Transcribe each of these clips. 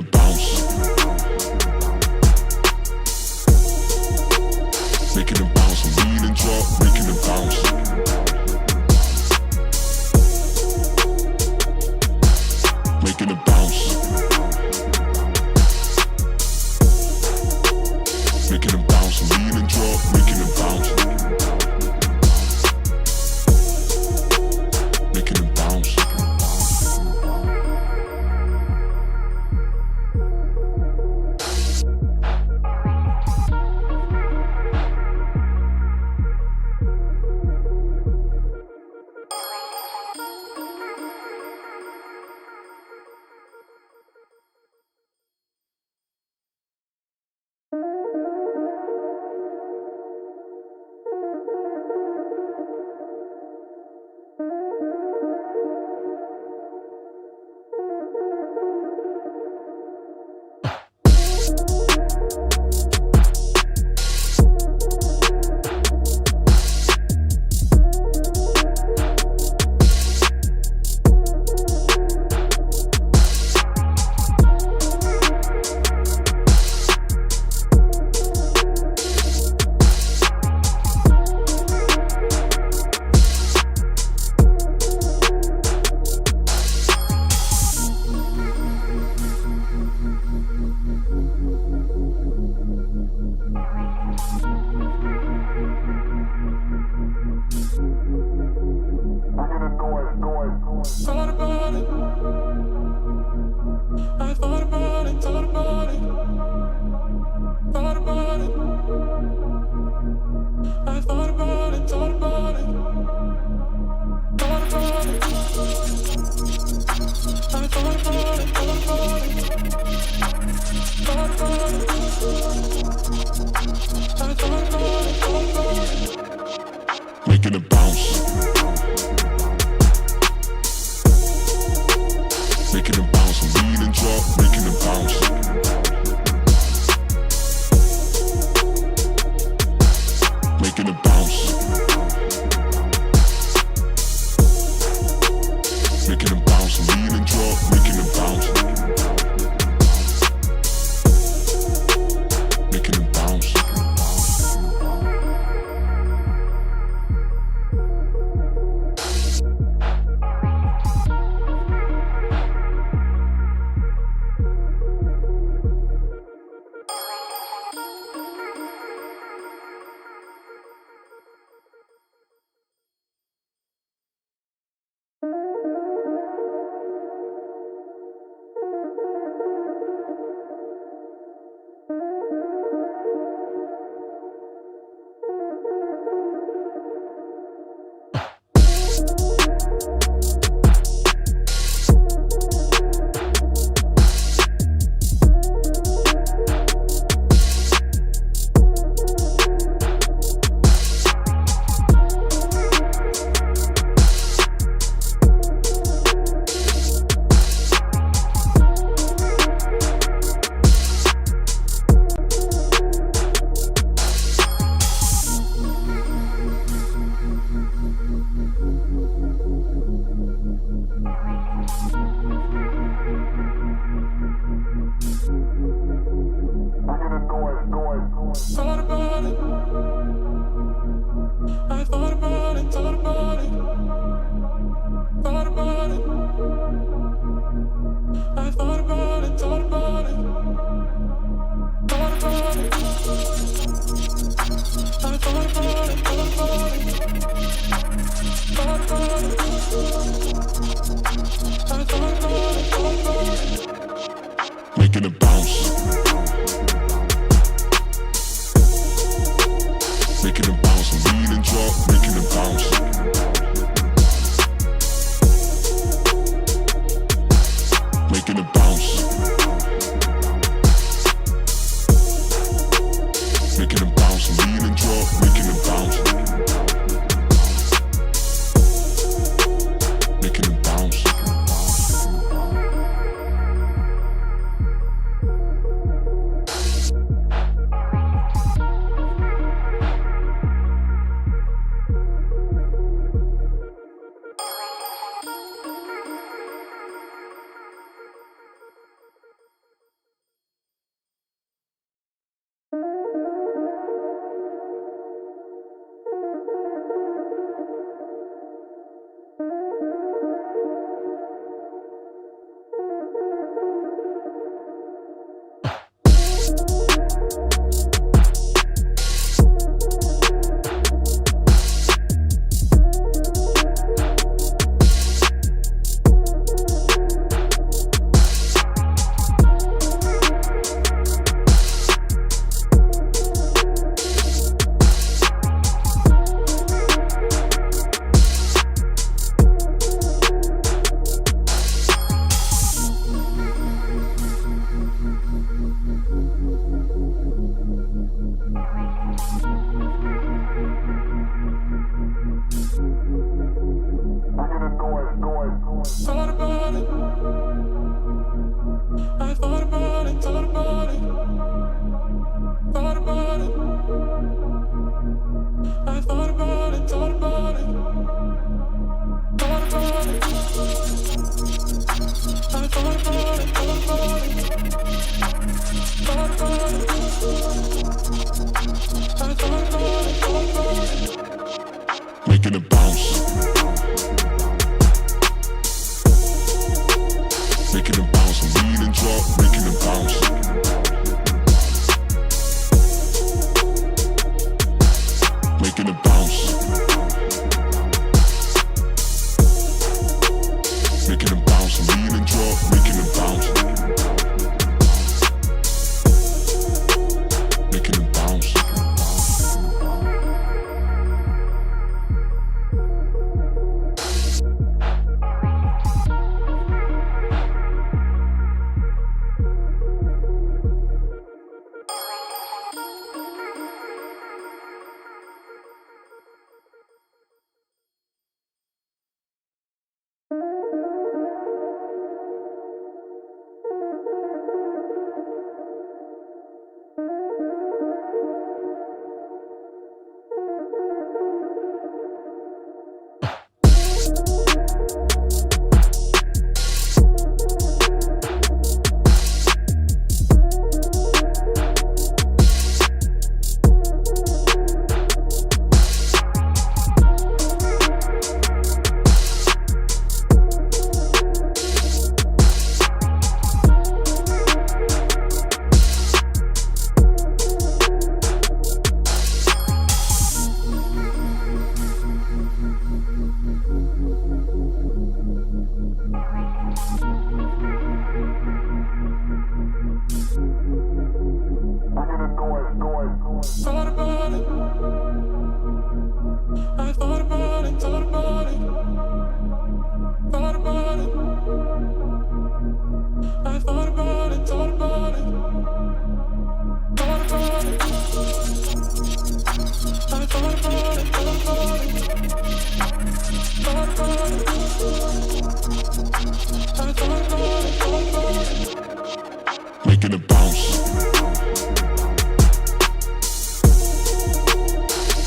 it bounce. Making it bounce, lean and drop, making it bounce. Making it bounce. Making it bounce, lean and drop, making it bounce. Making it bounce. Making it bounce. Making it bounce, lean and drop, making it bounce. Making it bounce. Making it bounce, lean and drop, making it bounce. Making it bounce. Making it bounce. Making it bounce, lean and drop, making it bounce. Making it bounce. Making it bounce, lean and drop, making it bounce. Making it bounce.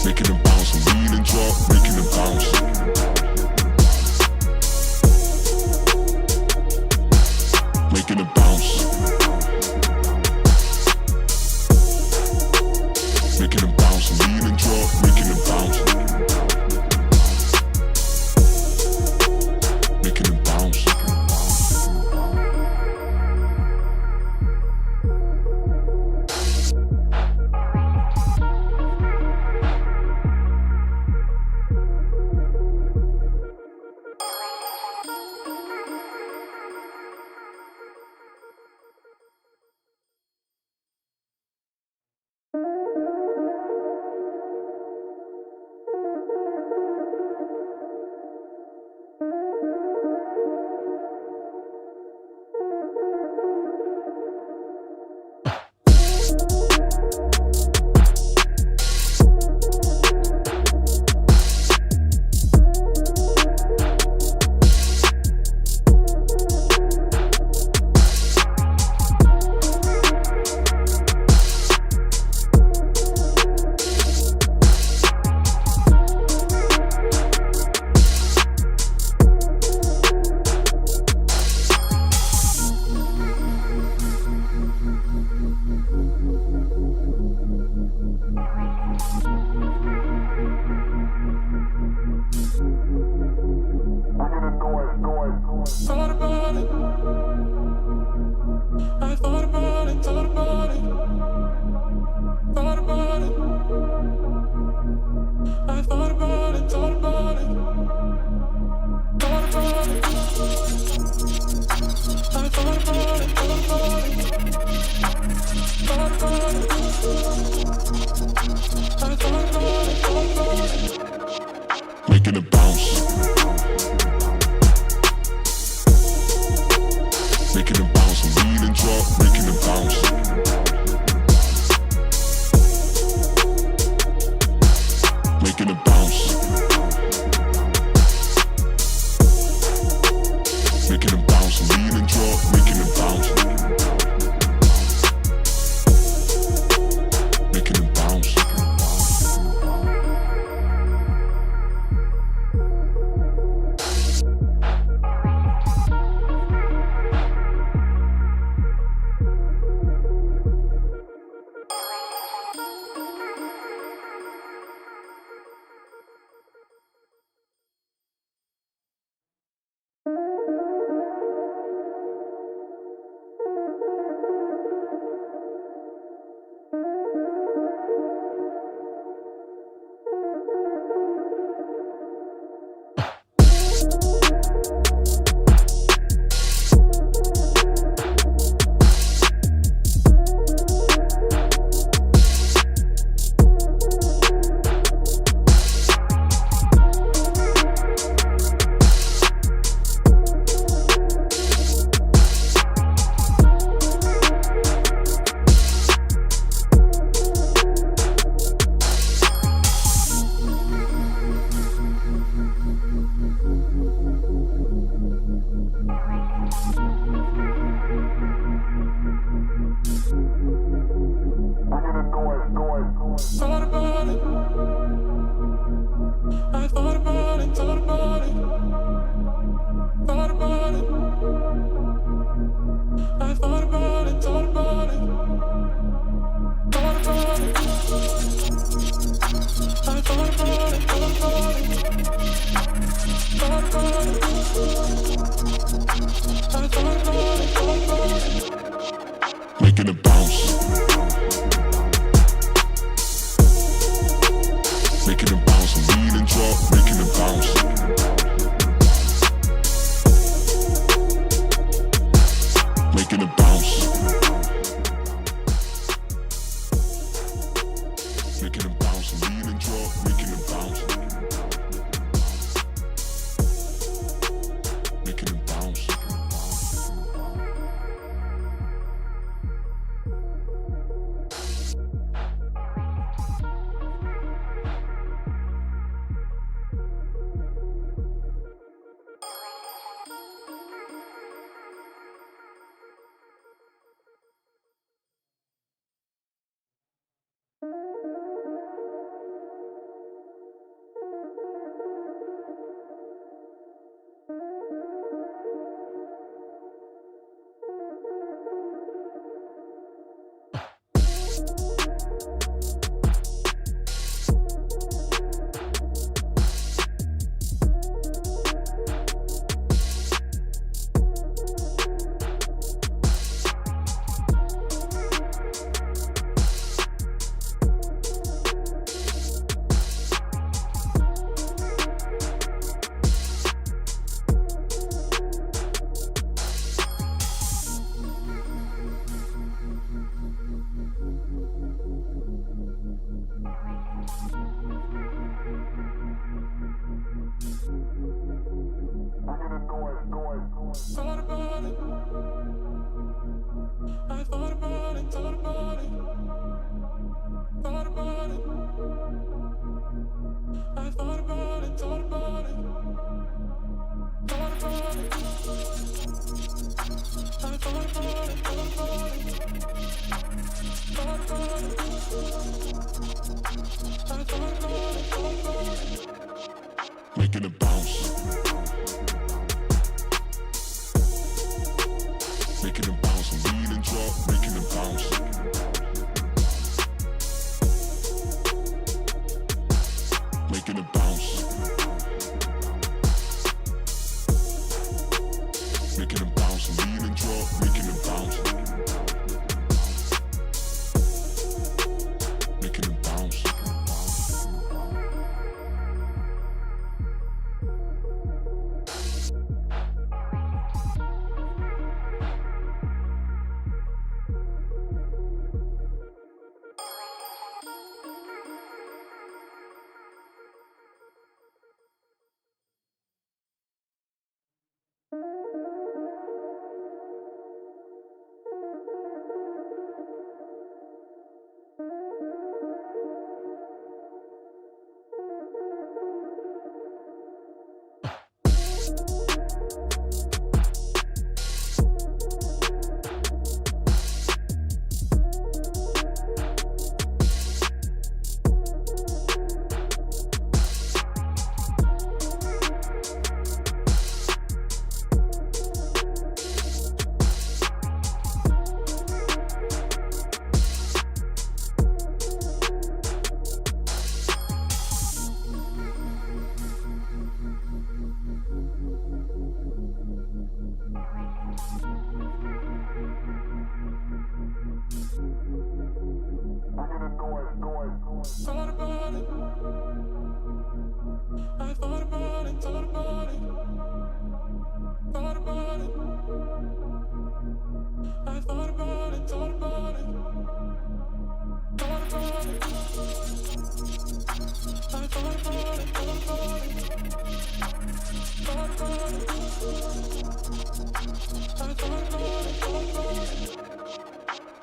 Making it bounce, lean and drop, making it bounce. Making it bounce. Making it bounce, lean and drop, making it bounce. Making it bounce.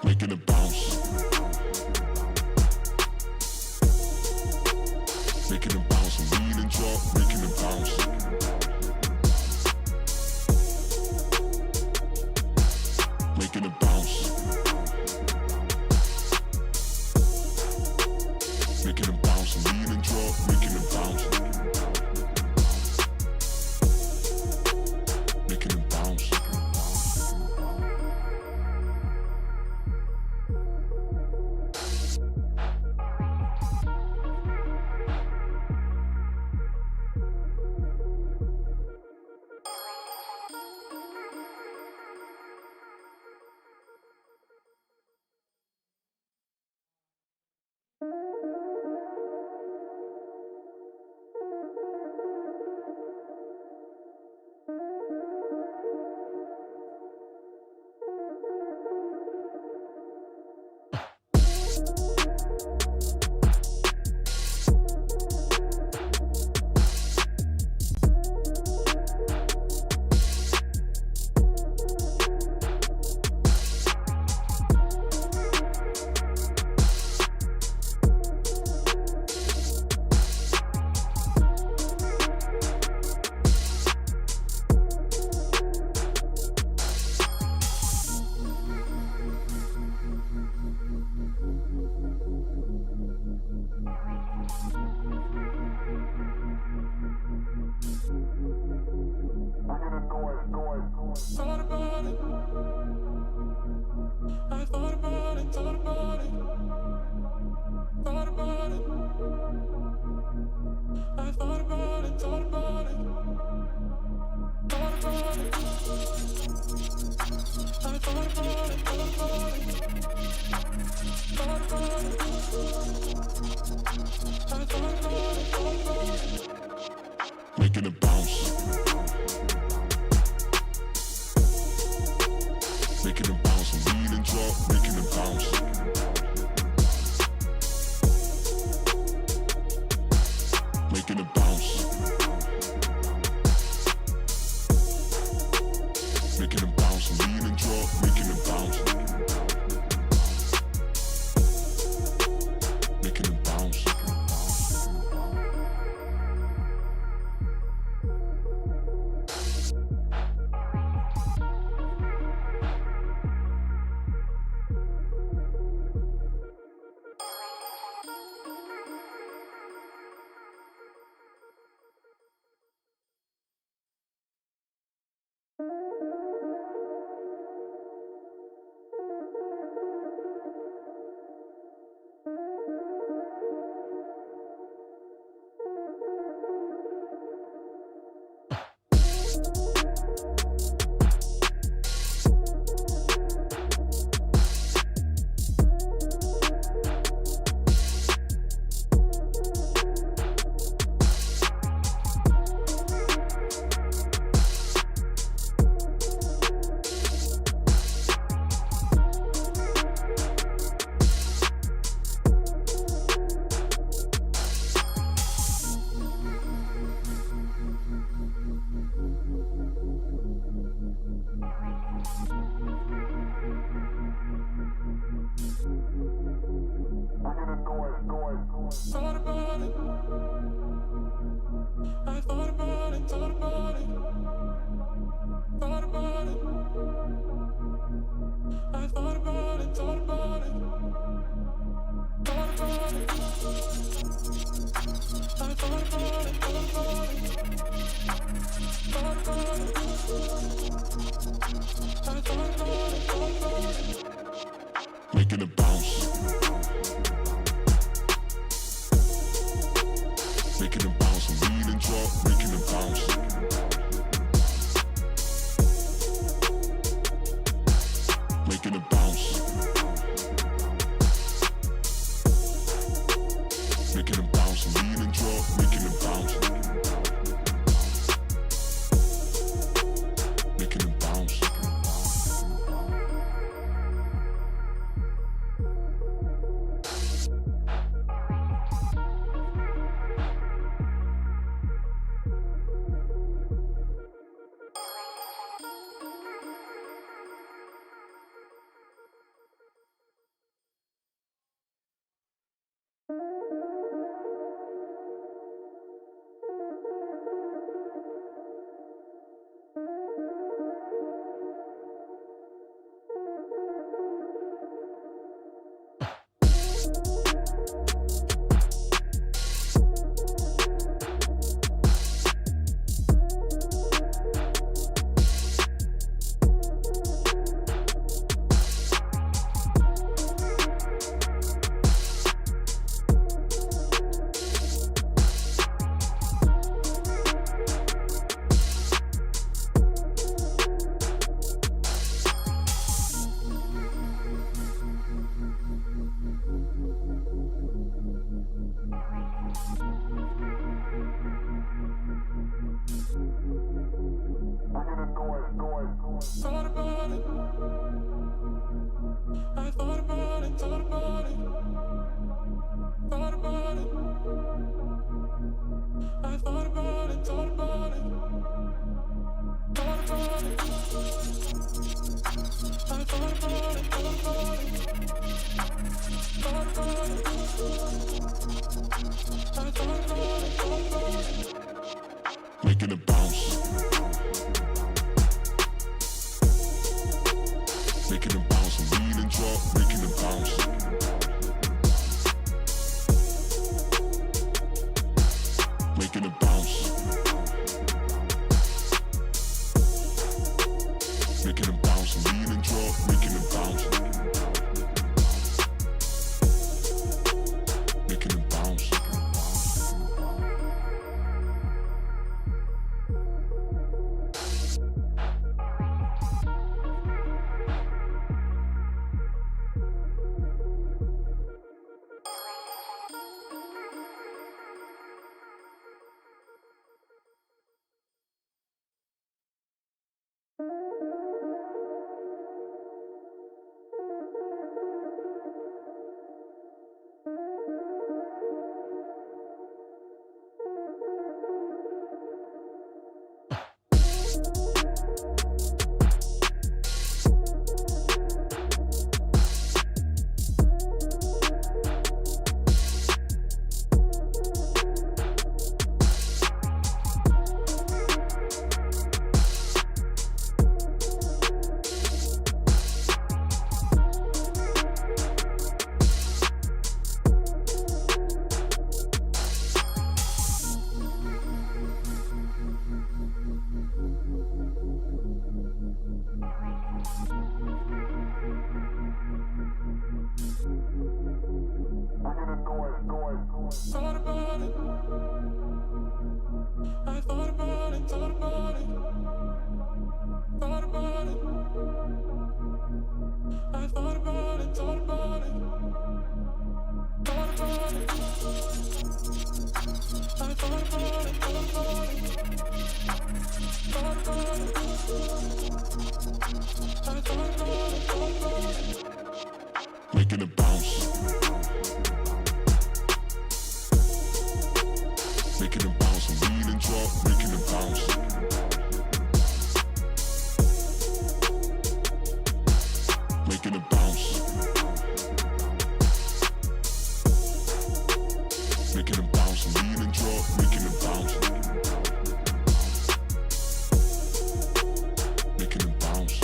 Making it bounce. Making it bounce. Lean and drop, making it bounce. Making it bounce. Making it bounce. Lean and drop, making it bounce. Making it bounce. Making it bounce. Making it bounce. Lean and drop, making it bounce. Making it bounce. Making it bounce. Lean and drop, making it bounce. Making it bounce. Making it bounce. Making it bounce. Lean and drop, making it bounce. Making it bounce. making it bounce. Making it bounce, lean and drop, making it bounce. Making it bounce. Making it bounce, lean and drop, making it bounce. Making it bounce. Making it bounce. Making it bounce, lean and drop, making it bounce. Making it bounce. Making it bounce, lean and drop, making it bounce. Making it bounce.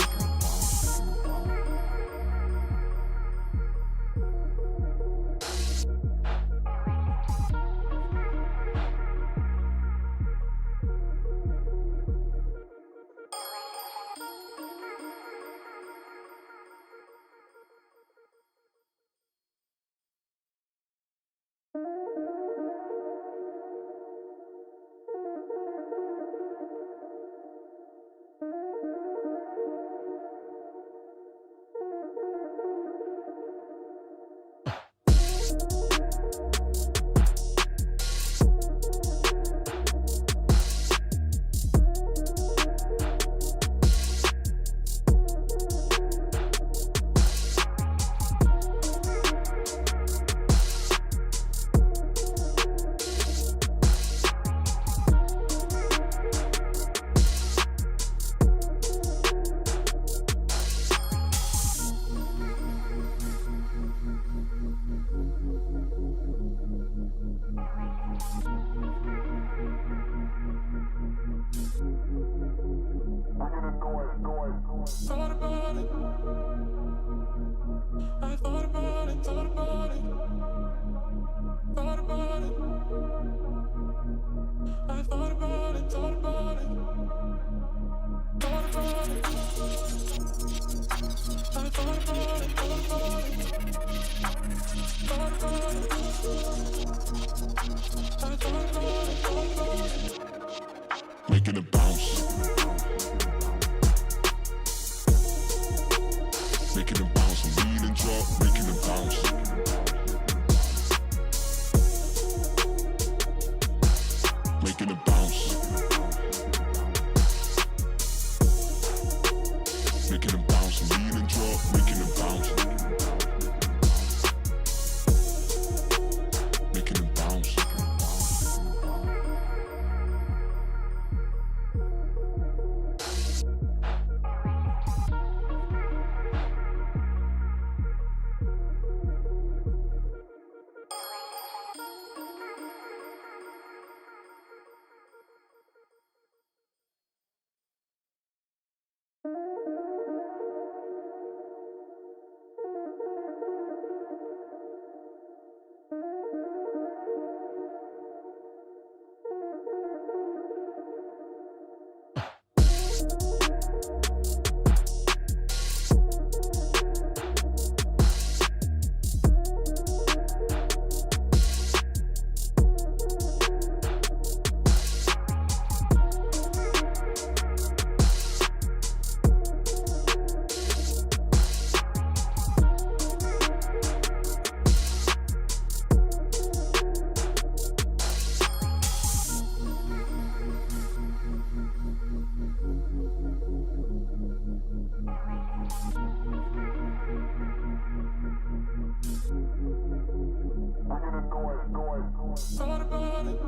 Thought about it.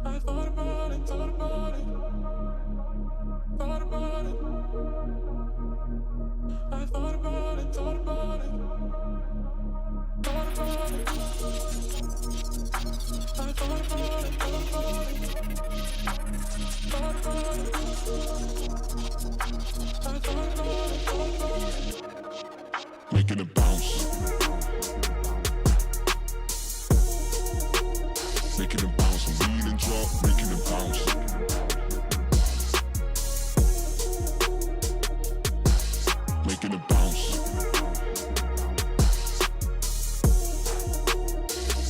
I thought about it, thought about it. Thought about it. I thought about it, thought about it. Thought about it. I thought about it, thought about it. Thought about it. I thought about it, thought about it. Making it bounce. Making it bounce, lean and drop, making it bounce. Making it bounce.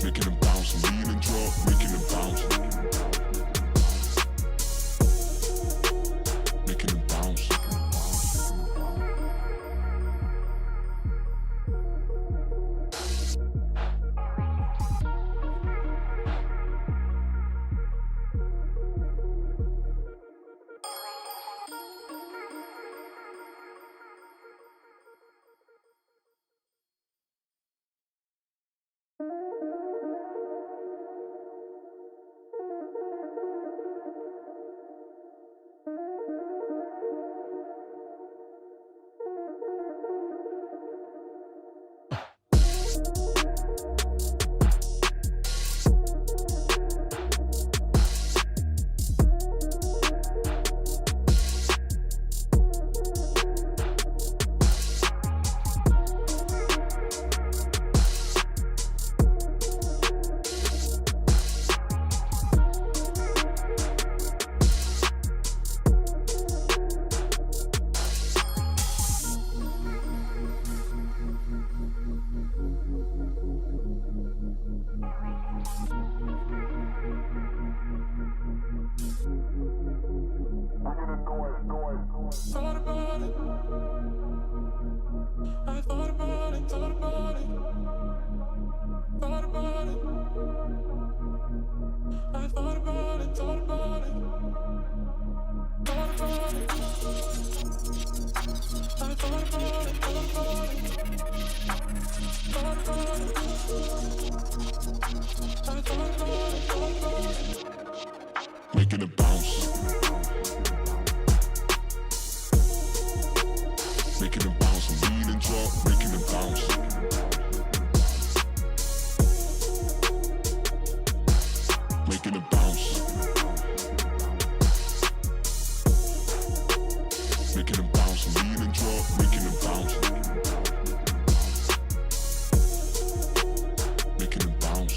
Making it bounce, lean and drop, making it bounce. Making it bounce. Making it bounce. Making it bounce, lean and drop, making it bounce. Making it bounce. Making it bounce, lean and drop, making it bounce. Making it bounce.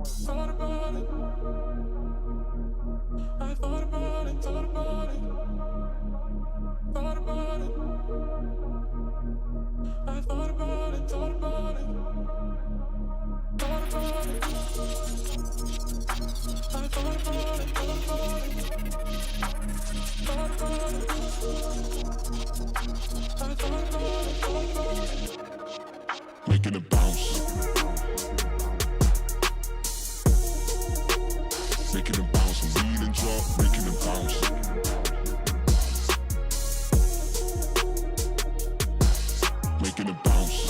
Thought about it. I thought about it, thought about it. Thought about it. I thought about it, thought about it. Thought about it. I thought about it, thought about it. Thought about it. I thought about it, thought about it. Making it bounce. Making it bounce, lean and drop, making it bounce. Making it bounce.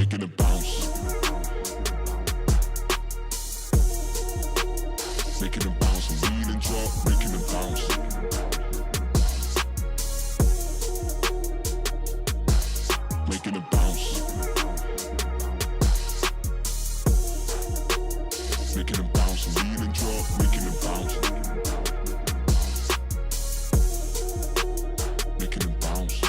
making it bounce. Making it bounce, and lean and drop, making it bounce. Making it bounce. Making it bounce, and lean and drop, making it bounce. Making it bounce.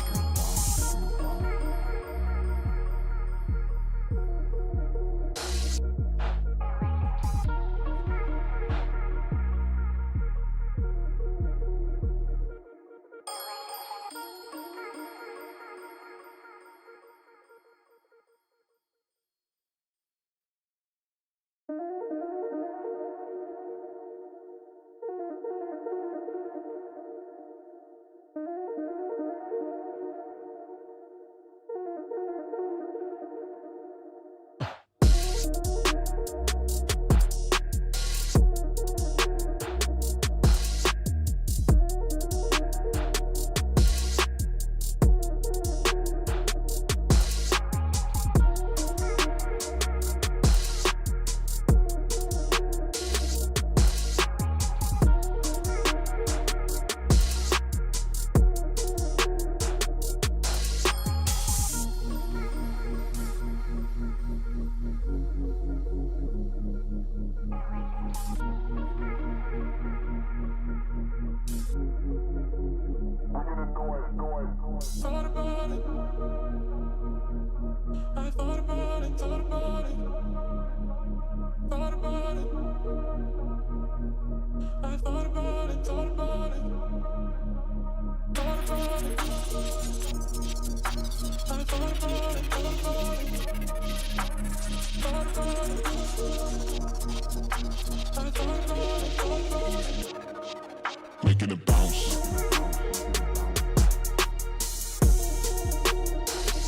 Making it bounce.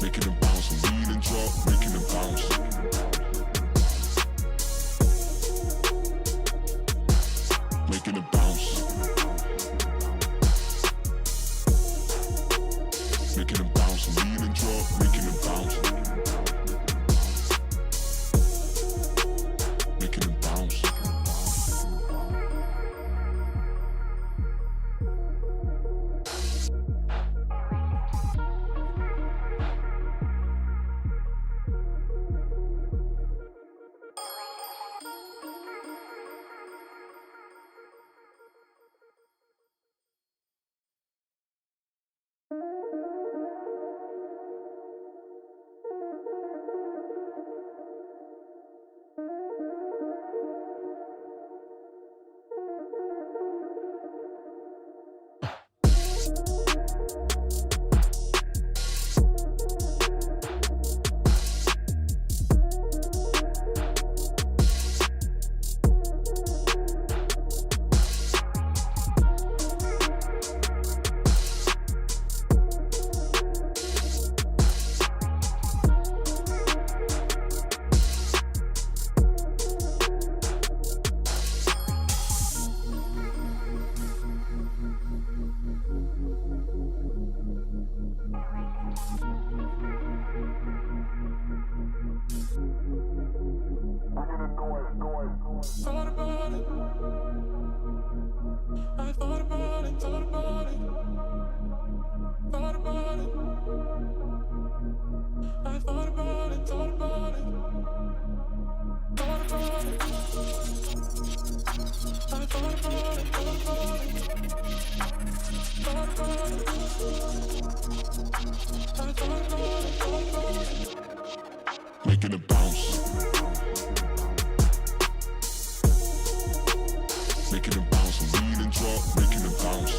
Making it bounce, and lean and drop, making it bounce. Making it bounce. Making it bounce, and lean and drop, making it bounce. Making it bounce. Making it bounce. Making it bounce, and lean and drop, making it bounce.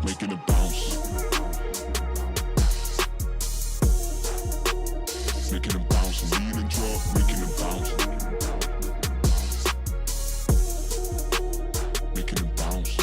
Making it bounce. Making it bounce, and lean and drop, making it bounce. Making it bounce.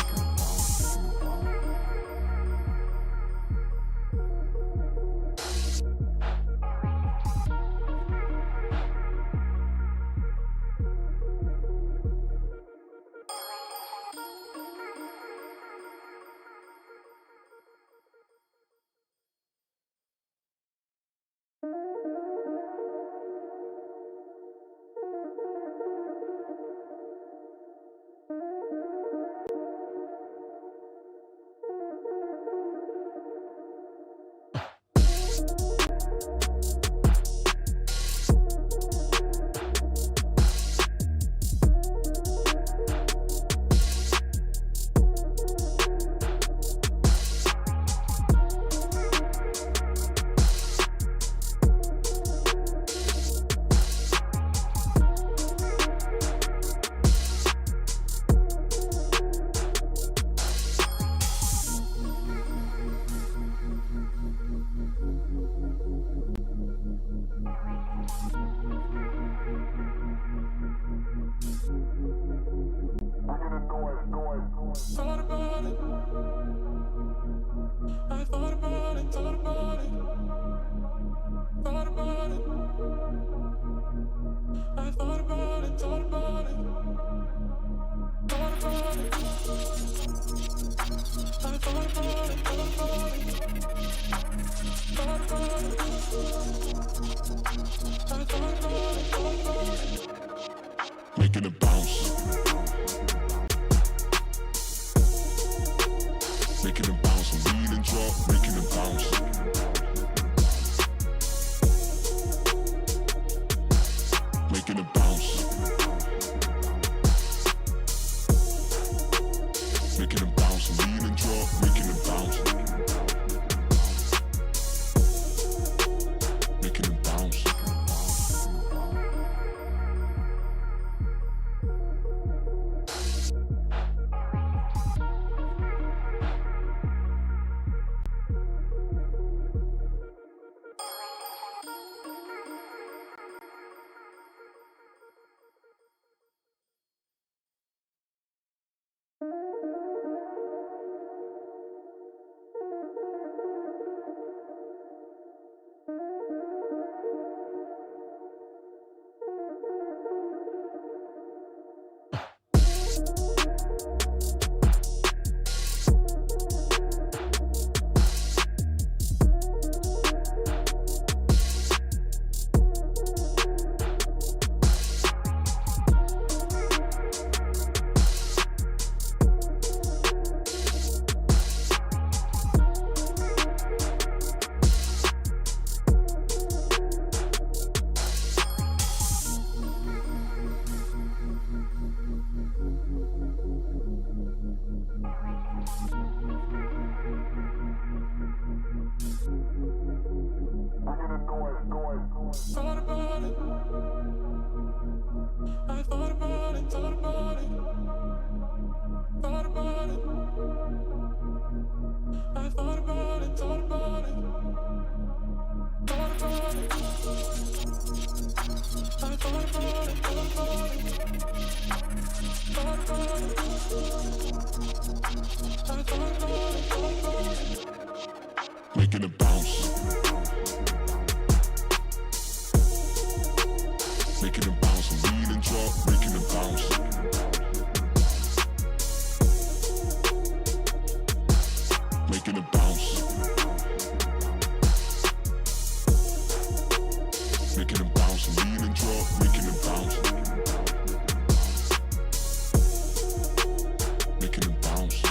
Making them bounce, lean and drop, making them bounce. Making them bounce. Making them bounce, lean and drop, making them bounce. Making them bounce.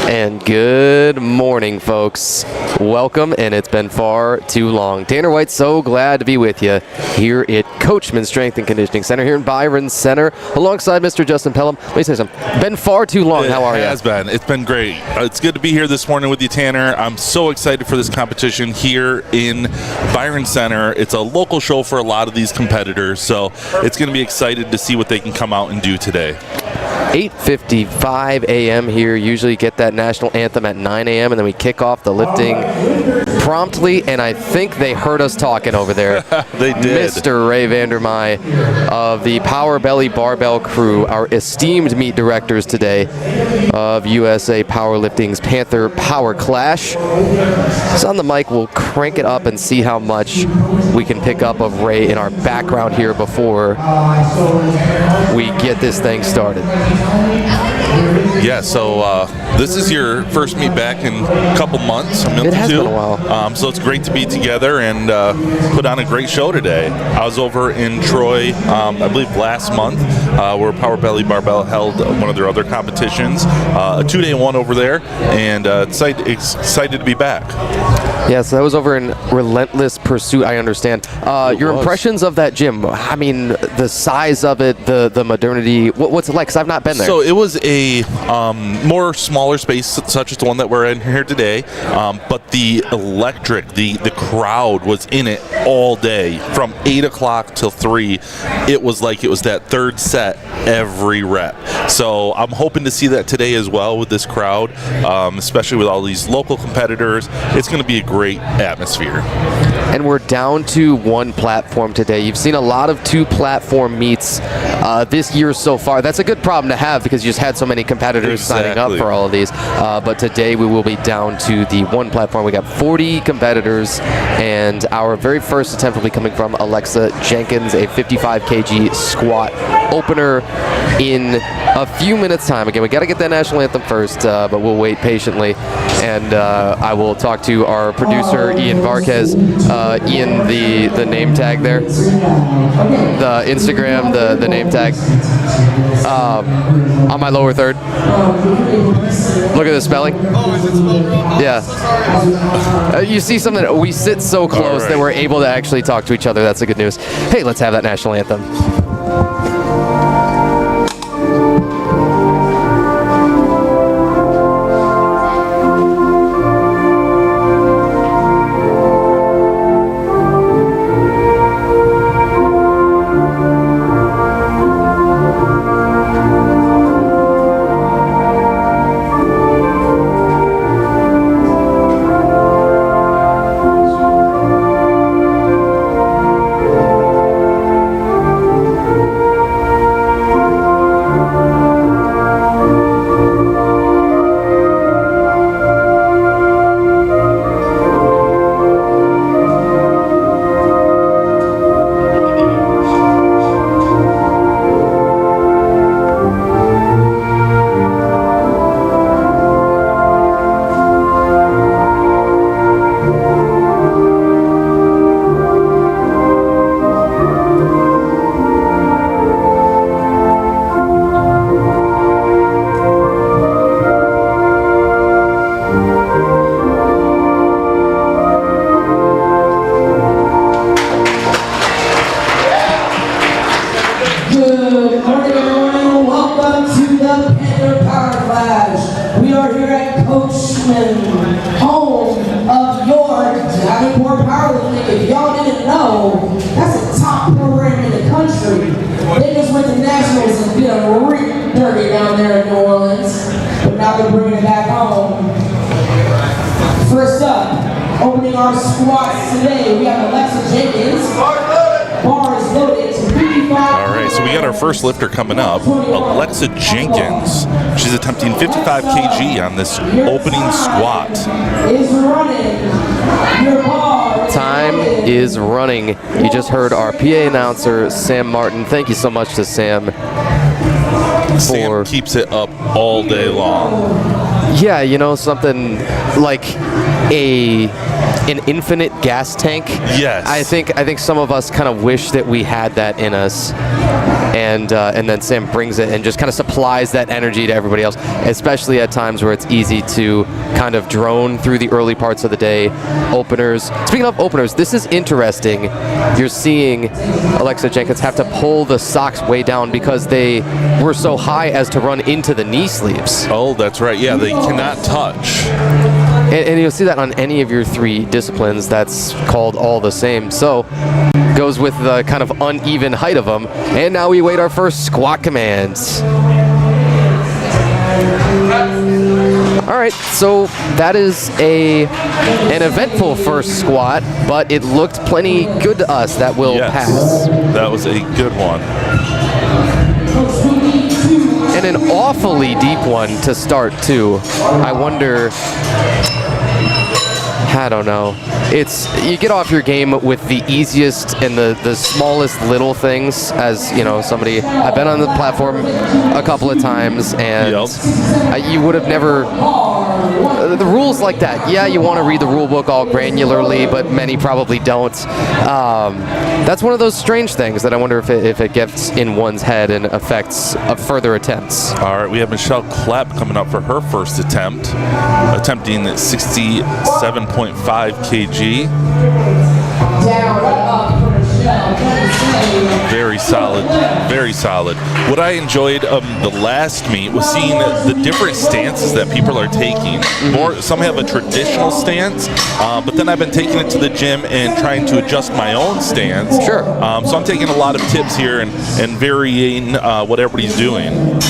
And good morning, folks. Welcome, and it's been far too long. Tanner White, so glad to be with you here at Coachman Strength and Conditioning Center here in Byron Center, alongside Mr. Justin Pelham. Let me say something. Been far too long. How are you? It has been. It's been great. It's good to be here this morning with you, Tanner. I'm so excited for this competition here in Byron Center. It's a local show for a lot of these competitors, so it's going to be excited to see what they can come out and do today. 8:55 a.m. here. Usually get that national anthem at 9 a.m. and then we kick off the lifting promptly, and I think they heard us talking over there. They did. Mr. Ray Vandermei of the Power Belly Barbell crew, our esteemed meet directors today of USA Powerlifting's Panther Power Clash. So on the mic, we'll crank it up and see how much we can pick up of Ray in our background here before we get this thing started. Yeah, so this is your first meet back in a couple months, a month or two. It has been a while. So it's great to be together and put on a great show today. I was over in Troy, I believe last month, where Power Belly Barbell held one of their other competitions, a 2-day one over there, and excited to be back. Yeah, so that was over in Relentless Pursuit, I understand. Your impressions of that gym, I mean, the size of it, the modernity, what's it like? Because I've not been there. So it was a more smaller space, such as the one that we're in here today, but the electric, the crowd was in it all day. From 8 o'clock till 3, it was like it was that third set every rep. So I'm hoping to see that today as well with this crowd, especially with all these local competitors. It's going to be a great atmosphere. And we're down to one platform today. You've seen a lot of 2-platform meets this year so far. That's a good problem to have because you just had so many competitors signing up for all of these. But today we will be down to the 1 platform. We got 40 competitors, and our very first attempt will be coming from Alexa Jenkins, a 55 kg squat opener in a few minutes time. Again, we got to get that national anthem first, but we'll wait patiently. And I will talk to our producer, Ian Varquez. Ian, the name tag there, the Instagram, the name tag on my lower third. Look at the spelling. Yeah. You see something, we sit so close that we're able to actually talk to each other. That's the good news. Hey, let's have that national anthem. Coachman, home of your Davenport Powerlifting. If y'all didn't know, that's a top program in the country. They just went to nationals and did a real dirty down there in New Orleans, but now they're bringing it back home. First up, opening our squats today, we have Alexa Jenkins. Bar is loaded to 55. All right, so we got our first lifter coming up, Alexa Jenkins. She's attempting 55 kg on this opening squat. Is running. Your bar Time is running. You just heard our PA announcer, Sam Martin. Thank you so much to Sam. Sam keeps it up all day long. Yeah, you know, something like an infinite gas tank. Yes. I think some of us kind of wish that we had that in us. And then Sam brings it and just kind of supplies that energy to everybody else, especially at times where it's easy to kind of drone through the early parts of the day. Openers. Speaking of openers, this is interesting. You're seeing Alexa Jenkins have to pull the socks way down because they were so high as to run into the knee sleeves. Oh, that's right. Yeah, they cannot touch. And you'll see that on any of your three disciplines. That's called all the same. So goes with the kind of uneven height of them. And now we wait our first squat commands. All right, so that is an eventful first squat, but it looked plenty good to us. That will pass. That was a good one. And an awfully deep one to start, too. I wonder... I don't know. It's, you get off your game with the easiest and the smallest little things. As you know, somebody, I've been on the platform a couple of times, and you would have never, the rules like that. Yeah, you want to read the rule book all granularly, but many probably don't. That's one of those strange things that I wonder if it gets in one's head and affects further attempts. All right, we have Michelle Clapp coming up for her first attempt, attempting 67.5 kg. Very solid, very solid. What I enjoyed the last meet was seeing the different stances that people are taking. Some have a traditional stance, but then I've been taking it to the gym and trying to adjust my own stance. Sure. So I'm taking a lot of tips here and varying what everybody's doing.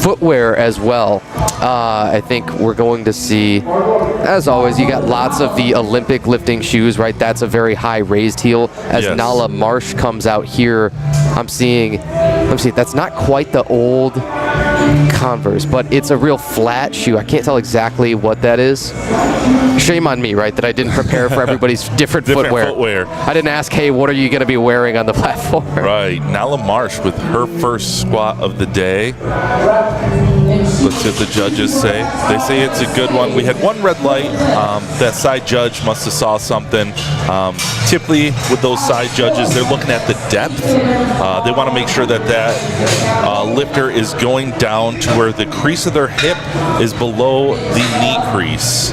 Footwear as well. I think we're going to see, as always, you got lots of the Olympic lifting shoes, right? That's a very high raised heel. As Nala Marsh comes out here, I'm seeing, let me see, that's not quite the old Converse, but it's a real flat shoe. I can't tell exactly what that is. Shame on me, right, that I didn't prepare for everybody's different footwear. I didn't ask, hey, what are you going to be wearing on the platform? Right. Nala Marsh with her first squat of the day. Let's see what the judges say. They say it's a good one. We had one red light. That side judge must have saw something. Typically, with those side judges, they're looking at the depth. They want to make sure that lifter is going down to where the crease of their hip is below the knee crease.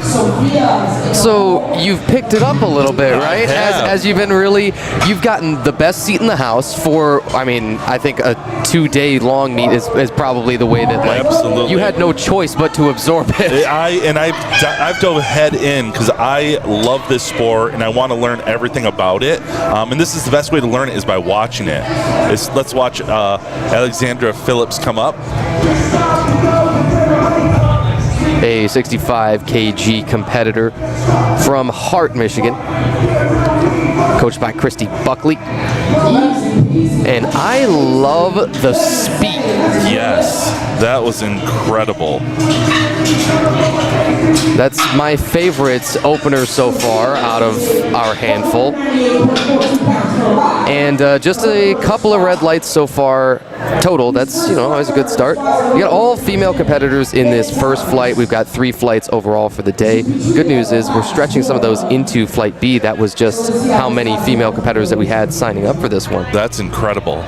So you've picked it up a little bit, right? As you've been you've gotten the best seat in the house for, I mean, I think a 2-day long meet is probably the way that, like, absolutely, you had no choice but to absorb it. I've dove head in because I love this sport and I want to learn everything about it. And this is the best way to learn it is by watching it. Let's watch Alexandra Phillips come up. A 65 kg competitor from Hart, Michigan, coached by Christy Buckley. And I love the speed. Yes, that was incredible. That's my favorite opener so far out of our handful. And just a couple of red lights so far total. That's, you know, always a good start. We got all female competitors in this first flight. We've got 3 flights overall for the day. Good news is we're stretching some of those into Flight B. That was just how many female competitors that we had signing up for this one. That's incredible.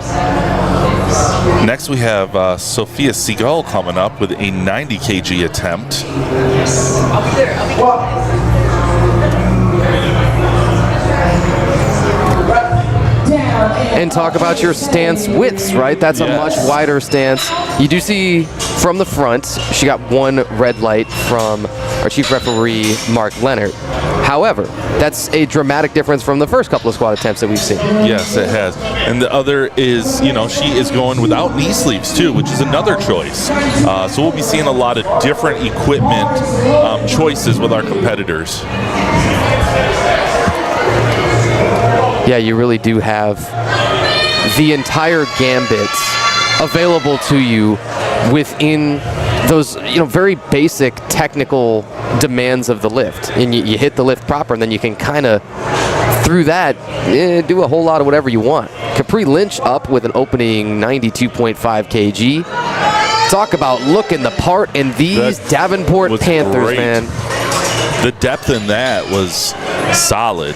Next we have Sophia Seagull coming up with a 90 kg attempt. I'll be there. and talk about your stance widths, right? That's a much wider stance. You do see from the front, she got one red light from our chief referee, Mark Leonard. However, that's a dramatic difference from the first couple of squat attempts that we've seen. Yes, it has. And the other is, she is going without knee sleeves too, which is another choice. So we'll be seeing a lot of different equipment choices with our competitors. Yeah, you really do have the entire gambit available to you within those very basic technical demands of the lift, and you hit the lift proper, and then you can kind of through that do a whole lot of whatever you want. Capri Lynch up with an opening 92.5 kg. Talk about looking the part, and these Davenport Panthers, great. man. The depth in that was solid.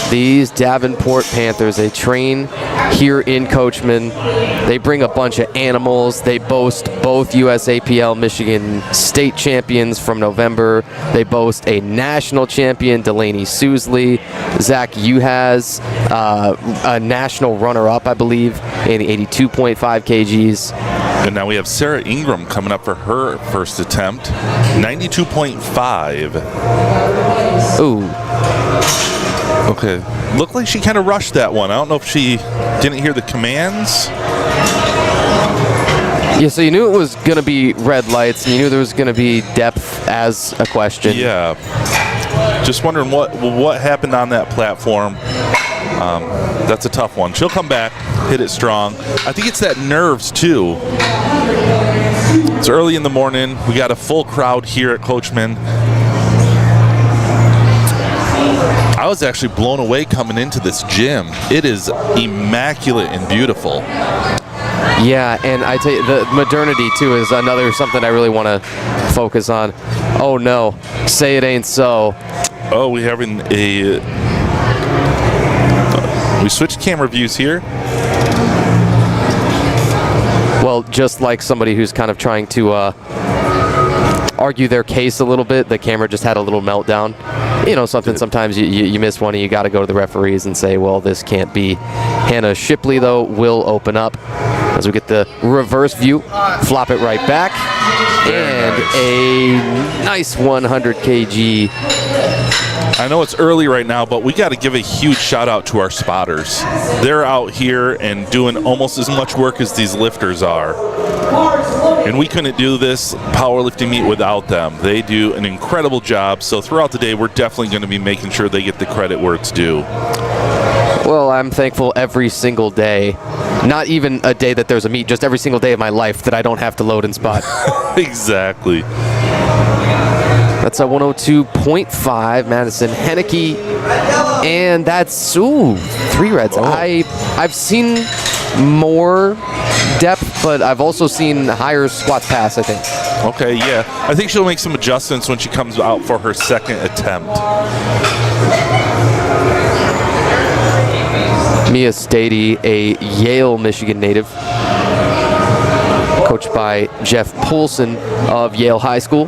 These Davenport Panthers, they train here in Coachman. They bring a bunch of animals. They boast both USAPL Michigan state champions from November. They boast a national champion, Delaney Sousley. Zach Uhas, a national runner-up, I believe, in 82.5 kgs. And now we have Sarah Ingram coming up for her first attempt, 92.5. Ooh. Okay. Looked like she kind of rushed that one. I don't know if she didn't hear the commands. Yeah, so you knew it was going to be red lights, and you knew there was going to be depth as a question. Yeah. Just wondering what happened on that platform. That's a tough one. She'll come back, hit it strong. I think it's that nerves, too. It's early in the morning. We got a full crowd here at Coachman. I was actually blown away coming into this gym. It is immaculate and beautiful. Yeah, and I tell you, the modernity, too, is another something I really want to focus on. Oh, no. Say it ain't so. Oh, we having a... we switched camera views here. Well, just like somebody who's kind of trying to argue their case a little bit, the camera just had a little meltdown. Sometimes you miss one and you got to go to the referees and say, well, this can't be. Hannah Shipley, though, will open up as we get the reverse view. Flop it right back. And a nice 100 kg. I know it's early right now, but we got to give a huge shout out to our spotters. They're out here and doing almost as much work as these lifters are. And we couldn't do this powerlifting meet without them. They do an incredible job. So throughout the day, we're definitely going to be making sure they get the credit where it's due. Well, I'm thankful every single day. Not even a day that there's a meet, just every single day of my life that I don't have to load and spot. Exactly. That's a 102.5, Madison Henneke. And that's, 3 reds. Oh. I've seen more depth, but I've also seen higher squats pass, I think. Okay, yeah. I think she'll make some adjustments when she comes out for her second attempt. Mia Stady, a Yale, Michigan native, coached by Jeff Poulsen of Yale High School.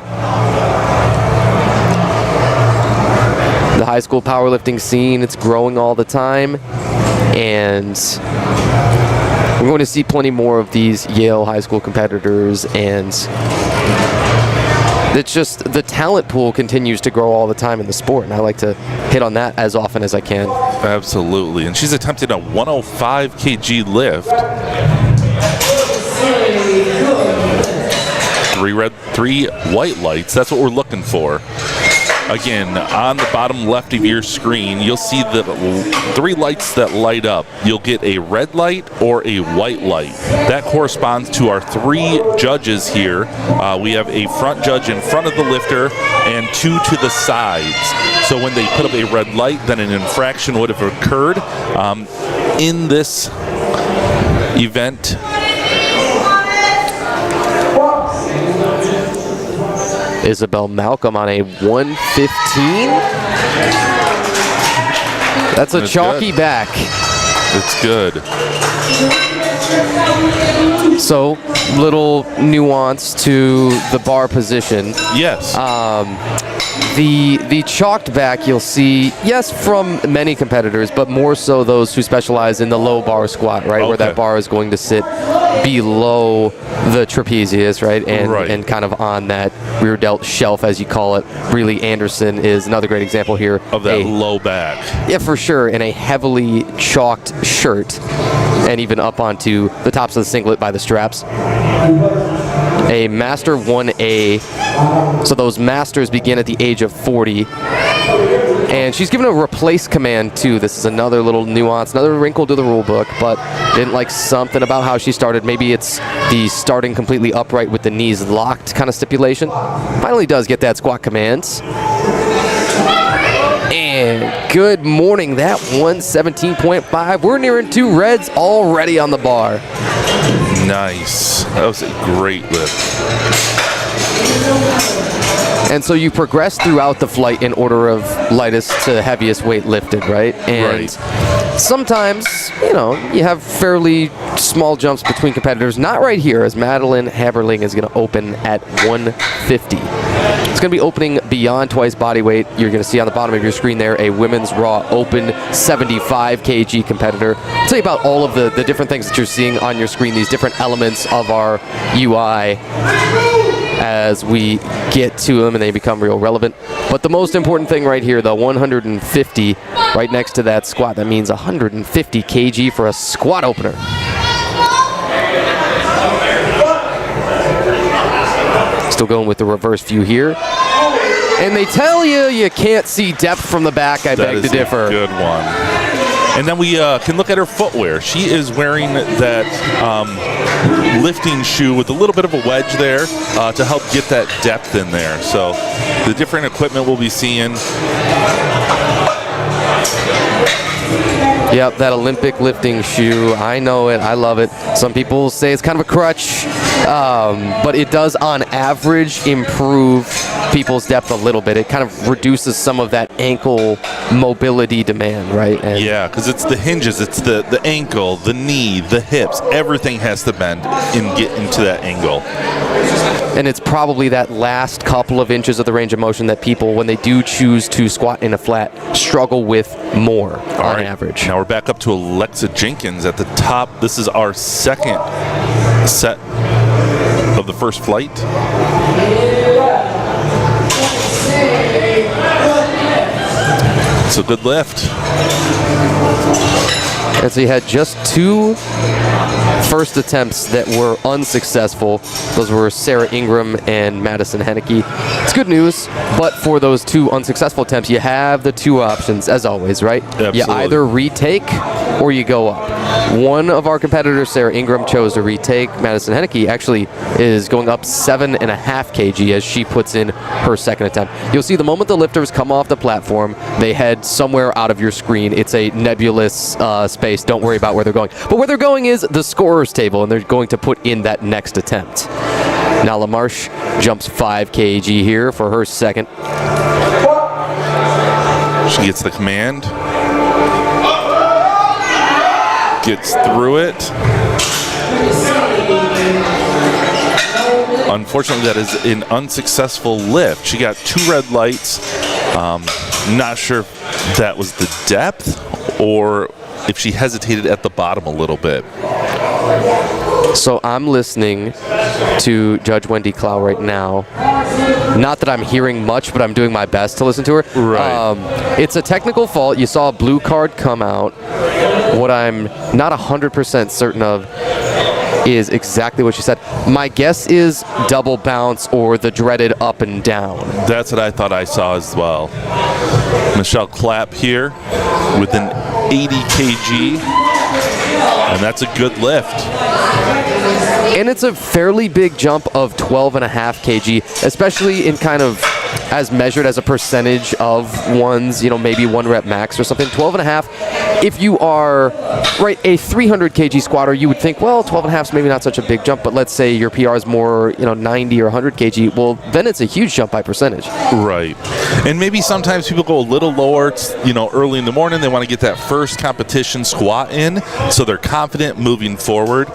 The high school powerlifting scene, it's growing all the time, and we're going to see plenty more of these Yale high school competitors, and it's just the talent pool continues to grow all the time in the sport, and I like to hit on that as often as I can. Absolutely. And she's attempted a 105 kg lift. 3 white lights. That's what we're looking for. Again, on the bottom left of your screen, you'll see the 3 lights that light up. You'll get a red light or a white light. That corresponds to our 3 judges here. We have a front judge in front of the lifter and 2 to the sides. So when they put up a red light, then an infraction would have occurred. In this event, Isabel Malcolm on a 115. That's a chalky good. back. It's good. So, little nuance to the bar position. Yes. The chalked back you'll see, yes, from many competitors, but more so those who specialize in the low bar squat, right? Okay. Where that bar is going to sit below the trapezius, right? And kind of on that rear delt shelf, as you call it. Really, Anderson is another great example here. Of that low back. Yeah, for sure, in a heavily chalked shirt, and even up onto the tops of the singlet by the straps. A Master 1A, so those Masters begin at the age of 40. And she's given a replace command too. This is another little nuance, another wrinkle to the rule book, but didn't like something about how she started. Maybe it's the starting completely upright with the knees locked kind of stipulation. Finally does get that squat command. And good morning, that 117.5. We're nearing 2 reds already on the bar. Nice. That was a great lift. And so you progress throughout the flight in order of lightest to heaviest weight lifted, right? And sometimes, you have fairly small jumps between competitors. Not right here, as Madeline Haberling is going to open at 150. It's going to be opening beyond twice body weight. You're going to see on the bottom of your screen there a women's raw open 75 kg competitor. I'll tell you about all of the different things that you're seeing on your screen, these different elements of our UI as we get to them and they become real relevant. But the most important thing right here, the 150, right next to that squat, that means 150 kg for a squat opener. Still going with the reverse view here. And they tell you can't see depth from the back. I beg to differ. Good one. And then we can look at her footwear. She is wearing that lifting shoe with a little bit of a wedge there to help get that depth in there. So the different equipment we'll be seeing. Yep, that Olympic lifting shoe. I know it. I love it. Some people say it's kind of a crutch, but it does on average improve people's depth a little bit. It kind of reduces some of that ankle mobility demand, right? And yeah, because it's the hinges, it's the ankle, the knee, the hips. Everything has to bend and get into that angle. And it's probably that last couple of inches of the range of motion that people, when they do choose to squat in a flat, struggle with more on average. Now we're back up to Alexa Jenkins at the top. This is our second set of the first flight. It's a good lift. And so you had just 2 first attempts that were unsuccessful. Those were Sarah Ingram and Madison Henneke. It's good news, but for those 2 unsuccessful attempts, you have the 2 options, as always, right? Absolutely. You either retake or you go up. One of our competitors, Sarah Ingram, chose to retake. Madison Henneke actually is going up 7.5 kg as she puts in her second attempt. You'll see the moment the lifters come off the platform, they head somewhere out of your screen. It's a nebulous space. Don't worry about where they're going. But where they're going is the scorer's table, and they're going to put in that next attempt. Now LaMarche jumps 5 kg here for her second. She gets the command. Gets through it. Unfortunately, that is an unsuccessful lift. She got 2 red lights. Not sure if that was the depth or if she hesitated at the bottom a little bit. So I'm listening to Judge Wendy Clow right now. Not that I'm hearing much, but I'm doing my best to listen to her. Right. It's a technical fault. You saw a blue card come out. What I'm not 100% certain of is exactly what she said. My guess is double bounce or the dreaded up and down. That's what I thought I saw as well. Michelle Clapp here with an 80 kg, and that's a good lift. And it's a fairly big jump of 12.5 kg, especially in kind of as measured as a percentage of one's, maybe 1 rep max or something. 12.5. If you are, right, a 300 kg squatter, you would think, well, 12.5 is maybe not such a big jump, but let's say your PR is more, 90 or 100 kg. Well, then it's a huge jump by percentage. Right. And maybe sometimes people go a little lower, early in the morning. They want to get that first competition squat in, so they're confident moving forward.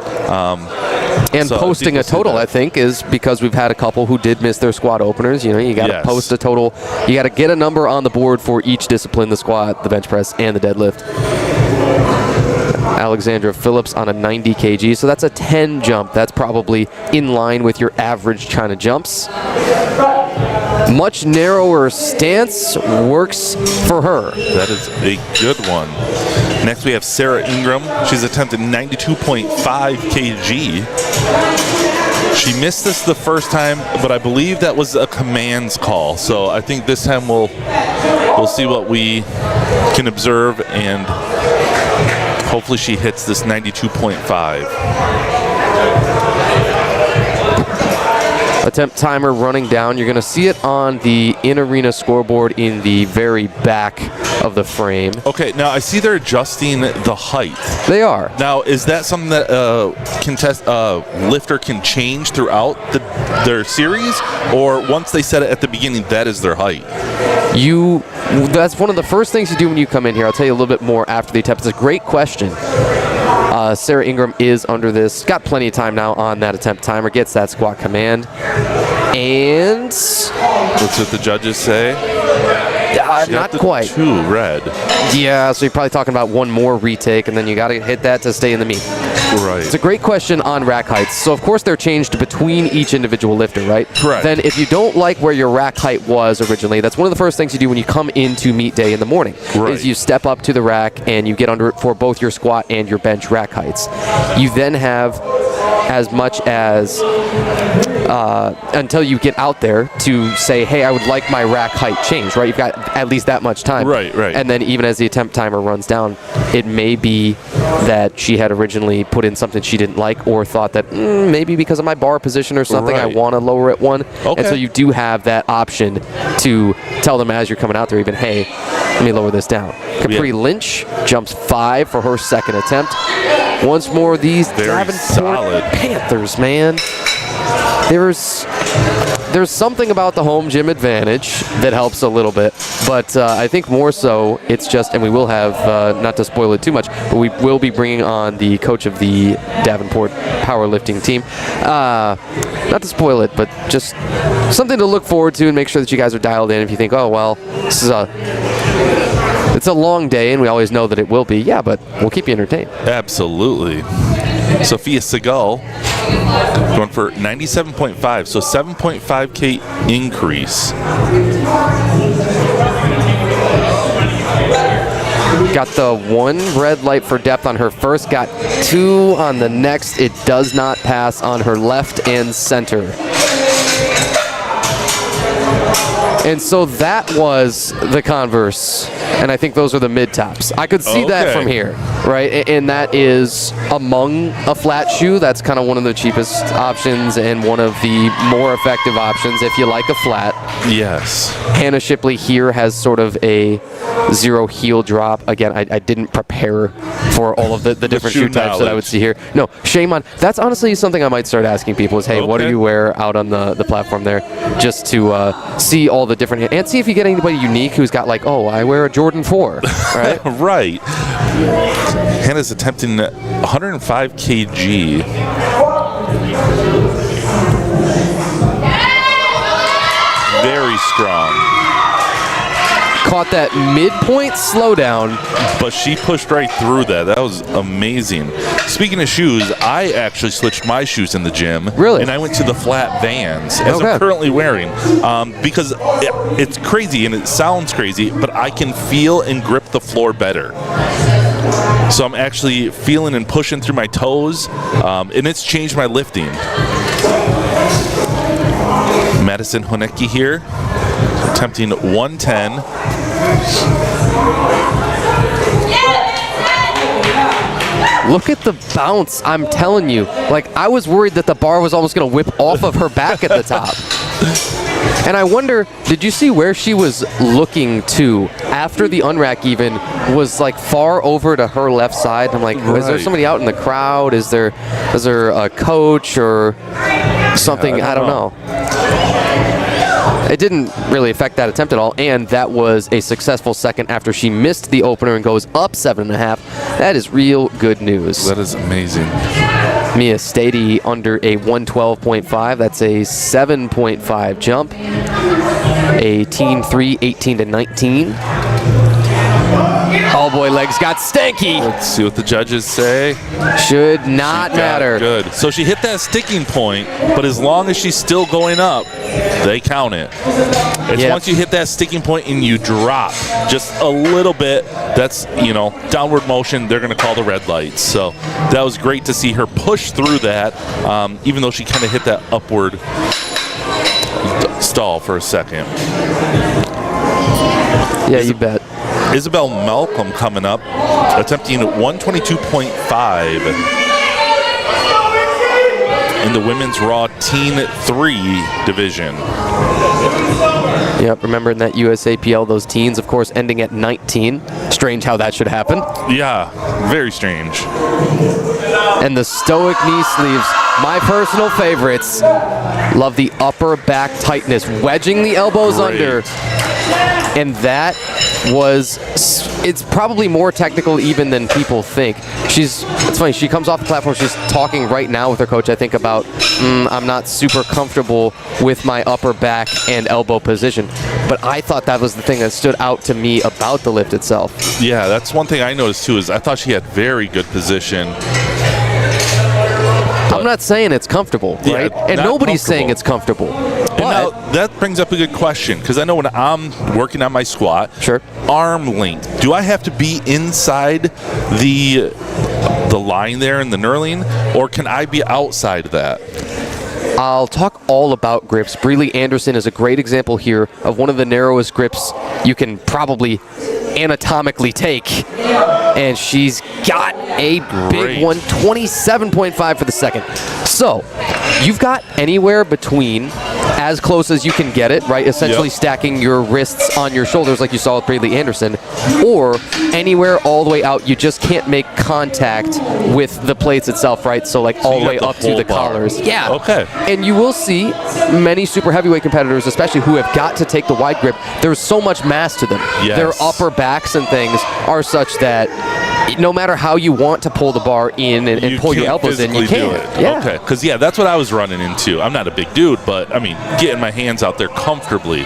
And So posting a we'll see total, that. I think, is because we've had a couple who did miss their squat openers. You know, you got to Yes. post a total. You got to get a number on the board for each discipline, the squat, the bench press, and the deadlift. Alexandra Phillips on a 90 kg, so that's a 10 jump. That's probably in line with your average China jumps. Much narrower stance works for her. That is a good one. Next we have Sarah Ingram. She's attempted 92.5 kg. She missed this the first time, but I believe that was a commands call. So I think this time we'll see what we can observe, and hopefully she hits this 92.5. Attempt timer running down. You're going to see it on the in-arena scoreboard in the very back of the frame. Okay, now I see they're adjusting the height. They are. Now, is that something that lifter can change throughout their series, or once they set it at the beginning, that is their height? That's one of the first things you do when you come in here. I'll tell you a little bit more after the attempt. It's a great question. Sarah Ingram is under this. Got plenty of time now on that attempt timer. Gets that squat command. And That's what the judges say. not quite. 2 red. Yeah, so you're probably talking about one more retake, and then you got to hit that to stay in the meet. Right. It's a great question on rack heights. So, of course, they're changed between each individual lifter, right? Correct. Then if you don't like where your rack height was originally, that's one of the first things you do when you come into meet day in the morning, Right. is you step up to the rack and you get under it for both your squat and your bench rack heights. You then have as much as until you get out there to say, hey, I would like my rack height changed, right? You've got at least that much time. Right, right. And then even as the attempt timer runs down, it may be that she had originally put in something she didn't like, or thought that maybe because of my bar position or something, I Right. want to lower it one. Okay. And so you do have that option to tell them as you're coming out there, even, hey, let me lower this down. Capri Yeah. Lynch jumps 5 for her second attempt. Once more, these Very Davenport solid. Panthers, man. There's something about the home gym advantage that helps a little bit, but I think more so it's just, and we will have, not to spoil it too much, but we will be bringing on the coach of the Davenport powerlifting team. Not to spoil it, but just something to look forward to and make sure that you guys are dialed in if you think, oh, well, this is it's a long day, and we always know that it will be. Yeah, but we'll keep you entertained. Absolutely. Sophia Segal going for 97.5, so 7.5K increase. Got the 1 red light for depth on her first, got 2 on the next. It does not pass on her left and center. And so that was the Converse, and I think those are the mid-tops. I could see that Okay. from here, right? And that is among a flat shoe. That's kind of one of the cheapest options and one of the more effective options if you like a flat. Yes. Hannah Shipley here has sort of a 0 heel drop. Again, I didn't prepare for all of the different shoe shoe types that I would knowledge. see here. No, shame on. That's honestly something I might start asking people is, hey, what do Okay. you wear out on the platform there? Just to see all the different, and see if you get anybody unique who's got like, oh, I wear a Jordan 4, right? Right. Hannah's attempting 105 kg. Very strong. Caught that midpoint slowdown. But she pushed right through that. That was amazing. Speaking of shoes, I actually switched my shoes in the gym. Really? And I went to the flat Vans, as Okay. I'm currently wearing, because it's crazy and it sounds crazy, but I can feel and grip the floor better. So I'm actually feeling and pushing through my toes, and it's changed my lifting. Madison Honecki here, attempting 110. Look at the bounce. I'm telling you. Like, I was worried that the bar was almost going to whip off of her back at the top. And I wonder, did you see where she was looking to after the unrack even was like far over to her left side? I'm like, is there Right. somebody out in the crowd? Is there a coach or something? Yeah, I don't know. It didn't really affect that attempt at all, and that was a successful second after she missed the opener and goes up 7.5. That is real good news. That is amazing. Mia Stady under a 112.5. That's a 7.5 jump. A teen 3, 18 to 19. Oh boy, legs got stanky. Let's see what the judges say. Should not matter. Good. So she hit that sticking point, but as long as she's still going up, they count it. It's once you hit that sticking point and you drop just a little bit, that's, you know, downward motion, they're going to call the red lights. So that was great to see her push through that, even though she kind of hit that upward stall for a second. Yeah, you bet. Isabel Malcolm coming up, attempting 122.5 in the women's Raw Teen 3 division. Yep, remember in that USAPL, those teens, of course, ending at 19. Strange how that should happen. Yeah, very strange. And the stoic knee sleeves, my personal favorites. Love the upper back tightness, wedging the elbows under. And that was, it's probably more technical even than people think. It's funny, she comes off the platform, she's talking right now with her coach, I think, about, I'm not super comfortable with my upper back and elbow position. But I thought that was the thing that stood out to me about the lift itself. Yeah, that's one thing I noticed too, is I thought she had very good position. I'm not saying it's comfortable, right? And nobody's saying it's comfortable. But now, that brings up a good question, because I know when I'm working on my squat, arm length, do I have to be inside the line there in the knurling, or can I be outside of that? I'll talk all about grips. Breeley Anderson is a great example here of one of the narrowest grips you can probably anatomically take. And she's got a big one, 27.5 for the second. So you've got anywhere between as close as you can get it, right? Essentially stacking your wrists on your shoulders like you saw with Breeley Anderson, or anywhere all the way out. You just can't make contact with the plates itself, right? So like all the way up to the collars. Yeah. Okay. And you will see many super heavyweight competitors, especially who have got to take the wide grip. There's so much mass to them. Yes. Their upper backs and things are such that no matter how you want to pull the bar in and pull your elbows in, you can't. Yeah. Okay, because that's what I was running into. I'm not a big dude, but I mean, getting my hands out there comfortably.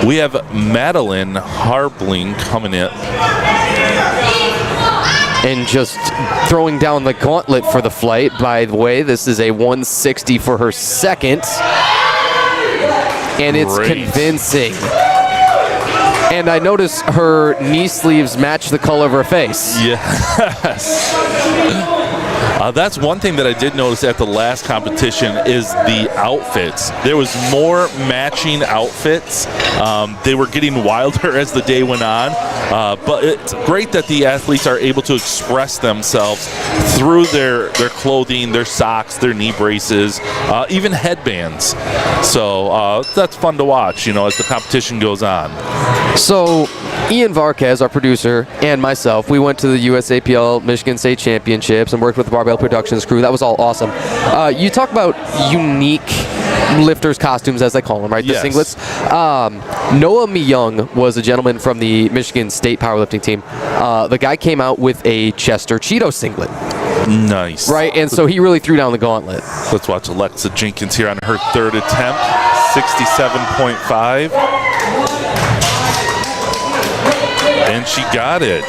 We have Madeline Harbling coming in. And just throwing down the gauntlet for the flight. By the way, this is a 160 for her second. And it's convincing. And I notice her knee sleeves match the color of her face. Yes. That's one thing that I did notice at the last competition is the outfits. There was more matching outfits. They were getting wilder as the day went on. But it's great that the athletes are able to express themselves through their clothing, their socks, their knee braces, even headbands. So that's fun to watch, as the competition goes on. So Ian Varquez, our producer, and myself, we went to the USAPL Michigan State Championships and worked with the Barbell Productions crew. That was all awesome. You talk about unique lifters' costumes, as they call them, right? Yes. The singlets. Noah Myung was a gentleman from the Michigan State powerlifting team. The guy came out with a Chester Cheeto singlet. Nice. Right, and so he really threw down the gauntlet. Let's watch Alexa Jenkins here on her third attempt, 67.5. And she got it.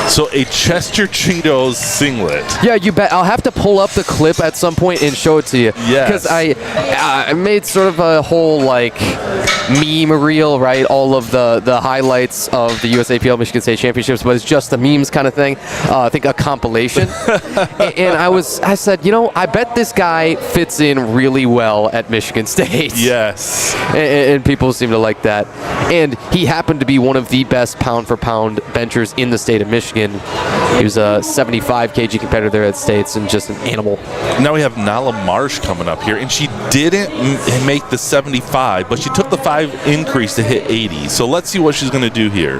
So a Chester Cheetos singlet. Yeah, you bet. I'll have to pull up the clip at some point and show it to you. Yes. Because I made sort of a whole meme reel, right? All of the highlights of the USAPL Michigan State Championships, but it's just the memes kind of thing. I think a compilation. And I said, I bet this guy fits in really well at Michigan State. Yes. And people seem to like that. And he happened to be one of the best pound-for-pound benchers in the state of Michigan. He was a 75 kg competitor there at States and just an animal. Now we have Nala Marsh coming up here, and she didn't make the 75, but she took the 5 increase to hit 80. So let's see what she's going to do here.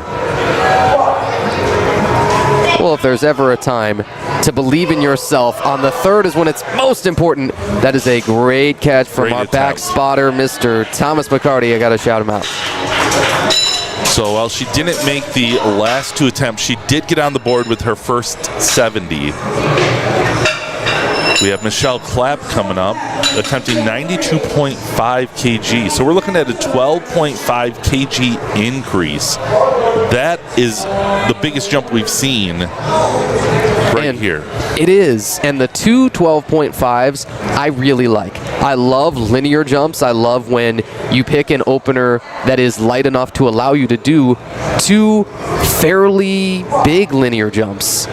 Well, if there's ever a time to believe in yourself, on the third is when it's most important. That is a great catch from our back spotter, Mr. Thomas McCarty. I got to shout him out. So while she didn't make the last 2 attempts, she did get on the board with her first 70. We have Michelle Clapp coming up, attempting 92.5 kg. So we're looking at a 12.5 kg increase. That is the biggest jump we've seen here. It is, and the two 12.5s I really like. I love linear jumps. I love when you pick an opener that is light enough to allow you to do two fairly big linear jumps.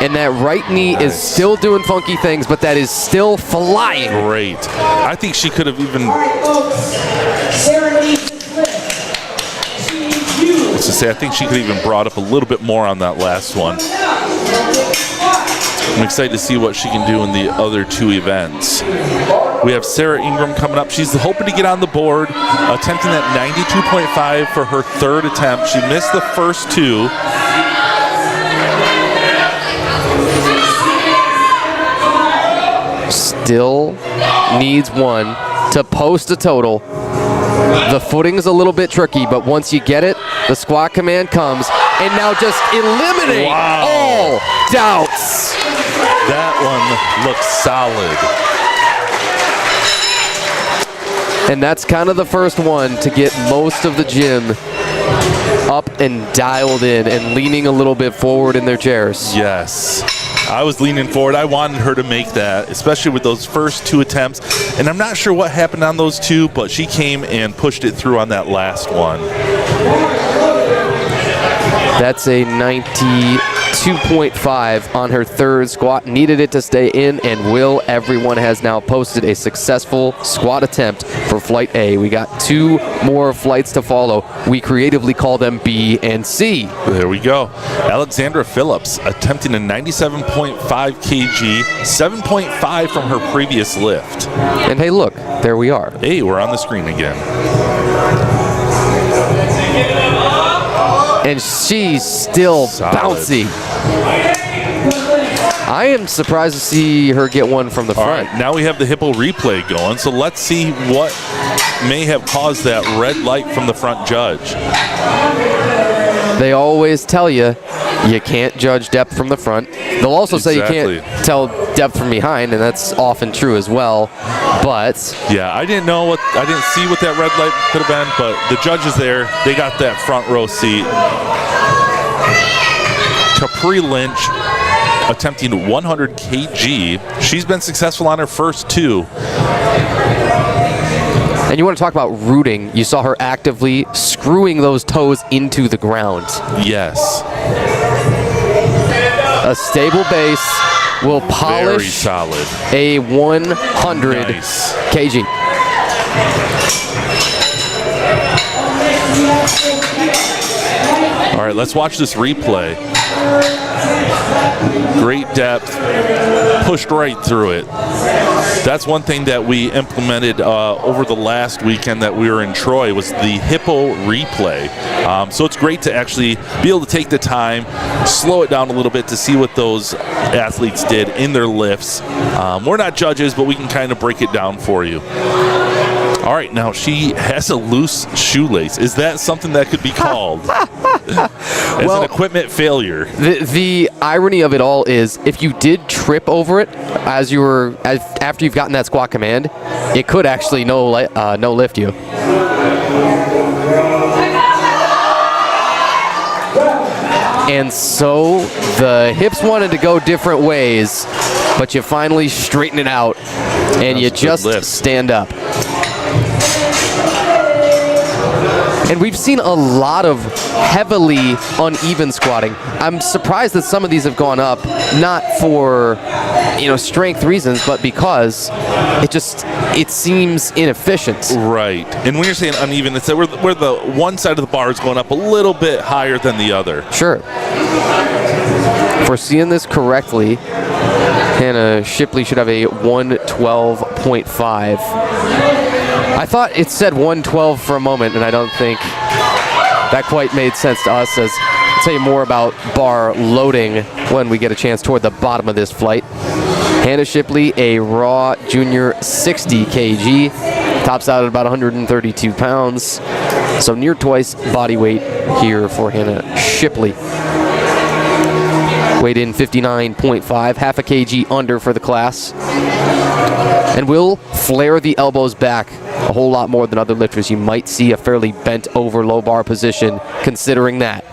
And that right knee is still doing funky things, but that is still flying. Great. I think she could have even... To say, I think she could even brought up a little bit more on that last one. I'm excited to see what she can do in the other two events. We have Sarah Ingram coming up. She's hoping to get on the board, attempting that 92.5 for her third attempt. She missed the first two. Still needs one to post a total. The footing's a little bit tricky, but once you get it, the squat command comes, and now just eliminate all doubts. That one looks solid. And that's kind of the first one to get most of the gym up and dialed in and leaning a little bit forward in their chairs. Yes. I was leaning forward. I wanted her to make that, especially with those first two attempts. And I'm not sure what happened on those two, but she came and pushed it through on that last one. That's a 92.5 on her third squat. Needed it to stay in, and everyone has now posted a successful squat attempt for Flight A. We got two more flights to follow. We creatively call them B and C. There we go. Alexandra Phillips attempting a 97.5 kg, 7.5 from her previous lift. And hey, look, there we are. Hey, we're on the screen again. And she's still bouncy. I am surprised to see her get one from the front. All right, now we have the hippo replay going, so let's see what may have caused that red light from the front judge. They always tell you can't judge depth from the front. They'll also say you can't tell depth from behind, and that's often true as well. But yeah, I didn't see what that red light could have been, but the judge is there. They got that front row seat. Capri Lynch attempting 100 kg. She's been successful on her first two. And you want to talk about rooting. You saw her actively screwing those toes into the ground. Yes. A stable base will polish solid. A 100 kg. All right, let's watch this replay. Great depth, pushed right through it. That's one thing that we implemented over the last weekend that we were in Troy was the hippo replay. So it's great to actually be able to take the time, slow it down a little bit to see what those athletes did in their lifts. We're not judges, but we can kind of break it down for you. All right, now she has a loose shoelace. Is that something that could be called as an equipment failure? The irony of it all is if you did trip over it after you've gotten that squat command, it could actually no lift you. And so the hips wanted to go different ways, but you finally straighten it out and you just stand up. And we've seen a lot of heavily uneven squatting. I'm surprised that some of these have gone up, not for strength reasons, but because it seems inefficient. Right. And when you're saying uneven, it's where the one side of the bar is going up a little bit higher than the other. Sure. If we're seeing this correctly, Hannah Shipley should have a 112.5. I thought it said 112 for a moment, and I don't think that quite made sense to us. As I'll tell you more about bar loading when we get a chance toward the bottom of this flight. Hannah Shipley, a raw junior 60 kg, tops out at about 132 pounds. So near twice body weight here for Hannah Shipley. Weighed in 59.5, half a kg under for the class. And will flare the elbows back a whole lot more than other lifters. You might see a fairly bent over low bar position considering that.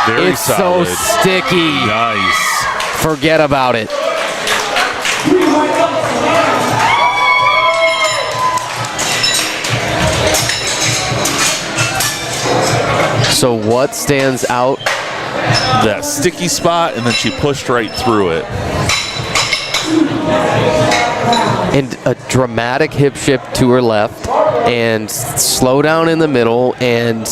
Very it's solid. so sticky. Nice. Forget about it. So what stands out? That sticky spot, and then she pushed right through it. And a dramatic hip shift to her left, and slow down in the middle, and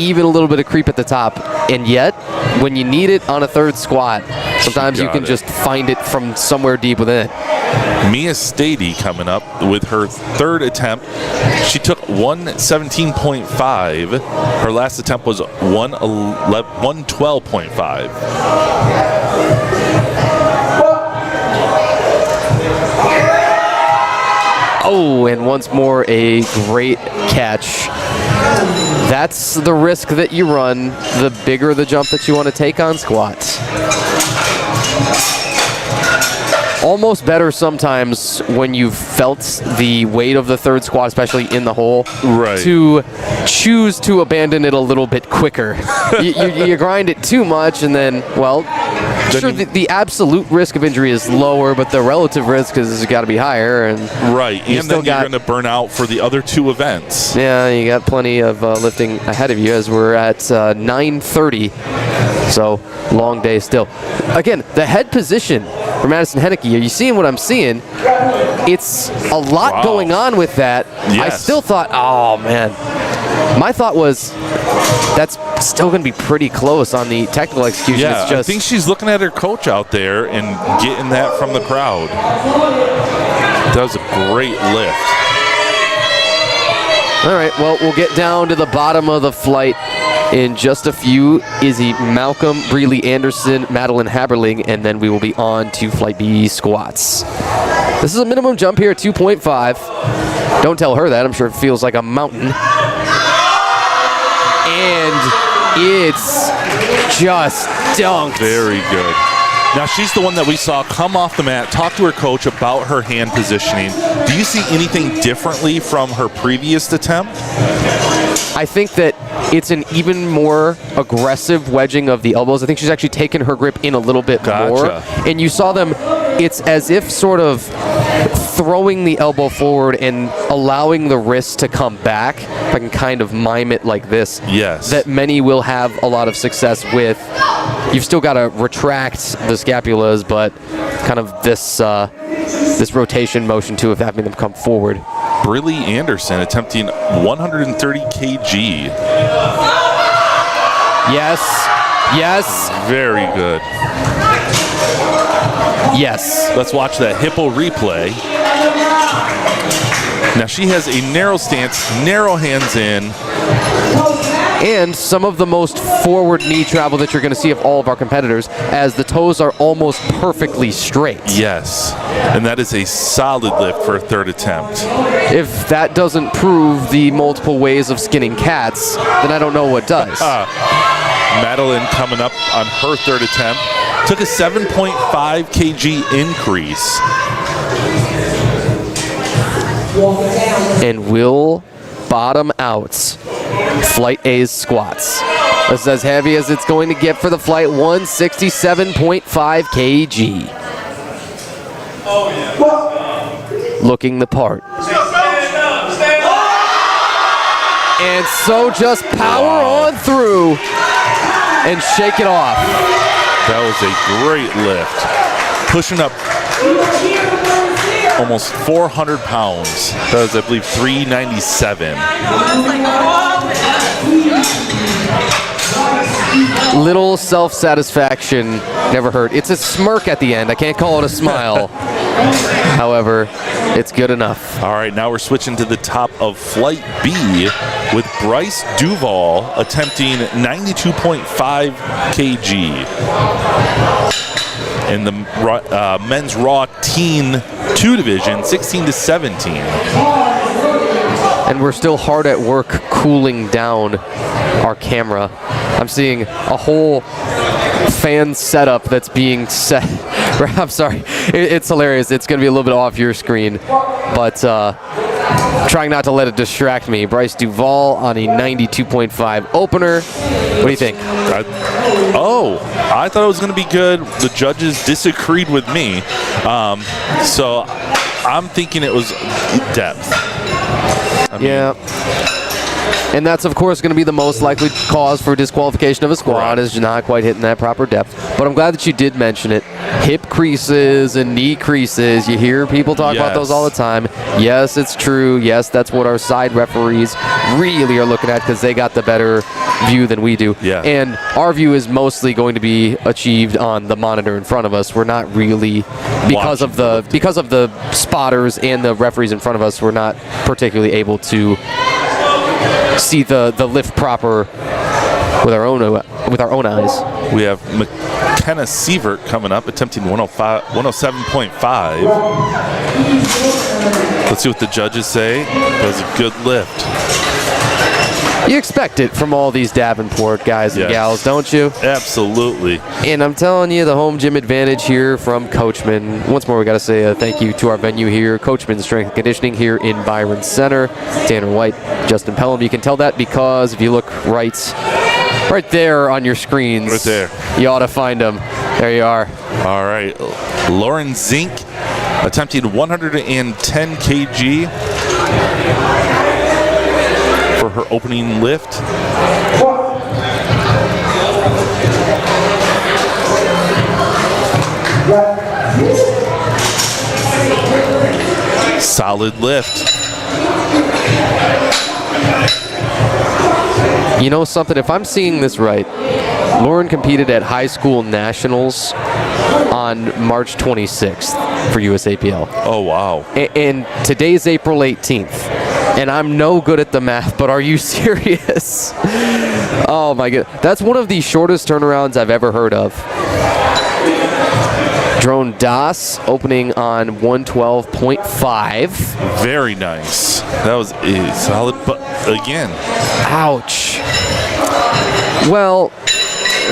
even a little bit of creep at the top. And yet, when you need it on a third squat, sometimes you can just find it from somewhere deep within it. Mia Stady coming up with her third attempt. She took 117.5. Her last attempt was 112.5. Oh, and once more a great catch. That's the risk that you run, the bigger the jump that you want to take on squats. Almost better sometimes when you've felt the weight of the third squat, especially in the hole, right, to choose to abandon it a little bit quicker. you grind it too much, and then, well, sure, the absolute risk of injury is lower, but the relative risk has got to be higher. And right, and then you're going to burn out for the other two events. Yeah, you got plenty of lifting ahead of you as we're at 9:30. So, long day still. Again, the head position for Madison Henneke, are you seeing what I'm seeing? It's a lot going on with that. Yes. I still thought, oh man. My thought was that's still going to be pretty close on the technical execution. Yeah, it's just, I think she's looking at her coach out there and getting that from the crowd. That was a great lift. All right, well, we'll get down to the bottom of the flight in just a few. Izzy Malcolm, Breely Anderson, Madeline Haberling, and then we will be on to Flight B squats. This is a minimum jump here at 2.5. Don't tell her that. I'm sure it feels like a mountain. And it's just dunked. Very good. Now, she's the one that we saw come off the mat, talk to her coach about her hand positioning. Do you see anything differently from her previous attempt? I think that it's an even more aggressive wedging of the elbows. I think she's actually taken her grip in a little bit more. And you saw them, it's as if sort of throwing the elbow forward and allowing the wrist to come back. If I can kind of mime it like this. Yes. That many will have a lot of success with. You've still got to retract the scapulas, but kind of this this rotation motion too of having them come forward. Breely Anderson attempting 130 kg. Yes. Yes. Very good. Yes. Let's watch that hippo replay. Now she has a narrow stance, narrow hands in. And some of the most forward knee travel that you're going to see of all of our competitors, as the toes are almost perfectly straight. Yes, and that is a solid lift for a third attempt. If that doesn't prove the multiple ways of skinning cats, then I don't know what does. Madeline coming up on her third attempt. Took a 7.5 kg increase. And will bottom out Flight A's squats. This is as heavy as it's going to get for the flight, 167.5 kg. Looking the part. And so just power on through and shake it off. That was a great lift. Pushing up almost 400 pounds. That was, I believe, 397. Little self-satisfaction never hurt. It's a smirk at the end. I can't call it a smile. However, it's good enough. All right, now we're switching to the top of Flight B with Bryce Duval attempting 92.5 kg. In the men's raw teen 2 division, 16 to 17. And we're still hard at work cooling down our camera I'm seeing a whole fan setup that's being set. I'm sorry. It's hilarious. It's going to be a little bit off your screen, but trying not to let it distract me. Bryce Duvall on a 92.5 opener. What do you think? I thought it was going to be good. The judges disagreed with me. So I'm thinking it was depth. Yeah. And that's, of course, going to be the most likely cause for disqualification of a squad, is not quite hitting that proper depth. But I'm glad that you did mention it. Hip creases and knee creases. You hear people talk about those all the time. Yes, it's true. Yes, that's what our side referees really are looking at, because they got the better view than we do. Yeah. And our view is mostly going to be achieved on the monitor in front of us. We're not really, because of the spotters and the referees in front of us, we're not particularly able to see the lift proper with our own eyes. We have McKenna Sievert coming up, attempting 107.5. Let's see what the judges say. That was a good lift. You expect it from all these Davenport guys and gals, don't you? Absolutely. And I'm telling you, the home gym advantage here from Coachman. Once more, we got to say a thank you to our venue here, Coachman Strength and Conditioning here in Byron Center. Tanner White, Justin Pelham. You can tell that because if you look right there on your screens, right there, you ought to find them. There you are. All right. Lauren Zink attempting 110 kg for her opening lift. Solid lift. You know something? If I'm seeing this right, Lauren competed at high school nationals on March 26th for USAPL. Oh, wow. And today's April 18th. And I'm no good at the math, but are you serious? Oh my god. That's one of the shortest turnarounds I've ever heard of. Drone Das opening on 112.5. Very nice. That was a solid, but again. Ouch. Well,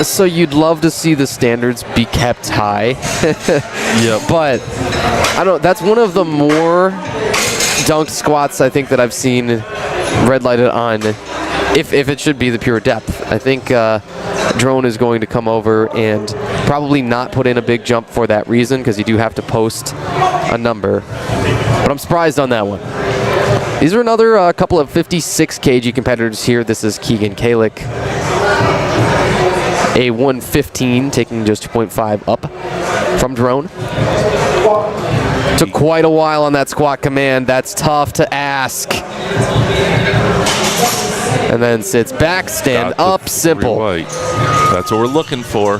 so you'd love to see the standards be kept high. Yep. But I don't. That's one of the more dunked squats I think that I've seen red lighted on. If it should be the pure depth, I think Drone is going to come over and probably not put in a big jump for that reason, because you do have to post a number. But I'm surprised on that one. These are another couple of 56 kg competitors here. This is Keegan Kalick. A 115, taking just 2.5 up from Drone. Took quite a while on that squat command. That's tough to ask. And then sits back, stand up, simple. Right. That's what we're looking for.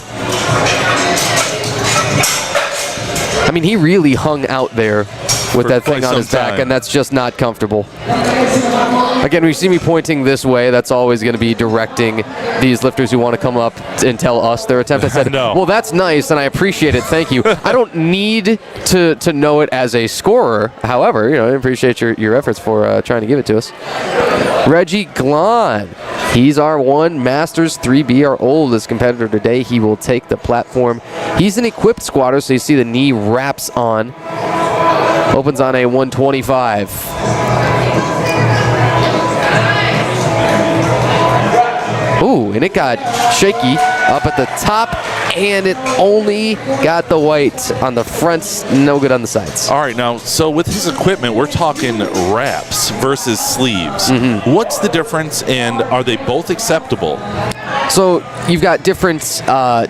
I mean, he really hung out there with that thing on his back, and that's just not comfortable. Again, when you see me pointing this way, that's always going to be directing these lifters who want to come up and tell us their attempt. I said, no. Well, that's nice, and I appreciate it. Thank you. I don't need to know it as a scorer. However, I appreciate your efforts for trying to give it to us. Reggie Glon. He's our one Masters 3B, our oldest competitor today. He will take the platform. He's an equipped squatter, so you see the knee wraps on. Opens on a 125. Ooh, and it got shaky up at the top, and it only got the weight on the fronts, no good on the sides. All right, now, so with his equipment, we're talking wraps versus sleeves. Mm-hmm. What's the difference, and are they both acceptable? So you've got different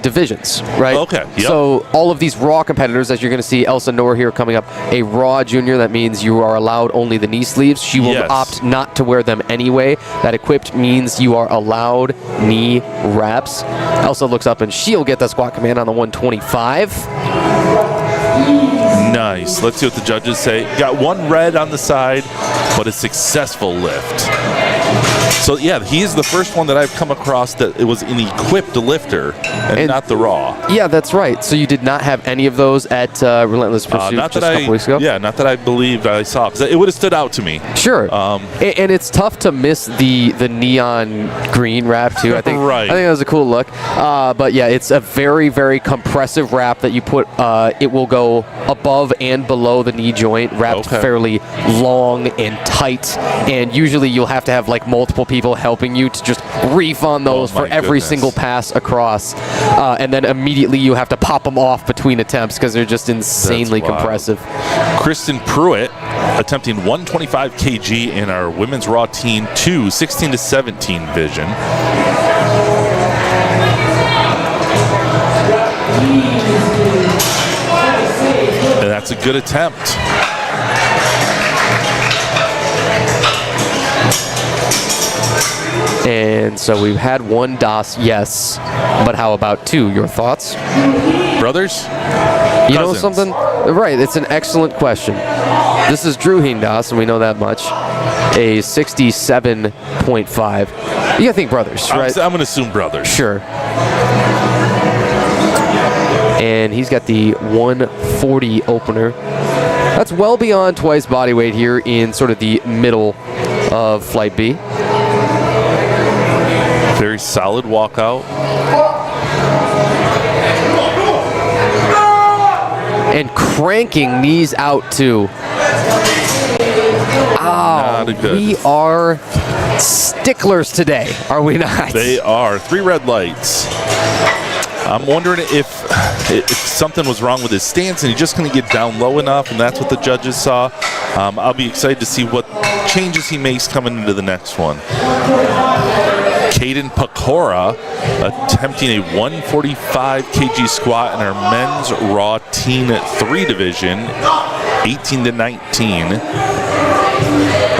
divisions, right? Okay, yep. So all of these raw competitors, as you're going to see Elsa Noor here coming up, a raw junior, that means you are allowed only the knee sleeves. She will opt not to wear them anyway. That equipped means you are allowed knee wraps. Elsa looks up and she'll get the squat command on the 125. Nice. Let's see what the judges say. Got one red on the side, but a successful lift. So yeah, he is the first one that I've come across that it was an equipped lifter and not the raw. Yeah, that's right. So you did not have any of those at Relentless Pursuit just a couple weeks ago? Yeah, not that I believed I saw, because it would have stood out to me. Sure. And it's tough to miss the neon green wrap too. I think right. I think that was a cool look. But yeah, it's a very, very compressive wrap that you put. It will go above and below the knee joint, wrapped fairly long and tight. And usually you'll have to have like multiple people helping you to just reef on those for every single pass across. And then immediately you have to pop them off between attempts because they're just insanely compressive. Kristen Pruitt attempting 125 kg in our women's raw teen 2 16 to 17 division. And that's a good attempt. And so we've had one DOS, yes, but how about two? Your thoughts? Brothers? You know something? Right, it's an excellent question. This is Drew Heendas, and we know that much. A 67.5. You gotta think brothers, right? I'm gonna assume brothers. Sure. And he's got the 140 opener. That's well beyond twice body weight here in sort of the middle of Flight B. Very solid walkout. And cranking knees out too. Oh, we are sticklers today, are we not? They are. 3 red lights. I'm wondering if something was wrong with his stance and he just couldn't get down low enough, and that's what the judges saw. I'll be excited to see what changes he makes coming into the next one. Caden Pecora attempting a 145 kg squat in our men's raw teen 3 division, 18 to 19.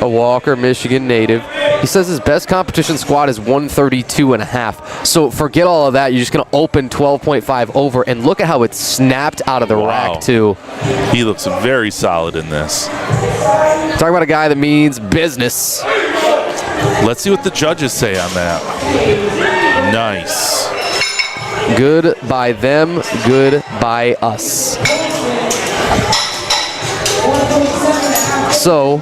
A Walker, Michigan native. He says his best competition squat is 132.5. So forget all of that. You're just going to open 12.5 over, and look at how it's snapped out of the rack too. He looks very solid in this. Talk about a guy that means business. Let's see what the judges say on that. Nice. Good by them, good by us. So,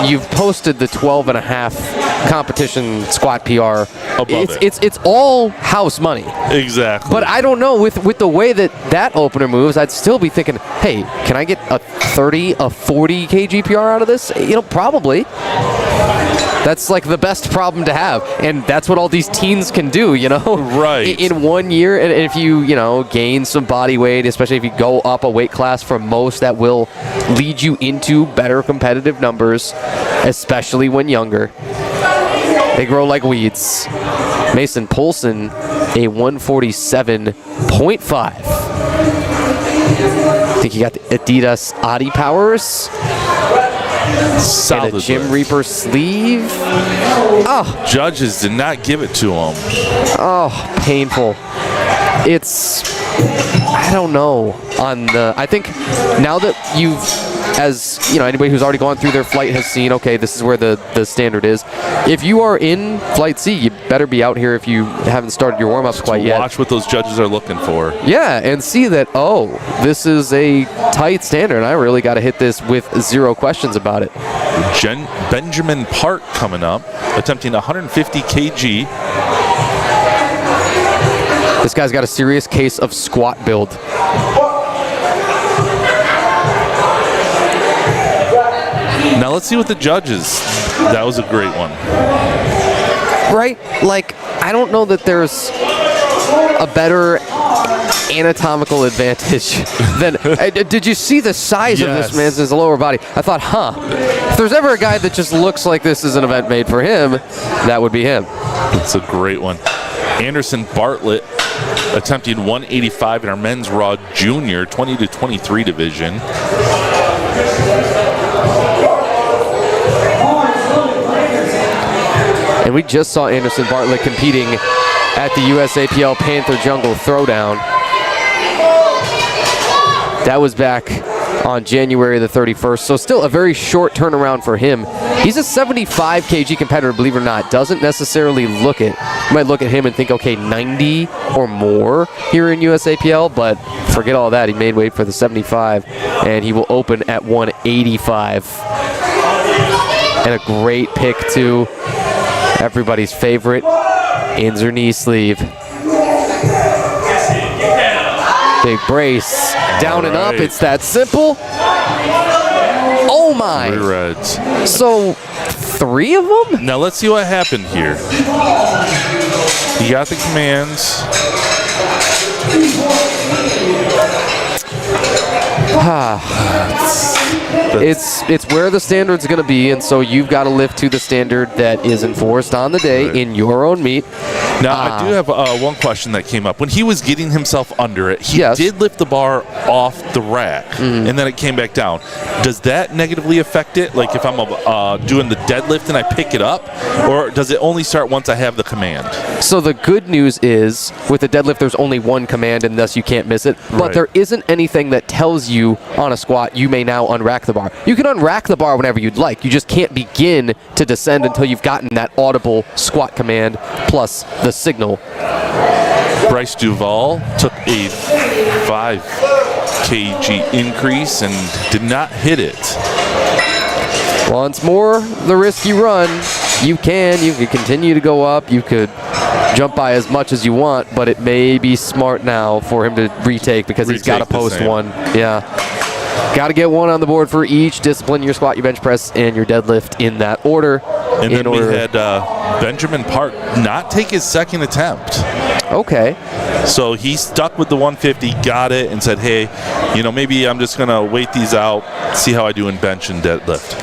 you've posted the 12.5 competition squat PR. It's all house money. Exactly. But I don't know, with the way that opener moves, I'd still be thinking, hey, can I get a 30, a 40 kg PR out of this? You know, probably. That's like the best problem to have, and that's what all these teens can do, you know? Right. In 1 year, and if you gain some body weight, especially if you go up a weight class from most, that will lead you into better competitive numbers, especially when younger. They grow like weeds. Mason Polson, a 147.5. I think he got the Adidas Adi Powers. Solid and a Jim Reaper sleeve. Oh, judges did not give it to him. Oh, painful. It's, I don't know. I think now that you've, as anybody who's already gone through their flight has seen, okay, this is where the standard is. If you are in Flight C, you better be out here if you haven't started your warm-ups quite yet. Watch what those judges are looking for. Yeah, and see that, this is a tight standard, and I really got to hit this with 0 questions about it. Benjamin Park coming up, attempting 150 kg. This guy's got a serious case of squat build. Now let's see what the judges. That was a great one. Right? Like, I don't know that there's a better anatomical advantage than... did you see the size of this man's lower body? I thought, if there's ever a guy that just looks like this is an event made for him, that would be him. That's a great one. Anderson Bartlett attempting 185 in our men's raw junior 20 to 23 division. And we just saw Anderson Bartlett competing at the USAPL Panther Jungle Throwdown. That was back on January the 31st. So still a very short turnaround for him. He's a 75 kg competitor, believe it or not. Doesn't necessarily look it. You might look at him and think, okay, 90 or more here in USAPL, but forget all that. He made weight for the 75, and he will open at 185. And a great pick, too. Everybody's favorite, ins or knee sleeve. Big brace, down and up, it's that simple. Oh my. 3 reds. So, 3 of them? Now let's see what happened here. He got the commands. It's where the standard's going to be, and so you've got to lift to the standard that is enforced on the day in your own meet. Now, I do have one question that came up. When he was getting himself under it, he Yes. did lift the bar off the rack, and then it came back down. Does that negatively affect it? Like if I'm doing the deadlift and I pick it up, or does it only start once I have the command? So the good news is, with the deadlift, there's only one command, and thus you can't miss it. But Right. there isn't anything that tells you on a squat, you may now unrack the bar. You can unrack the bar whenever you'd like. You just can't begin to descend until you've gotten that audible squat command plus the signal. Bryce Duval took a 5 kg increase and did not hit it. Once more, the risk you run. You can continue to go up. You could jump by as much as you want, but it may be smart now for him to retake because he's got to Retake the post same. one. Yeah. Got to get one on the board for each discipline, your squat, your bench press, and your deadlift in that order. And then we had Benjamin Park not take his second attempt. Okay. So he stuck with the 150, got it, and said, hey, maybe I'm just going to wait these out, see how I do in bench and deadlift.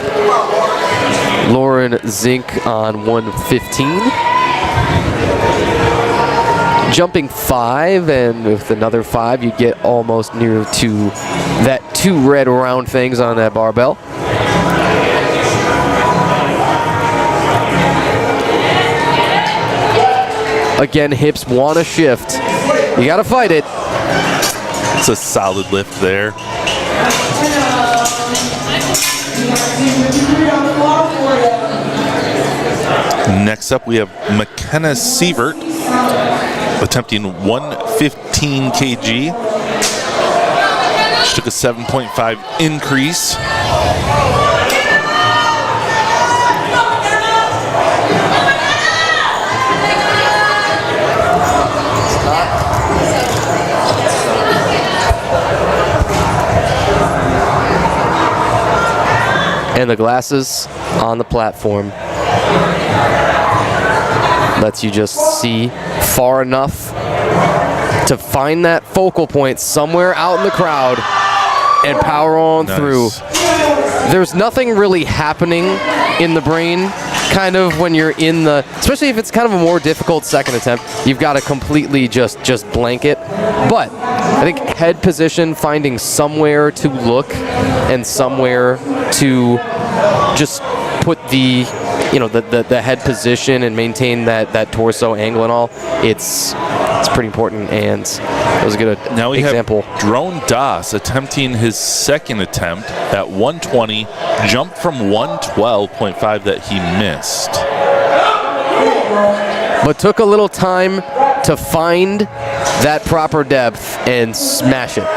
Lauren Zink on 115. Jumping 5, and with another 5, you get almost near to that 2 red round things on that barbell. Again, hips want to shift. You got to fight it. It's a solid lift there. Next up, we have McKenna Sievert attempting 115 kg. She took a 7.5 increase. And the glasses on the platform lets you just see far enough to find that focal point somewhere out in the crowd and power on through. There's nothing really happening in the brain kind of when you're in the, especially if it's kind of a more difficult second attempt, you've got to completely just blank it. But I think head position, finding somewhere to look and somewhere to just put the the head position and maintain that torso angle and all, it's pretty important, and it was a good now we example. Have Drone Das attempting his second attempt at 120, jumped from 112.5 that he missed. But took a little time to find that proper depth and smash it.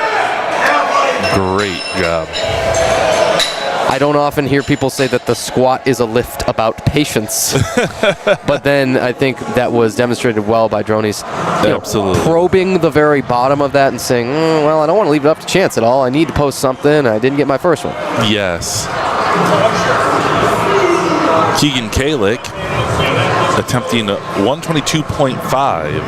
Great job. I don't often hear people say that the squat is a lift about patience. But then I think that was demonstrated well by Drones. Absolutely. Probing the very bottom of that and saying, well, I don't want to leave it up to chance at all. I need to post something. I didn't get my first one. Yes. Keegan Kalick attempting 122.5.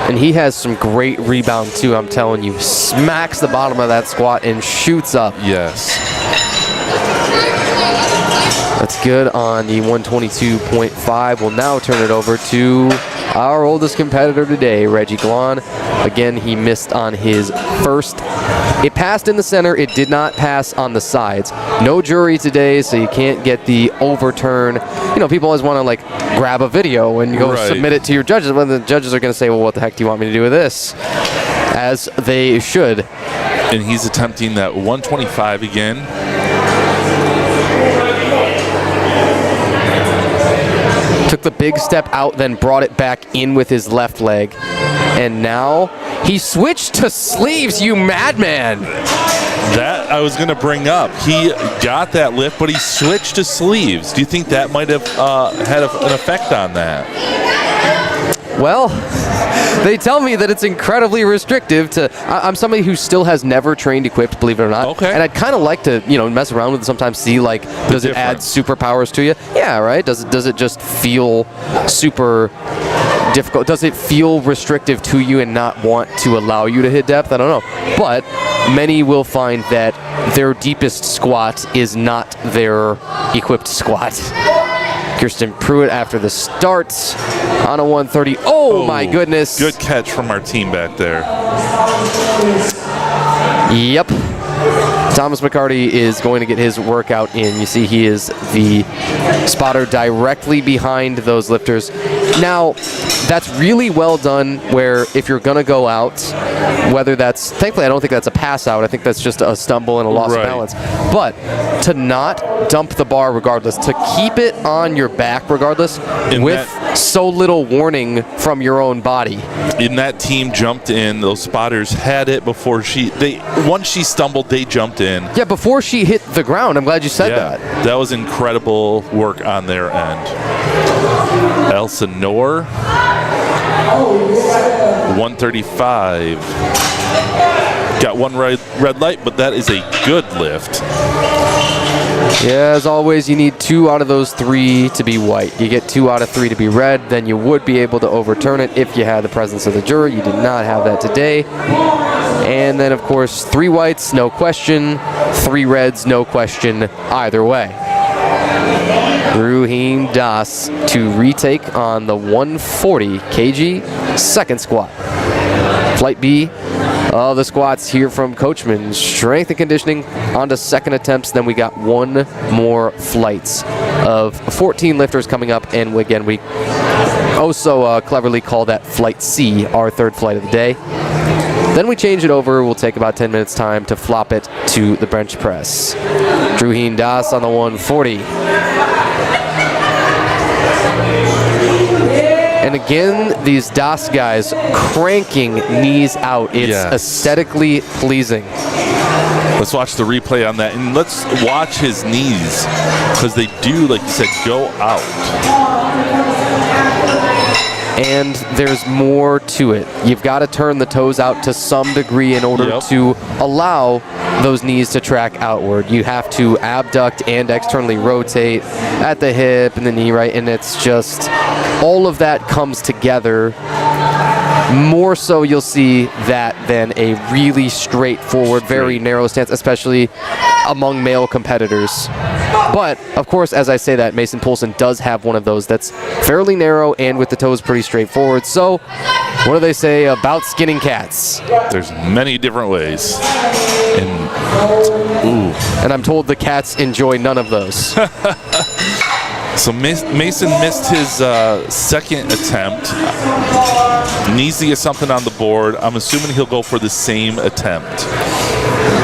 And he has some great rebound too, I'm telling you. Smacks the bottom of that squat and shoots up. Yes. That's good on the 122.5. We'll now turn it over to our oldest competitor today, Reggie Glon. Again, he missed on his first. It passed in the center. It did not pass on the sides. No jury today, so you can't get the overturn. You know, people always want to, like, grab a video and go submit it to your judges. Well, the judges are going to say, well, what the heck do you want me to do with this? As they should. And he's attempting that 125 again. Took the big step out, then brought it back in with his left leg. And now he switched to sleeves, you madman. That I was going to bring up. He got that lift, but he switched to sleeves. Do you think that might have had an effect on that? Well, they tell me that it's incredibly restrictive to. I'm somebody who still has never trained equipped, believe it or not. Okay. And I'd kind of like to, you know, mess around with it sometimes, see, like, does it add superpowers to you? Yeah, right? Does it just feel super difficult? Does it feel restrictive to you and not want to allow you to hit depth? I don't know. But many will find that their deepest squat is not their equipped squat. Kirsten Pruitt after the start on a 130. Oh my goodness. Good catch from our team back there. Yep. Thomas McCarty is going to get his workout in. You see he is the spotter directly behind those lifters. Now, that's really well done where if you're going to go out, whether that's, thankfully I don't think that's a pass out, I think that's just a stumble and a loss of balance. But to not dump the bar regardless, to keep it on your back regardless, with so little warning from your own body. And that team jumped in, those spotters had it before once she stumbled, they jumped in. Yeah, before she hit the ground. I'm glad you said that. That was incredible work on their end. Elsinore, 135. Got one red light, but that is a good lift. Yeah, as always, you need 2 out of those 3 to be white. You get 2 out of 3 to be red, then you would be able to overturn it if you had the presence of the jury. You did not have that today. And then, of course, 3 whites, no question. 3 reds, no question either way. Ruheen Das to retake on the 140 kg second squat. Flight B of the squats here from Coachman. Strength and conditioning on to second attempts. Then we got 1 more flights of 14 lifters coming up. And again, we also cleverly call that Flight C, our 3rd flight of the day. Then we change it over. We'll take about 10 minutes time to flop it to the bench press. Ruheen Das on the 140. And again, these Das guys cranking knees out. It's aesthetically pleasing. Let's watch the replay on that. And let's watch his knees, because they do, like you said, go out. And there's more to it. You've got to turn the toes out to some degree in order to allow those knees to track outward. You have to abduct and externally rotate at the hip and the knee, right? And it's just all of that comes together. More so you'll see that than a really straightforward, very narrow stance, especially among male competitors. But, of course, as I say that, Mason Poulsen does have one of those that's fairly narrow and with the toes pretty straightforward. So, what do they say about skinning cats? There's many different ways. And I'm told the cats enjoy none of those. So Mason missed his second attempt. Needs to get something on the board. I'm assuming he'll go for the same attempt.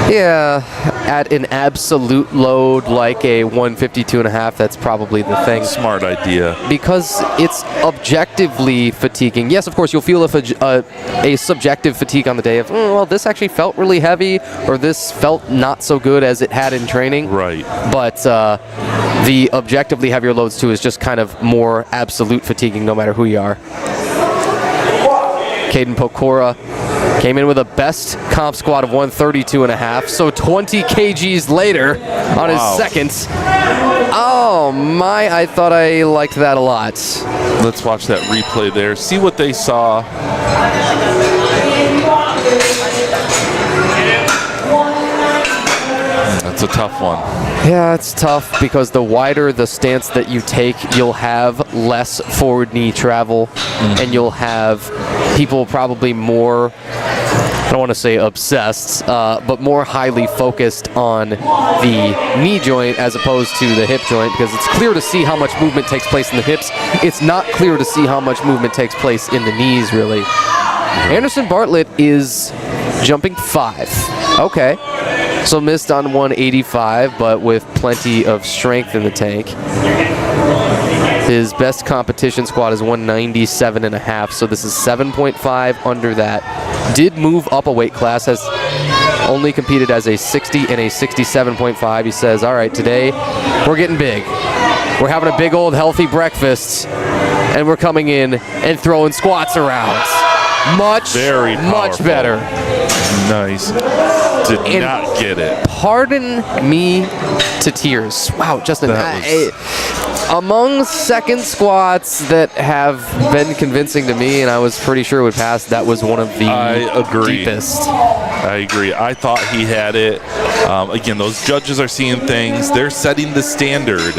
Yeah, at an absolute load like a 152.5, that's probably the thing. Smart idea. Because it's objectively fatiguing. Yes, of course, you'll feel a subjective fatigue on the day of, well, this actually felt really heavy, or this felt not so good as it had in training. Right. But the objectively heavier loads, too, is just kind of more absolute fatiguing no matter who you are. Caden Pokora came in with a best comp squat of 132.5, so 20 kgs later on his second. Oh my, I thought I liked that a lot. Let's watch that replay there, see what they saw. That's a tough one. Yeah, it's tough because the wider the stance that you take, you'll have less forward knee travel, and you'll have people probably more, I don't want to say obsessed, but more highly focused on the knee joint as opposed to the hip joint, because it's clear to see how much movement takes place in the hips. It's not clear to see how much movement takes place in the knees, really. Anderson Bartlett is jumping 5. Okay. So missed on 185, but with plenty of strength in the tank. His best competition squat is 197.5, so this is 7.5 under that. Did move up a weight class, has only competed as a 60 and a 67.5. He says, all right, today we're getting big. We're having a big old healthy breakfast, and we're coming in and throwing squats around. Much better. Nice. Did not get it. Pardon me to tears. Wow, Justin. Among second squats that have been convincing to me, and I was pretty sure would pass, that was one of the deepest. I agree. I thought he had it. Again, those judges are seeing things. They're setting the standard.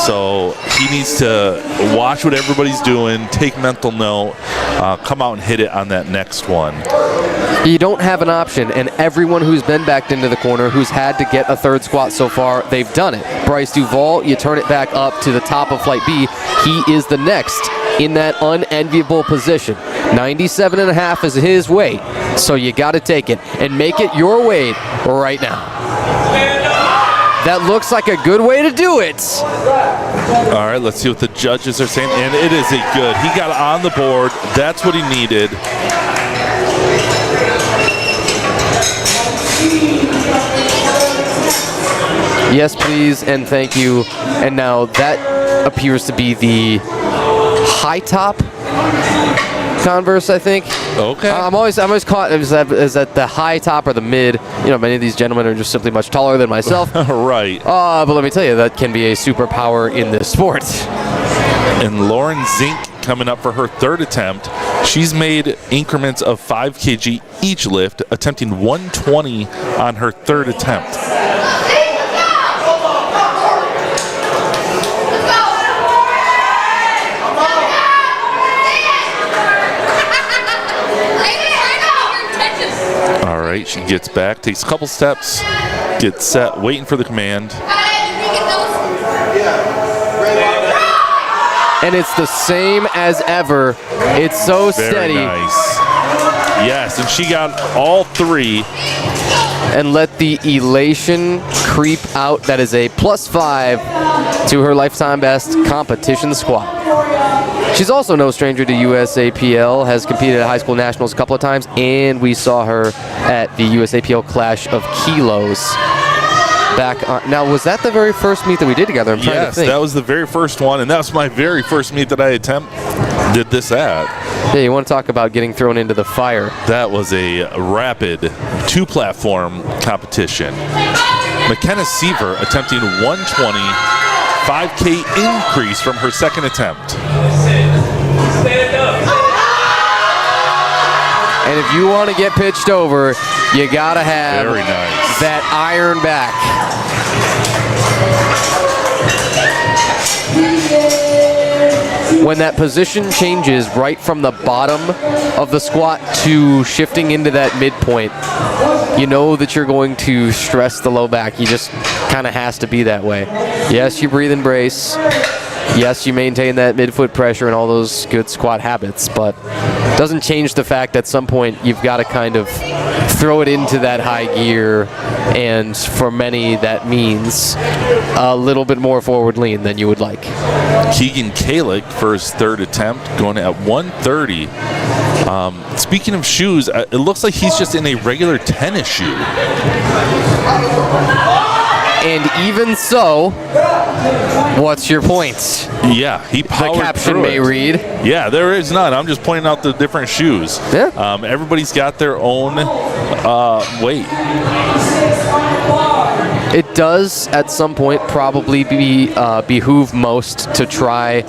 So he needs to watch what everybody's doing, take mental note, come out and hit it on that next one. You don't have an option, and everyone who's been backed into the corner, who's had to get a third squat so far, they've done it. Bryce Duval, you turn it back up to the top of flight B. He is the next in that unenviable position. 97.5 is his weight, so you got to take it and make it your weight right now. That looks like a good way to do it. All right, let's see what the judges are saying, and it is a good. He got on the board. That's what he needed. Yes, please, and thank you. And now that appears to be the high top Converse, I think. Okay. I'm always caught is that the high top or the mid. You know, many of these gentlemen are just simply much taller than myself. Right. But let me tell you, that can be a superpower in this sport. And Lauren Zink coming up for her third attempt. She's made increments of 5 kg each lift, attempting 120 on her third attempt. All right, she gets back, takes a couple steps, gets set, waiting for the command. And it's the same as ever. It's so steady. Very nice. Yes, and she got all 3. And let the elation creep out. That is a +5 to her lifetime best competition squat. She's also no stranger to USAPL, has competed at high school nationals a couple of times, and we saw her at the USAPL Clash of Kilos. Now, was that the very first meet that we did together? I'm trying to think. Yes, that was the very first one, and that was my very first meet that I did this at. Yeah, you want to talk about getting thrown into the fire. That was a rapid 2-platform competition. McKenna Seaver attempting 120, 5K increase from her second attempt. And if you want to get pitched over, you got to have Very nice. that iron back. When that position changes right from the bottom of the squat to shifting into that midpoint, you know that you're going to stress the low back. You just kind of has to be that way. Yes, you breathe and brace. Yes, you maintain that midfoot pressure and all those good squat habits, but it doesn't change the fact that at some point you've got to kind of throw it into that high gear, and for many that means a little bit more forward lean than you would like. Keegan Kalick for his third attempt, going at 130. Speaking of shoes, it looks like he's just in a regular tennis shoe. And even so, what's your point? Yeah, he powered The caption through may it. read. Yeah, there is none. I'm just pointing out the different shoes. Yeah. Everybody's got their own weight. It does at some point probably behoove most to try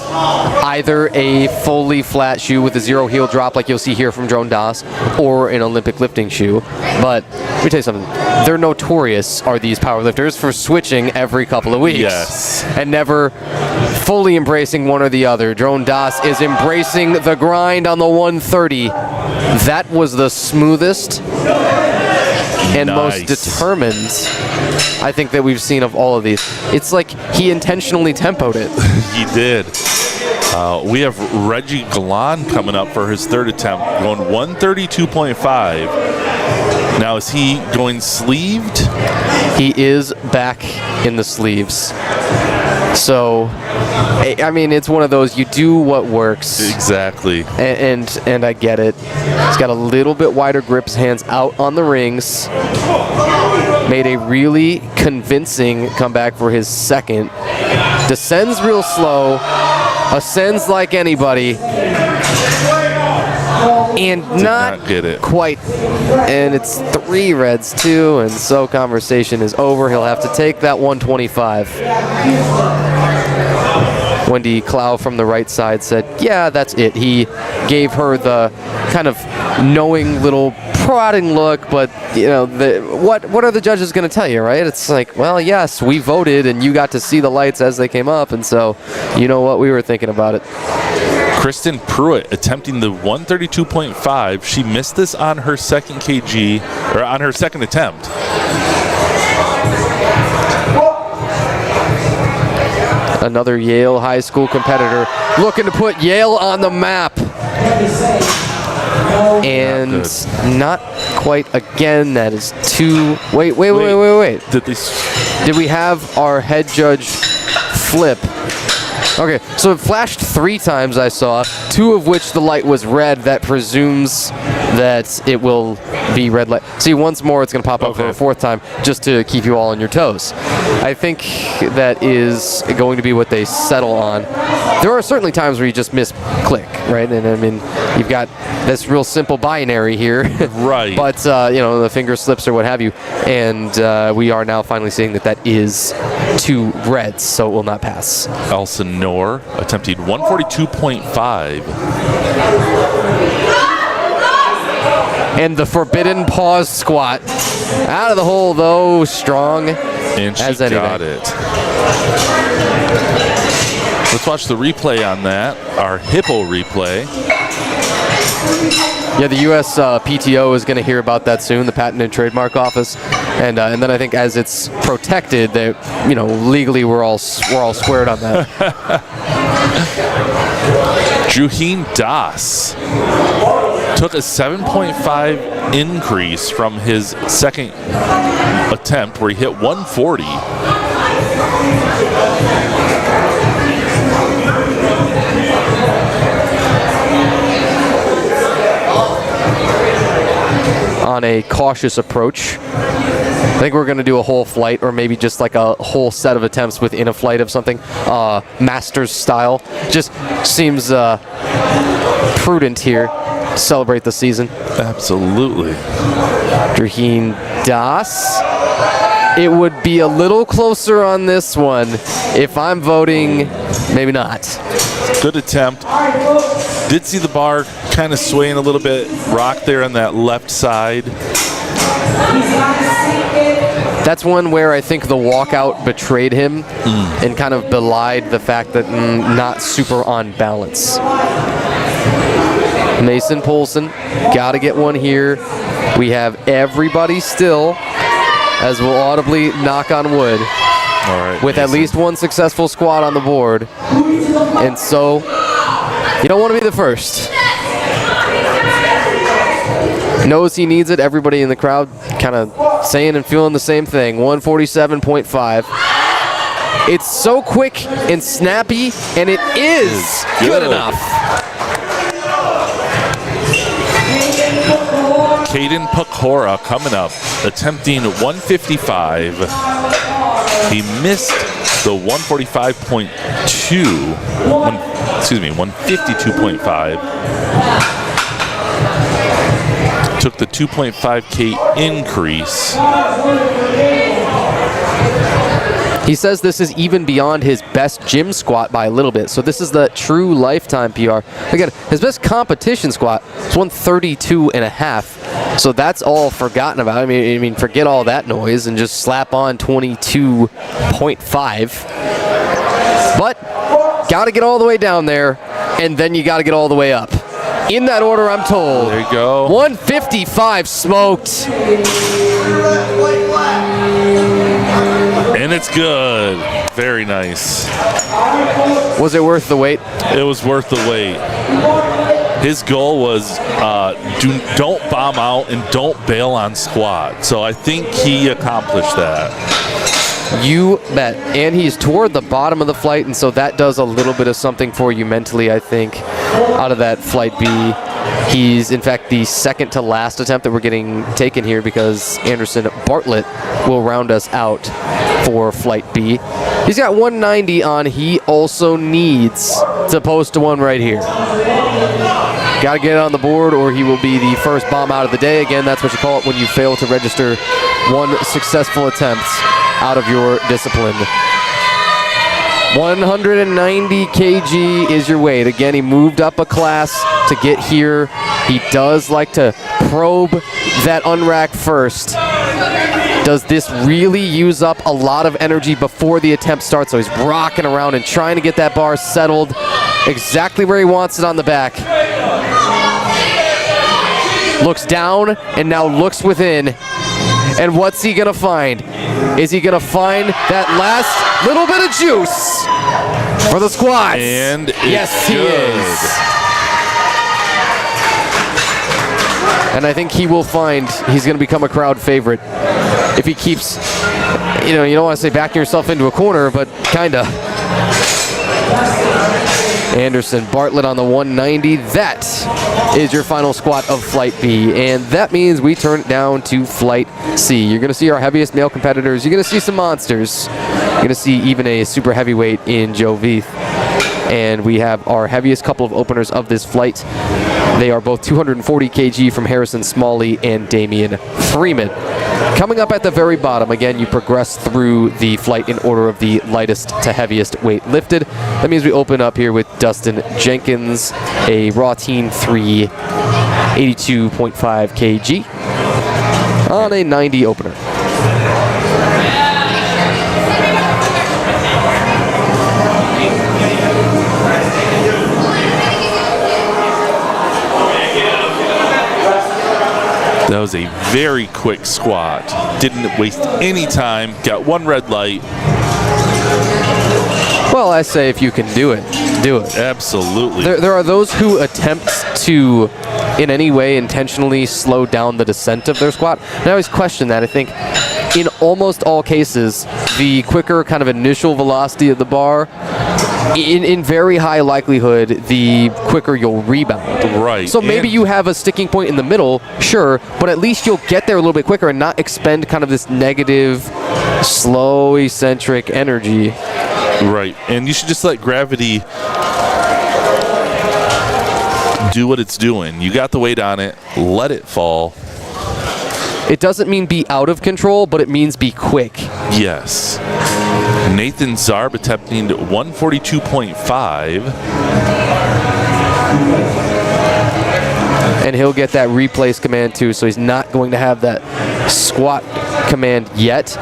either a fully flat shoe with a 0 heel drop like you'll see here from Drone Das, or an Olympic lifting shoe. But let me tell you something. They're notorious, are these powerlifters, for switching every couple of weeks. Yes. And never fully embracing one or the other. Drone Das is embracing the grind on the 130. That was the smoothest and most determined, I think, that we've seen of all of these. It's like he intentionally tempoed it. He did. We have Reggie Galan coming up for his third attempt, going 132.5. Now, is he going sleeved? He is back in the sleeves. So, I mean, it's one of those, you do what works. Exactly. And I get it. He's got a little bit wider grip, his hands out on the rings. Made a really convincing comeback for his second. Descends real slow, ascends like anybody, and not get it quite. And it's 3 reds too, and so conversation is over. He'll have to take that 125. Wendy Clow from the right side said, yeah, that's it. He gave her the kind of knowing little prodding look, but you know, what are the judges going to tell you, right? It's like, well, yes, we voted and you got to see the lights as they came up, and so you know what we were thinking about it. Kristen Pruitt attempting the 132.5. She missed this on her second kg, or on her second attempt. Another Yale High School competitor looking to put Yale on the map. And not quite again. That is 2. Wait. Did we have our head judge flip? Okay, so it flashed 3 times, I saw, 2 of which the light was red. That presumes that it will be red light. See, once more it's going to pop up for a 4th time just to keep you all on your toes. I think that is going to be what they settle on. There are certainly times where you just miss click, right? And I mean, you've got this real simple binary here. Right. But, you know, the finger slips or what have you. And we are now finally seeing that is 2 reds, so it will not pass. Elson Noor attempted 142.5. And the forbidden pause squat. Out of the hole, though, strong and she as anything. Got it. Let's watch the replay on that, our hippo replay. Yeah, the U.S. PTO is going to hear about that soon, the Patent and Trademark Office, and then I think as it's protected, that, you know, legally we're all squared on that. Juheen Das took a 7.5 increase from his second attempt, where he hit 140. On a cautious approach. I think we're going to do a whole flight, or maybe just like a whole set of attempts within a flight of something, Masters style. Just seems prudent here to celebrate the season. Absolutely. Juheen Das. It would be a little closer on this one. If I'm voting, maybe not. Good attempt. Did see the bar kind of swaying a little bit, rock there on that left side. That's one where I think the walkout betrayed him and kind of belied the fact that not super on balance. Mason Poulsen, got to get one here. We have everybody still, as we'll audibly knock on wood, all right, with Mason. at least one successful squat on the board. And so, you don't want to be the first. Knows he needs it. Everybody in the crowd kind of saying and feeling the same thing. 147.5. It's so quick and snappy, and it is good enough. Caden Pecora coming up, attempting 155. He missed the 145.2, 152.5. Took the 2.5K increase. He says this is even beyond his best gym squat by a little bit. So this is the true lifetime PR. Again, his best competition squat is 132.5. So that's all forgotten about. I mean, forget all that noise and just slap on 22.5. But got to get all the way down there, and then you got to get all the way up. In that order, I'm told. There you go. 155 smoked. And it's good. Very nice. Was it worth the wait? It was worth the wait. His goal was don't bomb out and don't bail on squat. So I think he accomplished that. You bet. And he's toward the bottom of the flight, and so that does a little bit of something for you mentally, I think, out of that flight B. He's, in fact, the second to last attempt that we're getting taken here because Anderson Bartlett will round us out for flight B. He's got 190 on. He also needs to post to one right here. Got to get it on the board or he will be the first bomb out of the day. Again, that's what you call it when you fail to register one successful attempt out of your discipline. 190 kg is your weight. Again, he moved up a class to get here. He does like to probe that unrack first. Does this really use up a lot of energy before the attempt starts? So he's rocking around and trying to get that bar settled exactly where he wants it on the back. Looks down and now looks within. And what's he gonna find? Is he gonna find that last little bit of juice for the squats? And yes, he is. And I think he will find he's gonna become a crowd favorite if he keeps, you don't want to say backing yourself into a corner, but kinda. Anderson Bartlett on the 190. That is your final squat of Flight B. And that means we turn it down to Flight C. You're going to see our heaviest male competitors. You're going to see some monsters. You're going to see even a super heavyweight in Joe Veith. And we have our heaviest couple of openers of this flight. They are both 240 kg from Harrison Smalley and Damian Freeman. Coming up at the very bottom, again, you progress through the flight in order of the lightest to heaviest weight lifted. That means we open up here with Dustin Jenkins, a raw teen 3, 82.5 kg on a 90 opener. That was a very quick squat. Didn't waste any time. Got one red light. Well, I say if you can do it, do it. Absolutely. There are those who attempt to, in any way, intentionally slow down the descent of their squat. And I always question that. I think in almost all cases, the quicker kind of initial velocity of the bar, in very high likelihood, the quicker you'll rebound. Right. So maybe you have a sticking point in the middle, sure, but at least you'll get there a little bit quicker and not expend kind of this negative, slow, eccentric energy. Right. And you should just let gravity do what it's doing. You got the weight on it. Let it fall. It doesn't mean be out of control, but it means be quick. Yes. Nathan Zarb attempting 142.5. And he'll get that replace command too, so he's not going to have that squat command yet.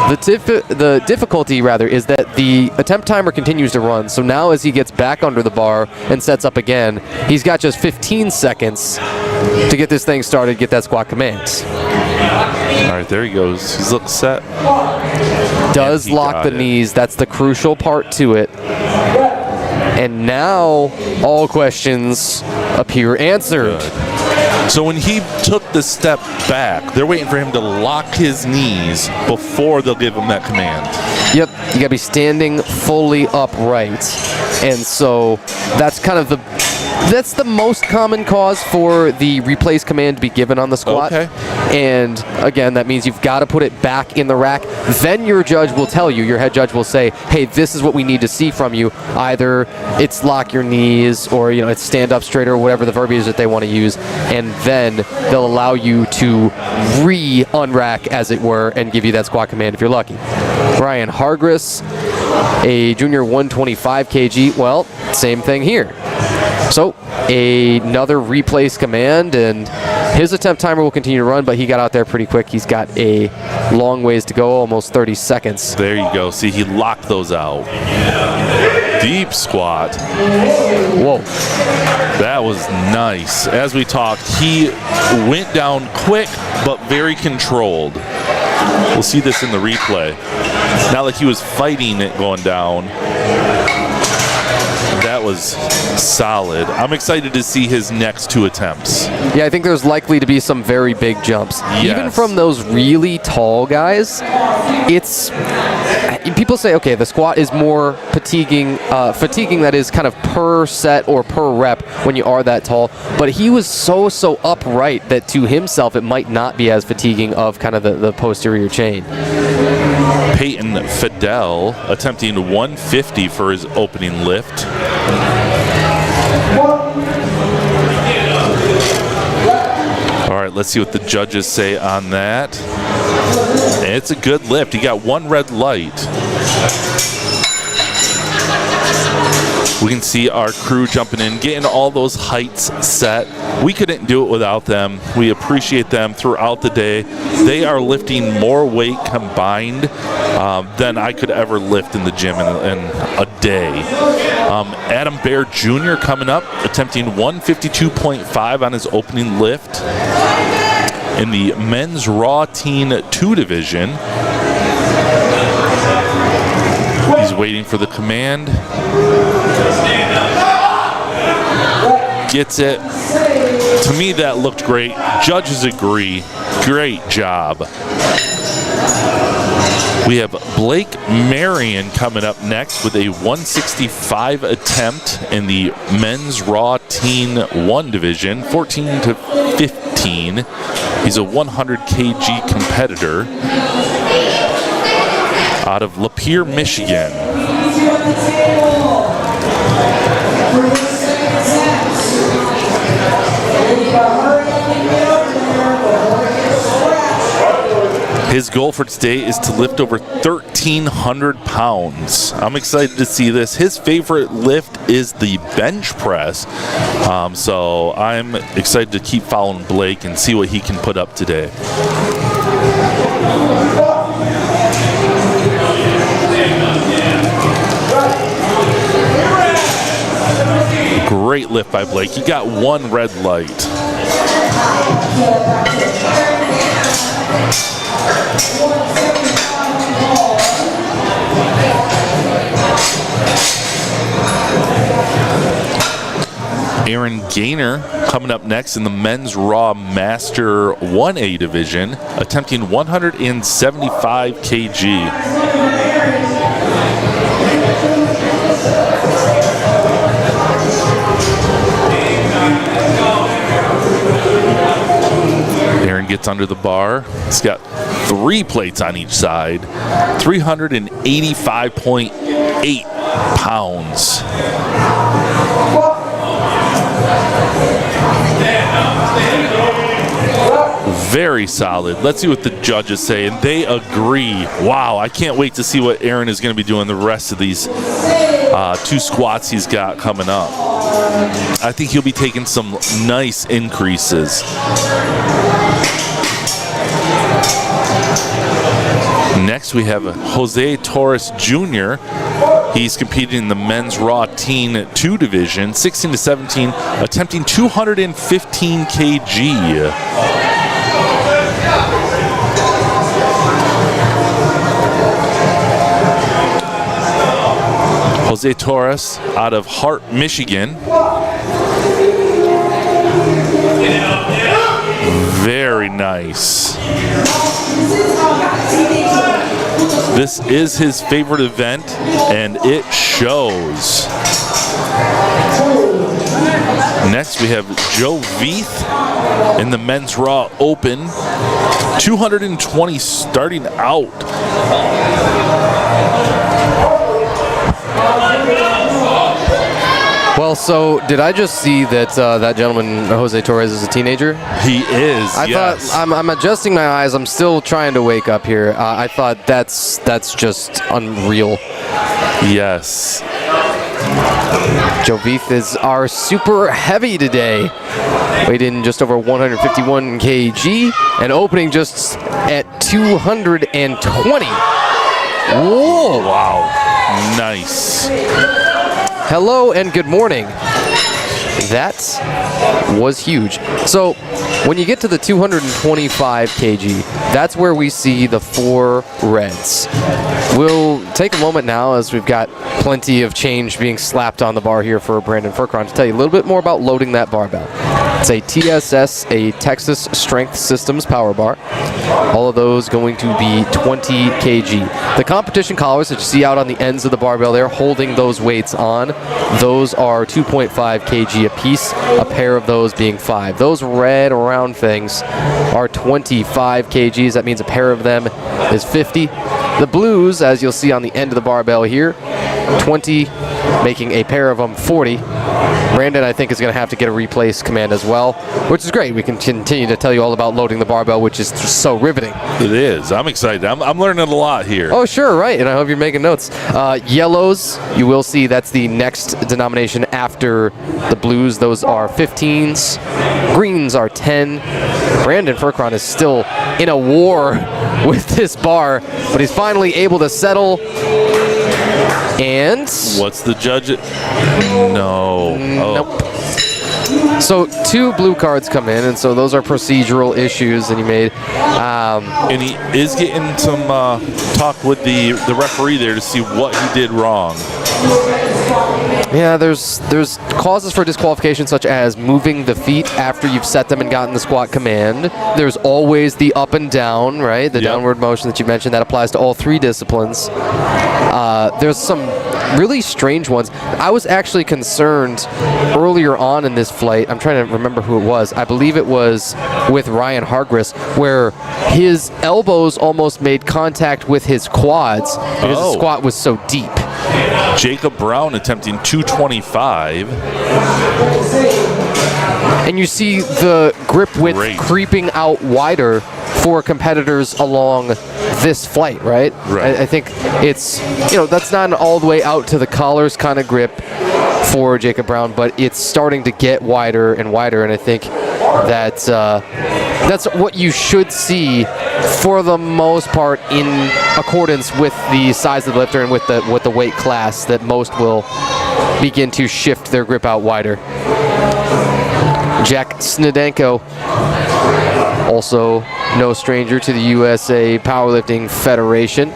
The difficulty, rather, is that the attempt timer continues to run. So now as he gets back under the bar and sets up again, he's got just 15 seconds to get this thing started, get that squat command. All right, there he goes. He's looking set. Does lock the knees. That's the crucial part to it. And now all questions appear answered. Good. So when he took the step back, they're waiting for him to lock his knees before they'll give him that command. Yep, you gotta be standing fully upright. And so that's kind of That's the most common cause for the replace command to be given on the squat. Okay. And again, that means you've got to put it back in the rack. Then your judge will tell you, your head judge will say, hey, this is what we need to see from you. Either it's lock your knees or, it's stand up straight or whatever the verbiage that they want to use. And then they'll allow you to re-unrack, as it were, and give you that squat command if you're lucky. Brian Hargris, a junior 125 kg. Well, same thing here. So another replace command, and his attempt timer will continue to run, but he got out there pretty quick. He's got a long ways to go, almost 30 seconds. There you go. See, he locked those out. Deep squat. Whoa. That was nice. As we talked, he went down quick, but very controlled. We'll see this in the replay. Not like he was fighting it going down. That was solid. I'm excited to see his next 2 attempts. Yeah, I think there's likely to be some very big jumps. Yes. Even from those really tall guys, people say, okay, the squat is more fatiguing that is kind of per set or per rep when you are that tall. But he was so upright that to himself it might not be as fatiguing of kind of the posterior chain. Peyton Fidel attempting 150 for his opening lift. All right, let's see what the judges say on that. It's a good lift. He got 1 red light. We can see our crew jumping in, getting all those heights set. We couldn't do it without them. We appreciate them throughout the day. They are lifting more weight combined than I could ever lift in the gym in a day. Adam Bear Jr. coming up, attempting 152.5 on his opening lift in the men's raw teen 2 division. He's waiting for the command. Gets it. To me, that looked great. Judges agree. Great job. We have Blake Marion coming up next with a 165 attempt in the men's raw teen 1 division, 14 to 15. He's a 100 kg competitor out of Lapeer, Michigan. His goal for today is to lift over 1,300 pounds. I'm excited to see this. His favorite lift is the bench press. So I'm excited to keep following Blake and see what he can put up today. Great lift by Blake. He got 1 red light. Aaron Gaynor coming up next in the men's raw master 1A division, attempting 175 kg. Gets under the bar. He's got 3 plates on each side, 385.8 pounds. Very solid. Let's see what the judges say, and they agree. Wow, I can't wait to see what Aaron is going to be doing the rest of these 2 squats he's got coming up. I think he'll be taking some nice increases. Next, we have Jose Torres Jr. He's competing in the men's raw teen 2 division, 16 to 17, attempting 215 kg. Jose Torres out of Hart, Michigan. Very nice. This is his favorite event, and it shows. Next, we have Joe Veith in the men's Raw Open. 220 starting out. Well, so did I just see that that gentleman, Jose Torres, is a teenager? He is, yes. I'm adjusting my eyes. I'm still trying to wake up here. I thought that's just unreal. Yes. Joe Veith is our super heavy today. Weighed in just over 151 kg and opening just at 220. Whoa! Wow. Nice. Hello and good morning. That was huge. So when you get to the 225 kg, that's where we see the 4 reds. We'll take a moment now, as we've got plenty of change being slapped on the bar here for Brandon Furcron, to tell you a little bit more about loading that barbell. It's a TSS, a Texas Strength Systems power bar. All of those going to be 20 kg. The competition collars that you see out on the ends of the barbell there, holding those weights on, those are 2.5 kg a piece, a pair of those being 5. Those red round things are 25 kgs. That means a pair of them is 50. The blues, as you'll see on the end of the barbell here, 20, making a pair of them 40. Brandon, I think, is going to have to get a replace command as well, which is great. We can continue to tell you all about loading the barbell, which is so riveting. It is. I'm excited. I'm learning a lot here. Oh, sure, right, and I hope you're making notes. Yellows, you will see that's the next denomination after the blues. Those are 15s. Greens are 10. Brandon Furcron is still in a war with this bar, but he's finally able to settle. And what's the judge? No. Nope. So 2 blue cards come in, and so those are procedural issues that he made. And he is getting some talk with the referee there to see what he did wrong. Yeah, there's causes for disqualification, such as moving the feet after you've set them and gotten the squat command. There's always the up and down, right? The downward motion that you mentioned. That applies to all 3 disciplines. There's some really strange ones. I was actually concerned earlier on in this flight. I'm trying to remember who it was. I believe it was with Ryan Hargris, where his elbows almost made contact with his quads because the squat was so deep. Jacob Brown attempting 225. And you see the grip width creeping out wider for competitors along this flight, right? Right. I think it's, that's not an all the way out to the collars kind of grip for Jacob Brown, but it's starting to get wider and wider, and I think that's what you should see for the most part, in accordance with the size of the lifter and with the weight class, that most will begin to shift their grip out wider. Jack Snedenko, also no stranger to the USA Powerlifting Federation.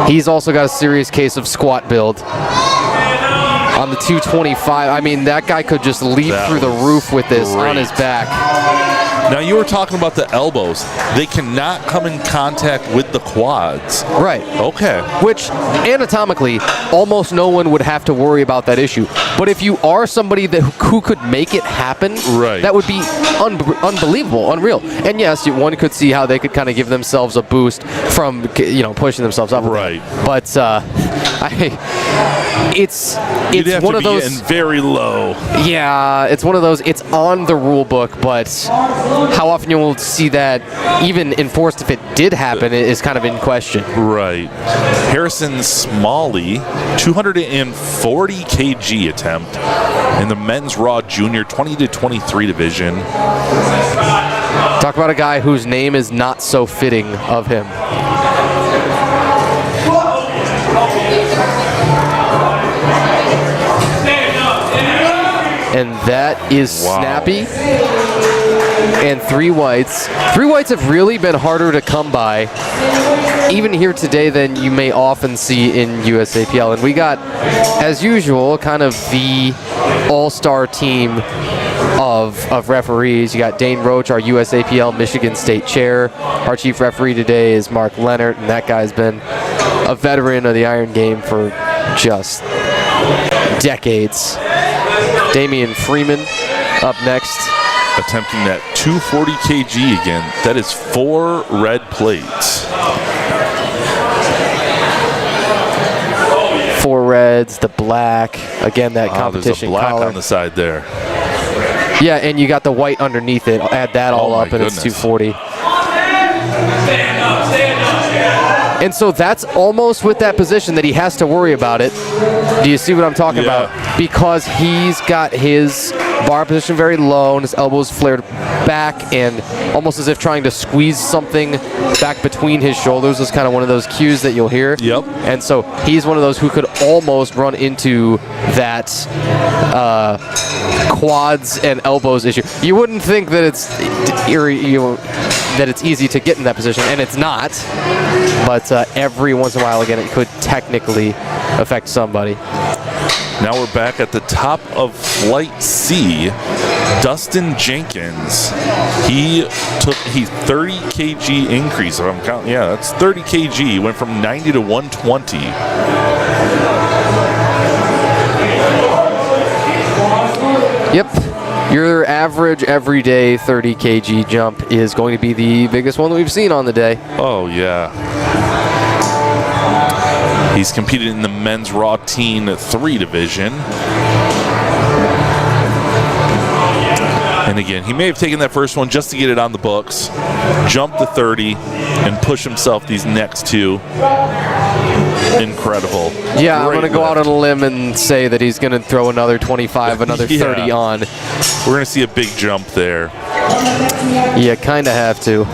He's also got a serious case of squat build. On the 225, I mean, that guy could just leap through the roof with this on his back. Now, you were talking about the elbows. They cannot come in contact with the quads. Right. Okay. Which, anatomically, almost no one would have to worry about that issue. But if you are somebody who could make it happen, that would be unbelievable, unreal. And yes, one could see how they could kind of give themselves a boost from, pushing themselves up. Right. But it's one of those. And very low. Yeah, it's one of those. It's on the rule book, but how often you will see that even enforced if it did happen is kind of in question. Right. Harrison Smalley, 240 kg attempt in the men's Raw Junior 20 to 23 division. Talk about a guy whose name is not so fitting of him. And that is snappy. And 3 whites. 3 whites have really been harder to come by, even here today, than you may often see in USAPL. And we got, as usual, kind of the all-star team of referees. You got Dane Roach, our USAPL Michigan State chair. Our chief referee today is Mark Leonard, and that guy's been a veteran of the Iron Game for just decades. Damian Freeman up next. Attempting that 240 kg again. That is 4 red plates. 4 reds, the black. Again, that competition there's a black collar on the side there. Yeah, and you got the white underneath it. Add that all up, and it's 240. And so that's almost with that position that he has to worry about it. Do you see what I'm talking about? Because he's got his bar position very low and his elbows flared back and almost as if trying to squeeze something back between his shoulders is kind of one of those cues that you'll hear. Yep. And so he's one of those who could almost run into that quads and elbows issue. You wouldn't think that it's easy to get in that position, and it's not. But every once in a while, again, it could technically affect somebody. Now we're back at the top of Flight C. Dustin Jenkins. He took a 30 kg increase. If I'm counting, yeah, that's 30 kg. He went from 90 to 120. Yep. Your average everyday 30 kg jump is going to be the biggest one that we've seen on the day. Oh, yeah. He's competed in the men's raw teen 3 division. And again, he may have taken that first one just to get it on the books, jump to 30, and push himself these next 2. Incredible. Yeah, I'm going to go out on a limb and say that he's going to throw another 25, another 30 on. We're going to see a big jump there. You kind of have to.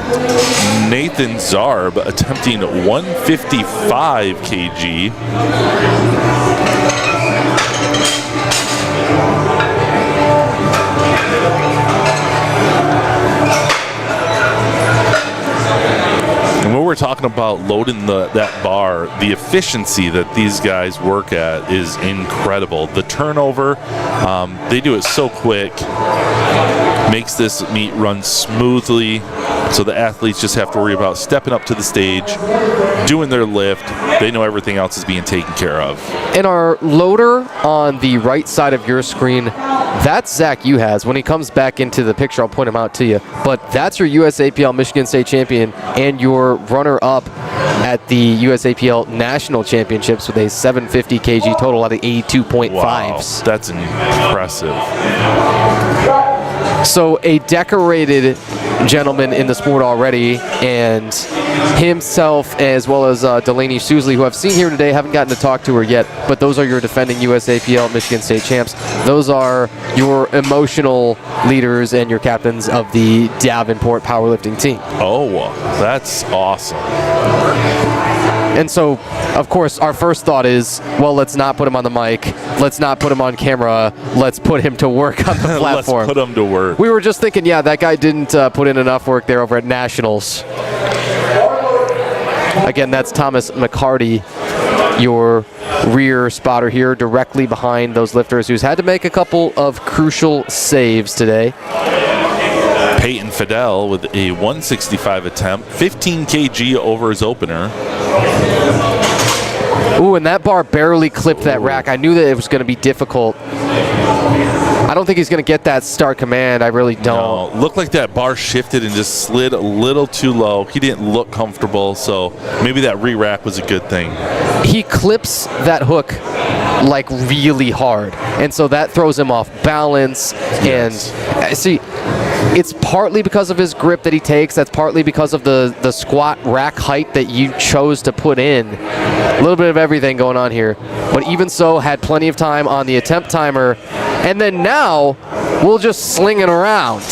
Nathan Zarb attempting 155 kg. And when we're talking about loading that bar, the efficiency that these guys work at is incredible. The turnover, they do it so quick, makes this meet run smoothly. So the athletes just have to worry about stepping up to the stage, doing their lift. They know everything else is being taken care of. And our loader on the right side of your screen, that's Zach Uhas. When he comes back into the picture, I'll point him out to you. But that's your USAPL Michigan State champion and your runner-up at the USAPL National Championships with a 750 kg total out of 82.5s. Wow, that's impressive. So a decorated gentleman in the sport already, and himself as well as Delaney Sousley, who I've seen here today, haven't gotten to talk to her yet, but those are your defending USAPL Michigan State champs. Those are your emotional leaders and your captains of the Davenport powerlifting team. Oh, that's awesome. And so, of course, our first thought is, well, let's not put him on the mic. Let's not put him on camera. Let's put him to work on the platform. Let's put him to work. We were just thinking, yeah, that guy didn't put in enough work there over at Nationals. Again, that's Thomas McCarty, your rear spotter here, directly behind those lifters, who's had to make a couple of crucial saves today. Peyton Fidel with a 165 attempt, 15 kg over his opener. Ooh, and that bar barely clipped that rack. I knew that it was going to be difficult. I don't think he's going to get that start command. I really don't. No, looked like that bar shifted and just slid a little too low. He didn't look comfortable, so maybe that re-rack was a good thing. He clips that hook like really hard, and so that throws him off balance. Yes. And see, it's partly because of his grip that he takes. That's partly because of the squat rack height that you chose to put in. A little bit of everything going on here. But even so, had plenty of time on the attempt timer. And then now, we'll just sling it around.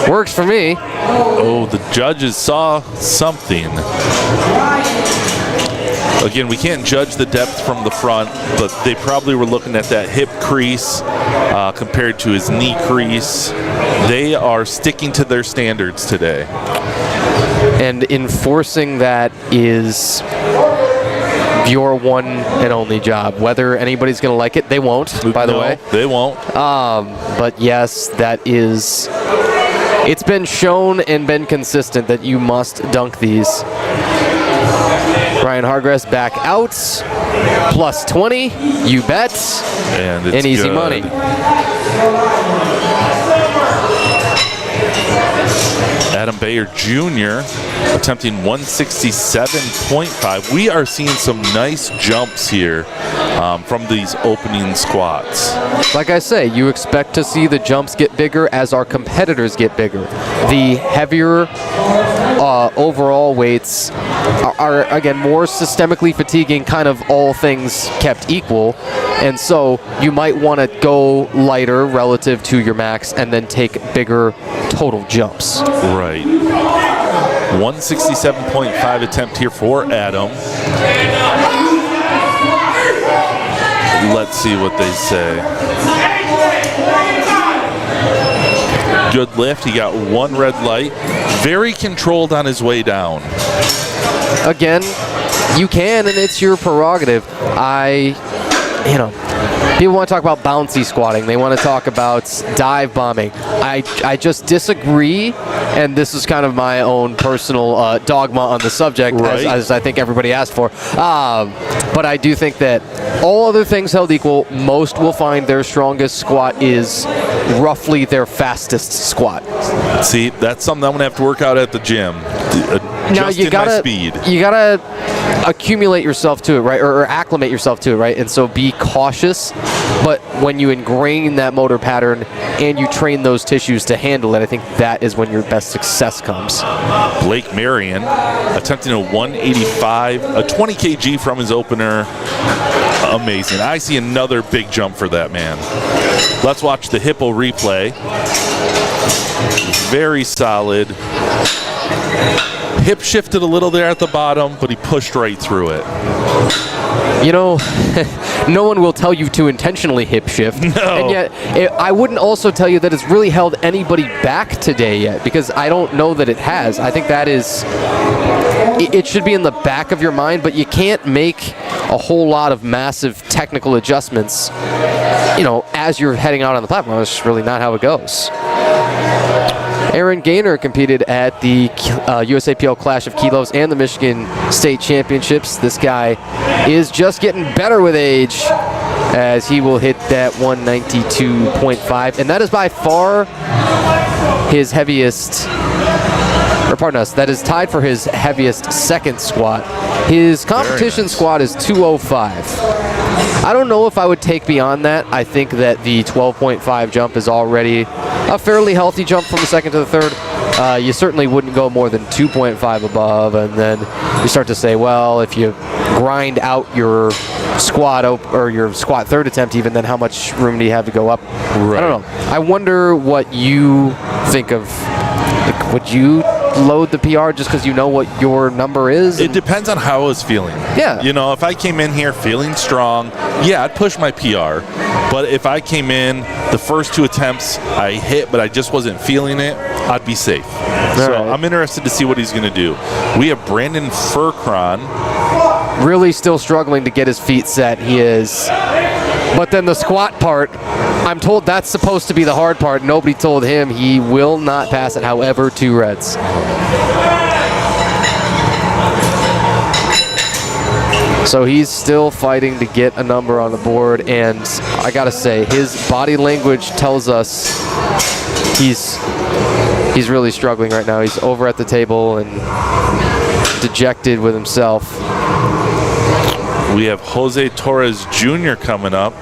Works for me. Oh, the judges saw something. Again, we can't judge the depth from the front, but they probably were looking at that hip crease compared to his knee crease. They are sticking to their standards today. And enforcing that is your one and only job. Whether anybody's going to like it, they won't, by the way. They won't. But yes, that is... It's been shown and been consistent that you must dunk these. Ryan Hargress back out. Plus 20, you bet. And it's easy good. money. Adam Bayer Jr. attempting 167.5. We are seeing some nice jumps here from these opening squats. Like I say, you expect to see the jumps get bigger as our competitors get bigger. The heavier overall weights are again more systemically fatiguing, kind of all things kept equal, and so you might want to go lighter relative to your max and then take bigger total jumps. Right. 167.5 attempt here for Adam. Let's see what they say. Good lift. He got one red light. Very controlled on his way down. Again, you can, and it's your prerogative. People want to talk about bouncy squatting. They want to talk about dive bombing. I just disagree, and this is kind of my own personal dogma on the subject, right, as I think everybody asked for. But I do think that all other things held equal, most will find their strongest squat is roughly their fastest squat. See, that's something I'm going to have to work out at the gym. Now you gotta accumulate yourself to it, right, or acclimate yourself to it, right, and so be cautious. But when you ingrain that motor pattern and you train those tissues to handle it, I think that is when your best success comes. Blake Marion attempting a 185, a 20 kg from his opener. Amazing. I see another big jump for that man. Let's watch the hippo replay. Very solid. Hip shifted a little there at the bottom, but he pushed right through it. You know, no one will tell you to intentionally hip shift. No. And yet, I wouldn't also tell you that it's really held anybody back today yet, because I don't know that it has. I think that is, it should be in the back of your mind, but you can't make a whole lot of massive technical adjustments, as you're heading out on the platform. That's just really not how it goes. Aaron Gaynor competed at the USAPL Clash of Kilos and the Michigan State Championships. This guy is just getting better with age, as he will hit that 192.5, and that is by far his heaviest, or pardon us, that is tied for his heaviest second squat. His competition squat is 205. I don't know if I would take beyond that. I think that the 12.5 jump is already a fairly healthy jump from the second to the third. You certainly wouldn't go more than 2.5 above, and then you start to say, well, if you grind out your squat or your squat third attempt even, then how much room do you have to go up? Right. I don't know. I wonder what you think of. Would you load the PR just because you know what your number is? It depends on how I was feeling. Yeah. If I came in here feeling strong, yeah, I'd push my PR. But if I came in, the first two attempts I hit, but I just wasn't feeling it, I'd be safe. So right. I'm interested to see what he's going to do. We have Brandon Furcron. Really still struggling to get his feet set. He is. But then the squat part, I'm told that's supposed to be the hard part. Nobody told him he will not pass it, however, 2 reds. So he's still fighting to get a number on the board, and I gotta say, his body language tells us he's really struggling right now. He's over at the table and dejected with himself. We have Jose Torres Jr. coming up,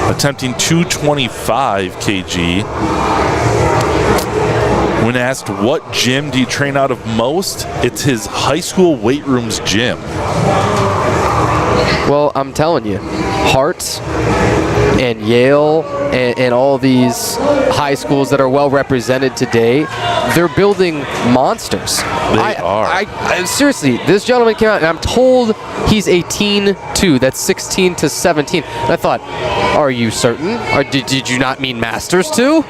attempting 225 kg. When asked what gym do you train out of most, it's his high school weight room's gym. Well, I'm telling you, Hart and Yale and all these high schools that are well represented today, they're building monsters. They are. I seriously, this gentleman came out, and I'm told he's 18 too. That's 16 to 17. And I thought, are you certain? Or did you not mean masters too?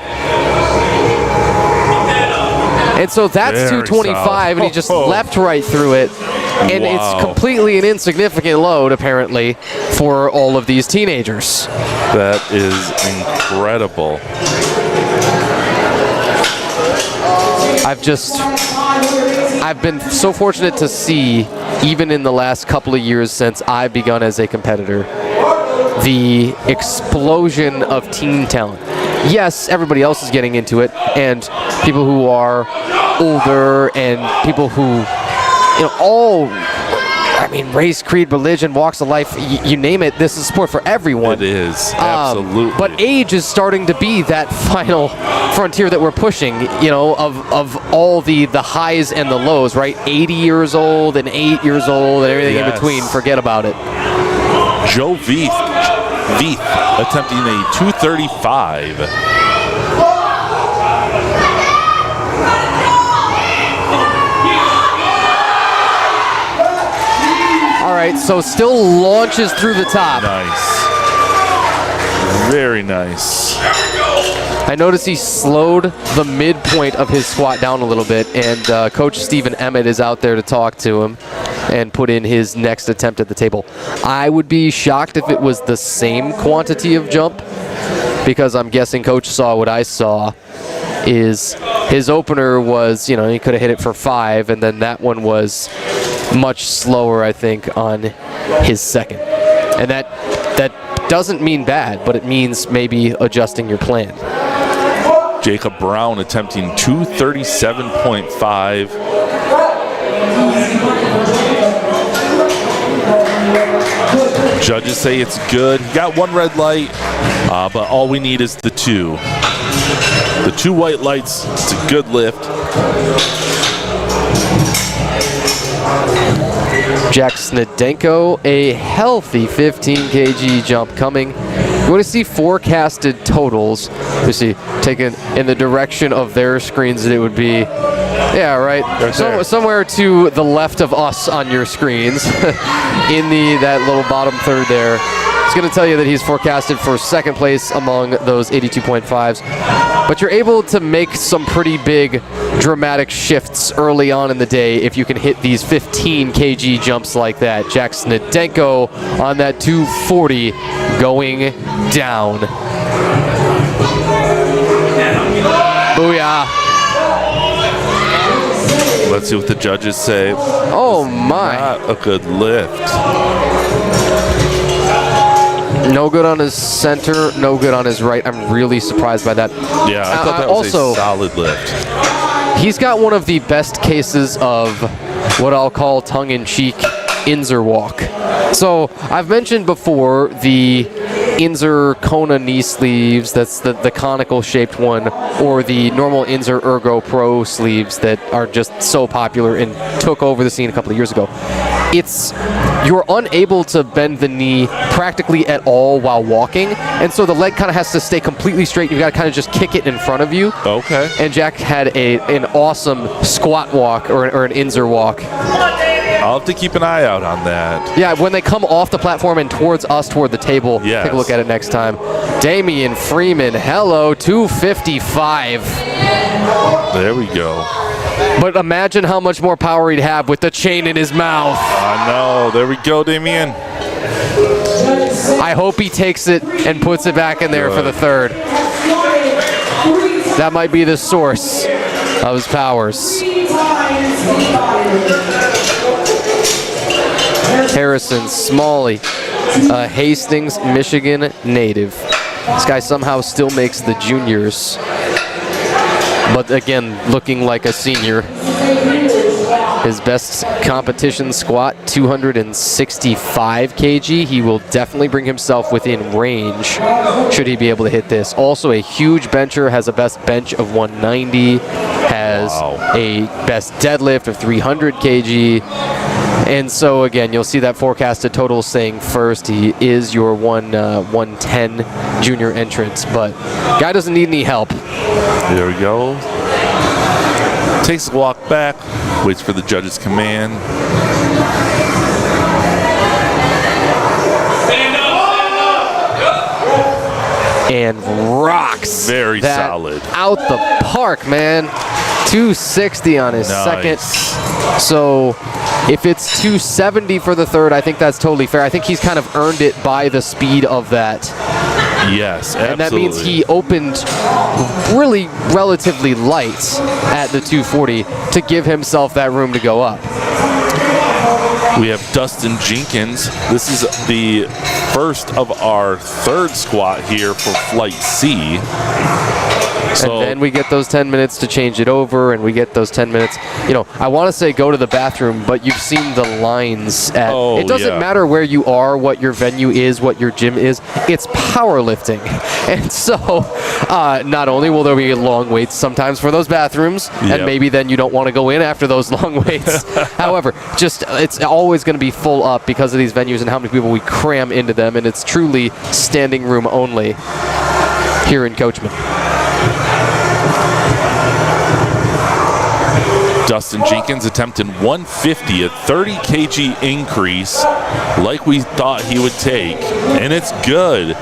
And so that's Very 225, solid. and he just left right through it. And Wow. it's completely an insignificant load, apparently, for all of these teenagers. That is incredible. I've been so fortunate to see, even in the last couple of years since I've begun as a competitor, the explosion of teen talent. yes, everybody else is getting into it, and people who are older and people who, all, race, creed, religion, walks of life, you name it, this is sport for everyone. It is, absolutely. But age is starting to be that final frontier that we're pushing, of all the highs and the lows, right? 80 years old and 8 years old and everything in between, forget about it. Joe Veith attempting a 235. All right, so still launches through the top. Nice. Very nice. I noticed he slowed the midpoint of his squat down a little bit, and Coach Stephen Emmett is out there to talk to him and put in his next attempt at the table. I would be shocked if it was the same quantity of jump, because I'm guessing Coach saw what I saw. Is his opener was, he could have hit it for 5, and then that one was much slower, I think, on his second. And that doesn't mean bad, but it means maybe adjusting your plan. Jacob Brown attempting 237.5. Judges say it's good. He got 1 red light, but all we need is the 2. The 2 white lights. It's a good lift. Jack Snedenko, a healthy 15 kg jump coming. You want to see forecasted totals. You see, taken in the direction of their screens, it would be, right somewhere to the left of us on your screens, in that little bottom third there. It's going to tell you that he's forecasted for second place among those 82.5s. But you're able to make some pretty big dramatic shifts early on in the day if you can hit these 15 kg jumps like that. Jack Snedenko on that 240 going down. Booyah. Let's see what the judges say. Oh my. Not a good lift. No good on his center, no good on his right. I'm really surprised by that. Yeah, I thought that was a solid lift. He's got one of the best cases of what I'll call tongue-in-cheek Inzer walk. So I've mentioned before the Inzer Kona knee sleeves, that's the conical shaped one, or the normal Inzer Ergo Pro sleeves that are just so popular and took over the scene a couple of years ago. You're unable to bend the knee practically at all while walking, and so the leg kind of has to stay completely straight. You've got to kind of just kick it in front of you. Okay. And Jack had an awesome squat walk or an Inzer walk. I'll have to keep an eye out on that. Yeah, when they come off the platform and towards us, toward the table, take a look at it next time. Damian Freeman, hello, 255. There we go. But imagine how much more power he'd have with the chain in his mouth. I know. There we go, Damian. I hope he takes it and puts it back in there for the third. That might be the source of his powers. Harrison Smalley, a Hastings, Michigan native. This guy somehow still makes the juniors, but again, looking like a senior. His best competition squat, 265 kg. He will definitely bring himself within range should he be able to hit this. Also a huge bencher, has a best bench of 190, has a best deadlift of 300 kg. And so again, you'll see that forecasted total saying first. He is your 110 junior entrant, but guy doesn't need any help. There we go. Takes a walk back, waits for the judge's command. And rocks. Very that solid. Out the park, man. 260 on his second. So if it's 270 for the third, I think that's totally fair. I think he's kind of earned it by the speed of that. Yes, absolutely. And that means he opened really relatively light at the 240 to give himself that room to go up. We have Dustin Jenkins. This is the first of our third squat here for Flight C. So, and then we get those 10 minutes to change it over, and we get those 10 minutes. You know, I want to say go to the bathroom, but you've seen the lines at. It doesn't matter where you are, what your venue is, what your gym is. It's powerlifting. And so not only will there be long waits sometimes for those bathrooms, and maybe then you don't want to go in after those long waits. However, just it's always going to be full up because of these venues and how many people we cram into them, and it's truly standing room only here in Coachman. Dustin Jenkins attempting 150, a 30 kg increase like we thought he would take, and it's good.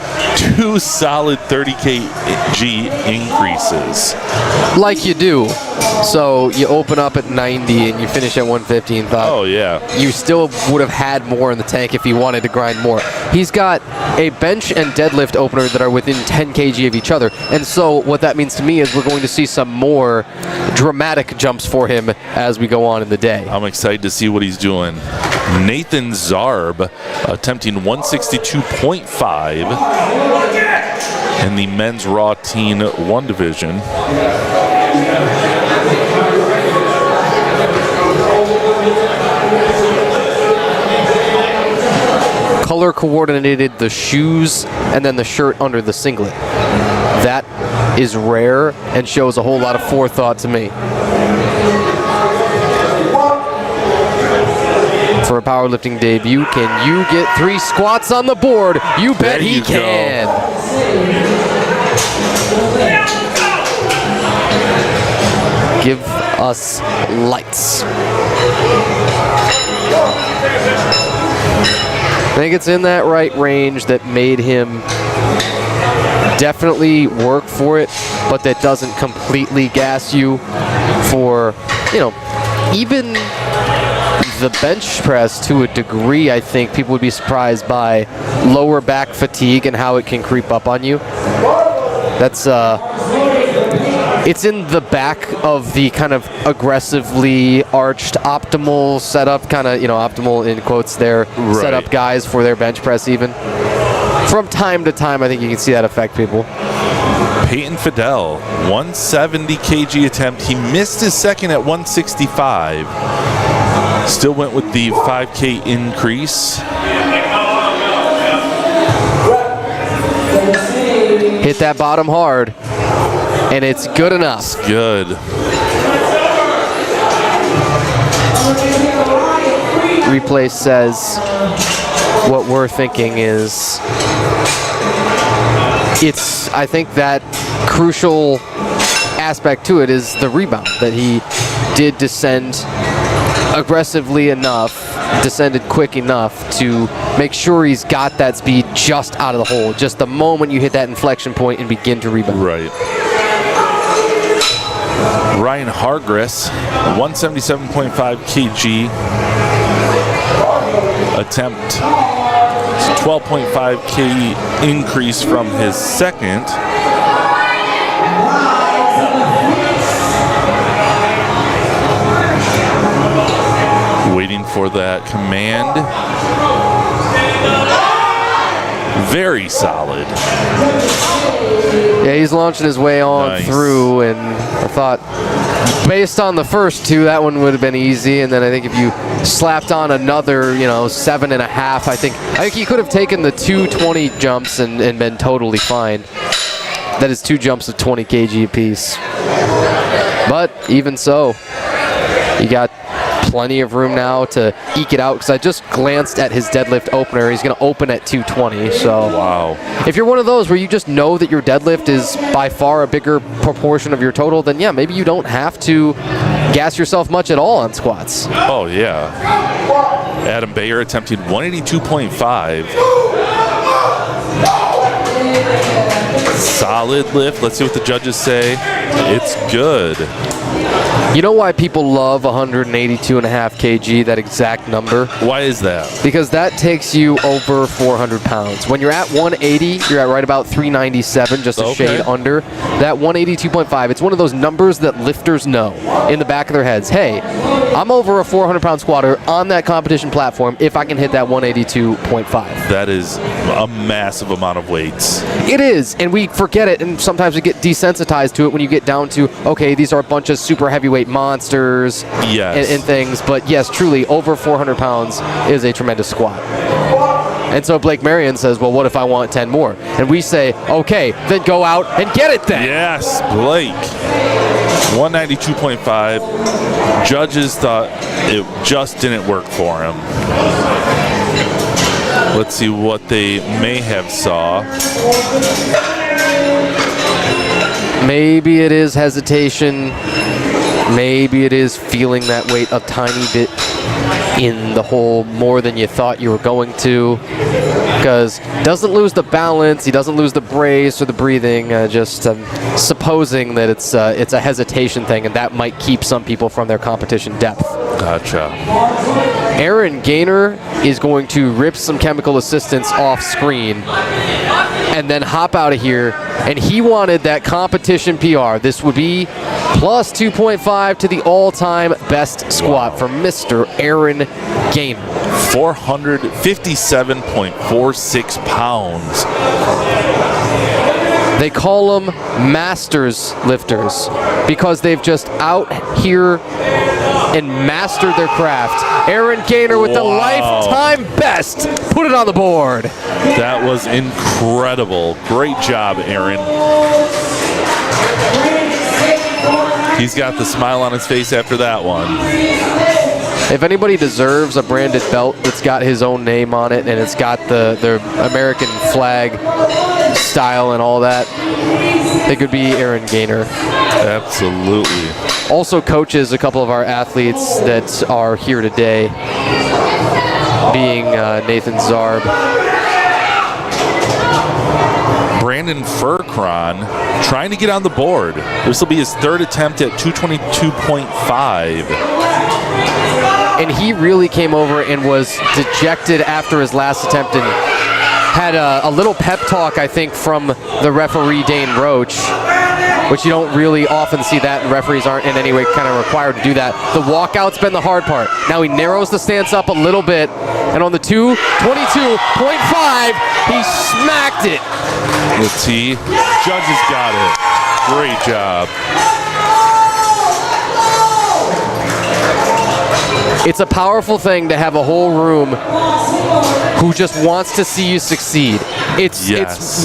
2 solid 30 kg increases. Like you do. So you open up at 90 and you finish at 150 and thought, oh yeah, you still would have had more in the tank if he wanted to grind more. He's got a bench and deadlift opener that are within 10 kg of each other. And so what that means to me is we're going to see some more dramatic jumps for him as we go on in the day. I'm excited to see what he's doing. Nathan Zarb attempting 162.5 in the men's raw teen 1 division. Color coordinated the shoes and then the shirt under the singlet. That is rare and shows a whole lot of forethought to me. For a powerlifting debut, can you get 3 squats on the board? You bet he can. Give us lights. I think it's in that right range that made him definitely work for it, but that doesn't completely gas you for, you know, even the bench press to a degree. I think people would be surprised by lower back fatigue and how it can creep up on you. That's it's in the back of the kind of aggressively arched optimal setup, kind of, you know, optimal in quotes there, setup guys for their bench press even. From time to time, I think you can see that affect people. Peyton Fidel, 170 kg attempt. He missed his second at 165. Still went with the 5K increase. Hit that bottom hard, and it's good enough. It's good. Replay says what we're thinking is I think that crucial aspect to it is the rebound, that he did descend aggressively enough, descended quick enough to make sure he's got that speed just out of the hole, just the moment you hit that inflection point and begin to rebound. Right. Ryan Hargress, 177.5 kg attempt, 12.5K increase from his second. Waiting for that command. Very solid. Yeah, he's launching his way on through, and I thought, based on the first 2, that one would have been easy. And then I think if you slapped on another, 7.5, I think he could have taken the 220 jumps and been totally fine. That is 2 jumps of 20 kg apiece. But even so, you got plenty of room now to eke it out, because I just glanced at his deadlift opener. He's going to open at 220. So wow. If you're one of those where you just know that your deadlift is by far a bigger proportion of your total, then yeah, maybe you don't have to gas yourself much at all on squats. Oh yeah. Adam Bayer attempting 182.5. Solid lift. Let's see what the judges say. It's good. You know why people love 182.5 kg, that exact number? Why is that? Because that takes you over 400 pounds. When you're at 180, you're at right about 397, just a shade under. That 182.5, it's one of those numbers that lifters know in the back of their heads. Hey, I'm over a 400-pound squatter on that competition platform if I can hit that 182.5. That is a massive amount of weights. It is, and we forget it, and sometimes we get desensitized to it when you get down to, okay, these are a bunch of super heavyweight monsters and things, but yes, truly, over 400 pounds is a tremendous squat. And so Blake Marion says, well, what if I want 10 more? And we say, okay, then go out and get it then. Yes, Blake. 192.5. Judges thought it just didn't work for him. Let's see what they may have saw. Maybe it is hesitation. Maybe it is feeling that weight a tiny bit in the hole more than you thought you were going to. Because doesn't lose the balance, he doesn't lose the brace or the breathing. Just supposing that it's a hesitation thing, and that might keep some people from their competition depth. Gotcha. Aaron Gaynor is going to rip some chemical assistance off screen and then hop out of here. And he wanted that competition PR. This would be plus 2.5 to the all-time best squat for Mr. Aaron Gaynor. 457.46 pounds. They call them masters lifters because they've just out here and mastered their craft. Aaron Gaynor with the lifetime best. Put it on the board. That was incredible. Great job, Aaron. He's got the smile on his face after that one. If anybody deserves a branded belt that's got his own name on it and it's got the American flag style and all that, it could be Aaron Gaynor. Absolutely. Also coaches a couple of our athletes that are here today, being Nathan Zarb. Brandon Furcron trying to get on the board. This will be his third attempt at 222.5. And he really came over and was dejected after his last attempt and had a little pep talk, I think, from the referee, Dane Roach, which you don't really often see that, and referees aren't in any way kind of required to do that. The walkout's been the hard part. Now he narrows the stance up a little bit, and on the 222.5, he smacked it. The T. Judges got it. Great job. It's a powerful thing to have a whole room who just wants to see you succeed. It's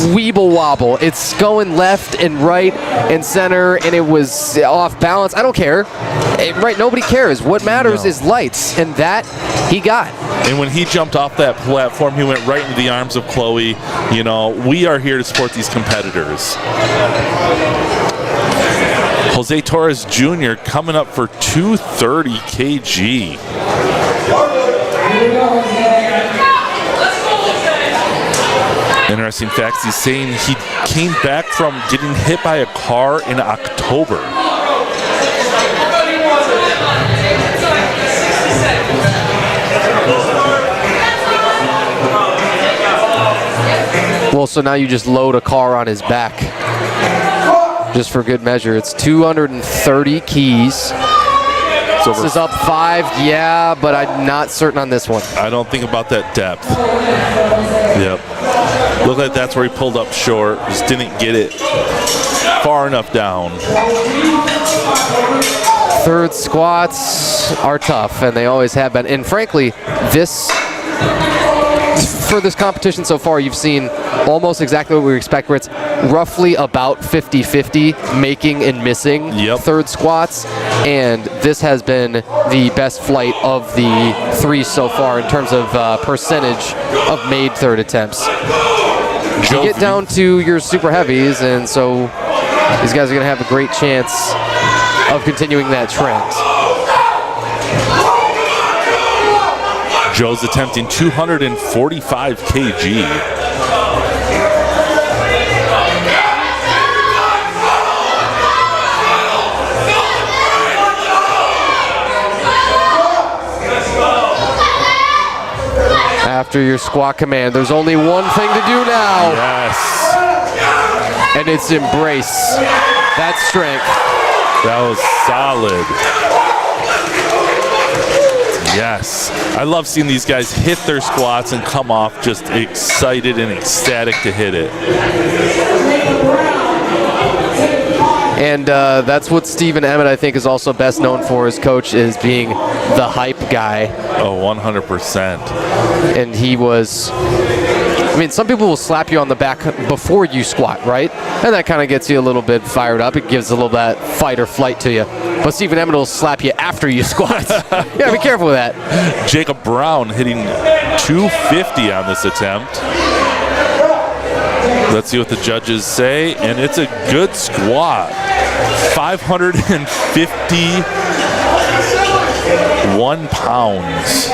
weeble wobble. It's going left and right and center, and it was off balance. I don't care. Right? Nobody cares. What matters is lights, and that he got. And when he jumped off that platform, he went right into the arms of Chloe. You know, we are here to support these competitors. Jose Torres Jr. coming up for 230 kg. Interesting facts. He's saying he came back from getting hit by a car in October. Well, so now you just load a car on his back. Just for good measure. It's 230 keys. This is up 5, yeah, but I'm not certain on this one. I don't think about that depth. Yep. Looked like that's where he pulled up short. Just didn't get it far enough down. Third squats are tough, and they always have been. And frankly, for this competition so far, you've seen almost exactly what we expect, where it's roughly about 50-50 making and missing third squats, and this has been the best flight of the 3 so far in terms of percentage of made third attempts. You get down to your super heavies, and so these guys are going to have a great chance of continuing that trend. Joe's attempting 245 kg. after your squat command. There's only one thing to do now. Yes. And it's embrace that strength. That was solid. Yes. I love seeing these guys hit their squats and come off just excited and ecstatic to hit it. And that's what Stephen Emmett, I think, is also best known for as coach, is being the hype guy. Oh, 100%. And he was... I mean, some people will slap you on the back before you squat, right? And that kind of gets you a little bit fired up. It gives a little that fight or flight to you. But Stephen Emmett will slap you after you squat. Yeah, be careful with that. Jacob Brown hitting 250 on this attempt. Let's see what the judges say, and it's a good squat. 551 pounds.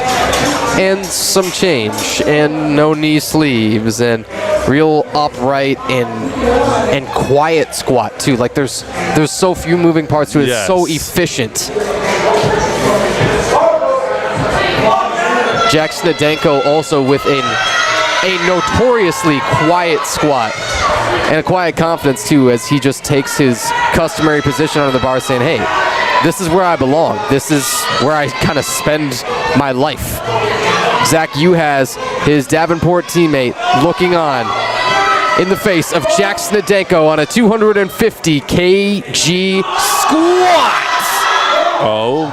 And some change, and no knee sleeves, and real upright and quiet squat too. Like there's so few moving parts to it. Yes. It's so efficient. Jack Snedenko also with a notoriously quiet squat and a quiet confidence too, as he just takes his customary position under the bar saying, hey, this is where I belong. This is where I kind of spend my life. Zach Yu has his Davenport teammate looking on in the face of Jack Snedenko on a 250 kg squat. Oh,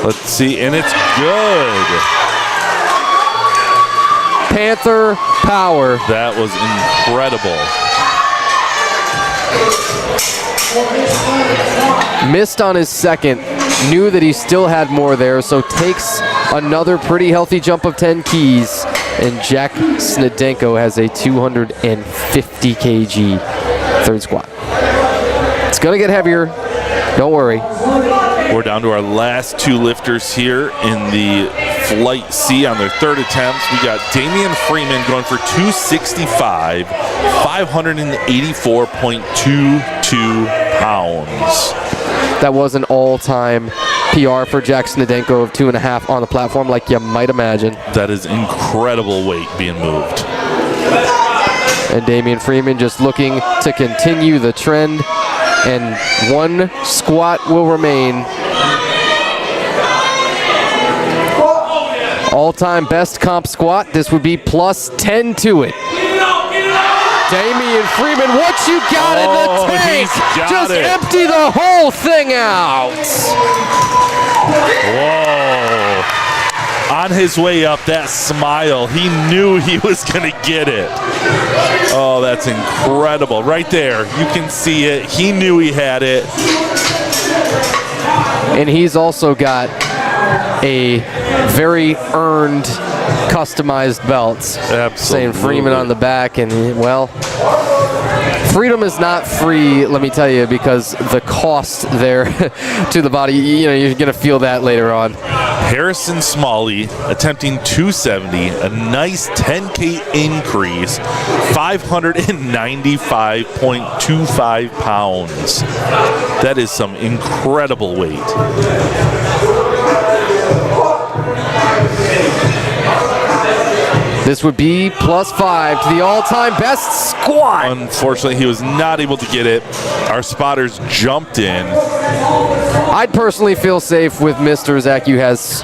let's see, and it's good. Panther power. That was incredible. Missed on his second, knew that he still had more there, so takes another pretty healthy jump of 10 keys, and Jack Snedenko has a 250 kg third squat. It's gonna get heavier, don't worry. We're down to our last two lifters here in the Flight C on their third attempts. We got Damian Freeman going for 265, 584.22 pounds. That was an all-time PR for Jack Snedenko of 2.5 on the platform, like you might imagine. That is incredible weight being moved. And Damian Freeman just looking to continue the trend, and one squat will remain. All-time best comp squat. This would be plus 10 to it. Damian Freeman, what you got in the tank? Just empty the whole thing out. Whoa. On his way up, that smile, he knew he was going to get it. Oh, that's incredible. Right there, you can see it. He knew he had it. And he's also got a very earned, customized belt. Absolutely. Saying Freeman on the back, and well, freedom is not free, let me tell you, because the cost there to the body, you know, you're going to feel that later on. Harrison Smalley attempting 270, a nice 10K increase, 595.25 pounds. That is some incredible weight. This would be plus 5 to the all-time best squat. Unfortunately, he was not able to get it. Our spotters jumped in. I'd personally feel safe with Mr. Zach Yu has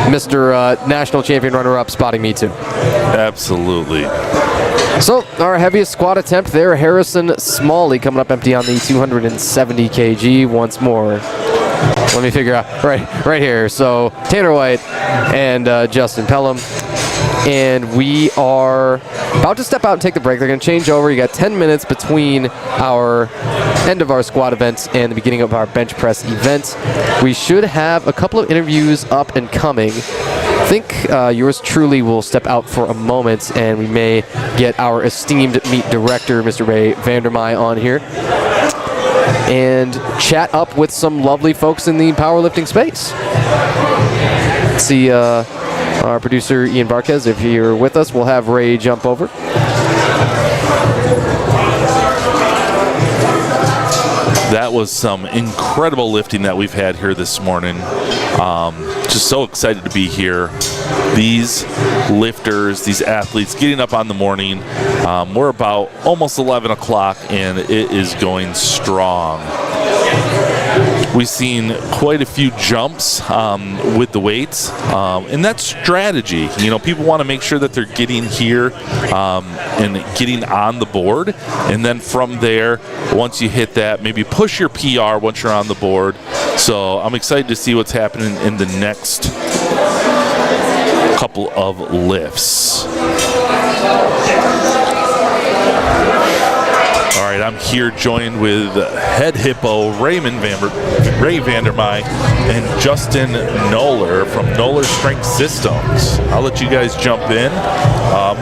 Mr. National Champion runner-up spotting me too. Absolutely. So our heaviest squat attempt there, Harrison Smalley coming up empty on the 270 kg once more. Let me figure out, right here. So Tanner White and Justin Pelham. And we are about to step out and take the break. They're going to change over. You got 10 minutes between our end of our squat event and the beginning of our bench press event. We should have a couple of interviews up and coming. I think yours truly will step out for a moment, and we may get our esteemed meet director, Mr. Vandermei, on here and chat up with some lovely folks in the powerlifting space. Let's see, our producer, Ian Varquez, if you're with us, we'll have Ray jump over. That was some incredible lifting that we've had here this morning. Just so excited to be here. These lifters, these athletes getting up on the morning. We're about almost 11 o'clock and it is going strong. We've seen quite a few jumps with the weights, and that's strategy. You know, people want to make sure that they're getting here and getting on the board, and then from there, once you hit that, maybe push your PR once you're on the board. So I'm excited to see what's happening in the next couple of lifts. All right, I'm here joined with head hippo Ray Vandermei and Justin Noller from Noller Strength Systems. I'll let you guys jump in.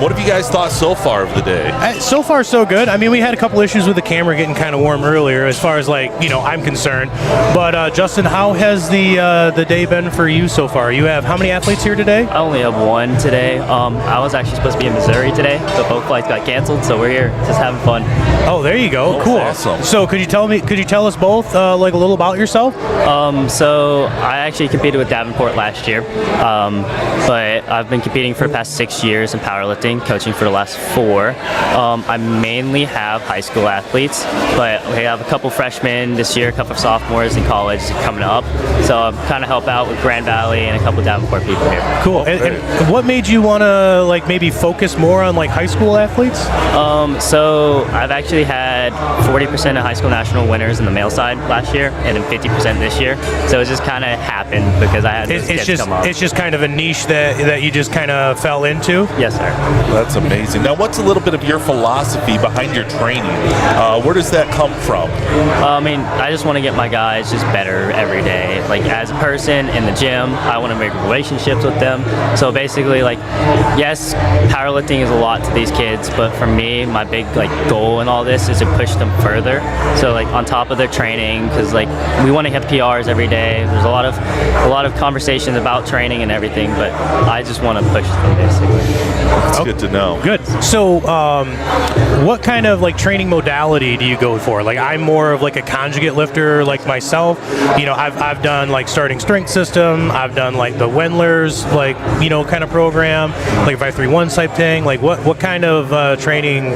What have you guys thought so far of the day? So far, so good. I mean, we had a couple issues with the camera getting kind of warm earlier, as far as I'm concerned. But Justin, how has the day been for you so far? You have how many athletes here today? I only have one today. I was actually supposed to be in Missouri today, but both flights got canceled, so we're here just having fun. Oh, there you go. Cool. Awesome. So could you tell us both a little about yourself? So I actually competed with Davenport last year, but I've been competing for the past 6 years in powerlifting, coaching for the last 4. I mainly have high school athletes, but we have a couple freshmen this year, a couple of sophomores in college coming up. So I'm kind of help out with Grand Valley and a couple Davenport people here. Cool. And what made you want to maybe focus more on high school athletes? So I've actually had 40% of high school national winners in the male side last year, and then 50% this year. So it just kind of happened because I had those kids come up. It's just kind of a niche that you just kind of fell into? Yes, sir. That's amazing. Now, what's a little bit of your philosophy behind your training? Where does that come from? I mean, I just want to get my guys just better every day. As a person in the gym, I want to make relationships with them. So basically, yes, powerlifting is a lot to these kids, but for me, my big goal in all this is to push them further. So on top of their training, because we want to hit PRs every day. There's a lot of conversations about training and everything, but I just want to push them basically. That's good to know. Good. So, what kind of training modality do you go for? I'm more of a conjugate lifter myself. I've done starting strength system. I've done the Wendler's kind of program, 531 type thing. What kind of training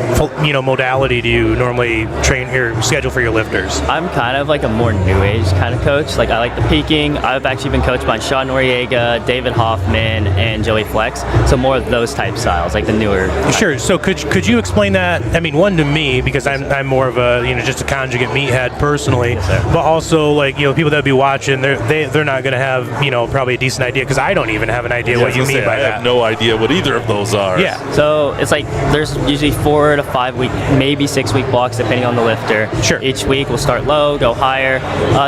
modality do you normally train or schedule for your lifters? I'm kind of a more new age kind of coach. I like the peaking. I've actually been coached by Sean Noriega, David Hoffman, and Joey Flex. So more of those type styles, the newer. Sure. So could you explain that? I mean, one to me, because I'm more of a just a conjugate meathead personally, yes, but also people that be watching, they're not going to have probably a decent idea, because I don't even have an idea what you mean by that. I have no idea what either of those are. Yeah. So it's there's usually 4 to 5 week, maybe 6 week blocks depending on the lifter. Sure. Each week we'll start low, go higher,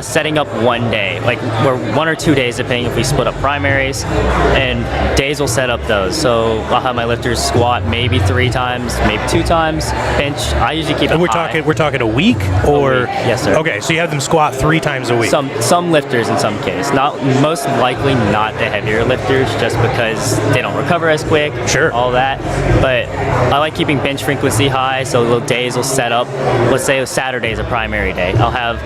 setting up one day. We're 1 or 2 days depending if we split up primaries, and days will set up those. So I'll have my lifters squat maybe 3 times, maybe 2 times, bench. I usually keep it high. We're talking a week, or a week. Yes, sir. Okay, so you have them squat 3 times a week. Some lifters in some case, not most likely not the heavier lifters, just because they don't recover as quick. Sure. All that, but I like keeping bench frequency high, so the days will set up. Let's say Saturday is a primary day. I'll have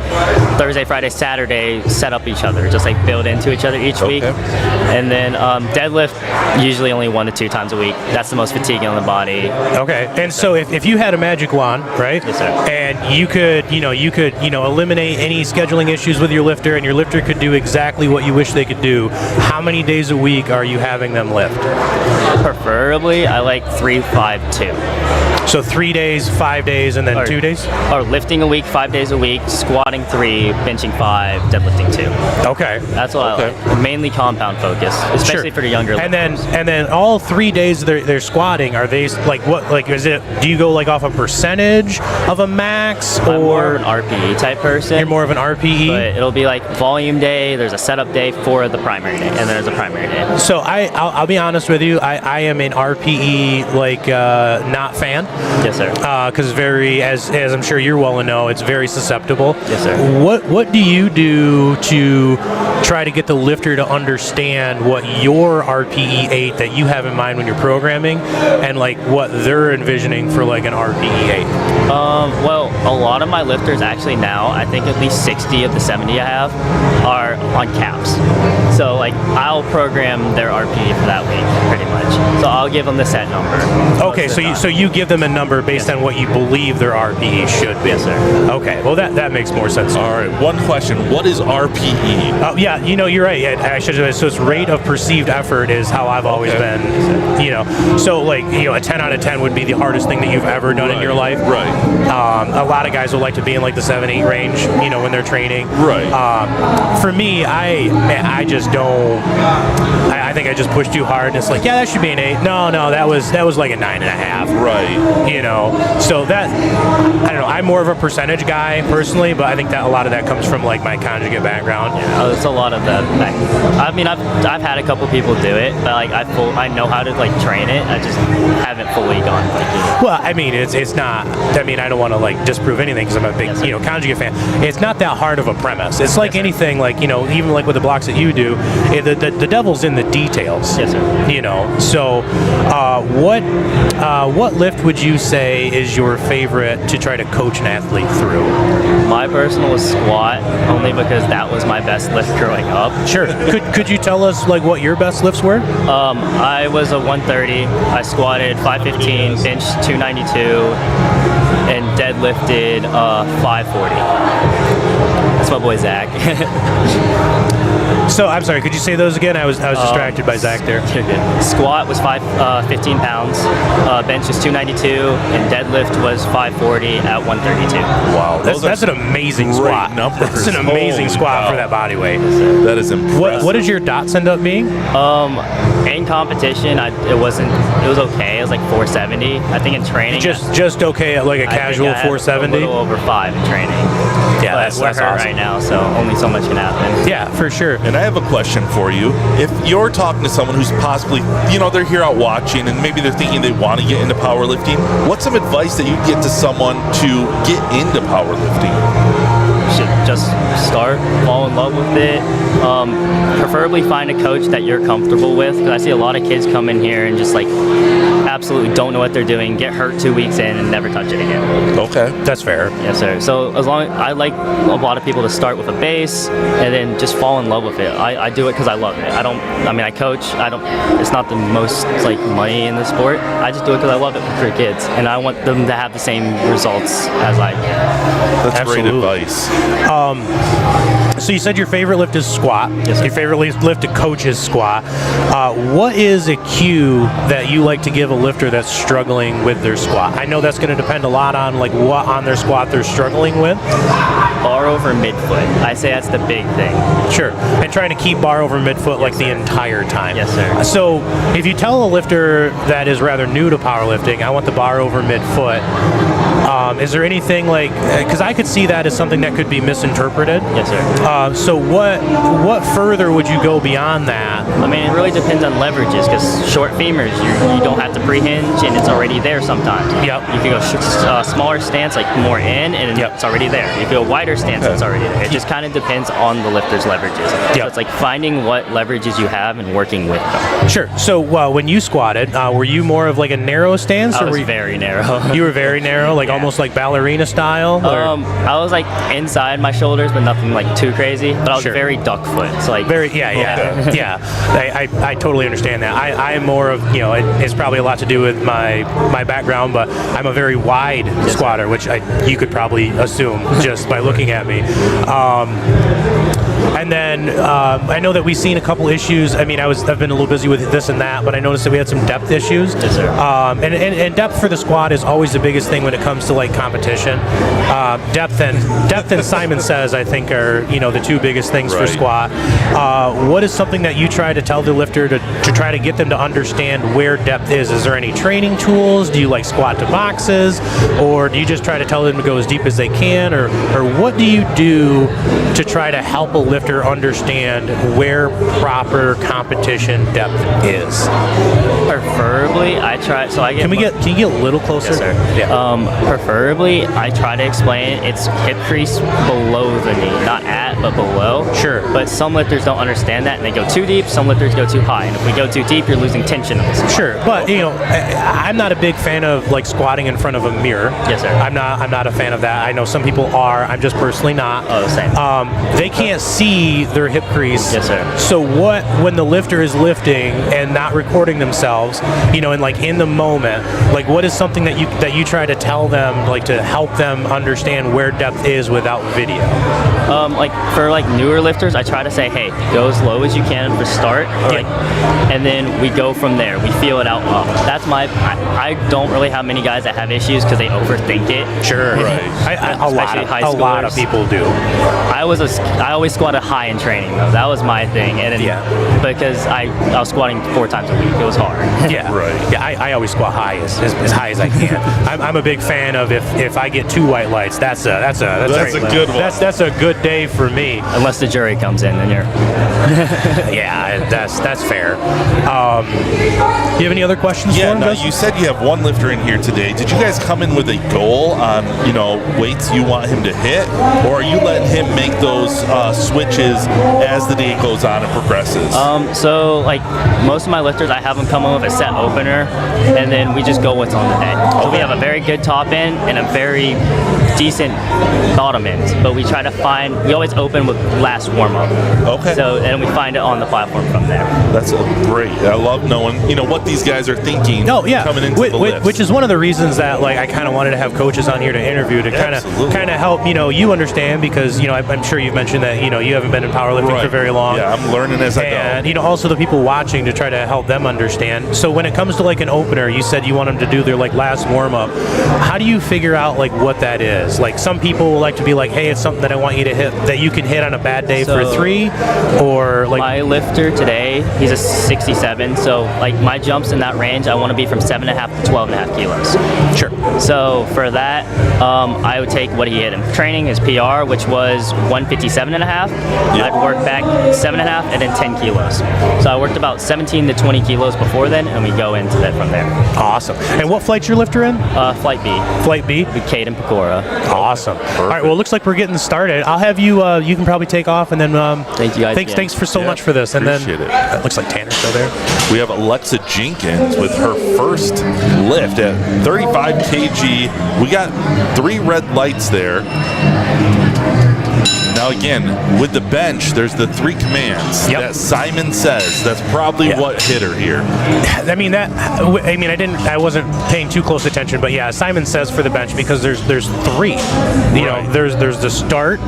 Thursday, Friday, Saturday set up each other, just build into each other each week. And then deadlift usually only 1 to 2 times a week. That's the most fatiguing on the body. Okay. And so if you had a magic wand, right? Yes, sir. And you could eliminate any scheduling issues with your lifter, and your lifter could do exactly what you wish they could do, how many days a week are you having them lift? Preferably, I like 3, 5, 2. So 3 days, 5 days, and then 2 days? Or lifting a week, 5 days a week, squatting 3, benching 5, deadlifting 2. Okay. That's what I like. Mainly compound focus, especially for the younger lifters. And then all 3 days they're squatting, are they is it, do you go off a percentage of a max, or? I'm more of an RPE type person. You're more of an RPE? But it'll be volume day, there's a setup day for the primary day, and then there's a primary day. So I'll be honest with you, I am an RPE not fan. Yes, sir. Because as I'm sure you're well to know, it's very susceptible. Yes, sir. What do you do to try to get the lifter to understand what your RPE 8 that you have in mind when you're programming, and like what they're envisioning for like an RPE 8? Well, a lot of my lifters actually now, I think at least 60 of the 70 I have are on caps. So like I'll program their RPE for that week pretty much. So I'll give them the set number. Okay, so you give them a number based on what you believe their RPE should be. Yes, sir. Okay, well that makes more sense. All right, one question. What is RPE? Yeah, you're right. I should. So it's rate of perceived effort is how I've always been. So like a 10 out of 10 would be the hardest thing that you've ever done in your life. Right. A lot of guys will like to be in like the 7-8 range. When they're training. Right. For me, I just don't. I think I just pushed too hard, and it's like, yeah, that should be an 8. No, that was like a 9.5. Right. So that I don't know. I'm more of a percentage guy personally, but I think that a lot of that comes from like my conjugate background. Yeah, it's a lot of that. I mean, I've had a couple people do it, but like I know how to like train it. I just haven't fully gone. Well, I mean, it's not. I mean, I don't want to like disprove anything because I'm a big conjugate fan. It's not that hard of a premise. It's like anything, like even like with the blocks that you do, the devil's in the details. Yes, sir. So what lift would you say is your favorite to try to coach an athlete through? My personal is squat, only because that was my best lift growing up. Sure. Could you tell us like what your best lifts were? I was a 130. I squatted 515, benched 292, and deadlifted 540. That's my boy Zach. So I'm sorry. Could you say those again? I was distracted by Zach there. Squat was 15 pounds. Bench is 292, and deadlift was 540 at 132. Wow, that's an amazing squat. Numbers. That's an amazing squat for that body weight. That is impressive. What did your dots end up being? In competition, it was okay. It was like 470. I think in training, just okay at like a casual 470. A little over 5 in training. Yeah, but we're hurt awesome. right now, so only so much can happen. Yeah, for sure. And I have a question for you. If you're talking to someone who's possibly, they're here out watching and maybe they're thinking they want to get into powerlifting, what's some advice that you'd give to someone to get into powerlifting? Should just start, fall in love with it. Preferably find a coach that you're comfortable with, because I see a lot of kids come in here and just like absolutely don't know what they're doing, get hurt 2 weeks in and never touch it again. Okay, that's fair. Yes, sir. So I like a lot of people to start with a base and then just fall in love with it. I do it because I love it. I coach. It's not the most like money in the sport. I just do it because I love it for kids, and I want them to have the same results as I get. That's Absolutely. great advice. So you said your favorite lift is squat. Yes, sir. Your favorite lift to coach is squat. What is a cue that you like to give a lifter that's struggling with their squat? I know that's going to depend a lot on like what on their squat they're struggling with. Bar over midfoot. I say that's the big thing. Sure. And trying to keep bar over midfoot like the entire time. Yes, sir. So if you tell a lifter that is rather new to powerlifting, I want the bar over midfoot, is there anything like, because I could see that as something that could be misinterpreted. Yes, sir. So what further would you go beyond that? I mean, it really depends on leverages, because short femurs, you don't have to pre-hinge, and it's already there sometimes. Yep. You can go smaller stance, like more in, and it's already there. You can go wider stance, it's already there. It just kind of depends on the lifter's leverages. So it's like finding what leverages you have and working with them. Sure. So when you squatted, were you more of like a narrow stance? I or was were you very narrow. You were very narrow, like almost like ballerina style? Or? I was like inside my shoulders, but nothing like too crazy. But I was very duck foot. So like yeah. I totally understand that. I am more of, it's probably a lot to do with my background, but I'm a very wide squatter, which you could probably assume just by looking at me. And then I know that we've seen a couple issues. I mean, I've been a little busy with this and that, but I noticed that we had some depth issues. Yes, sir. And depth for the squat is always the biggest thing when it comes to like competition. Depth and Simon Says, I think, are the two biggest things for squat. What is something that you try to tell the lifter to try to get them to understand where depth is? Is there any training tools? Do you like squat to boxes, or do you just try to tell them to go as deep as they can, or what do you do to try to help a lifter understand where proper competition depth is? Preferably, I try. So I get. Can you get a little closer? Yes, sir. Yeah. Preferably, I try to explain it's hip crease below the knee, not at, but below. Sure. But some lifters don't understand that, and they go too deep. Some lifters go too high, and if we go too deep, you're losing tension of the squat. Sure, but I'm not a big fan of like squatting in front of a mirror. Yes, sir. I'm not a fan of that. I know some people are. I'm just personally not. Oh, same. They can't see their hip crease. Yes, sir. So when the lifter is lifting and not recording themselves, and like in the moment, like what is something that you try to tell them, like to help them understand where depth is without video? Like for like newer lifters, I try to say, hey, go as low as you can for start, and then we go from there. We feel it out. That's I don't really have many guys that have issues because they overthink it. Sure, right. A lot of people do. I always squatted high in training though. That was my thing, and then, because I was squatting 4 times a week. It was hard. Yeah, right. Yeah, I always squat high as high as I can. I'm a big fan of if I get 2 white lights, that's a good one. That's a good day for me. Unless the jury comes in, then you're. Yeah, that's fair. Do you have any other questions? Yeah, for him, now guys? you said you have one lifter in here today. Did you guys come in with a goal on weights you want him to hit, or are you letting him make those switches as the day goes on and progresses? So like most of my lifters, I have them come in with a set opener, and then we just go what's on the day. So we have a very good top end and a very decent bottom end, but we try to we always open with last warm up. Okay. So and we find it on the platform from there. That's great. I love knowing what these guys are thinking. Oh yeah, coming into the lifts. Which is one of the reasons that like I kind of wanted to have coaches on here to interview to kind of help you understand, because I'm sure you've mentioned that you haven't been in powerlifting for very long. Yeah, I'm learning as I go. And also the people watching, to try to help them understand. So when it comes to like an opener, you said you want them to do their like last warm up. How do you figure out like what that is? Like some people like to be like, hey, it's something that I want you to hit that you can hit on a bad day for 3, or like my lifter today, he's a 67. So like my jumps in that range, I want to be from 7.5 to 12.5 kilos. Sure. So for that, I would take what he hit in training, his PR, which was 157.5. I'd work back 7.5 and then 10 kilos. So I worked about 17 to 20 kilos before then, and we go into that from there. Awesome. And what flight's your lifter in? Flight B. Flight B? With Kate and Pecora. Awesome. All right, well, it looks like we're getting started. I'll have you, you can probably take off, and then thank you guys thanks for so much for this. And appreciate then it. Looks like Tanner's still there. We have Alexa Jenkins with her first lift at 35 kg. We got 3 red lights there. Now again, with the bench, there's the 3 commands that Simon says. That's probably what hit her here. I wasn't paying too close attention, but yeah, Simon says for the bench, because there's 3. There's the start,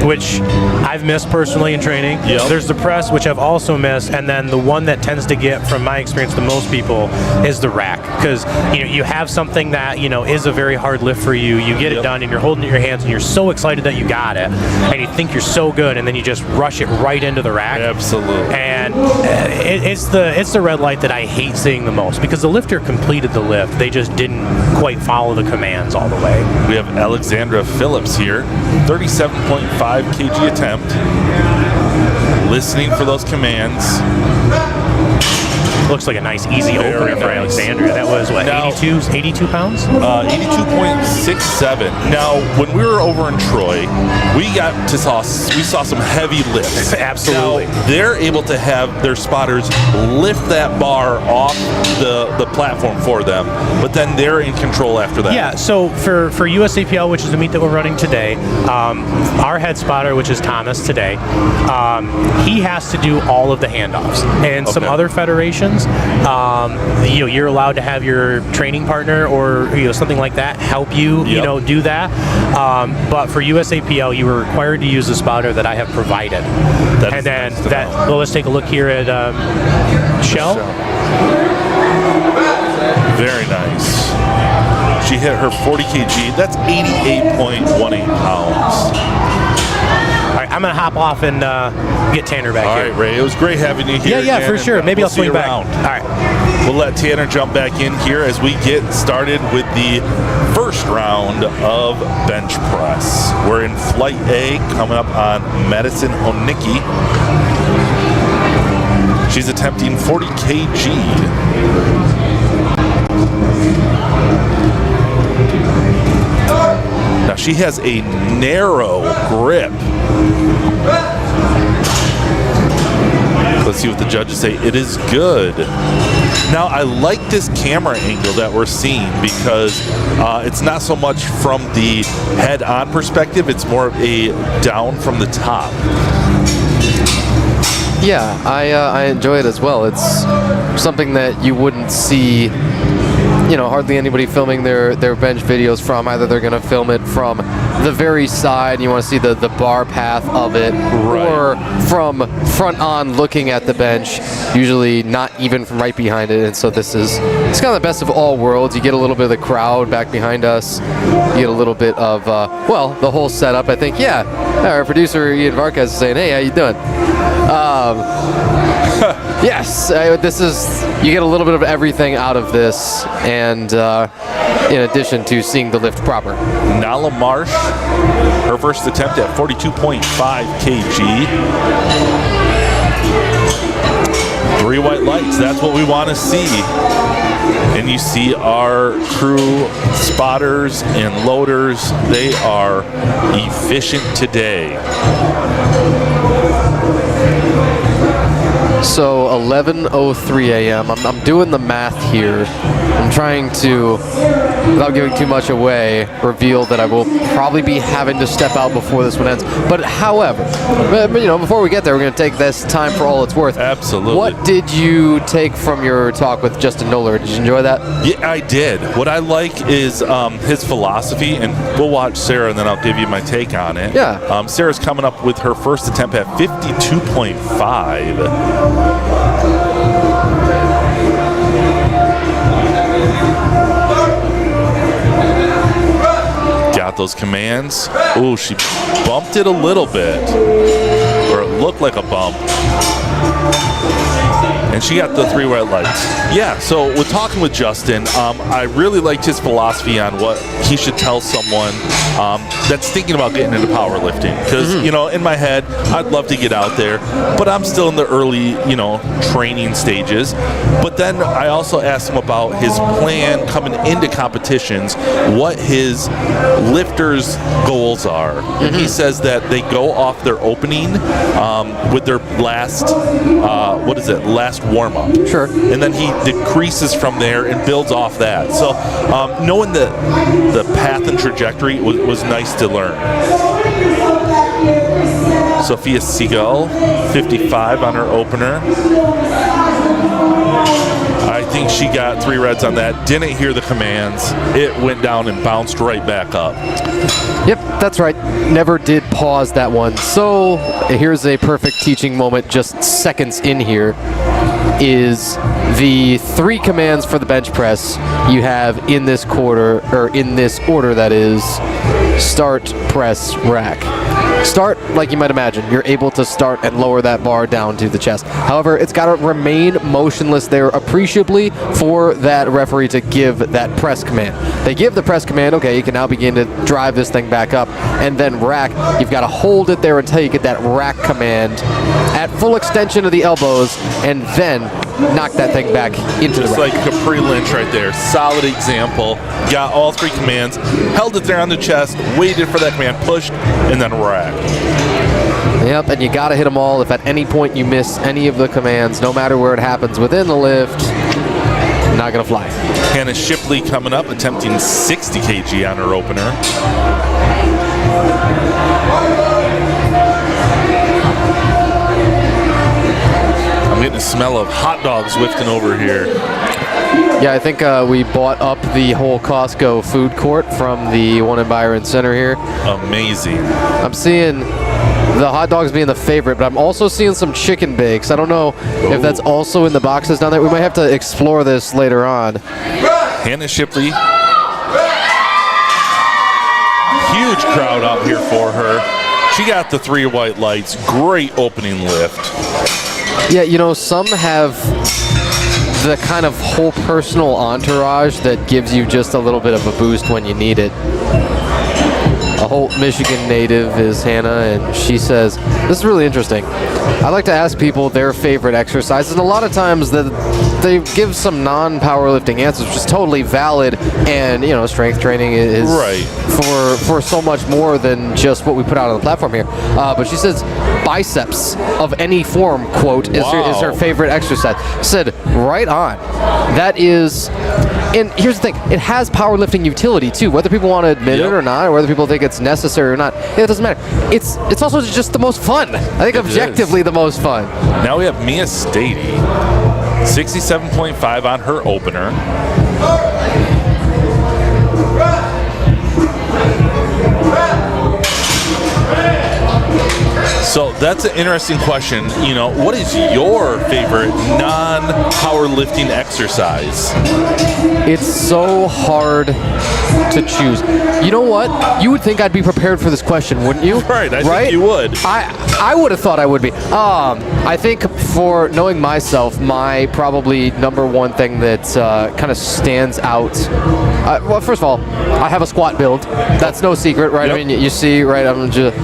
which I've missed personally in training. There's the press, which I've also missed, and then the one that tends to get, from my experience, the most people is the rack, because you have something that is a very hard lift for you. You get it done, and you're holding it in your hands, and you're so excited that you got it, and you think you're so good, and then you just rush it right into the rack. Absolutely. And it's the red light that I hate seeing the most, because the lifter completed the lift, they just didn't quite follow the commands all the way. We have Alexandra Phillips here, 37.5 kg attempt, listening for those commands. Looks like a nice, easy opener for Alexandria. That was, what, 82 pounds? 82.67. Now, when we were over in Troy, we saw some heavy lifts. Absolutely. Now, they're able to have their spotters lift that bar off the platform for them, but then they're in control after that. Yeah, so for USAPL, which is the meet that we're running today, our head spotter, which is Thomas today, he has to do all of the handoffs. And some other federations, you're allowed to have your training partner or something like that help you, do that. But for USAPL, you were required to use the spotter that I have provided. Well, let's take a look here at Shell. Very nice. She hit her 40 kg. That's 88.18 pounds. All right, I'm going to hop off and get Tanner back All here. right, Ray. It was great having you here. Yeah, again, for sure. and, Maybe we'll I'll swing see you back. around. All right. We'll let Tanner jump back in here as we get started with the first round of bench press. We're in Flight A, coming up on Madison Onicki. She's attempting 40 kg. Now she has a narrow grip. Let's see what the judges say. It is good. Now, I like this camera angle that we're seeing because it's not so much from the head-on perspective, it's more of a down from the top. Yeah, I enjoy it as well. It's something that you wouldn't see, you know, hardly anybody filming their bench videos from. Either they're going to film it from the very side, and you want to see the bar path of it, Right. or from front on looking at the bench, usually not even from right behind it. And so it's kind of the best of all worlds. You get a little bit of the crowd back behind us. You get a little bit of, well, the whole setup. I think, yeah, our producer Ian Varquez is saying, hey, how you doing? Yes, you get a little bit of everything out of this, and in addition to seeing the lift proper. Nala Marsh, her first attempt at 42.5 kg. 3 white lights, that's what we want to see. And you see our crew, spotters and loaders, they are efficient today. So 11:03 a.m. I'm doing the math here. I'm trying to, without giving too much away, reveal that I will probably be having to step out before this one ends. But however, you know, before we get there, we're going to take this time for all it's worth. Absolutely. What did you take from your talk with Justin Noller? Did you enjoy that? Yeah, I did. What I like is his philosophy, and we'll watch Sarah, and then I'll give you my take on it. Yeah. Sarah's coming up with her first attempt at 52.5. Got those commands. Oh, she bumped it a little bit, or it looked like a bump. And she got the 3 red lights. Yeah, so we're talking with Justin. I really liked his philosophy on what he should tell someone that's thinking about getting into powerlifting. Because, you know, in my head, I'd love to get out there, but I'm still in the early, you know, training stages. But then I also asked him about his plan coming into competitions, what his lifters' goals are. And he says that they go off their opening with their last, last warm-up. Sure. And then he decreases from there and builds off that. So knowing the path and trajectory was nice to learn. Sophia Seagull, 55 on her opener. I think she got 3 reds on that. Didn't hear the commands. It went down and bounced right back up. Yep, that's right. Never did pause that one. So here's a perfect teaching moment just seconds in here. Is the 3 commands for the bench press you have in this quarter, or in this order, that is: start, press, rack. Start, like you might imagine, you're able to start and lower that bar down to the chest. However, it's got to remain motionless there appreciably for that referee to give that press command. They give the press command, okay, you can now begin to drive this thing back up, and then rack, you've got to hold it there until you get that rack command at full extension of the elbows, and then knock that thing back into the rack. Just like Capri Lynch right there. Solid example. Got all 3 commands, held it there on the chest, waited for that command, pushed, and then racked. Yep, and you got to hit them all. If at any point you miss any of the commands, no matter where it happens within the lift, not going to fly. Hannah Shipley coming up, attempting 60 kg on her opener. I'm getting a smell of hot dogs wafting over here. Yeah, I think we bought up the whole Costco food court from the one in Byron Center here. Amazing. I'm seeing the hot dogs being the favorite, but I'm also seeing some chicken bakes. I don't know if that's also in the boxes down there. We might have to explore this later on. Hannah Shipley. Huge crowd out here for her. She got the 3 white lights. Great opening lift. Yeah, you know, some have the kind of whole personal entourage that gives you just a little bit of a boost when you need it. A Holt, Michigan native is Hannah, and she says, this is really interesting. I like to ask people their favorite exercises, and a lot of times they give some non-powerlifting answers, which is totally valid, and, you know, strength training is right for so much more than just what we put out on the platform here. But she says biceps of any form, quote, is her favorite exercise. Said, right on. That is... And here's the thing, it has powerlifting utility too, whether people want to admit it or not, or whether people think it's necessary or not, it doesn't matter. It's also just the most fun. I think objectively the most fun. Now we have Mia Stady, 67.5 on her opener. So that's an interesting question. You know, what is your favorite non-powerlifting exercise? It's so hard to choose. You know what? You would think I'd be prepared for this question, wouldn't you? Right, I think you would. I would have thought I would be. I think for knowing myself, my probably number one thing that kind of stands out. Well, first of all, I have a squat build. That's no secret, right? Yep. I mean, you see, right? I'm just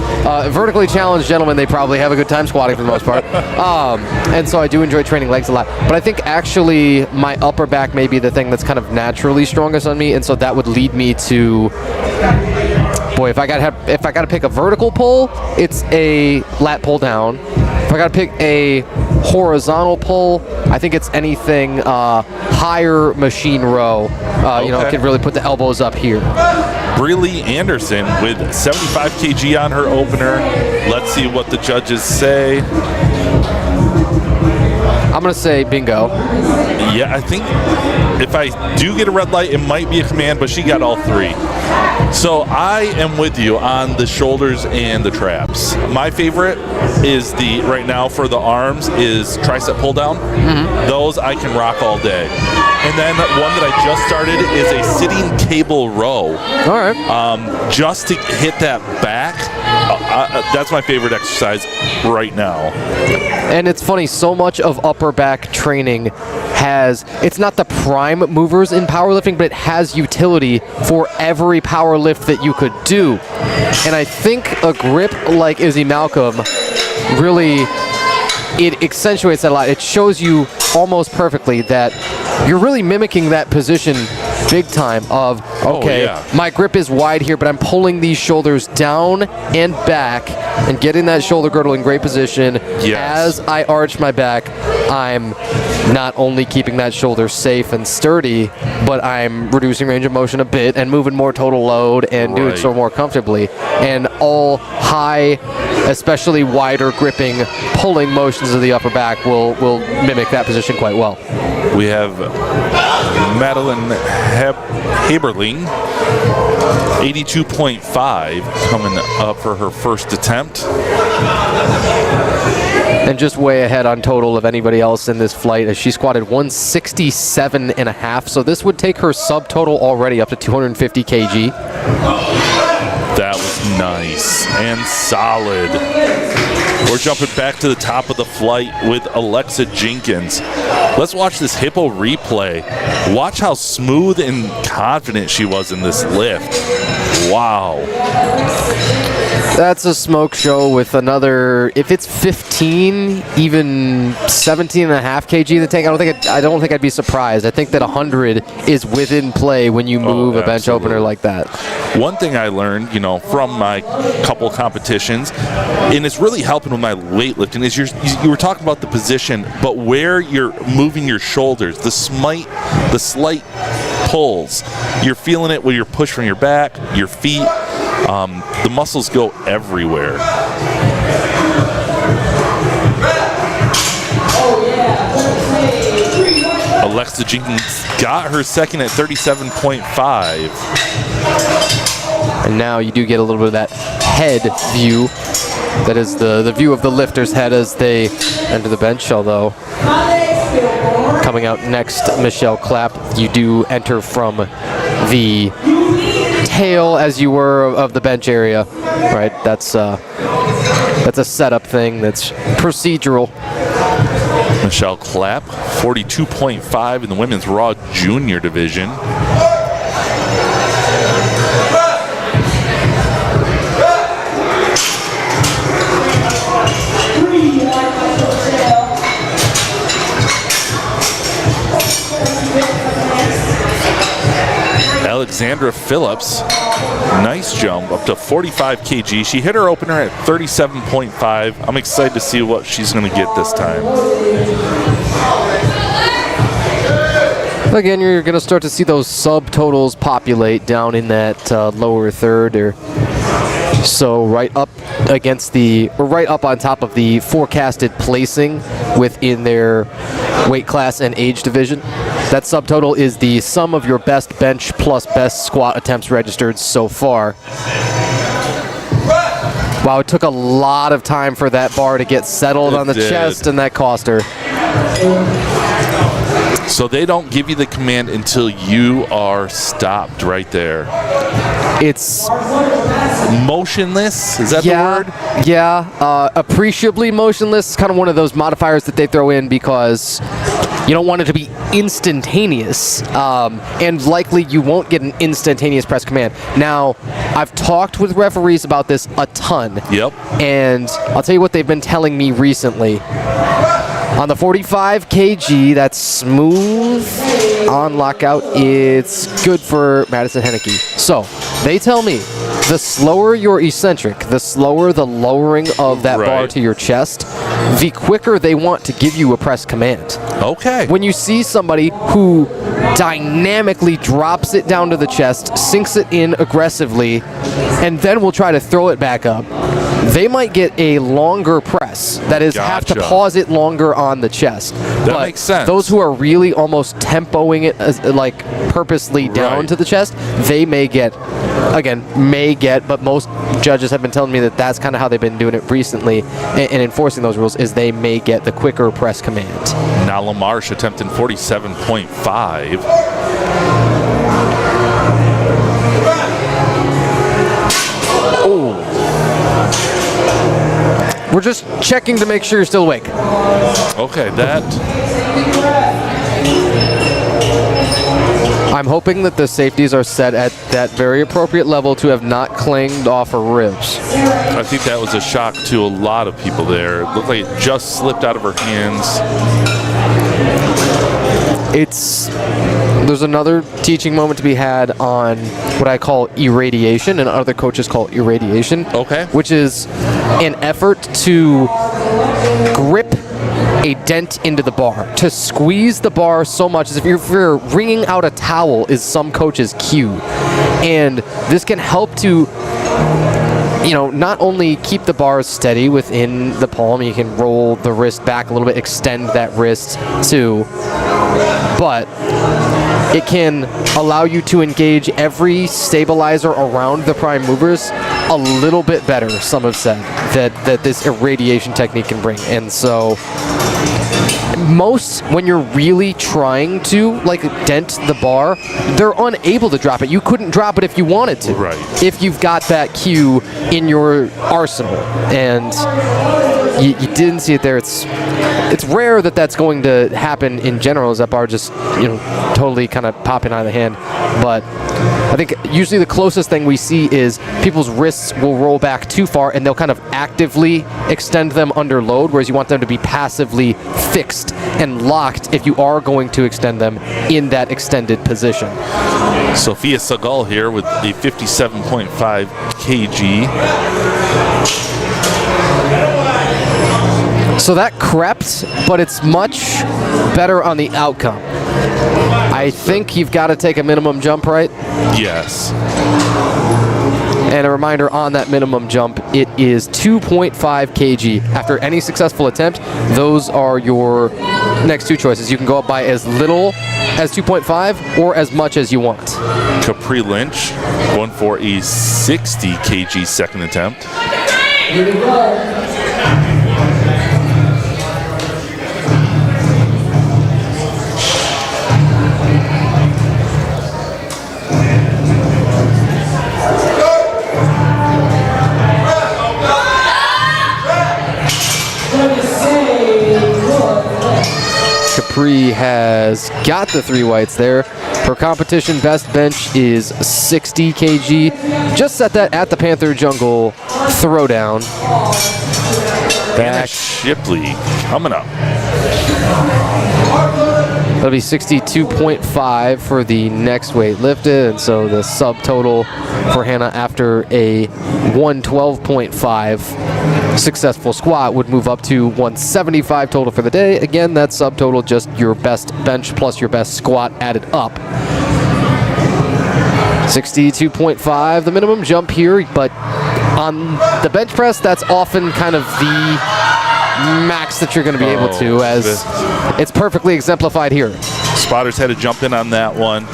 vertically challenged gentlemen. They probably have a good time squatting for the most part. And so I do enjoy training legs a lot. But I think actually my upper back may be the thing that's kind of naturally strongest on me, and so that would lead me to. Boy, if I gotta pick a vertical pull, it's a lat pull down. If I gotta pick a horizontal pull, I think it's anything higher machine row. You know, can really put the elbows up here. Briley Anderson with 75 kg on her opener. Let's see what the judges say. I'm gonna say bingo. Yeah, I think if I do get a red light, it might be a command, but she got all 3. So I am with you on the shoulders and the traps. My favorite is right now for the arms is tricep pull down. Mm-hmm. Those I can rock all day. And then one that I just started is a sitting cable row. All right. Just to hit that back. That's my favorite exercise right now. And it's funny, so much of upper back training it's not the prime movers in powerlifting, but it has utility for every power lift that you could do. And I think a grip like Izzy Malcolm really, it accentuates that a lot. It shows you almost perfectly that you're really mimicking that position big time of, okay, my grip is wide here, but I'm pulling these shoulders down and back and getting that shoulder girdle in great position. As I arch my back, I'm not only keeping that shoulder safe and sturdy, but I'm reducing range of motion a bit and moving more total load and doing so more comfortably. And all high, especially wider gripping, pulling motions of the upper back will mimic that position quite well. We have Madeline Haberling, 82.5, coming up for her first attempt. And just way ahead on total of anybody else in this flight as she squatted 167.5. So this would take her subtotal already up to 250 kg. That was nice and solid. We're jumping back to the top of the flight with Alexa Jenkins. Let's watch this hippo replay. Watch how smooth and confident she was in this lift. Wow. That's a smoke show with another, if it's 15, even 17.5 kg to take, I don't think I'd be surprised. I think that 100 is within play when you move a bench opener like that. One thing I learned, you know, from my couple competitions, and it's really helping with my weightlifting, is you were talking about the position, but where you're moving your shoulders, the slight pulls. You're feeling it when you're pushed from your back, your feet. The muscles go everywhere. Alexa Jenkins got her second at 37.5. And now you do get a little bit of that head view. That is the view of the lifter's head as they enter the bench, although coming out next, Michelle Clapp, you do enter from the tail as you were of the bench area, right? That's That's a setup thing. That's procedural. Michelle Clapp, 42.5 in the women's Raw Junior division. Alexandra Phillips, nice jump up to 45 kg. She hit her opener at 37.5. I'm excited to see what she's going to get this time. Again, you're going to start to see those subtotals populate down in that lower third, or so right up against the, or right up on top of the forecasted placing within their weight class and age division. That subtotal is the sum of your best bench plus best squat attempts registered so far. Wow, it took a lot of time for that bar to get settled on the chest, and that cost her. So they don't give you the command until you are stopped right there. It's motionless, is that the word? Yeah, appreciably motionless. Kind of one of those modifiers that they throw in because you don't want it to be instantaneous, and likely you won't get an instantaneous press command. Now, I've talked with referees about this a ton. Yep. And I'll tell you what they've been telling me recently. On the 45 kg, that's smooth on lockout. It's good for Madison Henneke. So, they tell me the slower your eccentric, the slower the lowering of that bar to your chest, the quicker they want to give you a press command. Okay. When you see somebody who dynamically drops it down to the chest, sinks it in aggressively, and then will try to throw it back up, they might get a longer press. That is, have to pause it longer on the chest. That makes sense. Those who are really almost tempoing it as, like purposely down to the chest, they may get, again, but most judges have been telling me that that's kind of how they've been doing it recently and enforcing those rules, is they may get the quicker press command. Now LaMarche attempting 47.5. Oh. We're just checking to make sure you're still awake. Okay, that. I'm hoping that the safeties are set at that very appropriate level to have not clanged off her ribs. I think that was a shock to a lot of people there. It looked like it just slipped out of her hands. There's another teaching moment to be had on what I call irradiation, and other coaches call irradiation. Okay. Which is an effort to grip a dent into the bar, to squeeze the bar so much as if you're wringing out a towel is some coach's cue. And this can help to, not only keep the bars steady within the palm, you can roll the wrist back a little bit, extend that wrist too, but it can allow you to engage every stabilizer around the prime movers a little bit better, some have said, that this irradiation technique can bring. And so most, when you're really trying to dent the bar, they're unable to drop it. You couldn't drop it if you wanted to. Right. If you've got that cue in your arsenal. And you didn't see it there. It's rare that that's going to happen in general, is that bar just, totally kind of popping out of the hand. But I think usually the closest thing we see is people's wrists will roll back too far and they'll kind of actively extend them under load, whereas you want them to be passively fixed and locked if you are going to extend them in that extended position. Sophia Segal here with a 57.5 kg. So that crept, but it's much better on the outcome. I think you've got to take a minimum jump, right? Yes. And a reminder on that minimum jump, it is 2.5 kg. After any successful attempt, those are your next two choices. You can go up by as little as 2.5 or as much as you want. Capri Lynch going for a 60 kg second attempt. Here we go. has got the 3 whites there. Her competition best bench is 60 kg. Just set that at the Panther Jungle throwdown. Anna Shipley coming up. That'll be 62.5 for the next weight lifted, and so the subtotal for Hannah after a 112.5 successful squat would move up to 175 total for the day. Again, that subtotal just your best bench plus your best squat added up. 62.5 the minimum jump here, but on the bench press, that's often kind of the max that you're going to be able to, as it's perfectly exemplified here. Spotters had to jump in on that one.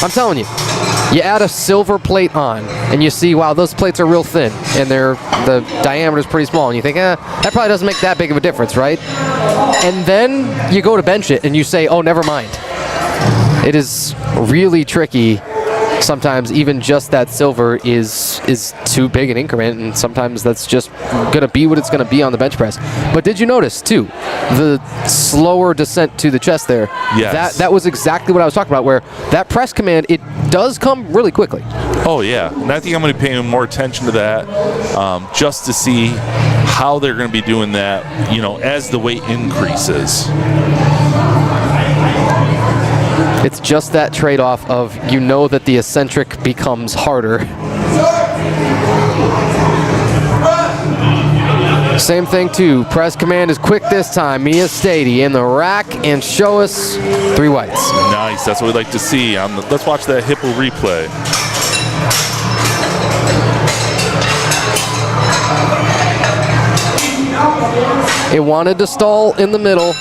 I'm telling you, you add a silver plate on, and you see, wow, those plates are real thin, and the diameter is pretty small, and you think, that probably doesn't make that big of a difference, right? And then you go to bench it, and you say, oh, never mind. It is really tricky. Sometimes even just that silver is too big an increment, and sometimes that's just going to be what it's going to be on the bench press. But did you notice, too, the slower descent to the chest there? Yes. That was exactly what I was talking about, where that press command, it does come really quickly. Oh, yeah. And I think I'm going to be paying more attention to that just to see how they're going to be doing that, as the weight increases. It's just that trade-off of that the eccentric becomes harder. Same thing too. Press command is quick this time. Mia Stady in the rack and show us 3 whites. Nice. That's what we'd like to see. Let's watch that Hipple replay. It wanted to stall in the middle.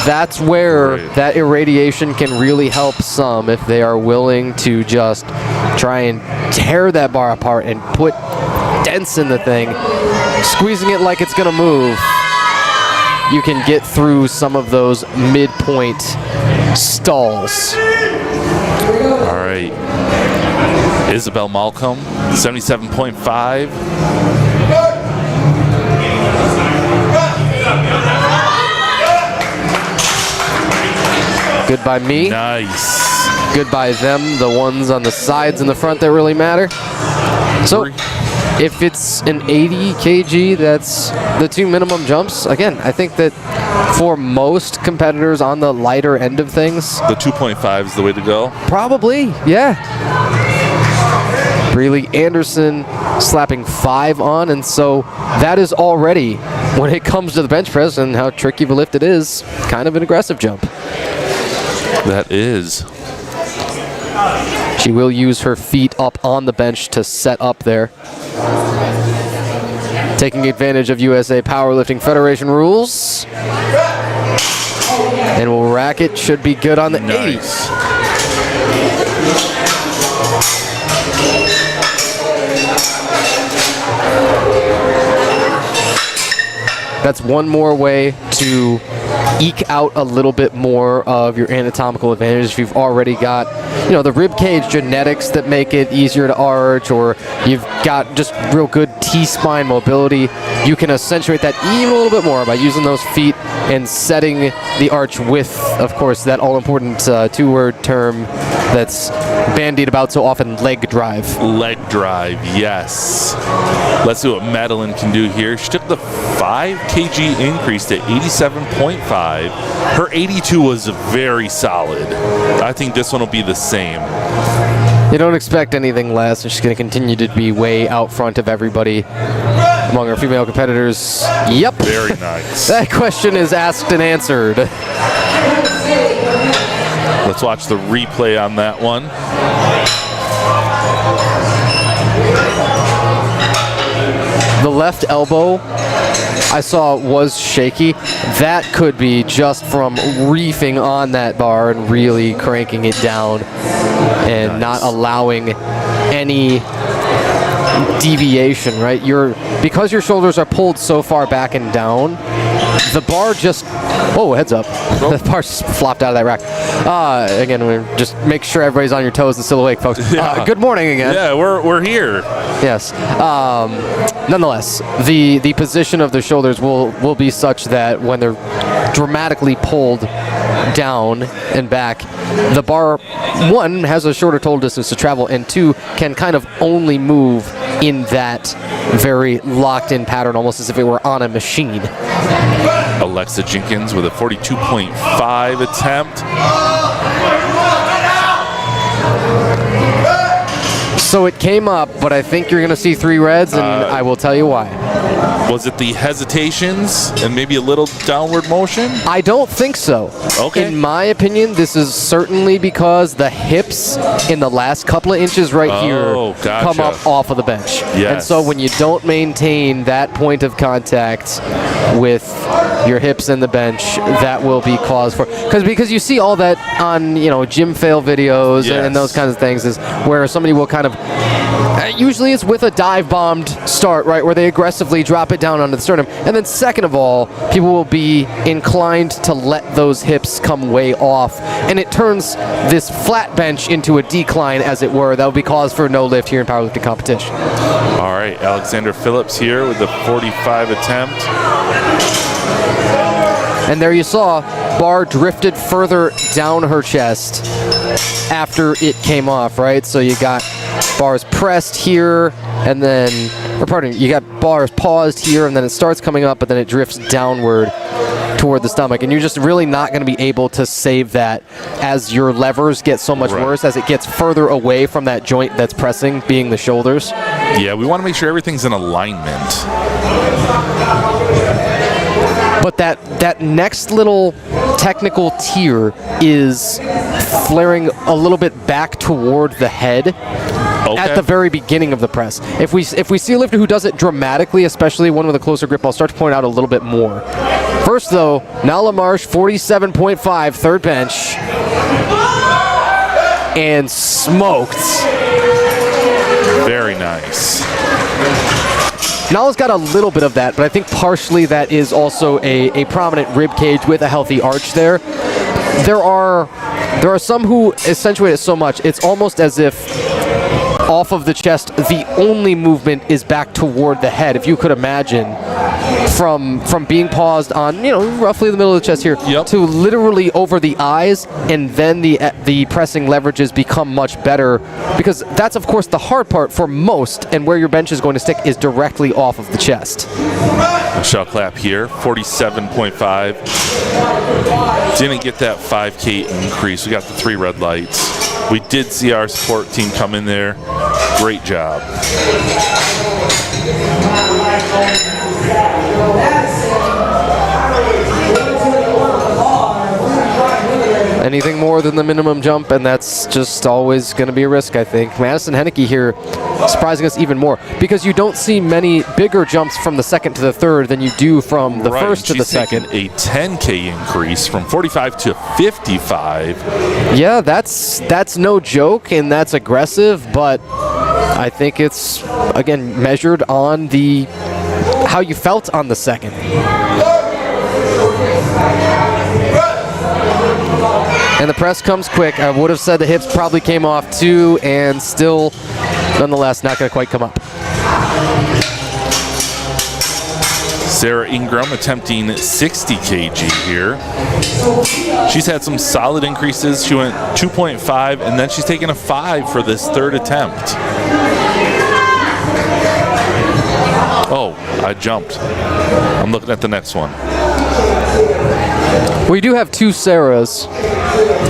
That's where that irradiation can really help some if they are willing to just try and tear that bar apart and put dents in the thing. Squeezing it like it's going to move, you can get through some of those midpoint stalls. All right. Isabel Malcolm, 77.5. Good by me. Nice. Good by them, the ones on the sides and the front that really matter. So if it's an 80 kg, that's the 2 minimum jumps. Again, I think that for most competitors on the lighter end of things, the 2.5 is the way to go. Probably, yeah. Breely Anderson slapping 5 on, and so that is already, when it comes to the bench press and how tricky of a lift it is, kind of an aggressive jump. That is. She will use her feet up on the bench to set up there. Taking advantage of USA Powerlifting Federation rules. And will rack it. Should be good on the 80s. That's one more way to eke out a little bit more of your anatomical advantage if you've already got, the rib cage genetics that make it easier to arch, or you've got just real good T-spine mobility. You can accentuate that even a little bit more by using those feet and setting the arch with, of course, that all-important 2-word term that's bandied about so often, leg drive. Leg drive, yes. Let's see what Madeline can do here. She took the 5 kg increase to 87.5. Her 82 was very solid. I think this one will be the same. You don't expect anything less. She's going to continue to be way out front of everybody among our female competitors. Yep. Very nice. That question is asked and answered. Let's watch the replay on that one. The left elbow I saw was shaky. That could be just from reefing on that bar and really cranking it down and not allowing any deviation, right? Because your shoulders are pulled so far back and down, the bar just, whoa, heads up. The bar just flopped out of that rack. Again, we just make sure everybody's on your toes and still awake, folks. Yeah. Good morning again. Yeah, we're here. Yes. Nonetheless, the position of the shoulders will be such that when they're dramatically pulled down and back, the bar, one, has a shorter total distance to travel, and two, can kind of only move in that very locked-in pattern, almost as if it were on a machine. Alexa Jenkins with a 42.5 attempt. So it came up, but I think you're going to see 3 reds, and I will tell you why. Was it the hesitations and maybe a little downward motion? I don't think so. Okay. In my opinion, this is certainly because the hips in the last couple of inches right here gotcha. come up off of the bench. Yes. And so when you don't maintain that point of contact with your hips and the bench, that will be cause for, because you see all that on, you know, gym fail videos Yes. and those kinds of things, is where somebody will kind of, usually it's with a dive bombed start, right, where they aggressively drop it down onto the sternum, and then second of all, people will be inclined to let those hips come way off, and it turns this flat bench into a decline, as it were. That would be cause for no lift here in powerlifting competition. All right, Alexander Phillips here with the 45 attempt. And there you saw, bar drifted further down her chest after it came off, right? So you got bars pressed here, and then, or pardon me, you got bars paused here, and then it starts coming up, but then it drifts downward toward the stomach, and you're just really not going to be able to save that as your levers get so much worse, as it gets further away from that joint that's pressing, being the shoulders. Yeah, we want to make sure everything's in alignment. But that next little technical tier is flaring a little bit back toward the head at the very beginning of the press. If we see a lifter who does it dramatically, especially one with a closer grip, I'll start to point out a little bit more. First though, Nala Marsh, 47.5, third bench, and smoked. Very nice. Nala's got a little bit of that, but I think partially that is also a prominent rib cage with a healthy arch there. There are some who accentuate it so much, it's almost as if off of the chest, the only movement is back toward the head. If you could imagine, from being paused on, you know, roughly the middle of the chest here, to literally over the eyes, and then the pressing leverages become much better, because that's of course the hard part for most, and where your bench is going to stick is directly off of the chest. Michelle Clapp here, 47.5. Didn't get that 5K increase. We got the 3 red lights. We did see our support team come in there. Great job. Anything more than the minimum jump, and that's just always going to be a risk, I think. Madison Henneke here surprising us even more, because you don't see many bigger jumps from the second to the third than you do from the first to the second. A 10K increase from 45 to 55. Yeah, that's no joke, and that's aggressive, but I think it's, again, measured on how you felt on the second. And the press comes quick. I would have said the hips probably came off too, and still, nonetheless, not going to quite come up. Sarah Ingram attempting 60 kg here. She's had some solid increases. She went 2.5, and then she's taken a 5 for this third attempt. Oh, I jumped. I'm looking at the next one. We do have 2 Sarahs.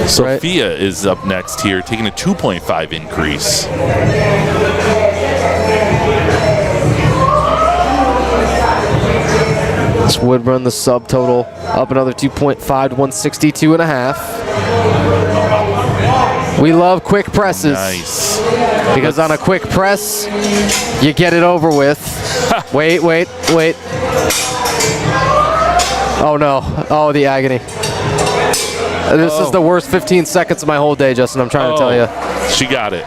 Sophia is up next here, taking a 2.5 increase. This would run the subtotal up another 2.5 to 162.5. We love quick presses. Nice. Because on a quick press, you get it over with. Wait. Oh no. Oh, the agony. This is the worst 15 seconds of my whole day, Justin. I'm trying to tell you. She got it.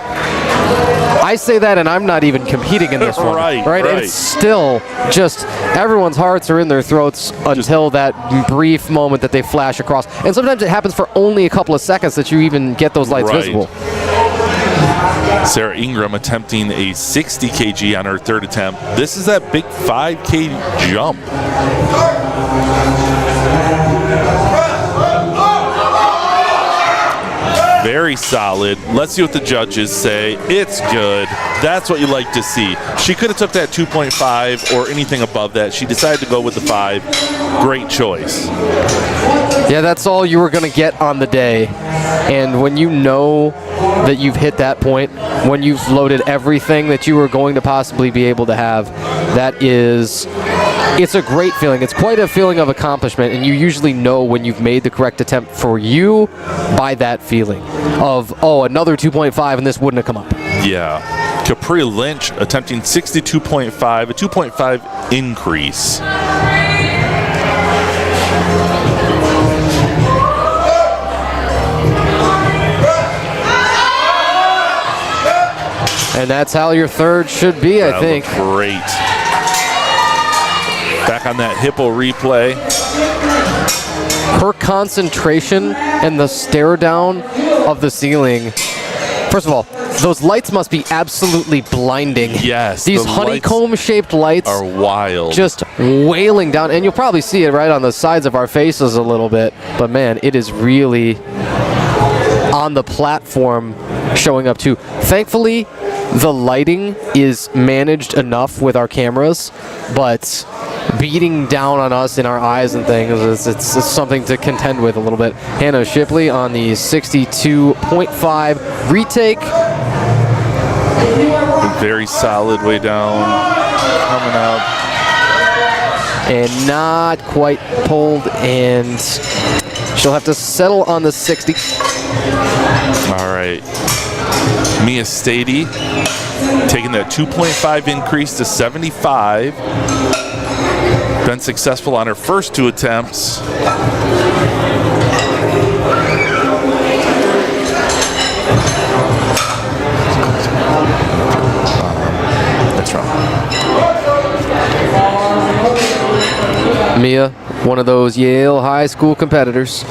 I say that, and I'm not even competing in this one. Right? It's still just everyone's hearts are in their throats until that brief moment that they flash across. And sometimes it happens for only a couple of seconds that you even get those lights visible. Sarah Ingram attempting a 60 kg on her third attempt. This is that big 5K jump. Very solid. Let's see what the judges say. It's good. That's what you like to see. She could have took that 2.5 or anything above that. She decided to go with the 5. Great choice. Yeah, that's all you were going to get on the day. And when you know that you've hit that point, when you've loaded everything that you were going to possibly be able to have, it's a great feeling. It's quite a feeling of accomplishment, and you usually know when you've made the correct attempt for you by that feeling of, oh, another 2.5 and this wouldn't have come up. Yeah. Capri Lynch attempting 62.5, a 2.5 increase. And that's how your third should be, I think. Great. Back on that hippo replay. Her concentration and the stare down of the ceiling. First of all, those lights must be absolutely blinding. Yes. These honeycomb-shaped lights are wild. Just wailing down. And you'll probably see it right on the sides of our faces a little bit. But man, it is really on the platform showing up too. Thankfully, the lighting is managed enough with our cameras, but beating down on us in our eyes and things, it's something to contend with a little bit. Hannah Shipley on the 62.5 retake. Very solid way down, coming up. And not quite pulled, and she'll have to settle on the 60. All right. Mia Stady taking that 2.5 increase to 75. Been successful on her first 2 attempts. That's wrong. Mia, one of those Yale High School competitors.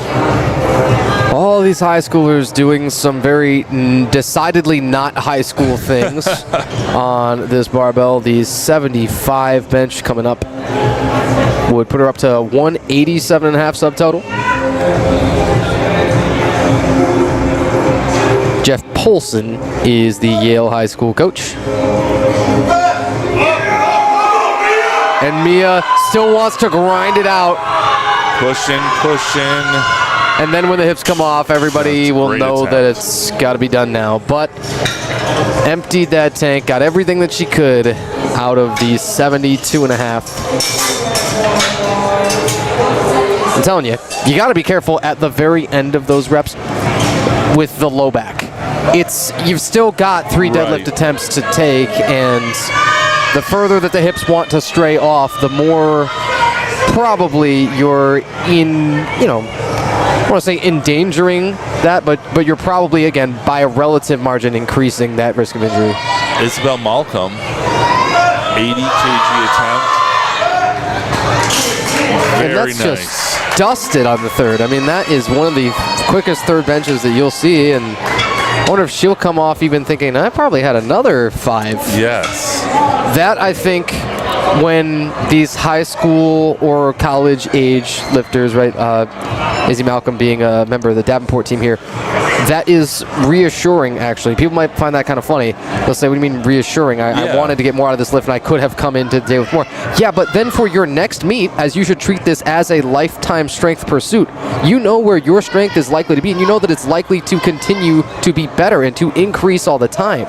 All these high schoolers doing some very decidedly not high school things on this barbell. The 75 bench coming up would put her up to 187.5 subtotal. Jeff Polson is the Yale High School coach. And Mia still wants to grind it out. Pushing. And then when the hips come off, everybody will know that it's got to be done now. But emptied that tank, got everything that she could out of the 72.5. I'm telling you, you got to be careful at the very end of those reps with the low back. You've still got 3 deadlift attempts to take, and the further that the hips want to stray off, the more probably you're in, I don't want to say endangering that, but you're probably, again, by a relative margin, increasing that risk of injury. Isabel Malcolm, 80 kg attempt. And that's nice. Just dusted on the third. I mean, that is one of the quickest third benches that you'll see, and I wonder if she'll come off even thinking, I probably had another 5. Yes. That, I think, when these high school or college age lifters, right, Izzy Malcolm being a member of the Davenport team here, that is reassuring, actually. People might find that kind of funny. They'll say, what do you mean reassuring? I wanted to get more out of this lift, and I could have come into today with more. Yeah, but then for your next meet, as you should treat this as a lifetime strength pursuit, you know where your strength is likely to be, and you know that it's likely to continue to be better and to increase all the time.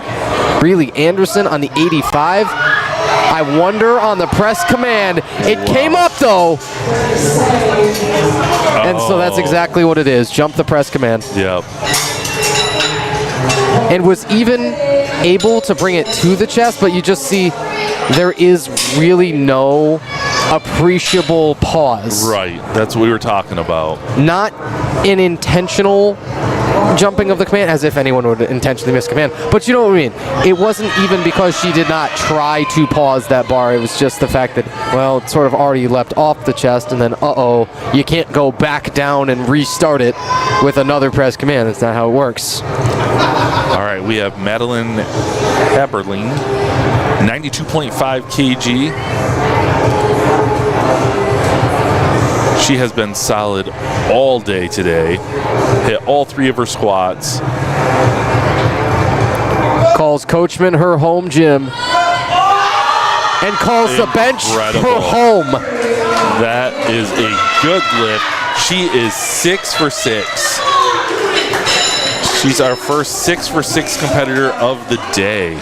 Really, Anderson on the 85. I wonder on the press command. It came up, though. And so that's exactly what it is. Jump the press command. Yep. And was even able to bring it to the chest, but you just see there is really no appreciable pause. Right. That's what we were talking about. Not an intentional jumping of the command, as if anyone would intentionally miss command. But you know what I mean? It wasn't even because she did not try to pause that bar. It was just the fact that, well, it sort of already leapt off the chest, and then, you can't go back down and restart it. with another press command. That's not how it works. All right, we have Madeline Haberling, 92.5 kg. She has been solid all day today. Hit all 3 of her squats. Calls Coachman her home gym. And calls the bench her home. That is a good lift. She is 6 for 6. She's our first 6 for 6 competitor of the day.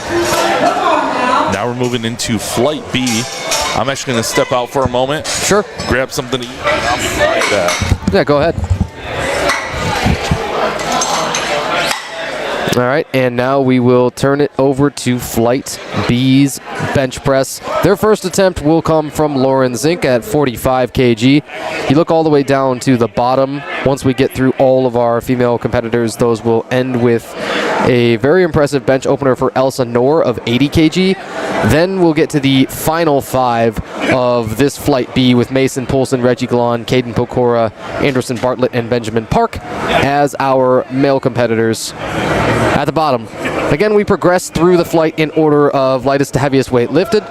Now we're moving into flight B. I'm actually going to step out for a moment. Sure. Grab something to eat. And I'll be right back. Yeah, go ahead. All right, and now we will turn it over to Flight B's bench press. Their first attempt will come from Lauren Zink at 45 kg. You look all the way down to the bottom. Once we get through all of our female competitors, those will end with a very impressive bench opener for Elsa Noor of 80 kg. Then we'll get to the final 5 of this Flight B with Mason Poulsen, Reggie Glon, Caden Pokora, Anderson Bartlett, and Benjamin Park as our male competitors. At the bottom, again, we progress through the flight in order of lightest to heaviest weight lifted.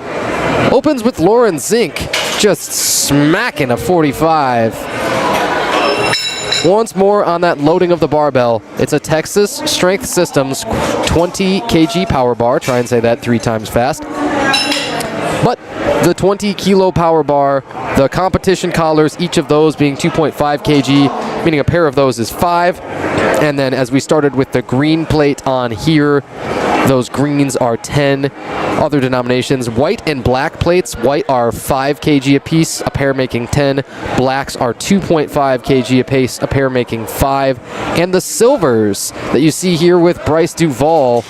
Opens with Lauren Zink, just smacking a 45. Once more on that loading of the barbell. It's a Texas Strength Systems 20 kg power bar. Try and say that 3 times fast. But the 20 kilo power bar, the competition collars, each of those being 2.5 kg, meaning a pair of those is 5. And then as we started with the green plate on here, those greens are 10. Other denominations, white and black plates. White are 5 kg apiece, a pair making 10. Blacks are 2.5 kg apiece, a pair making 5. And the silvers that you see here with Bryce Duvall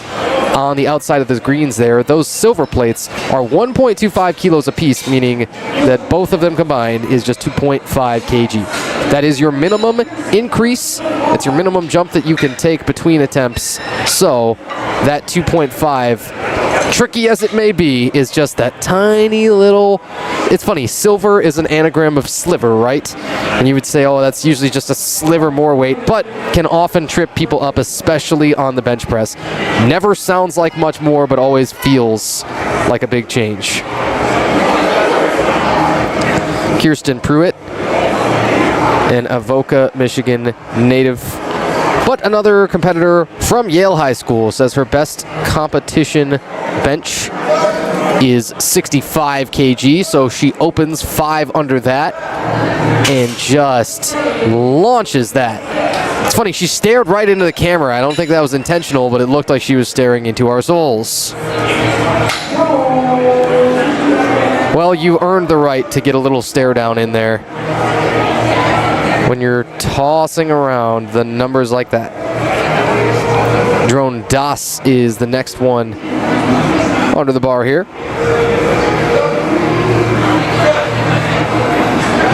on the outside of the greens there, those silver plates are 1.25 kilos apiece, meaning that both of them combined is just 2.5 kg. That is your minimum increase. It's your minimum jump that you can take between attempts. So that 2.5, tricky as it may be, is just that tiny little... It's funny, silver is an anagram of sliver, right? And you would say, oh, that's usually just a sliver more weight, but can often trip people up, especially on the bench press. Never sounds like much more, but always feels like a big change. Kirsten Pruitt, an Avoca, Michigan native, but another competitor from Yale High School, says her best competition bench is 65 kg, so she opens 5 under that and just launches that. It's funny, she stared right into the camera. I don't think that was intentional, but it looked like she was staring into our souls. Well, you earned the right to get a little stare down in there when you're tossing around the numbers like that. Drone Das is the next one under the bar here.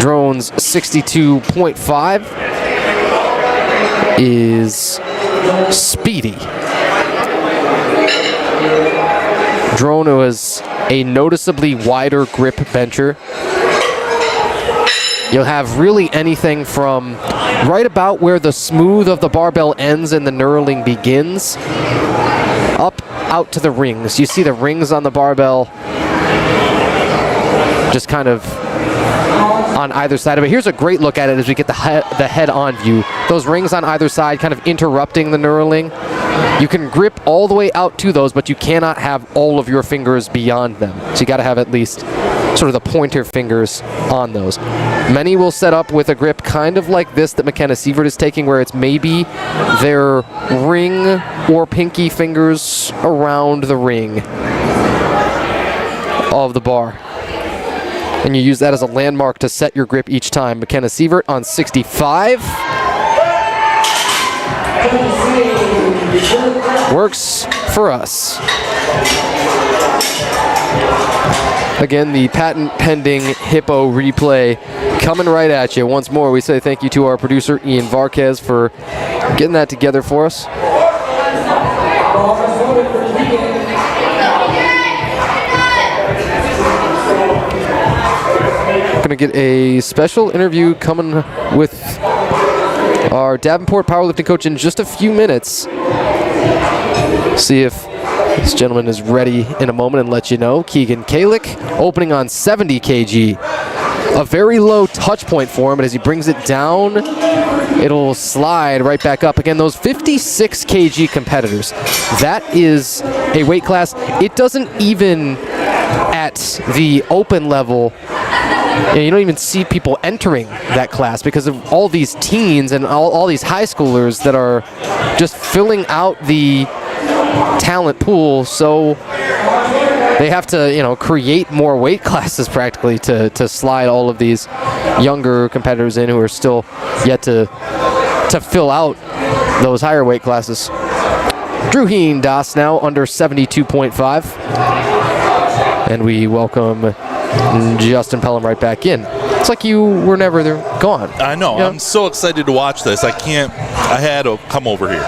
Drone's 62.5 is speedy. Drone was a noticeably wider grip bencher. You'll have really anything from right about where the smooth of the barbell ends and the knurling begins, up out to the rings. You see the rings on the barbell just kind of on either side of it. Here's a great look at it as we get the head-on view. Those rings on either side kind of interrupting the knurling. You can grip all the way out to those, but you cannot have all of your fingers beyond them. So you got to have at least sort of the pointer fingers on those. Many will set up with a grip kind of like this that McKenna Sievert is taking, where it's maybe their ring or pinky fingers around the ring of the bar. And you use that as a landmark to set your grip each time. McKenna Sievert on 65. Works for us. Again, the patent-pending Hippo replay coming right at you. Once more, we say thank you to our producer, Ian Varquez, for getting that together for us. Going to get a special interview coming with our Davenport powerlifting coach in just a few minutes. See if this gentleman is ready in a moment and let you know. Keegan Kalick opening on 70 kg. A very low touch point for him, but as he brings it down, it'll slide right back up. Again, those 56 kg competitors, that is a weight class. It doesn't even, at the open level, you don't even see people entering that class because of all these teens and all these high schoolers that are just filling out the talent pool. So they have to, create more weight classes practically to slide all of these younger competitors in who are still yet to fill out those higher weight classes. Drew Heen Das now under 72.5. And we welcome Justin Pelham right back in. It's like you were never there, gone. I know. I'm so excited to watch this. I had to come over here.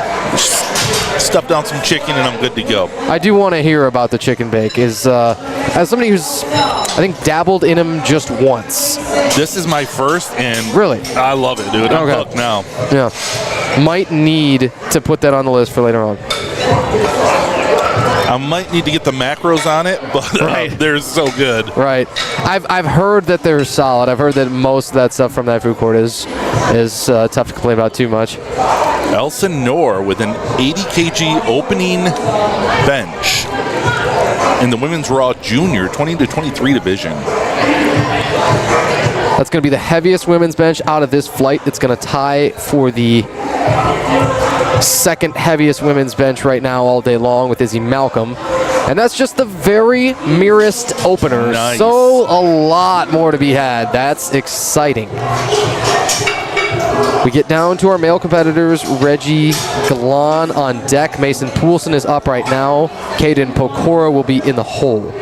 Stuff down some chicken and I'm good to go. I do want to hear about the chicken bake. As somebody who's, I think, dabbled in them just once. This is my first, and really, I love it, dude. I'm hooked now. Yeah, might need to put that on the list for later on. I might need to get the macros on it, but they're so good. Right. I've heard that they're solid. I've heard that most of that stuff from that food court is tough to complain about too much. Elson Knorr with an 80 kg opening bench in the women's raw junior 20 to 23 division. That's going to be the heaviest women's bench out of this flight. It's going to tie for the second heaviest women's bench right now all day long with Izzy Malcolm. And that's just the very merest opener. Nice. So a lot more to be had. That's exciting. We get down to our male competitors. Reggie Galan on deck. Mason Poulsen is up right now. Caden Pokora will be in the hole.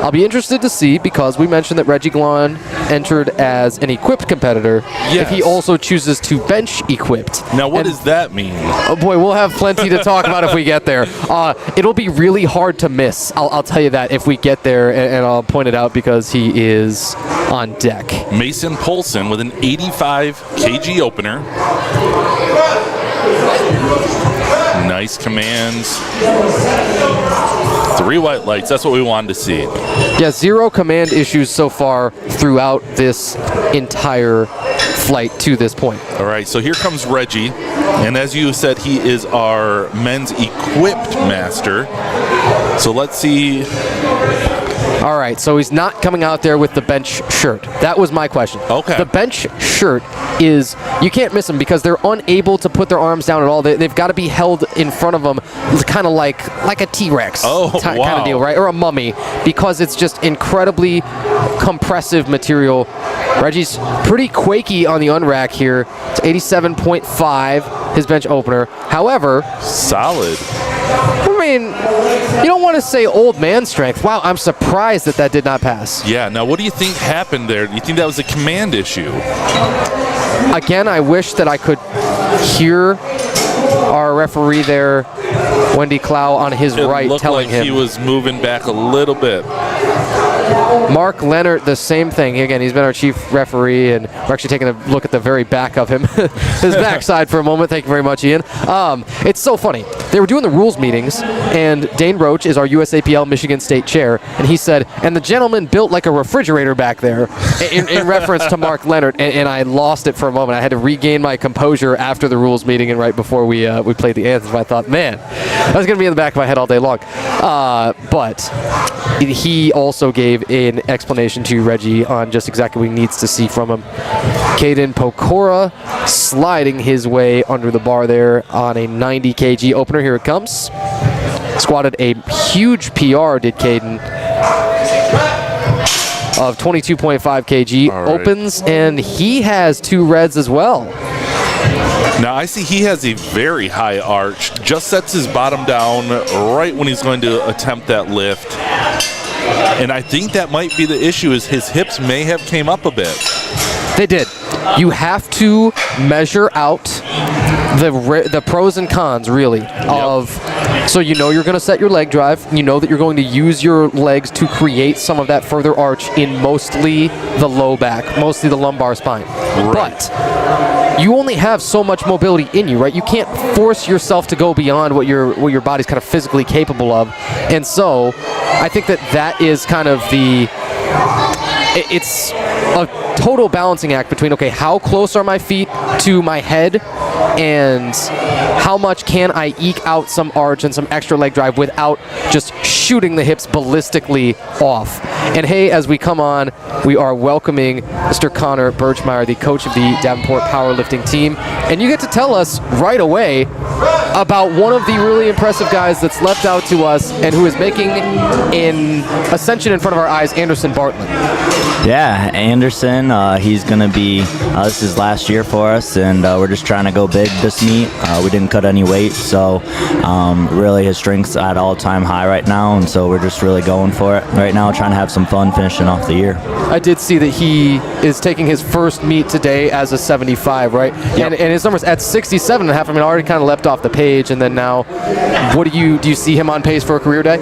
I'll be interested to see, because we mentioned that Reggie Galan entered as an equipped competitor, if he also chooses to bench equipped. Now, what does that mean? Oh boy, we'll have plenty to talk about if we get there. It'll be really hard to miss. I'll tell you that if we get there, and I'll point it out because he is on deck. Mason Poulsen with an 85 kg opener. Nice commands. 3 white lights. That's what we wanted to see. Yeah, 0 command issues so far throughout this entire flight to this point. All right, so here comes Reggie. And as you said, he is our men's equipped master. So let's see. All right, so he's not coming out there with the bench shirt. That was my question. Okay. The bench shirt is, you can't miss them because they're unable to put their arms down at all. They've got to be held in front of them, kind of like a T-Rex kind of deal, right? Or a mummy, because it's just incredibly compressive material. Reggie's pretty quaky on the unrack here. It's 87.5, his bench opener. However, solid. I mean, you don't want to say old man strength. Wow, I'm surprised that did not pass. Yeah, now what do you think happened there? Do you think that was a command issue? Again, I wish that I could hear our referee there, Wendy Clow, on his right, telling him. He was moving back a little bit. Mark Leonard, the same thing. Again, he's been our chief referee, and we're actually taking a look at the very back of him, his backside for a moment. Thank you very much, Ian. It's so funny. They were doing the rules meetings, and Dane Roach is our USAPL Michigan State chair, and he said, and the gentleman built like a refrigerator back there, in reference to Mark Leonard, and I lost it for a moment. I had to regain my composure after the rules meeting and right before we played the anthem. I thought, man, that was going to be in the back of my head all day long. But he also gave an explanation to Reggie on just exactly what he needs to see from him. Caden Pokora sliding his way under the bar there on a 90 kg opener. Here it comes. Squatted a huge PR, did Caden, of 22.5 kg. Right. Opens, and he has 2 reds as well. Now I see he has a very high arch, just sets his bottom down right when he's going to attempt that lift. And I think that might be the issue, is his hips may have came up a bit. They did. You have to measure out the pros and cons, really, of, so you know you're going to set your leg drive, you know that you're going to use your legs to create some of that further arch in mostly the low back, mostly the lumbar spine. Right. But you only have so much mobility in you, right? You can't force yourself to go beyond what your body's kind of physically capable of. And so I think that is kind of it's a total balancing act between, okay, how close are my feet to my head, and how much can I eke out some arch and some extra leg drive without just shooting the hips ballistically off. And hey, as we come on, we are welcoming Mr. Connor Birchmeyer, the coach of the Davenport Powerlifting team. And you get to tell us right away about one of the really impressive guys that's left out to us and who is making an ascension in front of our eyes, Anderson Bartlett. Yeah, Anderson, he's going to be, this is last year for us, and we're just trying to go big this meet. We didn't cut any weight, so really his strength's at all-time high right now, and so we're just really going for it right now, trying to have some fun finishing off the year. I did see that he is taking his first meet today as a 75, right? Yep. And his numbers at 67.5, I mean, already kind of leapt off the page, and then now, do you see him on pace for a career day?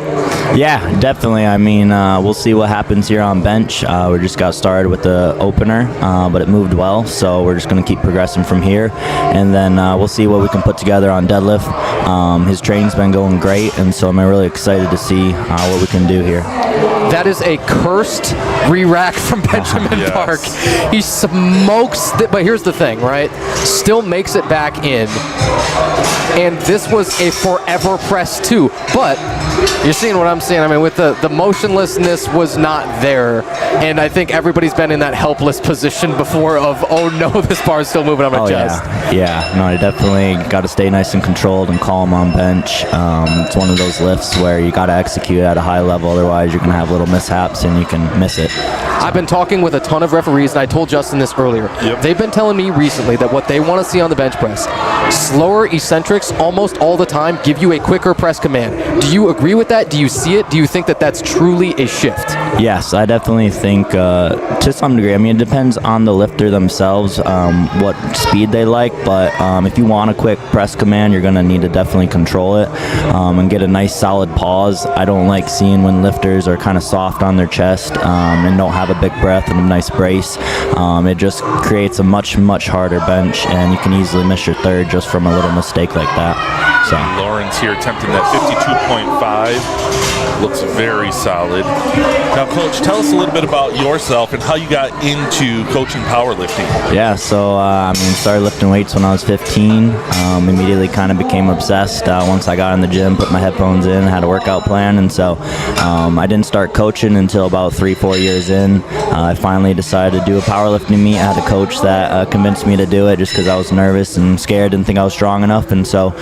Yeah, definitely. I mean, we'll see what happens here on bench. We just got started with the opener, but it moved well, so we're just going to keep progressing from here, and then we'll see what we can put together on deadlift. His training's been going great, and so I'm really excited to see what we can do here. That is a cursed re-rack from Benjamin Yes. Park. He smokes, but here's the thing, right? Still makes it back in. And this was a forever press too. But you're seeing what I'm seeing. I mean, with the motionlessness was not there. And I think everybody's been in that helpless position before of, oh no, this bar is still moving on my chest. Yeah. No, I definitely got to stay nice and controlled and calm on bench. It's one of those lifts where you got to execute at a high level. Otherwise, you're going to have little mishaps and you can miss it. I've been talking with a ton of referees, and I told Justin this earlier. Yep. They've been telling me recently that what they want to see on the bench press, slower eccentrics almost all the time give you a quicker press command. Do you agree with that? Do you see it? Do you think that that's truly a shift? Yes, I definitely think to some degree. I mean, it depends on the lifter themselves, what speed they like, but if you want a quick press command, you're going to need to definitely control it and get a nice solid pause. I don't like seeing when lifters are kind of soft on their chest and don't have a big breath and a nice brace. It just creates a much, much harder bench, and you can easily miss your third just from a little mistake like that. So Lawrence here attempting that 52.5. Looks very solid. Now, Coach, tell us a little bit about yourself and how you got into coaching powerlifting. Yeah, so started lifting weights when I was 15. Immediately kind of became obsessed once I got in the gym, put my headphones in, had a workout plan, and so I didn't start coaching until about 3-4 years in. I finally decided to do a powerlifting meet. I had a coach that convinced me to do it just because I was nervous and scared, didn't think I was strong enough, and so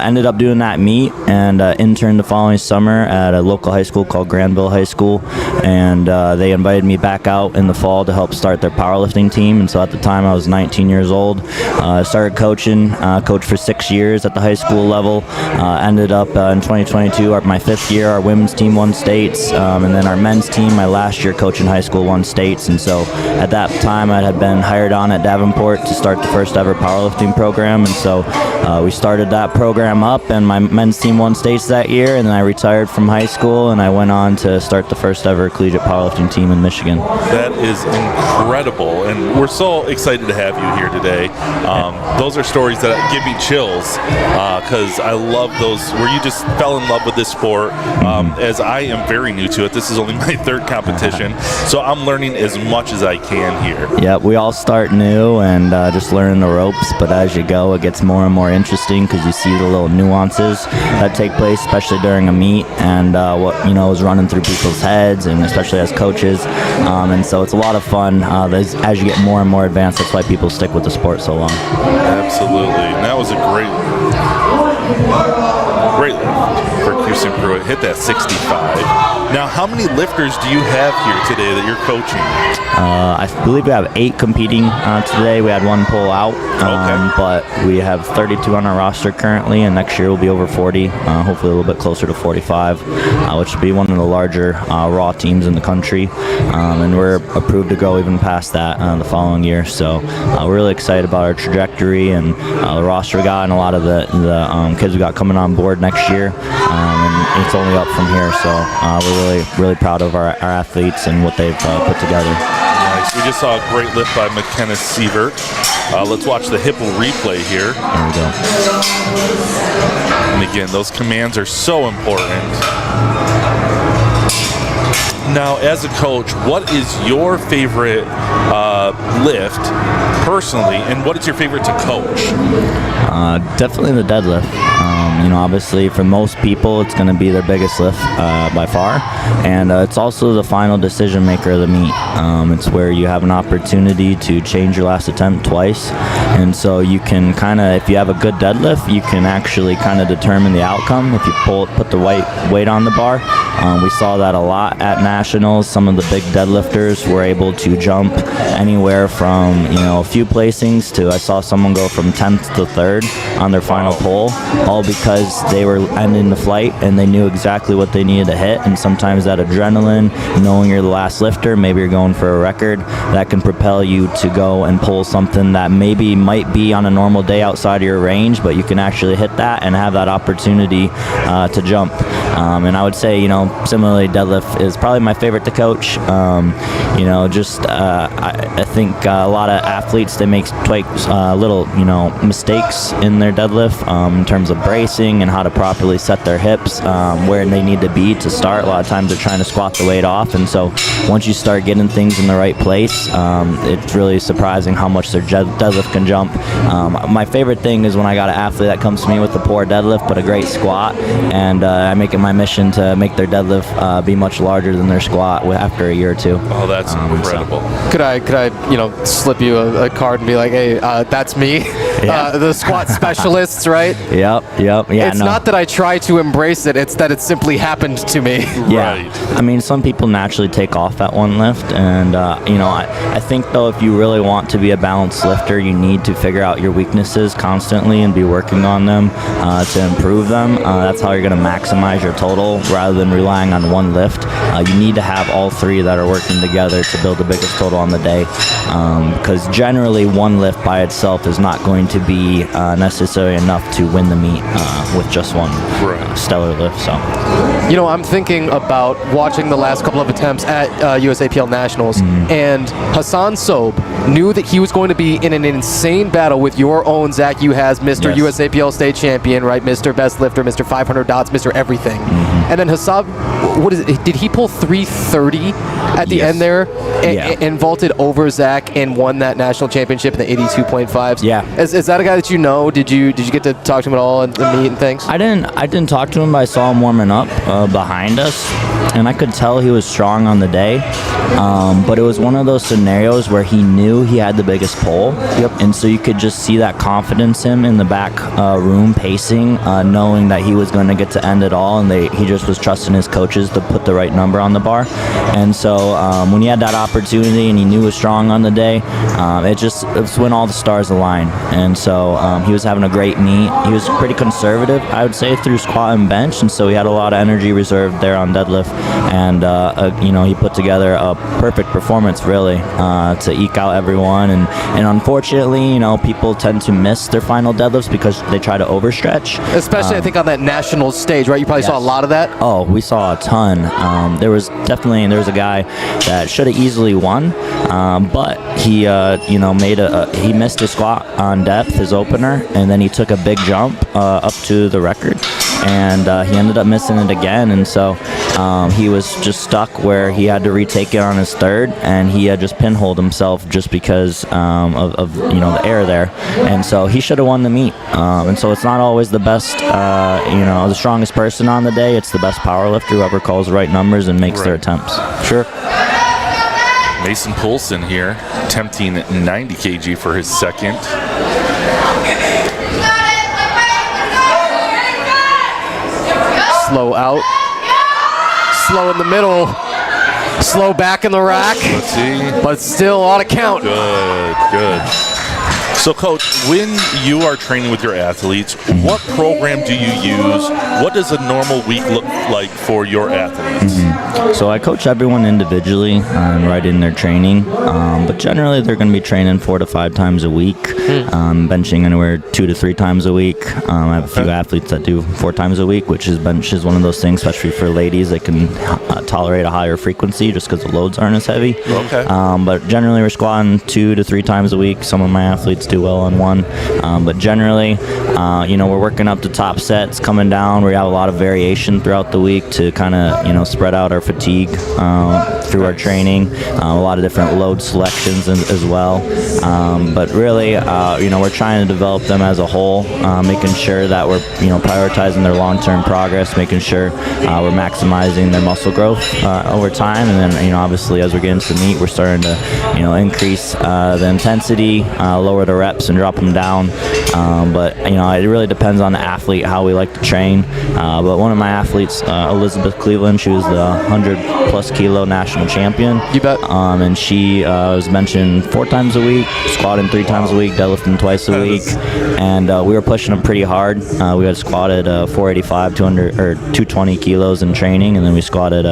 ended up doing that meet and interned the following summer at a local high school called Granville High School, and they invited me back out in the fall to help start their powerlifting team. And so at the time I was 19 years old. I started coaching, coached for 6 years at the high school level, ended up in 2022, my 5th year, our women's team won states, and then our men's team, my last year coaching high school, won states. And so at that time I had been hired on at Davenport to start the first ever powerlifting program, and so we started that program up, and my men's team won states that year, and then I retired from high school and I went on to start the first ever collegiate powerlifting team in Michigan. That is incredible, and we're so excited to have you here today. Those are stories that give me chills because I love those where you just fell in love with this sport. As I am very new to it, this is only my 3rd competition, so I'm learning as much as I can here. Yeah, we all start new and just learning the ropes, but as you go, it gets more and more interesting because you see the little nuances that take place, especially during a meet, and what is running through people's heads, and especially as coaches. And so it's a lot of fun as you get more and more advanced. That's why people stick with the sport so long. Absolutely, and that was a great for Houston Pruitt. Hit that 65. Now, how many lifters do you have here today that you're coaching? I believe we have 8 competing today. We had 1 pull out, but we have 32 on our roster currently, and next year we'll be over 40, hopefully a little bit closer to 45, which will be one of the larger raw teams in the country, and we're approved to go even past that the following year. So we're really excited about our trajectory and the roster we got and a lot of the kids we got coming on board next year, and it's only up from here. So we're really proud of our athletes and what they've put together. Nice. We just saw a great lift by McKenna Sievert. Let's watch the hip replay here. There we go. And again, those commands are so important. Now, as a coach, what is your favorite lift personally, and what is your favorite to coach? Definitely the deadlift. Obviously for most people it's going to be their biggest lift by far, and it's also the final decision maker of the meet. It's where you have an opportunity to change your last attempt twice, and so you can if you have a good deadlift, you can actually determine the outcome if you put the weight on the bar. We saw that a lot at nationals. Some of the big deadlifters were able to jump anywhere from a few placings to, I saw someone go from 10th to 3rd on their final pull, all because they were ending the flight and they knew exactly what they needed to hit. And sometimes that adrenaline, knowing you're the last lifter, maybe you're going for a record, that can propel you to go and pull something that maybe might be on a normal day outside of your range, but you can actually hit that and have that opportunity to jump. And I would say, similarly, deadlift is probably my favorite to coach. I think a lot of athletes, they make little, mistakes in their deadlift in terms of bracing and how to properly set their hips where they need to be to start. A lot of times they're trying to squat the weight off, and so once you start getting things in the right place, it's really surprising how much their deadlift can jump. My favorite thing is when I got an athlete that comes to me with a poor deadlift but a great squat, and I make it my mission to make their deadlift be much larger than their squat after a year or two. Oh, that's incredible. Could I slip you a card and be like, hey, that's me, the squat specialists, right? Yep. Yeah. It's not that I try to embrace it; it's that it simply happened to me. Yeah. Right. I mean, some people naturally take off at one lift, and I think though, if you really want to be a balanced lifter, you need to figure out your weaknesses constantly and be working on them to improve them. That's how you're going to maximize your total rather than relying on one lift. You need to have all three that are working together to build the biggest total on the day, because generally one lift by itself is not going to be necessarily enough to win the meet with just one stellar lift. So, I'm thinking about watching the last couple of attempts at USAPL Nationals, and Hassan Sob knew that he was going to be in an insane battle with your own Zach Uhas, Mr. Yes. USAPL state champion, right? Mr. Best Lifter, Mr. 500 dots, Mr. Everything. And then Hassan, did he pull 330 at the end there and vaulted over Zach and won that national championship in the 82.5s? Yeah. Is that a guy that you know? Did you get to talk to him at all in the meet and things? I didn't talk to him, but I saw him warming up behind us, and I could tell he was strong on the day. But it was one of those scenarios where he knew he had the biggest pull, and so you could just see that confidence in him in the back room pacing, knowing that he was going to get to end it all, and he just was trusting his coaches to put the right number on the bar. And so when he had that opportunity and he knew he was strong on the day, it was when all the stars aligned. And so he was having a great meet. He was pretty conservative, I would say, through squat and bench, and so he had a lot of energy reserved there on deadlift, and he put together a perfect performance really to eke out everyone. And unfortunately, people tend to miss their final deadlifts because they try to overstretch, especially I think on that national stage, right? You probably saw a lot of that. Oh, we saw a ton. There was a guy that should have easily won, but he he missed his squat on depth, his opener, and then he took a big jump up to the record, and he ended up missing it again. And so he was just stuck where he had to retake it on his third, and he had just pinholed himself just because of the air there. And so he should have won the meet. And so it's not always the best, the strongest person on the day. It's the best power lifter, whoever calls the right numbers and makes their attempts. Sure. Mason Poulsen here, attempting 90 kg for his second. Slow out. Slow in the middle. Slow back in the rack. Let's see. But still on a count. Good. So, Coach, when you are training with your athletes, what program do you use? What does a normal week look like for your athletes? So I coach everyone individually and right in their training, but generally they're going to be training 4 to 5 times a week, benching anywhere 2 to 3 times a week. I have a few athletes that do 4 times a week, which is bench is one of those things, especially for ladies, that can tolerate a higher frequency just because the loads aren't as heavy. Okay. But generally we're squatting 2 to 3 times a week. Some of my athletes do well on one. But generally, we're working up to top sets, coming down. We have a lot of variation throughout the week to kind of, spread out our fatigue through our training. A lot of different load selections as well. But really, we're trying to develop them as a whole, making sure that we're, prioritizing their long-term progress, making sure we're maximizing their muscle growth over time. And then, obviously, as we get into the meet, we're starting to, increase the intensity, lower the reps, and drop them down. But it really depends on the athlete how we like to train. But one of my athletes, Elizabeth Cleveland, she was the 100+ kilo national champion. You bet. And she was mentioned 4 times a week, squatting 3 times a week, deadlifting twice a week, and we were pushing them pretty hard. We had squatted 485, 200 or 220 kilos in training, and then we squatted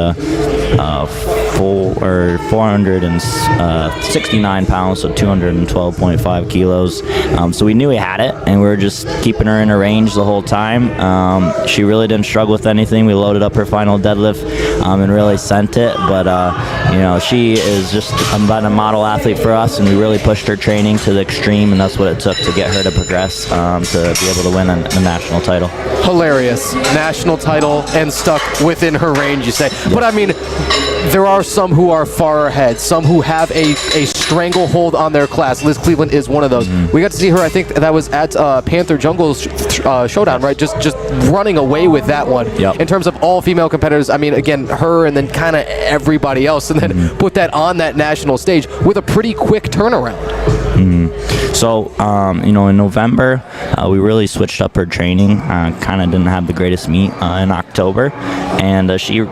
469 pounds, so 212.5 kilos. So we knew we had it, and we were just keeping her in her range the whole time. She really didn't struggle with anything. We loaded up her final deadlift and really sent it. But she is just a model athlete for us, and we really pushed her training to the extreme, and that's what it took to get her to progress to be able to win a national title. Hilarious. National title and stuck within her range, you say. Yes. But I mean, there are some who are far ahead, some who have a stranglehold on their class. Liz Cleveland is one of those. Mm-hmm. We got to see her, I think that was at Panther Jungle's Showdown, right? Just running away with that one. Yep. In terms of all female competitors, I mean, again, her and then kind of everybody else, and then put that on that national stage with a pretty quick turnaround. Mm-hmm. So, in November, we really switched up her training. Kind of didn't have the greatest meet in October. And she,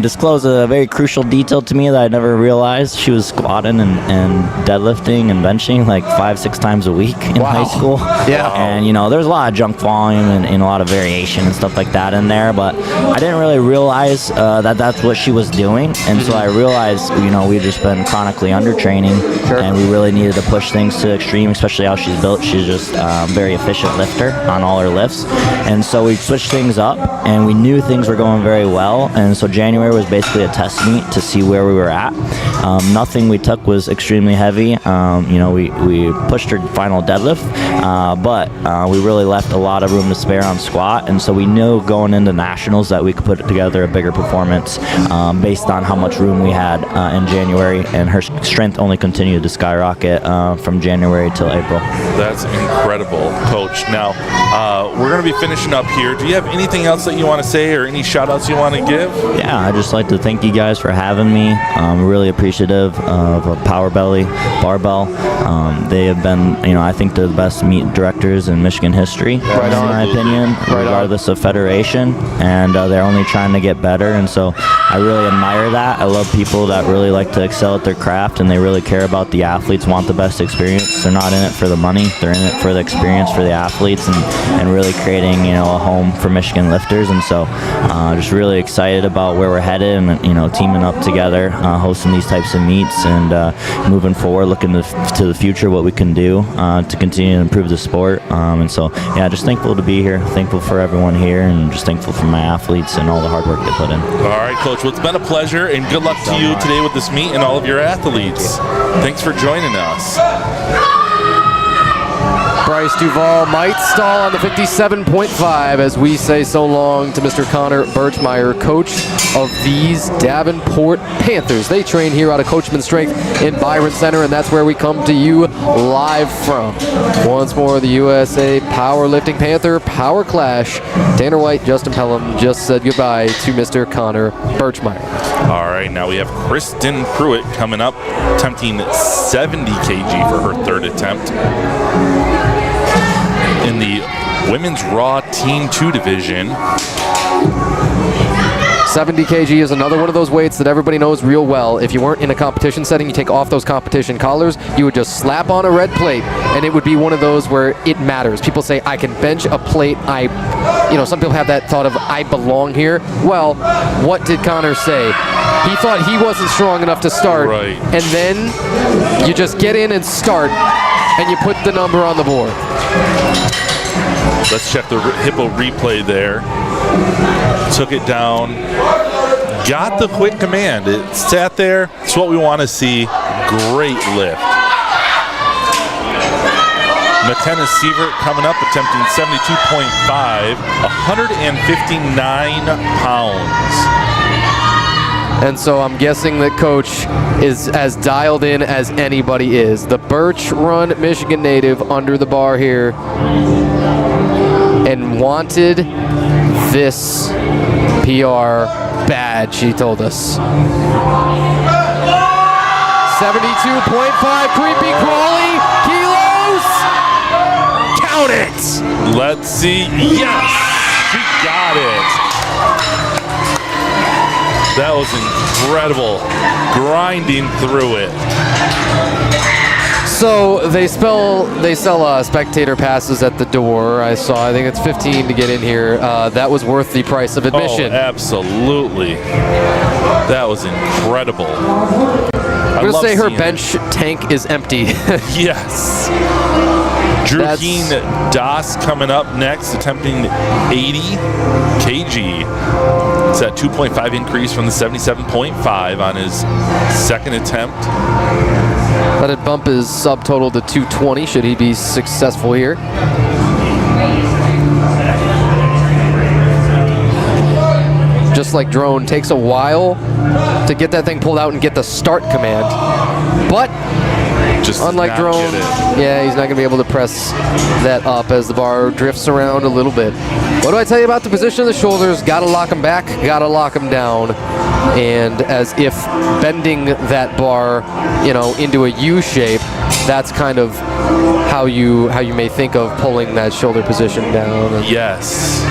disclosed a very crucial detail to me that I never realized. She was squatting and deadlifting and benching like 5-6 times a week in high school. Yeah. And, there's a lot of junk volume and a lot of variation and stuff like that in there. But I didn't really realize that that's what she was doing. And so I realized, we'd just been chronically undertraining. Sure. And we really needed to push things to extreme, especially how she's built. She's just a very efficient lifter on all her lifts. And so we switched things up, and we knew things were going very well. And so January was basically a test meet to see where we were at. Nothing we took was extremely heavy. We pushed her final deadlift, but we really left a lot of room to spare on squat. And so we knew going into nationals that we could put together a bigger performance based on how much room we had in January. And her strength only continued to skyrocket from January till April. That's incredible, Coach. Now, we're going to be finishing up here. Do you have anything else that you want to say or any shout-outs you want to give? Yeah, I'd just like to thank you guys for having me. I'm really appreciative of Power Belly Barbell. They have been, I think they're the best meet directors in Michigan history, in my opinion, regardless of federation. And they're only trying to get better. And so I really admire that. I love people that really like to excel at their craft, and they really care about the athletes, want the best experience. They're not in it for the money. They're in it for the experience for the athletes and really creating, a home for Michigan lifters. And so just really excited about where we're headed and, teaming up together, hosting these types of meets and moving forward, looking to the future, what we can do to continue to improve the sport. And so, just thankful to be here, thankful for everyone here, and just thankful for my athletes and all the hard work they put in. All right, Coach. Well, it's been a pleasure, and good luck to you today with this meet and all of your athletes. Thanks for joining us. Bryce Duval might stall on the 57.5 as we say so long to Mr. Connor Birchmeier, coach of these Davenport Panthers. They train here out of Coachman Strength in Byron Center, and that's where we come to you live from. Once more, the USA Powerlifting Panther Power Clash. Tanner White, Justin Pelham just said goodbye to Mr. Connor Birchmeier. All right, now we have Kristen Pruitt coming up, attempting 70 kg for her third attempt. In the Women's Raw Team 2 division. 70 kg is another one of those weights that everybody knows real well. If you weren't in a competition setting, you take off those competition collars, you would just slap on a red plate, and it would be one of those where it matters. People say, I can bench a plate. Some people have that thought of, I belong here. Well, what did Connor say? He thought he wasn't strong enough to start, right. And then you just get in and start, and you put the number on the board. Let's check the hippo replay there. Took it down. Got the quick command. It sat there. It's what we want to see. Great lift. McKenna Sievert coming up, attempting 72.5, 159 pounds. And so I'm guessing that Coach is as dialed in as anybody is. The Birch Run Michigan native under the bar here, and wanted this PR badge, he told us. 72.5 creepy crawly kilos. Count it. Let's see. Yes, she got it. That was incredible, grinding through it. So they sell spectator passes at the door. I think it's $15 to get in here. That was worth the price of admission. Oh, absolutely. That was incredible. I'm going to say her bench tank is empty. Yes. Drukeen Das coming up next, attempting 80 kg. It's that 2.5 increase from the 77.5 on his second attempt. That'd bump his subtotal to 220 should he be successful here. Just like Drone, takes a while to get that thing pulled out and get the start command. But just unlike Drone, yeah, he's not going to be able to press that up as the bar drifts around a little bit. What do I tell you about the position of the shoulders? Got to lock them back, got to lock them down. And as if bending that bar, into a U shape, that's kind of how you may think of pulling that shoulder position down. And, yes.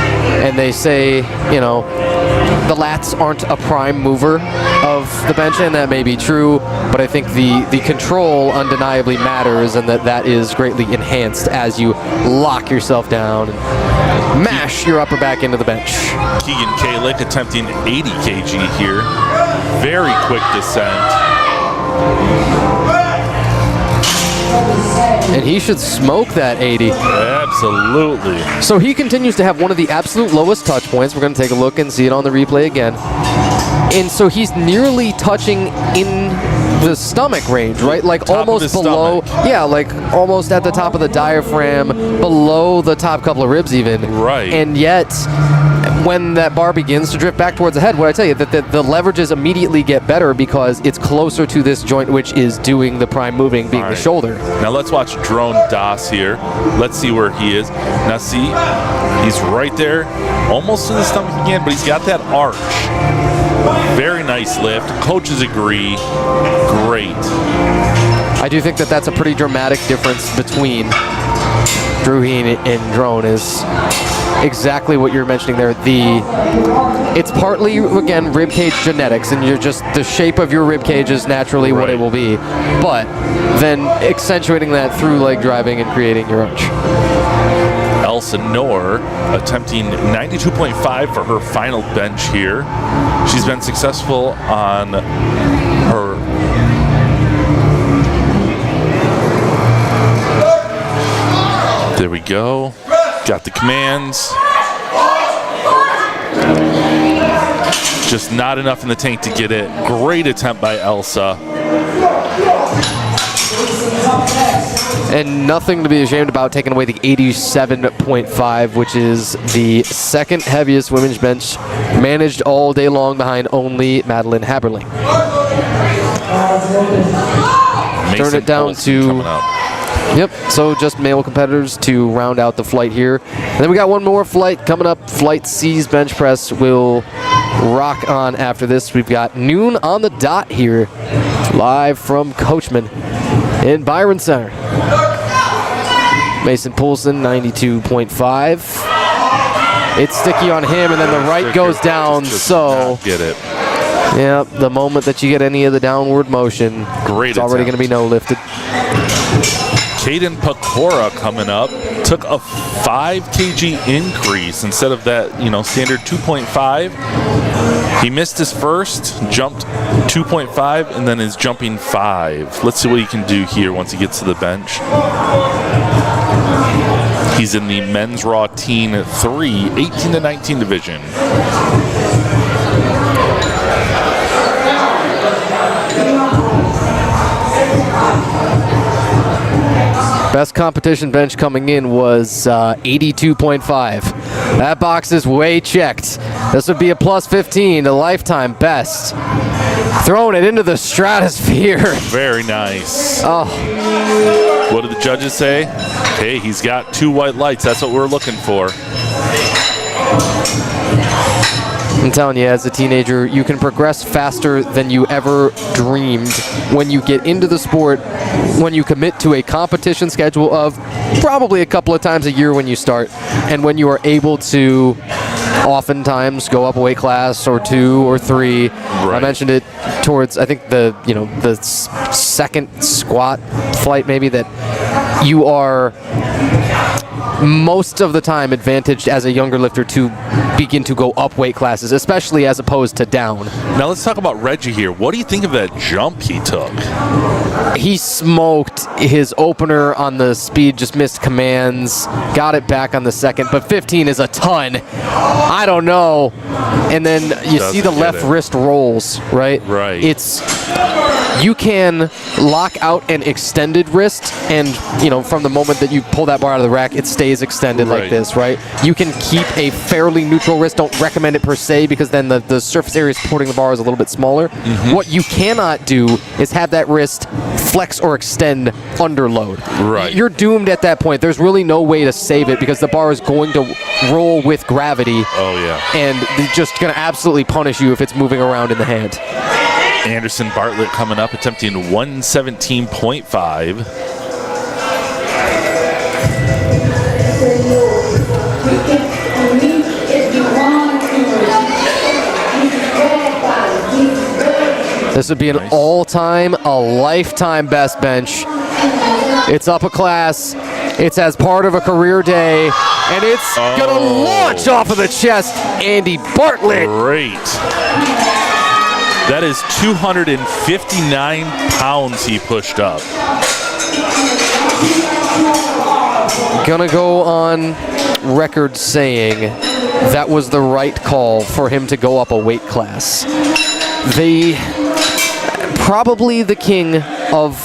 And they say, the lats aren't a prime mover of the bench, and that may be true, but I think the control undeniably matters, and that is greatly enhanced as you lock yourself down and mash your upper back into the bench. Keegan Kalick attempting 80 kg here. Very quick descent. And he should smoke that 80. Absolutely. So he continues to have one of the absolute lowest touch points. We're going to take a look and see it on the replay again. And so he's nearly touching in the stomach range, right? Like almost below. Yeah, like almost at the top of the diaphragm, below the top couple of ribs even. Right. And yet, when that bar begins to drift back towards the head, what I tell you, that the leverages immediately get better because it's closer to this joint, which is doing the prime moving, being the shoulder. Now let's watch Drone Das here. Let's see where he is. Now see, he's right there, almost to the stomach again, but he's got that arch. Very nice lift. Coaches agree. Great. I do think that's a pretty dramatic difference between Drukeen and Drone, is exactly what you're mentioning there. It's partly, again, ribcage genetics, and you're just, the shape of your ribcage is naturally what it will be, but then accentuating that through leg driving and creating your arch. Elsa Noor attempting 92.5 for her final bench here. She's been successful on her there we go. Got the commands. Just not enough in the tank to get it. Great attempt by Elsa. And nothing to be ashamed about, taking away the 87.5, which is the second heaviest women's bench, managed all day long behind only Madeline Haberling. Turn it down to... Yep, so just male competitors to round out the flight here. And then we got one more flight coming up. Flight C's bench press will rock on after this. We've got noon on the dot here, live from Coachman in Byron Center. Mason Poulsen, 92.5. It's sticky on him, and then the right goes down, so... Get it. Yeah, the moment that you get any of the downward motion, it's already going to be no lifted. Caden Pecora coming up, took a 5 kg increase instead of that, standard 2.5. He missed his first, jumped 2.5, and then is jumping 5. Let's see what he can do here once he gets to the bench. He's in the men's raw teen 3, 18 to 19 division. Best competition bench coming in was 82.5. That box is way checked. This would be a plus 15, a lifetime best. Throwing it into the stratosphere. Very nice. Oh. What did the judges say? Hey, he's got 2 white lights. That's what we're looking for. I'm telling you, as a teenager, you can progress faster than you ever dreamed when you get into the sport, when you commit to a competition schedule of probably a couple of times a year when you start, and when you are able to oftentimes go up a weight class or 2 or 3. Right. I mentioned it towards, I think, the second squat flight maybe, that you are most of the time advantaged as a younger lifter to begin to go up weight classes, especially as opposed to down. Now let's talk about Reggie here. What do you think of that jump he took? He smoked his opener on the speed, just missed commands, got it back on the second, but 15 is a ton. I don't know. And then you see the left wrist rolls, right? Right. You can lock out an extended wrist, and from the moment that you pull that bar out of the rack, it stays extended like this, right? You can keep a fairly neutral wrist. Don't recommend it per se, because then the surface area supporting the bar is a little bit smaller. What you cannot do is have that wrist flex or extend under load. Right. You're doomed at that point. There's really no way to save it, because the bar is going to roll with gravity. Oh, yeah. And it's just going to absolutely punish you if it's moving around in the hand. Anderson Bartlett coming up, attempting 117.5. This would be an all-time, a lifetime best bench. It's up a class. It's as part of a career day, and it's gonna launch off of the chest. Andy Bartlett. Great. That is 259 pounds he pushed up. Gonna go on record saying that was the right call for him to go up a weight class. Probably the king of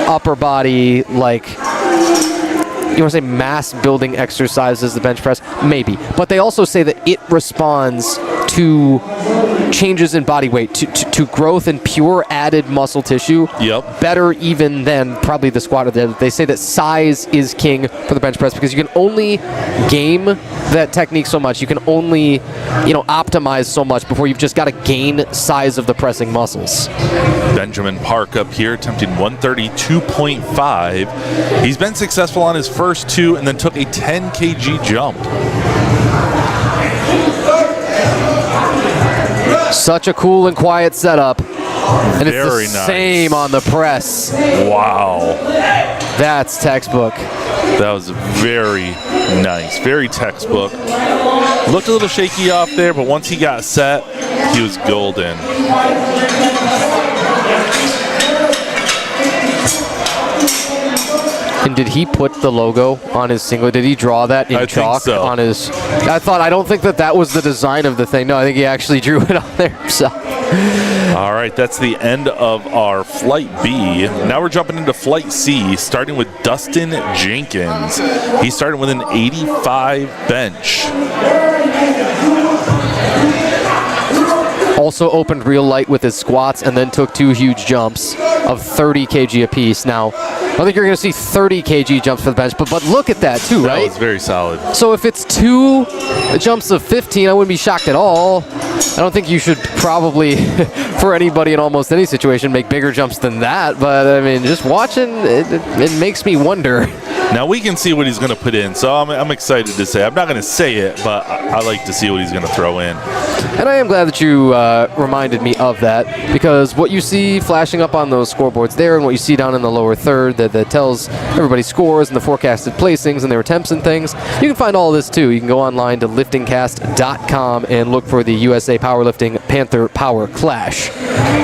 upper body, like, you want to say mass building exercises, the bench press? Maybe. But they also say that it responds to changes in body weight, to growth in pure added muscle tissue. Yep. Better even than probably the squat or the deadlift. They say that size is king for the bench press, because you can only game that technique so much. You can only, optimize so much before you've just got to gain size of the pressing muscles. Benjamin Park up here attempting 132.5. He's been successful on his first 2 and then took a 10 kg jump. Such a cool and quiet setup. And Very it's the nice. Same on the press. Wow. That's textbook. That was very nice. Very textbook. Looked a little shaky off there, but once he got set, he was golden. And did he put the logo on his singlet? Did he draw that in chalk on his? I don't think that was the design of the thing. No, I think he actually drew it on there himself. All right, that's the end of our Flight B. Now we're jumping into Flight C, starting with Dustin Jenkins. He's starting with an 85 bench. Also opened real light with his squats and then took 2 huge jumps of 30 kg apiece. Now, I don't think you're going to see 30 kg jumps for the bench, but look at that too, right? That was very solid. So if it's 2 jumps of 15, I wouldn't be shocked at all. I don't think you should probably, for anybody in almost any situation, make bigger jumps than that. But I mean, just watching, it makes me wonder. Now we can see what he's going to put in, so I'm excited to say. I'm not going to say it, but I like to see what he's going to throw in. And I am glad that you reminded me of that, because what you see flashing up on those scoreboards there and what you see down in the lower third that tells everybody's scores and the forecasted placings and their attempts and things, you can find all of this too. You can go online to liftingcast.com and look for the USA Powerlifting Panther Power Clash.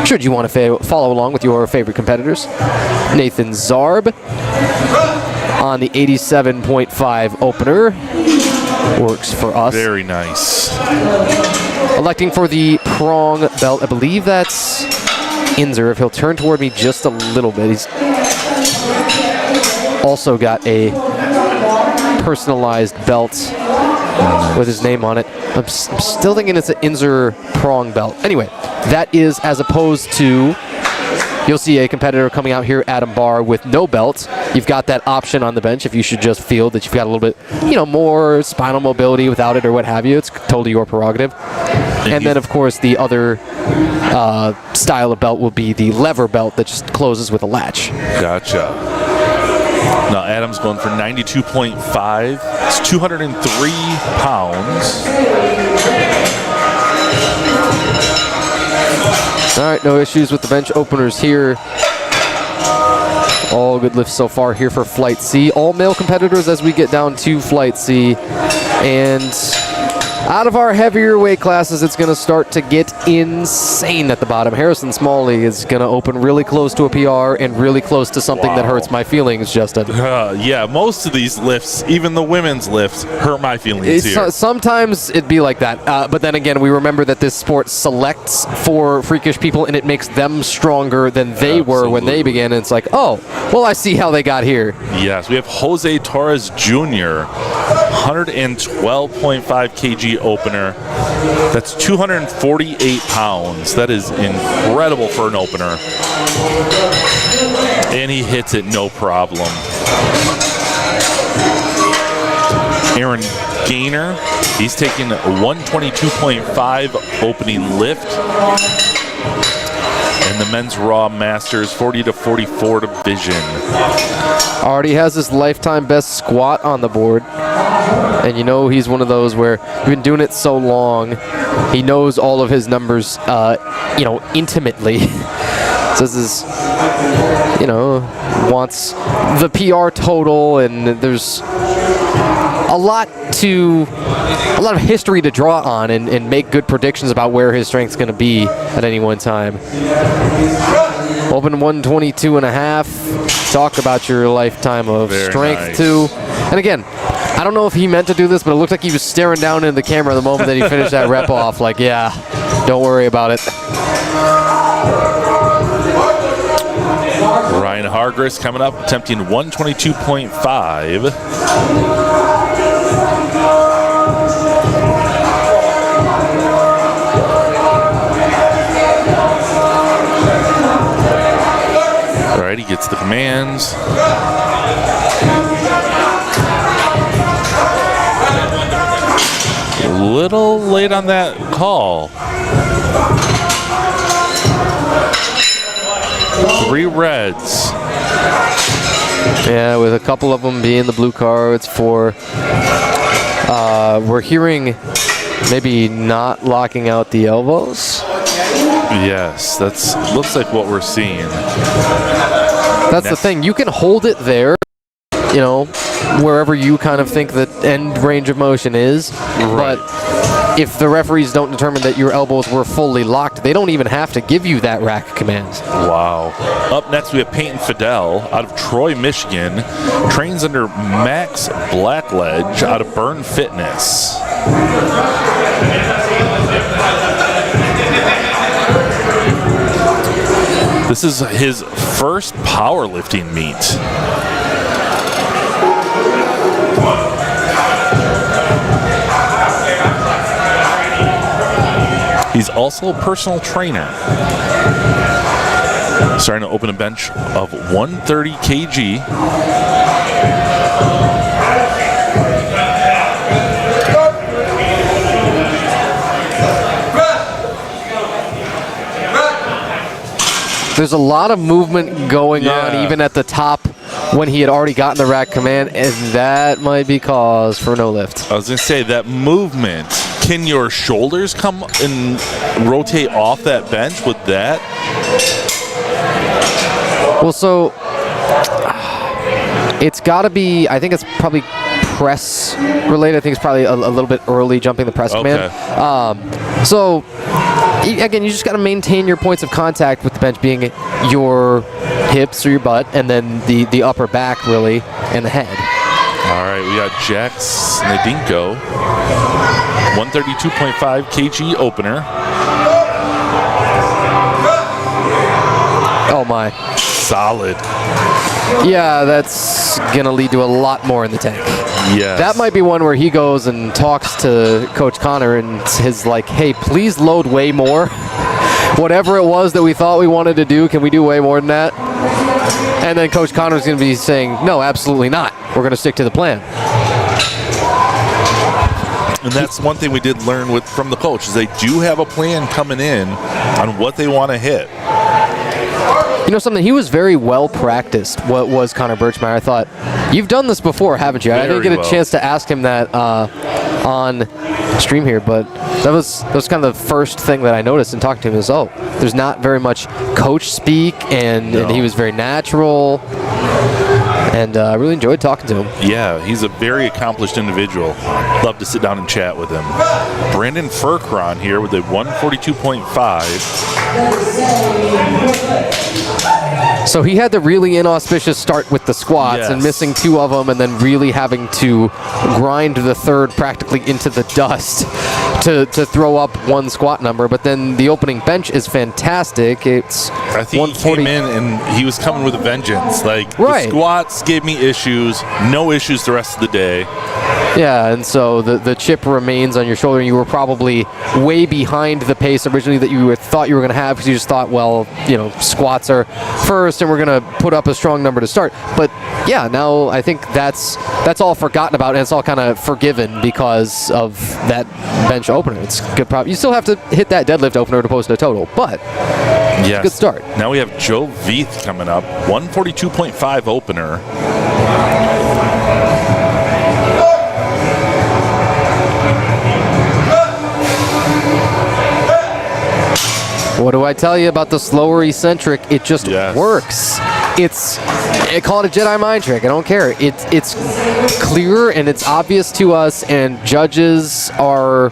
Should you want to follow along with your favorite competitors, Nathan Zarb on the 87.5 opener works for us. Very nice. Electing for the prong belt, I believe that's Inzer. If he'll turn toward me just a little bit, he's also got a personalized belt with his name on it. I'm still thinking it's an Inzer prong belt. Anyway, that is as opposed to, you'll see a competitor coming out here, Adam Barr, with no belt. You've got that option on the bench if you should just feel that you've got a little bit, more spinal mobility without it or what have you. It's totally your prerogative. And then, of course, the other style of belt will be the lever belt that just closes with a latch. Gotcha. Now Adam's going for 92.5. It's 203 pounds. All right, no issues with the bench openers here. All good lifts so far here for Flight C. All male competitors as we get down to Flight C. And out of our heavier weight classes, it's going to start to get insane at the bottom. Harrison Smalley is going to open really close to a PR and really close to something that hurts my feelings, Justin. Yeah, most of these lifts, even the women's lifts, hurt my feelings here. Sometimes it'd be like that. But then again, we remember that this sport selects for freakish people, and it makes them stronger than they were when they began. And it's like, oh, well, I see how they got here. Yes, we have Jose Torres Jr., 112.5 kg opener. That's 248 pounds. That is incredible for an opener. And he hits it no problem. Aaron Gaynor, he's taking a 122.5 opening lift. And the men's Raw Masters 40 to 44 division. Already has his lifetime best squat on the board. And he's one of those where he's been doing it so long, he knows all of his numbers, intimately. So this is, wants the PR total, and there's a lot of history to draw on and make good predictions about where his strength's going to be at any one time. Open 122.5. Talk about your lifetime of strength too. And again, I don't know if he meant to do this, but it looked like he was staring down into the camera the moment that he finished that rep off. Like, yeah, don't worry about it. Ryan Hargris coming up, attempting 122.5. All right, he gets the commands. A little late on that call. 3 reds. Yeah, with a couple of them being the blue cards for, we're hearing maybe not locking out the elbows. Yes, that's looks like what we're seeing. That's the thing. You can hold it there, wherever you kind of think the end range of motion is. Right. But if the referees don't determine that your elbows were fully locked, they don't even have to give you that rack command. Wow. Up next, we have Peyton Fidel out of Troy, Michigan. Trains under Max Blackledge out of Burn Fitness. This is his first powerlifting meet. He's also a personal trainer. Starting to open a bench of 130 kg. There's a lot of movement going on even at the top when he had already gotten the rack command, and that might be cause for no lift. I was going to say, that movement, can your shoulders come and rotate off that bench with that? Well, so it's got to be, I think it's probably press related. I think it's probably a little bit early jumping the press command. So again, you just got to maintain your points of contact with the bench being your hips or your butt, and then the upper back really, and the head. All right, we got Jax Nadinko, 132.5 kg opener. Oh my. solid. Yeah, that's going to lead to a lot more in the tank. Yes. That might be one where he goes and talks to Coach Connor and is like, hey, please load way more. Whatever it was that we thought we wanted to do, can we do way more than that? And then Coach Connor's going to be saying, no, absolutely not. We're going to stick to the plan. And that's one thing we did learn from the coach is they do have a plan coming in on what they want to hit. You know something? He was very well practiced. What was Connor Birchmeyer? I thought, you've done this before, haven't you? I didn't get a chance to ask him that on stream here, but that was kind of the first thing that I noticed in talking to him is, there's not very much coach speak, and he was very natural. And I really enjoyed talking to him. Yeah, he's a very accomplished individual. Love to sit down and chat with him. Brandon Furcron here with a 142.5. So he had the really inauspicious start with the squats and missing 2 of them and then really having to grind the third practically into the dust to throw up 1 squat number. But then the opening bench is fantastic. It's I think he came in and he was coming with a vengeance. Like, right. The squats gave me issues, no issues the rest of the day. Yeah, and so the chip remains on your shoulder. You were probably way behind the pace originally that you thought you were going to have because you just thought, well, squats are first and we're going to put up a strong number to start. But yeah, now I think that's all forgotten about and it's all kind of forgiven because of that bench opener. It's good. You still have to hit that deadlift opener to post a total, but yes. Good start. Now we have Joe Veith coming up, 142.5 opener. What do I tell you about the slower eccentric? It just works. I call it a Jedi mind trick. I don't care. It's clear and it's obvious to us, and judges are,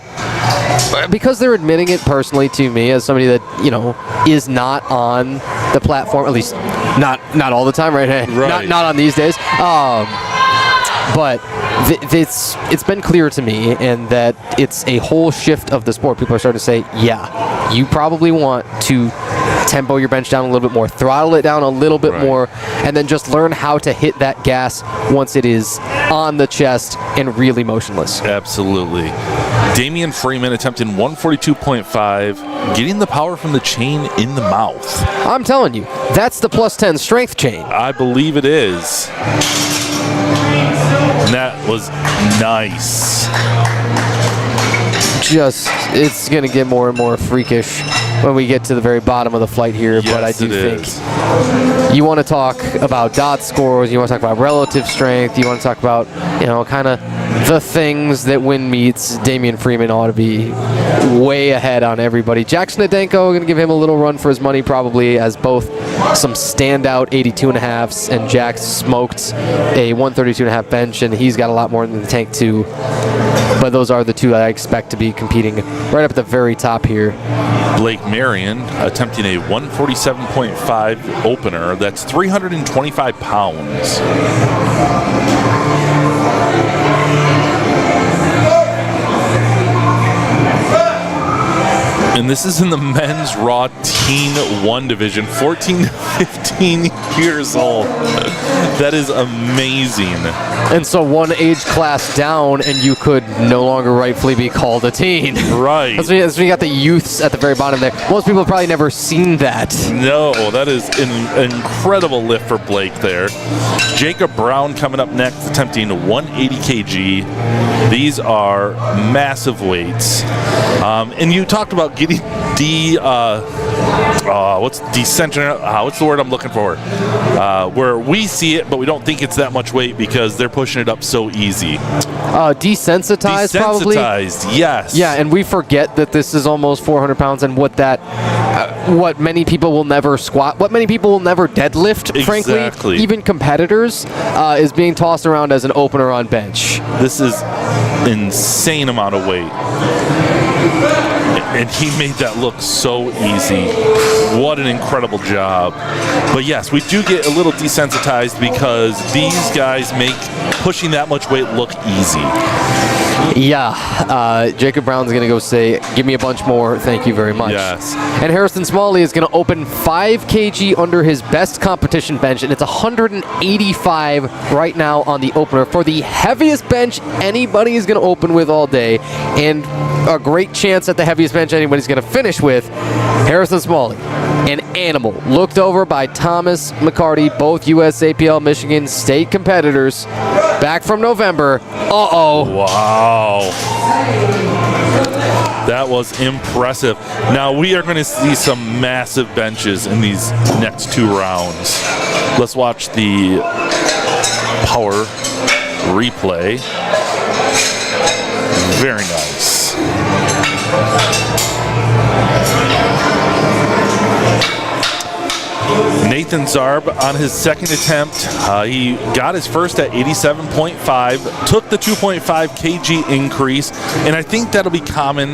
because they're admitting it personally to me as somebody that is not on the platform, at least not all the time, right? Not on these days. But it's been clear to me, and that it's a whole shift of the sport. People are starting to say, yeah, you probably want to tempo your bench down a little bit more, throttle it down a little bit more, and then just learn how to hit that gas once it is on the chest and really motionless. Absolutely. Damian Freeman attempting 142.5, getting the power from the chain in the mouth. I'm telling you, that's the +10 strength chain. I believe it is. And that was nice. It's going to get more and more freakish when we get to the very bottom of the flight here, but I do think you want to talk about dot scores, you want to talk about relative strength, you want to talk about, kind of the things that win meets. Damian Freeman ought to be way ahead on everybody. Jackson Adenko, going to give him a little run for his money probably, as both some standout 82.5s, and Jack smoked a 132.5 bench, and he's got a lot more in the tank too. But those are the two I expect to be competing right up at the very top here. Blake Marion attempting a 147.5 opener. That's 325 pounds. And this is in the men's Raw Teen 1 division, 14 to 15 years old. That is amazing. And so one age class down, and you could no longer rightfully be called a teen. Right. That's when you got the youths at the very bottom there. Most people have probably never seen that. No, that is an incredible lift for Blake there. Jacob Brown coming up next, attempting 180 kg. These are massive weights. And you talked about getting what's the word I'm looking for? Where we see it, but we don't think it's that much weight because they're pushing it up so easy. Desensitized, probably. Desensitized, yes. Yeah, and we forget that this is almost 400 pounds, and what many people will never squat, what many people will never deadlift, frankly, even competitors, is being tossed around as an opener on bench. This is insane amount of weight. And he made that look so easy. What an incredible job. But yes, we do get a little desensitized because these guys make pushing that much weight look easy. Yeah, Jacob Brown's going to go say, give me a bunch more, thank you very much. Yes. And Harrison Smalley is going to open 5 kg under his best competition bench, and it's 185 right now on the opener for the heaviest bench anybody is going to open with all day, and a great chance at the heaviest bench anybody's going to finish with. Harrison Smalley, an animal, looked over by Thomas McCarty, both USAPL Michigan State competitors, back from November. Wow. That was impressive. Now we are going to see some massive benches in these next 2 rounds. Let's watch the power replay. Very nice. Nathan Zarb on his second attempt. He got his first at 87.5, took the 2.5 kg increase, and I think that'll be common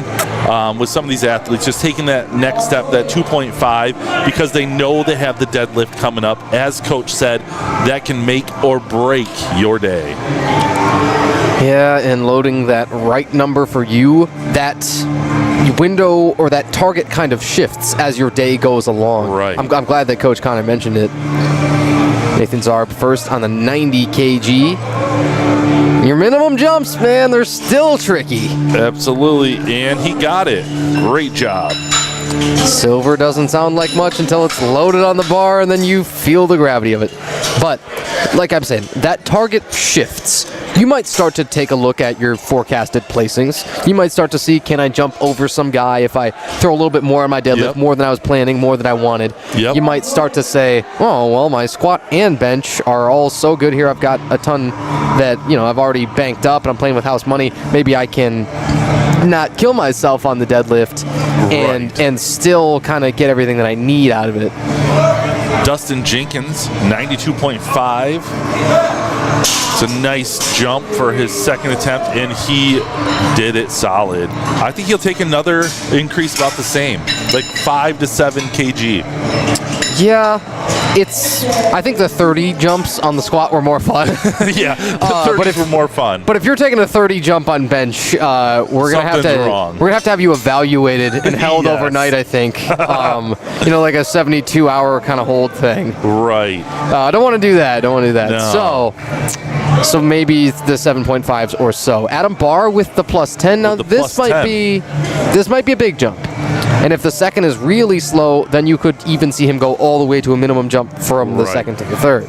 with some of these athletes, just taking that next step, that 2.5, because they know they have the deadlift coming up. As Coach said, that can make or break your day. Yeah, and loading that right number for you, that window or that target kind of shifts as your day goes along. Right. I'm glad that Coach Connor mentioned it. Nathan Zarb first on the 90 kg. Your minimum jumps, man, they're still tricky. Absolutely, and he got it. Great job. Silver doesn't sound like much until it's loaded on the bar and then you feel the gravity of it. But like I'm saying, that target shifts. You might start to take a look at your forecasted placings. You might start to see, can I jump over some guy if I throw a little bit more on my deadlift, more than I was planning, more than I wanted. You might start to say, oh, well, my squat and bench are all so good here. I've got a ton that, I've already banked up and I'm playing with house money. Maybe I can not kill myself on the deadlift and still kind of get everything that I need out of it. Dustin Jenkins, 92.5. It's a nice jump for his second attempt, and he did it solid. I think he'll take another increase about the same, like 5 to 7 kg. Yeah, I think the 30 jumps on the squat were more fun. Yeah, the 30s were more fun. But if you're taking a 30 jump on bench, we're gonna have to have you evaluated and held overnight, I think. Like a 72-hour kind of hold thing. Right. I don't want to do that. No. So maybe the 7.5s or so. Adam Barr with the plus 10. Now this might be a big jump. And if the second is really slow, then you could even see him go all the way to a minimum jump from the second to the third.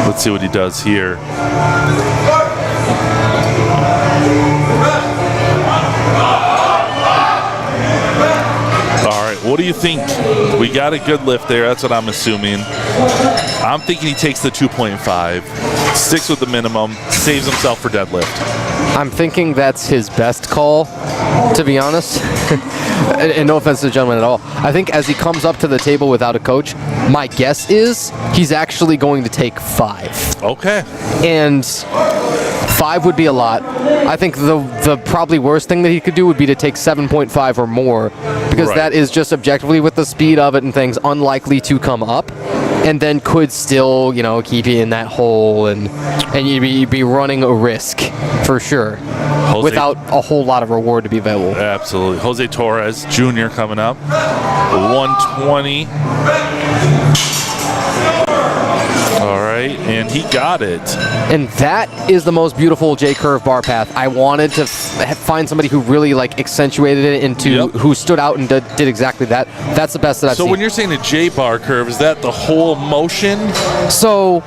Let's see what he does here. All right, what do you think? We got a good lift there. That's what I'm assuming. I'm thinking he takes the 2.5, sticks with the minimum, saves himself for deadlift. I'm thinking that's his best call, to be honest. And no offense to the gentleman at all. I think as he comes up to the table without a coach, my guess is he's actually going to take 5. Okay. And 5 would be a lot. I think the probably worst thing that he could do would be to take 7.5 or more, because that is just objectively, with the speed of it and things, unlikely to come up, and then could still, keep you in that hole, and you'd be running a risk for sure, without a whole lot of reward to be available. Absolutely. Jose Torres Jr. coming up, 120. All right, and he got it. And that is the most beautiful J-curve bar path. I wanted to find somebody who really accentuated it into, who stood out and did exactly that. That's the best that I've seen. So when you're saying a J-bar curve, is that the whole motion? So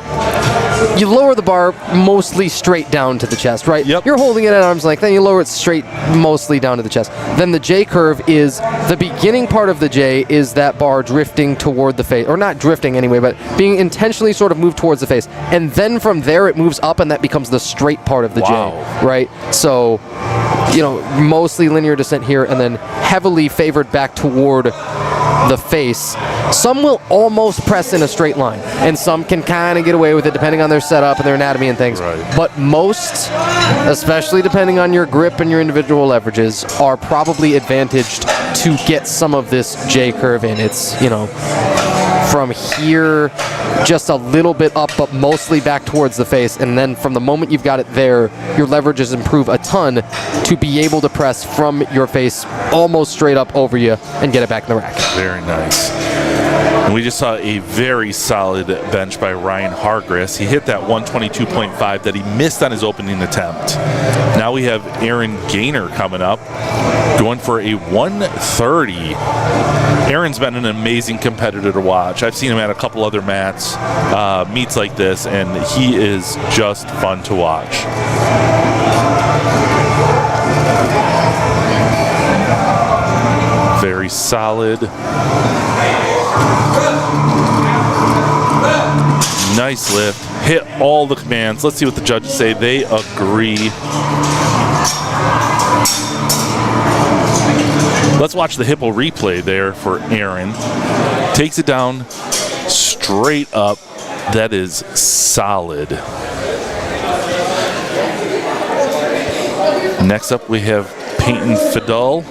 you lower the bar mostly straight down to the chest, right? Yep. You're holding it at arm's length, then you lower it straight mostly down to the chest. Then the J curve is the beginning part of the J is that bar drifting toward the face, or not drifting anyway, but being intentionally sort of moved towards the face. And then from there it moves up and that becomes the straight part of the J, right? So, mostly linear descent here and then heavily favored back toward the face. Some will almost press in a straight line, and some can kind of get away with it depending on their setup and their anatomy and things. Right. But most, especially depending on your grip and your individual leverages, are probably advantaged to get some of this J curve in. It's, from here just a little bit up, but mostly back towards the face. And then from the moment you've got it there, your leverages improve a ton to be able to press from your face almost straight up over you and get it back in the rack. Very nice. And we just saw a very solid bench by Ryan Hargris. He hit that 122.5 that he missed on his opening attempt. Now we have Aaron Gaynor coming up, going for a 130. Aaron's been an amazing competitor to watch. I've seen him at a couple other meets like this, and he is just fun to watch. Very solid. Nice lift. Hit all the commands. Let's see what the judges say. They agree. Let's watch the hippo replay there for Aaron. Takes it down straight up. That is solid. Next up we have Peyton Fidel.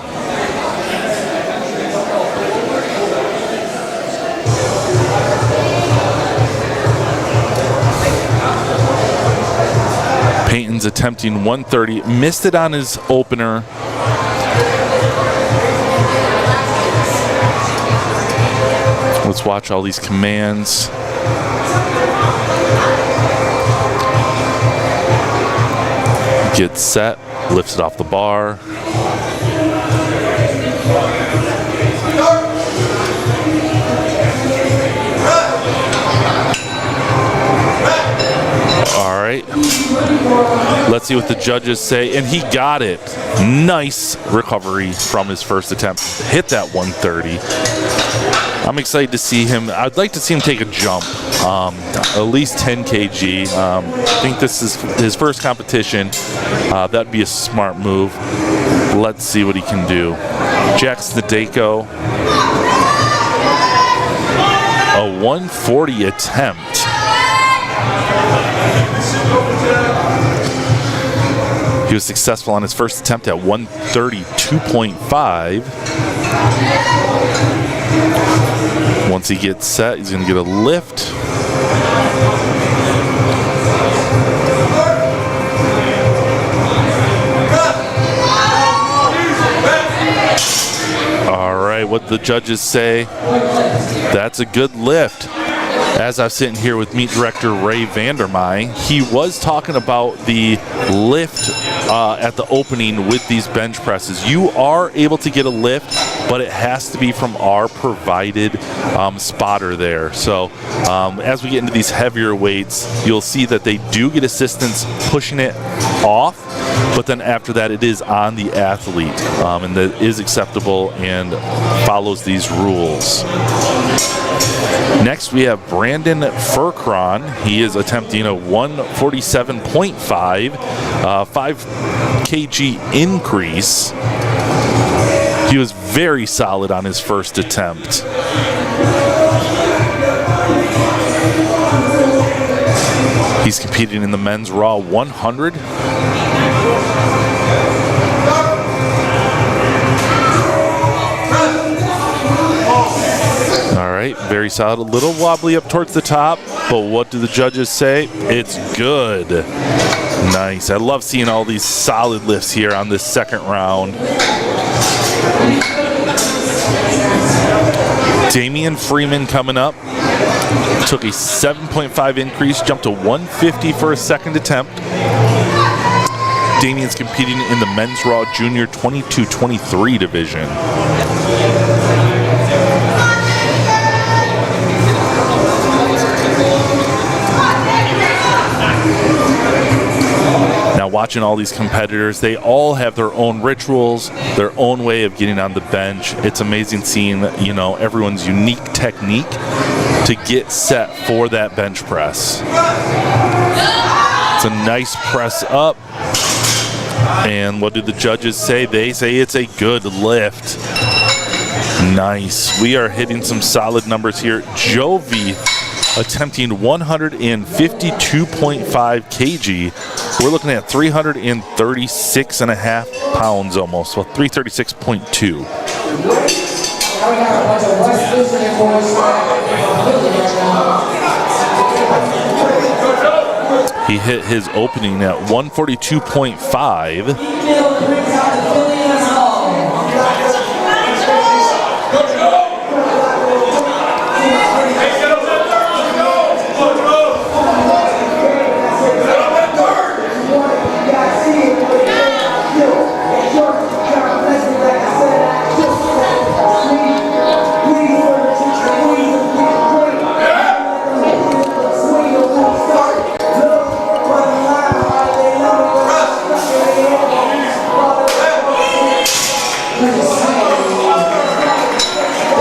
Peyton's attempting 130, missed it on his opener. Let's watch all these commands. Gets set, lifts it off the bar. All right, let's see what the judges say, and he got it. Nice recovery from his first attempt. Hit that 130. I'm excited to see him. I'd like to see him take a jump, at least 10 kg. I think this is his first competition. That'd be a smart move. Let's see what he can do. Jackson Nadeko, a 140 attempt. He was successful on his first attempt at 132.5. Once he gets set, he's going to get a lift. All right, what the judges say, that's a good lift. As I'm sitting here with meet director Ray Vandermei, he was talking about the lift at the opening with these bench presses. You are able to get a lift, but it has to be from our provided spotter there. So as we get into these heavier weights, you'll see that they do get assistance pushing it off, but then after that it is on the athlete, and that is acceptable and follows these rules. Next we have Brandon Furcron. He is attempting a 147.5, 5 kg increase. He was very solid on his first attempt. He's competing in the men's raw 100. All right, very solid. A little wobbly up towards the top, but what do the judges say? It's good. Nice. I love seeing all these solid lifts here on this second round. Damian Freeman coming up. Took a 7.5 increase, jumped to 150 for a second attempt. Damian's competing in the men's raw junior 22-23 division. Now watching all these competitors, they all have their own rituals, their own way of getting on the bench. It's amazing seeing, you know, everyone's unique technique to get set for that bench press. It's a nice press up. And what do the judges say? They say it's a good lift. Nice. We are hitting some solid numbers here. Jovi attempting 152.5 kg. We're looking at 336.5 pounds almost. Well, 336.2. Now we got a bunch of West Michigan boys He hit his opening at 142.5.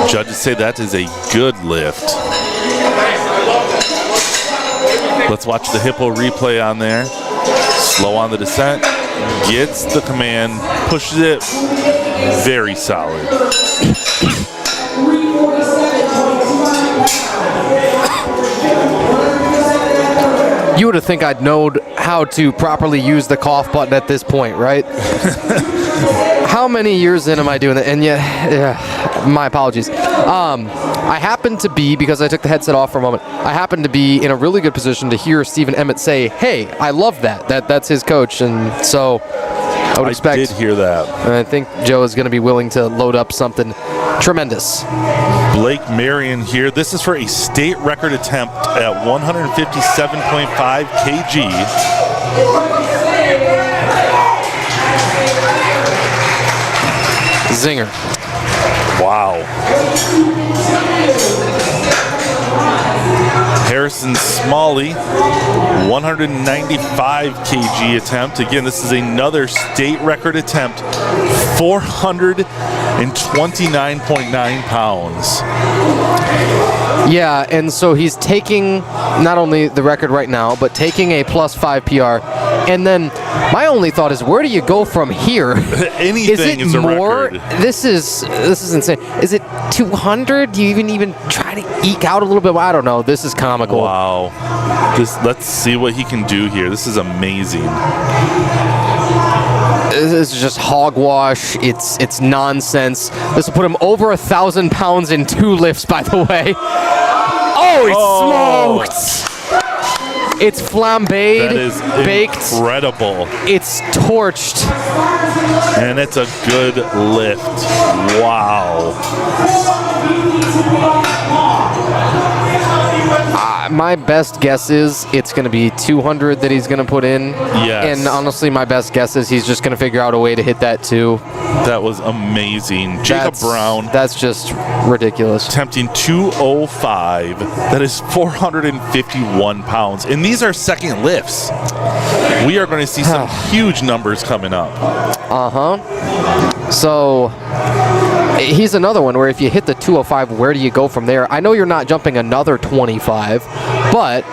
Judges say that is a good lift. Let's watch the hippo replay on there. Slow on the descent, gets the command, pushes it, very solid. You would have think I'd known how to properly use the cough button at this point, right? How many years in am I doing that? And yeah, my apologies. I happened to be, because I took the headset off for a moment, I happened to be in a really good position to hear Stephen Emmett say, "Hey, I love that." That's his coach, and so I would expect. I did hear that. And I think Joe is going to be willing to load up something tremendous. Blake Marion here. This is for a state record attempt at 157.5 kg. Zinger. Wow. Harrison Smalley, 195 kg attempt. Again, this is another state record attempt, 429.9 pounds. Yeah, and so he's taking not only the record right now, but taking a +5 PR. And then my only thought is, where do you go from here? Anything is a more? record. This is insane. Is it 200? Do you even try to eke out a little bit? I don't know. This is comical. Wow. Let's see what he can do here. This is amazing. This is just hogwash. It's nonsense. This will put him over 1,000 pounds in 2 lifts, by the way. Oh, he's smoked! It's flambéed, That is baked. incredible. It's torched. And it's a good lift. Wow. My best guess is it's going to be 200 that he's going to put in. Yes. And honestly, my best guess is he's just going to figure out a way to hit that too. That was amazing. Jacob Brown. That's just ridiculous. Attempting 205. That is 451 pounds. And these are second lifts. We are going to see some huge numbers coming up. So he's another one where if you hit the 205, where do you go from there? I know you're not jumping another 25, but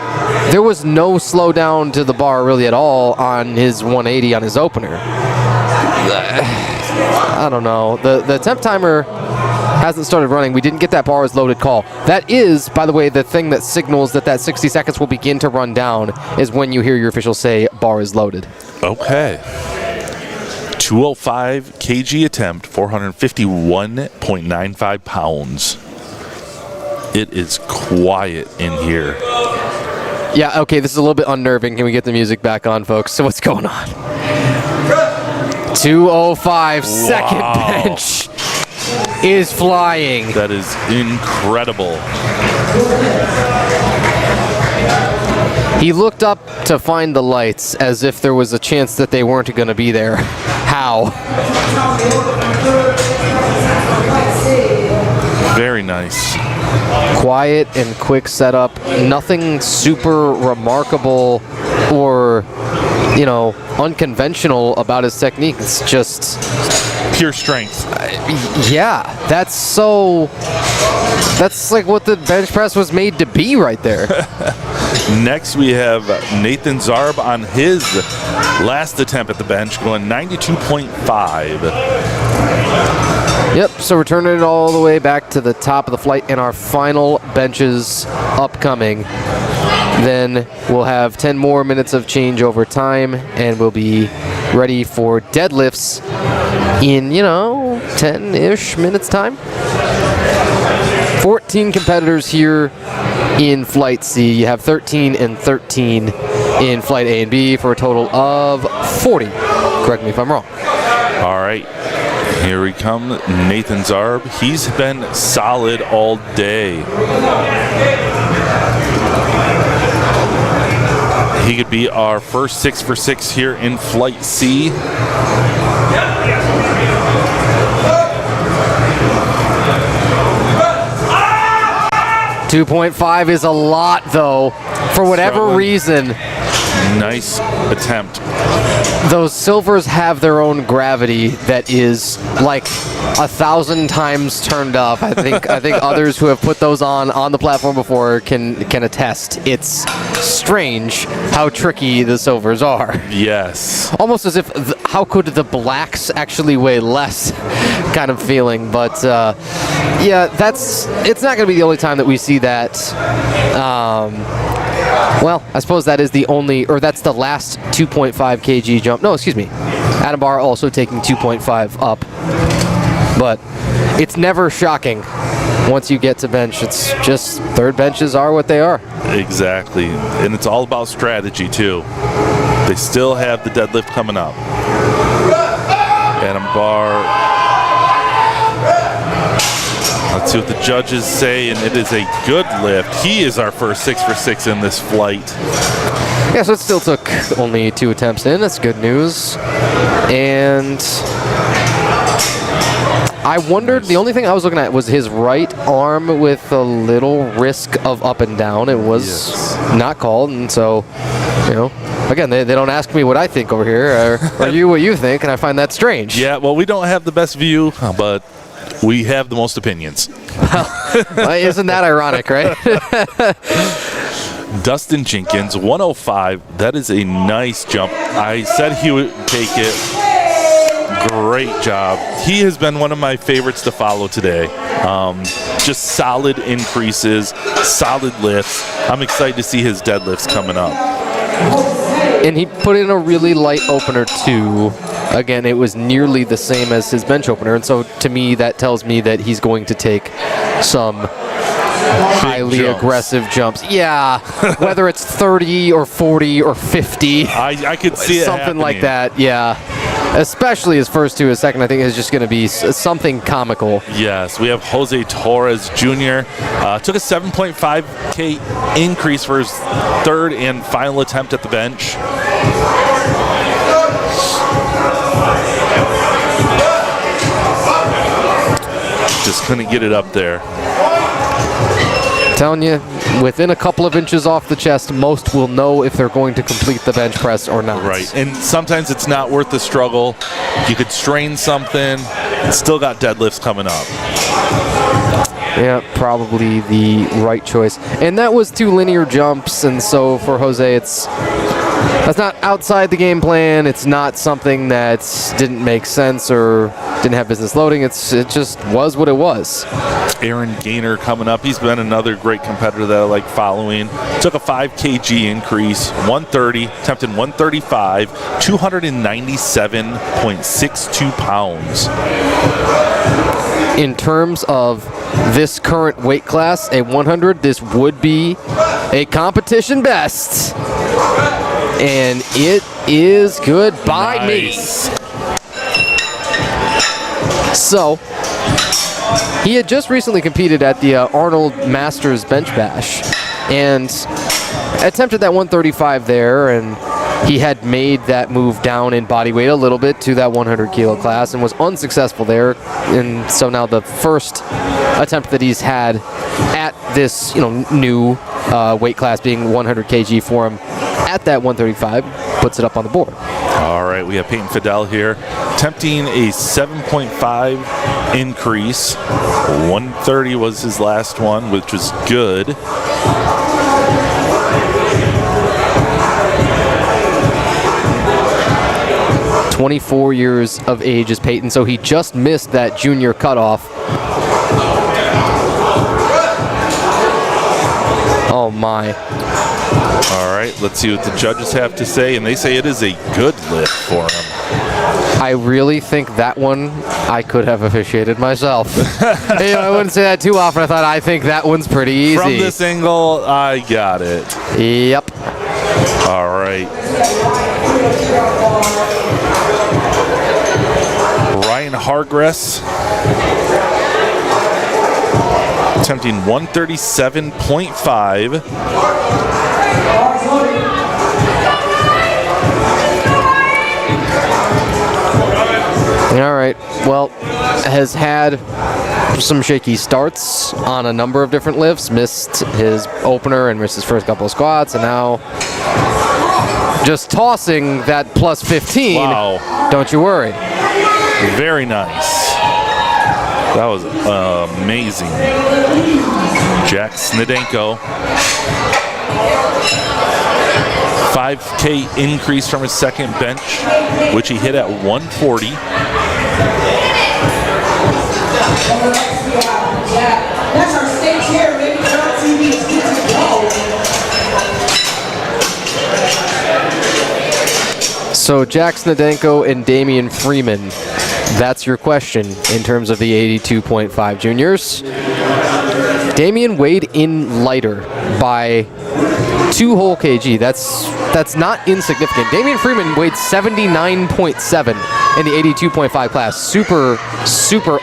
there was no slowdown to the bar really at all on his 180 on his opener. I don't know. The temp timer hasn't started running. We didn't get that bar as loaded call. That is, by the way, the thing that signals that 60 seconds will begin to run down is when you hear your official say bar is loaded. Okay. 205 kg attempt, 451.95 pounds. It is quiet in here. Yeah, okay, this is a little bit unnerving. Can we get the music back on, folks? So what's going on? 205, second bench is flying. That is incredible. He looked up to find the lights as if there was a chance that they weren't going to be there. How? Very nice. Quiet and quick setup. Nothing super remarkable or, unconventional about his technique. It's just pure strength. Yeah, that's like what the bench press was made to be right there. Next, we have Nathan Zarb on his last attempt at the bench, going 92.5. Yep, so we're turning it all the way back to the top of the flight, and our final benches upcoming. Then we'll have 10 more minutes of changeover time, and we'll be ready for deadlifts in, 10-ish minutes time. 14 competitors here in Flight C. You have 13 and 13 in Flight A and B for a total of 40. Correct me if I'm wrong. All right. Here we come, Nathan Zarb. He's been solid all day. He could be our first 6 for 6 here in Flight C. 2.5 is a lot, though. For whatever reason, nice attempt. those silvers have their own gravity that is like 1,000 times turned up. I think others who have put those on the platform before can attest. It's strange how tricky the silvers are. Yes. Almost as if how could the blacks actually weigh less kind of feeling. But yeah, it's not going to be the only time that we see that. Well, I suppose that is the only, or that's the last 2.5 kg jump. No, excuse me. Adam Barr also taking 2.5 up. But it's never shocking once you get to bench. It's just third benches are what they are. Exactly. And it's all about strategy, too. They still have the deadlift coming up. Adam Barr. Let's see what the judges say, and it is a good lift. He is our first 6 for 6 in this flight. Yeah, so it still took only 2 attempts in. That's good news. And I wondered, the only thing I was looking at was his right arm with a little risk of up and down. It was not called, and so, you know, again, they don't ask me what I think over here, or you what you think, and I find that strange. Yeah, well, we don't have the best view, but we have the most opinions. Well, isn't that ironic, right? Dustin Jenkins, 105. That is a nice jump. I said he would take it. Great job. He has been one of my favorites to follow today. Just solid increases, solid lifts. I'm excited to see his deadlifts coming up. And he put in a really light opener, too. Again, it was nearly the same as his bench opener, and so to me, that tells me that he's going to take some highly aggressive jumps. Yeah, whether it's 30 or 40 or 50. I could see it something like that, yeah. Especially his first 2. His second, I think, is just going to be something comical. Yes, we have Jose Torres Jr. Took a 7.5K increase for his third and final attempt at the bench. Just couldn't get it up there. Telling you, within a couple of inches off the chest, most will know if they're going to complete the bench press or not. Right, and sometimes it's not worth the struggle. You could strain something, still got deadlifts coming up. Yeah, probably the right choice. And that was 2 linear jumps, and so for Jose, that's not outside the game plan. It's not something that didn't make sense or didn't have business loading. It just was what it was. Aaron Gaynor coming up. He's been another great competitor that I like following. Took a 5 kg increase, 130, attempted 135, 297.62 pounds. In terms of this current weight class, a 100, this would be a competition best. And it is good by me. So, he had just recently competed at the Arnold Masters Bench Bash and attempted that 135 there, and he had made that move down in body weight a little bit to that 100 kilo class and was unsuccessful there. And so now the first attempt that he's had at this, new weight class being 100 kg for him at that 135 puts it up on the board. All right, we have Peyton Fidel here, attempting a 7.5 increase. 130 was his last one, which was good. 24 years of age is Peyton, so he just missed that junior cutoff. Oh my. All right, let's see what the judges have to say, and they say it is a good lift for him. I really think that one I could have officiated myself. I wouldn't say that too often. I think that one's pretty easy. From this angle, I got it. Yep. All right. Ryan Hargress attempting 137.5. All right. Well, has had some shaky starts on a number of different lifts. Missed his opener and missed his first couple of squats, and now just tossing that plus 15. Wow. Don't you worry. Very nice. That was amazing. Jack Snedenko. 5K increase from his second bench, which he hit at 140. That's our state chair, baby. TV is good to go. So Jack Snedenko and Damian Freeman, that's your question in terms of the 82.5 juniors. Damian weighed in lighter by 2 whole kg. That's not insignificant. Damian Freeman weighed 79.7 in the 82.5 class. Super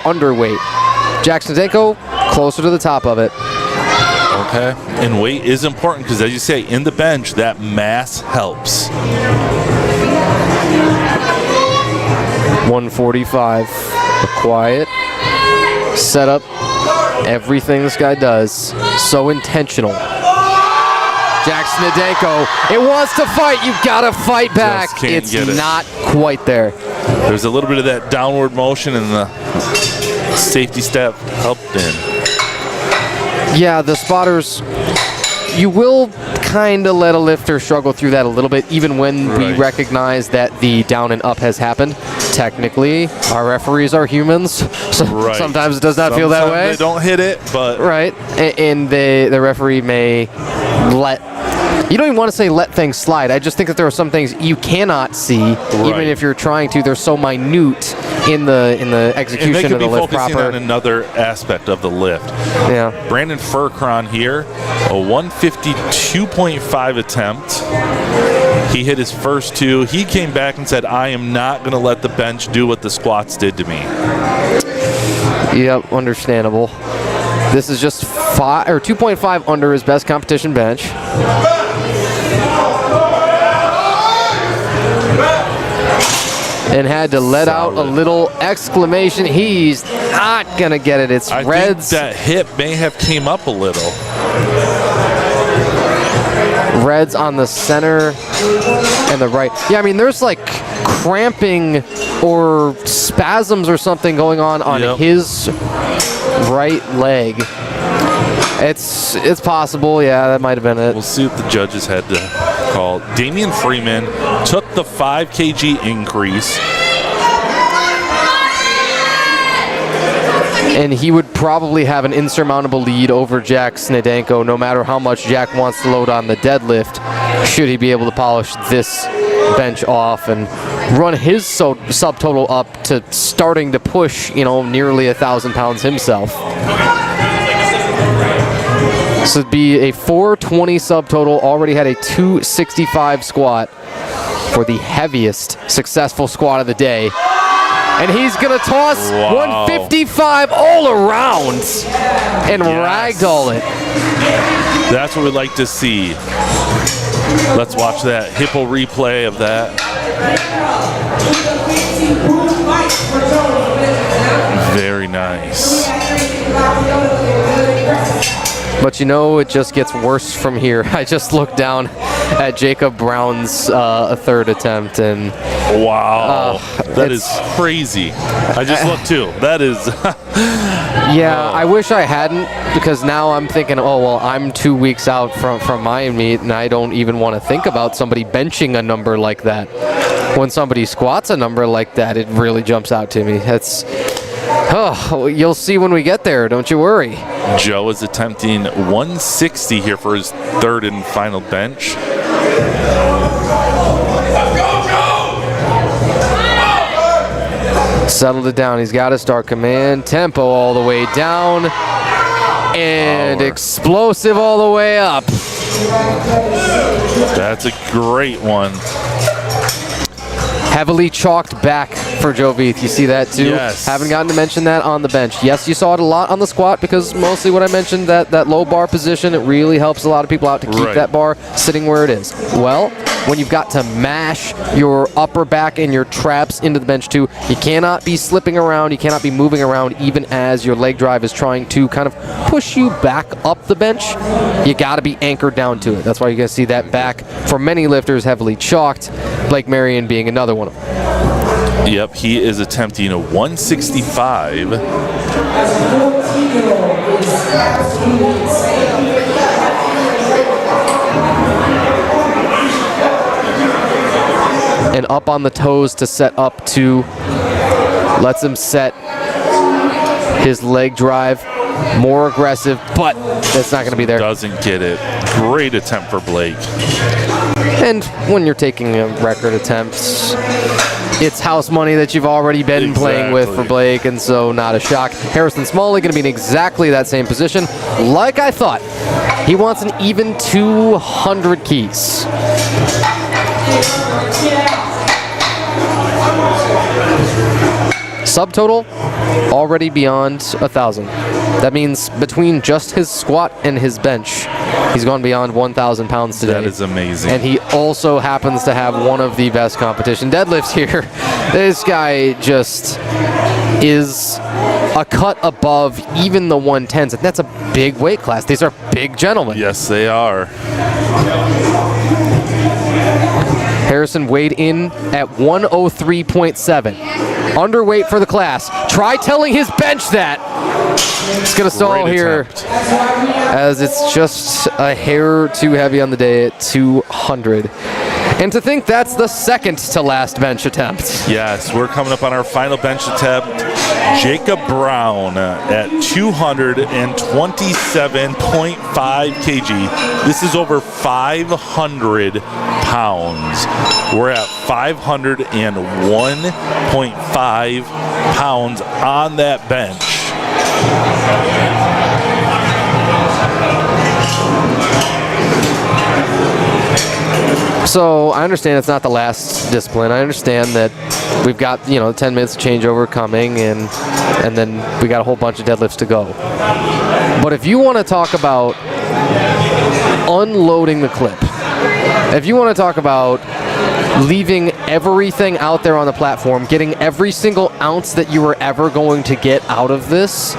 underweight. Jack Snedenko closer to the top of it. Okay. And weight is important because, as you say, in the bench, that mass helps. 145. Quiet. Setup. Everything this guy does. So intentional. Jack Snedenko. It wants to fight. You gotta fight back. It's not quite there. There's a little bit of that downward motion, and the safety step helped in. Yeah, the spotters, you will kind of let a lifter struggle through that a little bit, even when we recognize that the down and up has happened. Technically, our referees are humans, so sometimes it does not feel that way. They don't hit it, but... Right, and the referee may let... You don't even want to say let things slide. I just think that there are some things you cannot see, even if you're trying to. They're so minute in the execution of the lift proper. And they could be focusing on another aspect of the lift. Yeah. Brandon Furcron here, a 152.5 attempt. He hit his first 2. He came back and said, I am not going to let the bench do what the squats did to me. Yep, understandable. This is just 2.5 under his best competition bench. And had to let out a little exclamation. He's not gonna get it. It's Reds. I think that hip may have came up a little. Reds on the center and the right. Yeah, I mean, there's like cramping or spasms or something going on his right leg. It's possible. Yeah, that might have been it. We'll see what the judges had to call. Damian Freeman took the 5 kg increase. And he would probably have an insurmountable lead over Jack Snedenko, no matter how much Jack wants to load on the deadlift, should he be able to polish this bench off and run his subtotal up to starting to push, nearly 1,000 pounds himself. This would be a 420 subtotal, already had a 265 squat for the heaviest successful squat of the day. And he's going to toss 155 all around and ragdoll it. That's what we'd like to see. Let's watch that hippo replay of that. Very nice. But it just gets worse from here. I just looked down at Jacob Brown's third attempt, and wow, that is crazy. I just looked too. That is. Yeah, I wish I hadn't, because now I'm thinking, I'm 2 weeks out from my meet, and I don't even want to think about somebody benching a number like that. When somebody squats a number like that, it really jumps out to me. You'll see when we get there. Don't you worry. Joe is attempting 160 here for his third and final bench. Settled it down. He's got to start command. Tempo all the way down. And Power. Explosive all the way up. That's a great one. Heavily chalked back for Joe Veith. You see that too? Yes. Haven't gotten to mention that on the bench. Yes, you saw it a lot on the squat because mostly what I mentioned, that low bar position, it really helps a lot of people out to keep that bar sitting where it is. Well, when you've got to mash your upper back and your traps into the bench too, you cannot be slipping around, you cannot be moving around even as your leg drive is trying to kind of push you back up the bench. You got to be anchored down to it. That's why you're going to see that back for many lifters heavily chalked, Blake Marion being another one of them. Yep, he is attempting a 165. And up on the toes to set up to, lets him set his leg drive more aggressive, but that's not going to be there. Doesn't get it. Great attempt for Blake. And when you're taking a record attempts, it's house money that you've already been playing with for Blake, and so not a shock. Harrison Smalley going to be in exactly that same position. Like I thought, he wants an even 200 keys. Subtotal already beyond 1,000. That means between just his squat and his bench, he's gone beyond 1,000 pounds today. That is amazing. And he also happens to have one of the best competition deadlifts here. This guy just is a cut above even the 110s, and that's a big weight class. These are big gentlemen. Yes, they are. Harrison weighed in at 103.7. Underweight for the class. Try telling his bench that. It's going to stall here as it's just a hair too heavy on the day at 200. And to think that's the second to last bench attempt. Yes, we're coming up on our final bench attempt. Jacob Brown at 227.5 kg. This is over 500 pounds. We're at 501.5 pounds on that bench. So I understand it's not the last discipline. I understand that we've got 10 minutes changeover coming, and then we got a whole bunch of deadlifts to go. But if you want to talk about unloading the clip, if you want to talk about leaving everything out there on the platform, getting every single ounce that you were ever going to get out of this,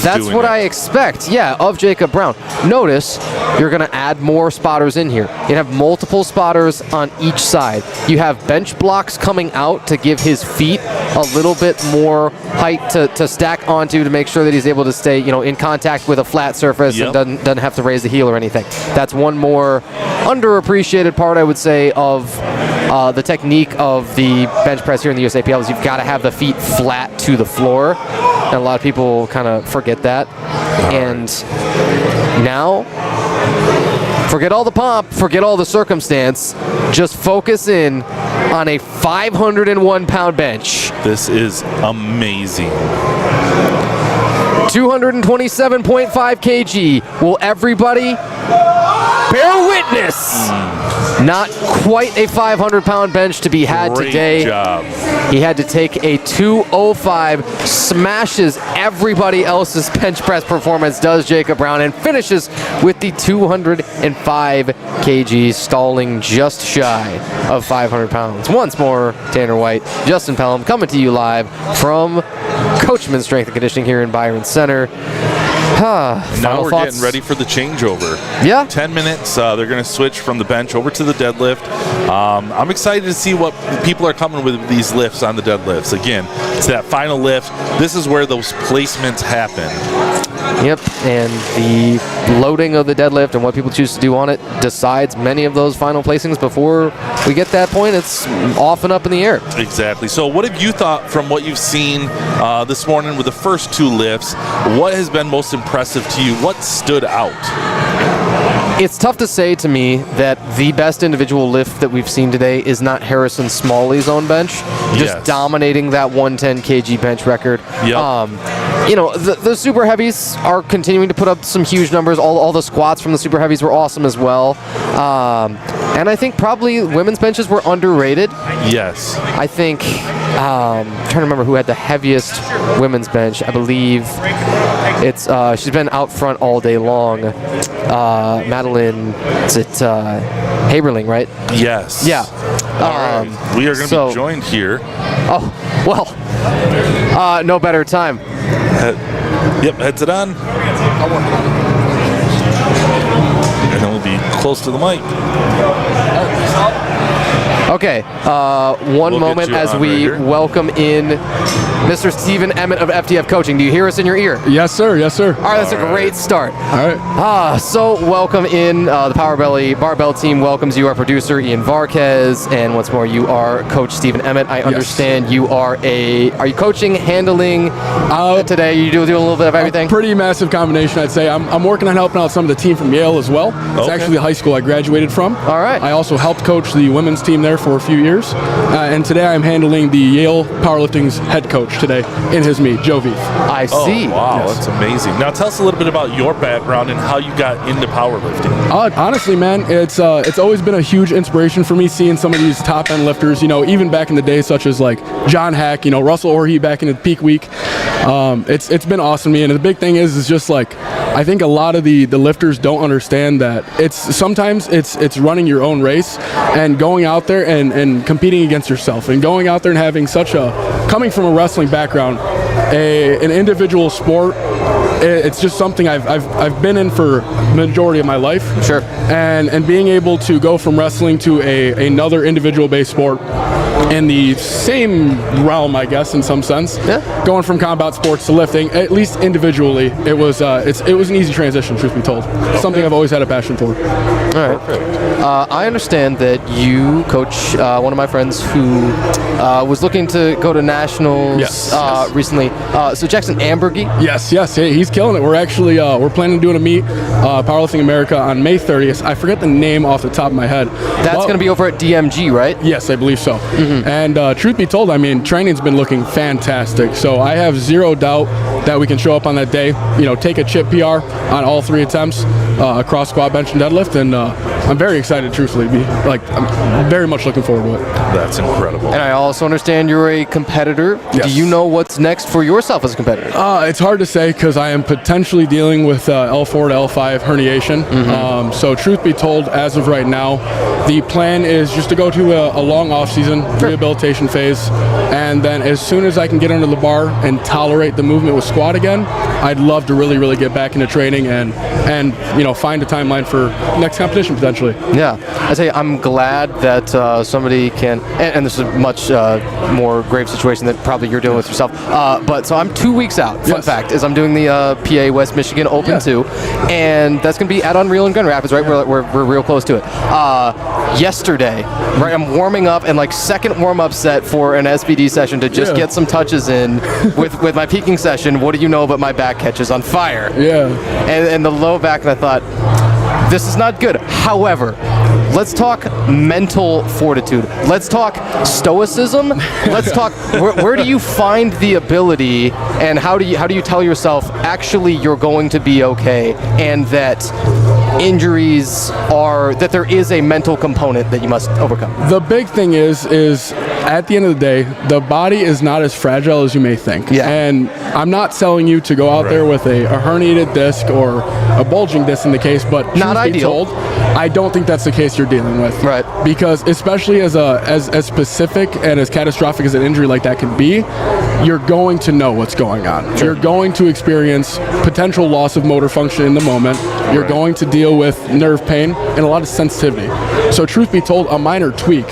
that's what I expect, of Jacob Brown. Notice you're going to add more spotters in here. You have multiple spotters on each side. You have bench blocks coming out to give his feet a little bit more height to stack onto to make sure that he's able to stay in contact with a flat surface and doesn't have to raise the heel or anything. That's one more underappreciated part, I would say, of the technique of the bench press here in the USAPL is you've got to have the feet flat to the floor, and a lot of people kind of forget that. And now, forget all the pomp, forget all the circumstance, just focus in on a 501-pound bench. This is amazing. 227.5 kg. Will everybody bear witness? Not quite a 500-pound bench to be had today. Great job. He had to take a 205, smashes everybody else's bench press performance, does Jacob Brown, and finishes with the 205 kg, stalling just shy of 500 pounds. Once more, Tanner White, Justin Pelham, coming to you live from Coachman Strength and Conditioning here in Byron Center. Now we're getting ready for the changeover. 10 minutes. They're going to switch from the bench over to the deadlift. I'm excited to see what people are coming with these lifts on the deadlifts. Again, it's that final lift. This is where those placements happen. Yep, and the loading of the deadlift and what people choose to do on it decides many of those final placings. Before we get that point, it's off and up in the air. Exactly. So what have you thought from what you've seen this morning with the first two lifts? What has been most impressive to you? What stood out? It's tough to say to me that the best individual lift that we've seen today is not Harrison Smalley's own bench, just Yes. dominating that 110 kg bench record. Yep. You know, the super heavies are continuing to put up some huge numbers. All the squats from the super heavies were awesome as well. And I think probably women's benches were underrated. Yes. I think, I'm trying to remember who had the heaviest women's bench. I believe it's, she's been out front all day long. Madeline, is it Haberling, right? Yes. Yeah. All right. We are going to be joined here. Oh, well, no better time. Yep, heads it on. And then we'll be close to the mic. Okay, one We'll get moment you as on we right here. welcome in Mr. Stephen Emmett of FTF Coaching. Do you hear us in your ear? Yes, sir. Yes, sir. All right, that's a great start. All right. So welcome in. The Barbell team welcomes you. Our producer Ian Varquez, and once more, you are Coach Stephen Emmett. I understand you are Are you coaching, handling today? You doing a little bit of everything. Pretty massive combination, I'd say. I'm working on helping out some of the team from Yale as well. It's Okay. actually the high school I graduated from. All right. I also helped coach the women's team there for a few years, and today I'm handling the Yale Powerlifting's head coach today in his meet, Joe Veith. I see. Oh, wow, Yes. that's amazing. Now tell us a little bit about your background and how you got into powerlifting. Honestly, man, it's always been a huge inspiration for me seeing some of these top end lifters. You know, even back in the day, such as like John Hack, you know, Russell Orhe back in the peak week. It's been awesome to me, and the big thing is just like I think a lot of the lifters don't understand that sometimes it's running your own race and going out there and competing against yourself and going out there and having coming from a wrestling background, an individual sport. It's just something I've been in for the majority of my life. Sure. And being able to go from wrestling to another individual-based sport in the same realm, I guess, in some sense. Yeah. Going from combat sports to lifting, at least individually, it was an easy transition, truth be told. Something I've always had a passion for. All right. I understand that you coach one of my friends who was looking to go to nationals Yes. recently. So Jackson Ambergy. Yes, hey, he's killing it. We're actually we're planning on doing a meet, Powerlifting America, on May 30th. I forget the name off the top of my head. That's going to be over at DMG, right? Yes, I believe so. And truth be told, I mean, training's been looking fantastic. So I have zero doubt that we can show up on that day, you know, take a chip PR on all 3 attempts across squat, bench, and deadlift. And I'm very excited, truthfully. I'm very much looking forward to it. That's incredible. And I also understand you're a competitor. Yes. Do you know what's next for yourself as a competitor? It's hard to say because I am potentially dealing with L4 to L5 herniation. So truth be told, as of right now, the plan is just to go to a long off-season rehabilitation phase, and then as soon as I can get under the bar and tolerate the movement with squat again, I'd love to really, really get back into training and you know, find a timeline for next competition potentially. Yeah, I say I'm glad that somebody can, and this is a much more grave situation that probably you're dealing with yourself. But so I'm 2 weeks out. Fun fact is I'm doing the PA West Michigan Open 2, and that's going to be at Unreal in Grand Rapids, right? We're real close to it. Yesterday, right? I'm warming up and like second warm-up set for an SBD session to just get some touches in with my peaking session. What do you know but my back catches on fire? Yeah. And the low back, and I thought, this is not good. However, let's talk mental fortitude. Let's talk stoicism. Let's talk where do you find the ability, and how do you tell yourself actually you're going to be okay, and that injuries that there is a mental component that you must overcome? The big thing is at the end of the day, the body is not as fragile as you may think. Yeah. And I'm not telling you to go out there with a herniated disc or a bulging disc in the case, but Not truth be ideal. told, I don't think that's the case you're dealing with. Right. Because especially as specific and as catastrophic as an injury like that can be, you're going to know what's going on. You're going to experience potential loss of motor function in the moment. You're going to deal with nerve pain and a lot of sensitivity. So truth be told, a minor tweak,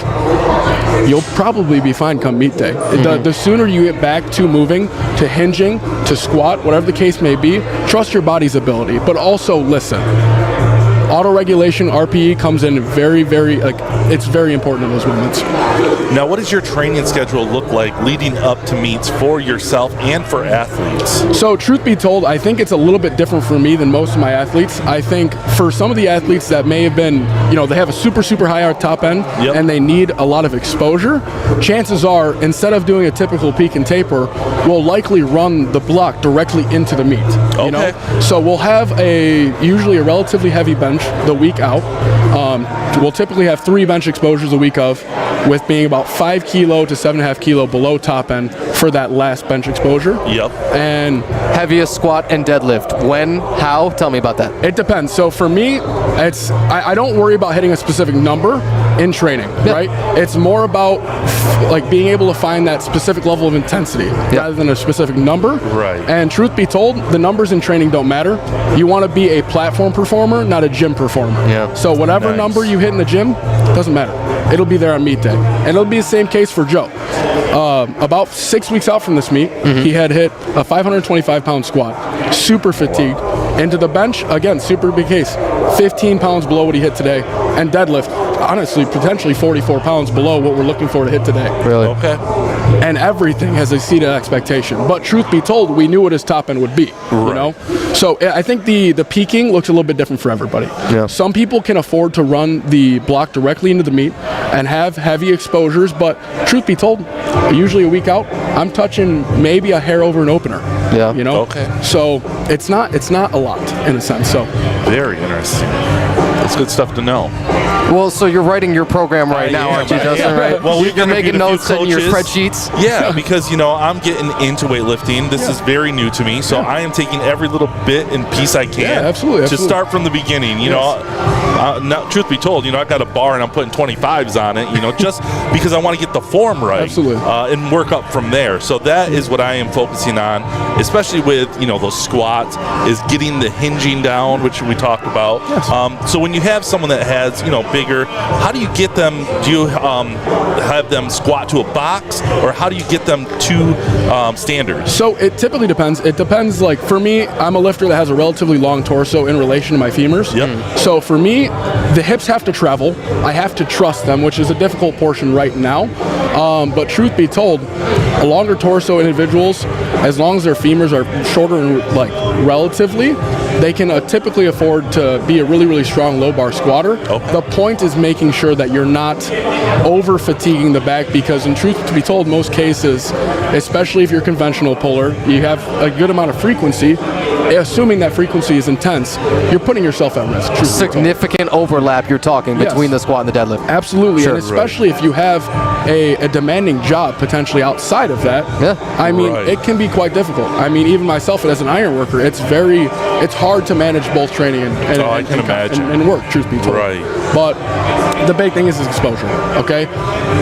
you'll probably be fine come meet day. The sooner you get back to moving, to hinging, to squat, whatever the case may be, trust your body's ability, but also listen. auto regulation, RPE comes in very, very, like, it's very important in those moments. Now, what does your training schedule look like leading up to meets for yourself and for athletes? So, truth be told, I think it's a little bit different for me than most of my athletes. I think for some of the athletes that may have been, they have a super, super high top end and they need a lot of exposure, chances are, instead of doing a typical peak and taper, we'll likely run the block directly into the meet. So we'll have usually a relatively heavy bench the week out. We'll typically have 3 bench exposures a week of, with being about 5 kilo to 7.5 kilo below top end for that last bench exposure. And heaviest squat and deadlift. When? How? Tell me about that. It depends. So for me, I don't worry about hitting a specific number in training, right? It's more about like being able to find that specific level of intensity rather than a specific number. Right. And truth be told, the numbers in training don't matter. You want to be a platform performer, not a gym performer. So whatever number you hit in the gym, doesn't matter. It'll be there on meet day. And it'll be the same case for Joe. About 6 weeks out from this meet, he had hit a 525-pound squat, super fatigued. Into the bench, again, super big case, 15 pounds below what he hit today. And deadlift, honestly, potentially 44 pounds below what we're looking for to hit today. Really? Okay. And everything has exceeded expectation. But truth be told, we knew what his top end would be, So I think the peaking looks a little bit different for everybody. Some people can afford to run the block directly into the meet and have heavy exposures, but truth be told, usually a week out, I'm touching maybe a hair over an opener. So it's not a lot in a sense. So very interesting. That's good stuff to know. Well, so you're writing your program right now, aren't you, Justin? Right? Well, you're making notes in your spreadsheets. Yeah, because I'm getting into weightlifting. This is very new to me, so I am taking every little bit and piece I can to start from the beginning. Now, truth be told, I've got a bar and I'm putting 25s on it. Just because I want to get the form right, and work up from there. So that is what I am focusing on, especially with those squats, is getting the hinging down, which we talked about. So when you have someone that has bigger, how do you get them? Do you have them squat to a box, or how do you get them to standards? So it typically depends. It depends. Like for me, I'm a lifter that has a relatively long torso in relation to my femurs. So for me, the hips have to travel. I have to trust them, which is a difficult portion right now. But truth be told, a longer torso individuals, as long as their femurs are shorter and relatively, they can typically afford to be a really, really strong low bar squatter. The point is making sure that you're not over fatiguing the back, because in truth to be told, most cases, especially if you're conventional puller, you have a good amount of frequency. Assuming that frequency is intense, you're putting yourself at risk. Significant overlap you're talking between the squat and the deadlift. Absolutely, and especially if you have a demanding job potentially outside of that. I mean, it can be quite difficult. I mean, even myself as an iron worker, it's hard to manage both training and work, truth be told. But the big thing is exposure, okay?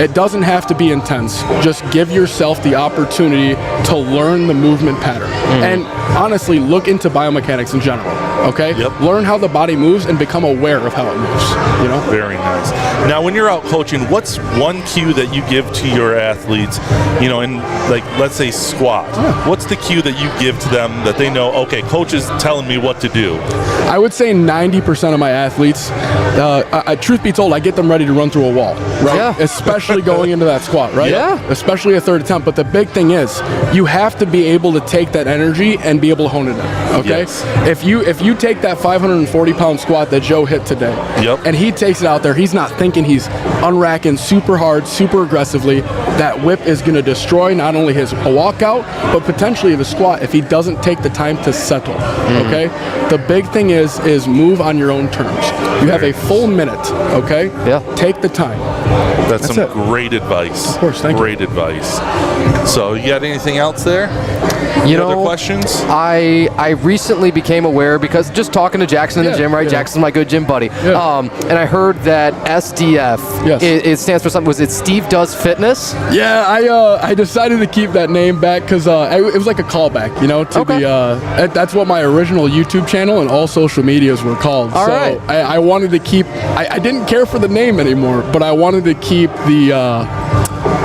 It doesn't have to be intense. Just give yourself the opportunity to learn the movement pattern. And honestly, look into biomechanics in general, okay? Learn how the body moves and become aware of how it moves, Very nice. Now, when you're out coaching, what's one cue that you give to your athletes, in let's say squat? What's the cue that you give to them that they know, okay, coach is telling me what to do? I would say 90% of my athletes, truth be told, I get them ready to run through a wall, right? Especially going into that squat, right? Especially a third attempt. But the big thing is, you have to be able to take that energy and be able to hone it in, okay? If you take that 540-pound squat that Joe hit today, and he takes it out there, he's not thinking, he's unracking super hard, super aggressively, that whip is going to destroy not only his walkout, but potentially the squat if he doesn't take the time to settle, okay? The big thing is move on your own terms. You have a full minute, okay? Take the time. That's some great advice. Of course, thank you. Great advice. So, you got anything else there? Other questions? I recently became aware, because just talking to Jackson in the gym, right? Jackson's my good gym buddy. And I heard that SDF, it stands for something. Was it Steve Does Fitness? Yeah, I decided to keep that name back because it was like a callback, to that's what my original YouTube channel and all social medias were called. I wanted to keep, I didn't care for the name anymore, but I wanted to keep the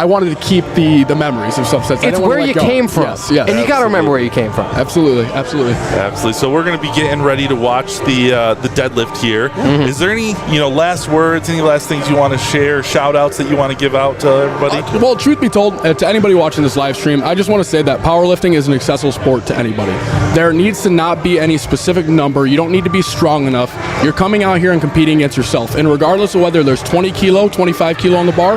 I wanted to keep the memories of subsets. It's where you came from. Yes, yes. And you got to remember where you came from. Absolutely, absolutely. Absolutely. So we're going to be getting ready to watch the deadlift here. Is there any last words, any last things you want to share, shout outs that you want to give out to everybody? Well, truth be told, to anybody watching this live stream, I just want to say that powerlifting is an accessible sport to anybody. There needs to not be any specific number. You don't need to be strong enough. You're coming out here and competing against yourself. And regardless of whether there's 20 kilo, 25 kilo on the bar,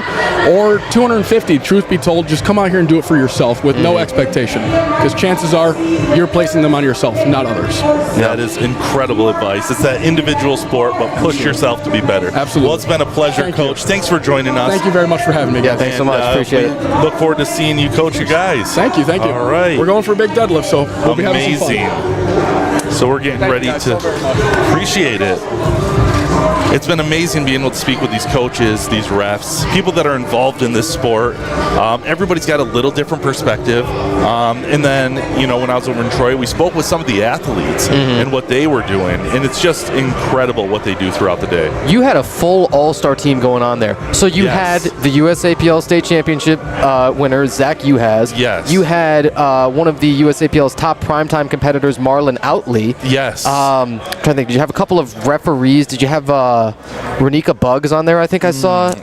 or 250, truth be told, just come out here and do it for yourself with no expectation. Because chances are you're placing them on yourself, not others. That is incredible advice. It's that individual sport, but push yourself to be better. Absolutely. Well, it's been a pleasure, Coach. Thanks for joining us. Thank you very much for having me. Yeah, thanks so much. Appreciate it. Look forward to seeing you coach your guys. Thank you, thank you. All right. We're going for a big deadlift, so we'll be having some fun. So we're getting ready to appreciate it. It's been amazing being able to speak with these coaches, these refs, people that are involved in this sport. Everybody's got a little different perspective. And then, when I was over in Troy, we spoke with some of the athletes and what they were doing. And it's just incredible what they do throughout the day. You had a full all-star team going on there. So you had the USAPL State Championship winner, Zach Uhas. Yes. You had one of the USAPL's top primetime competitors, Marlon Outley. Yes. I'm trying to think. Did you have a couple of referees? Did you have Renika Bugs on there, I think I saw?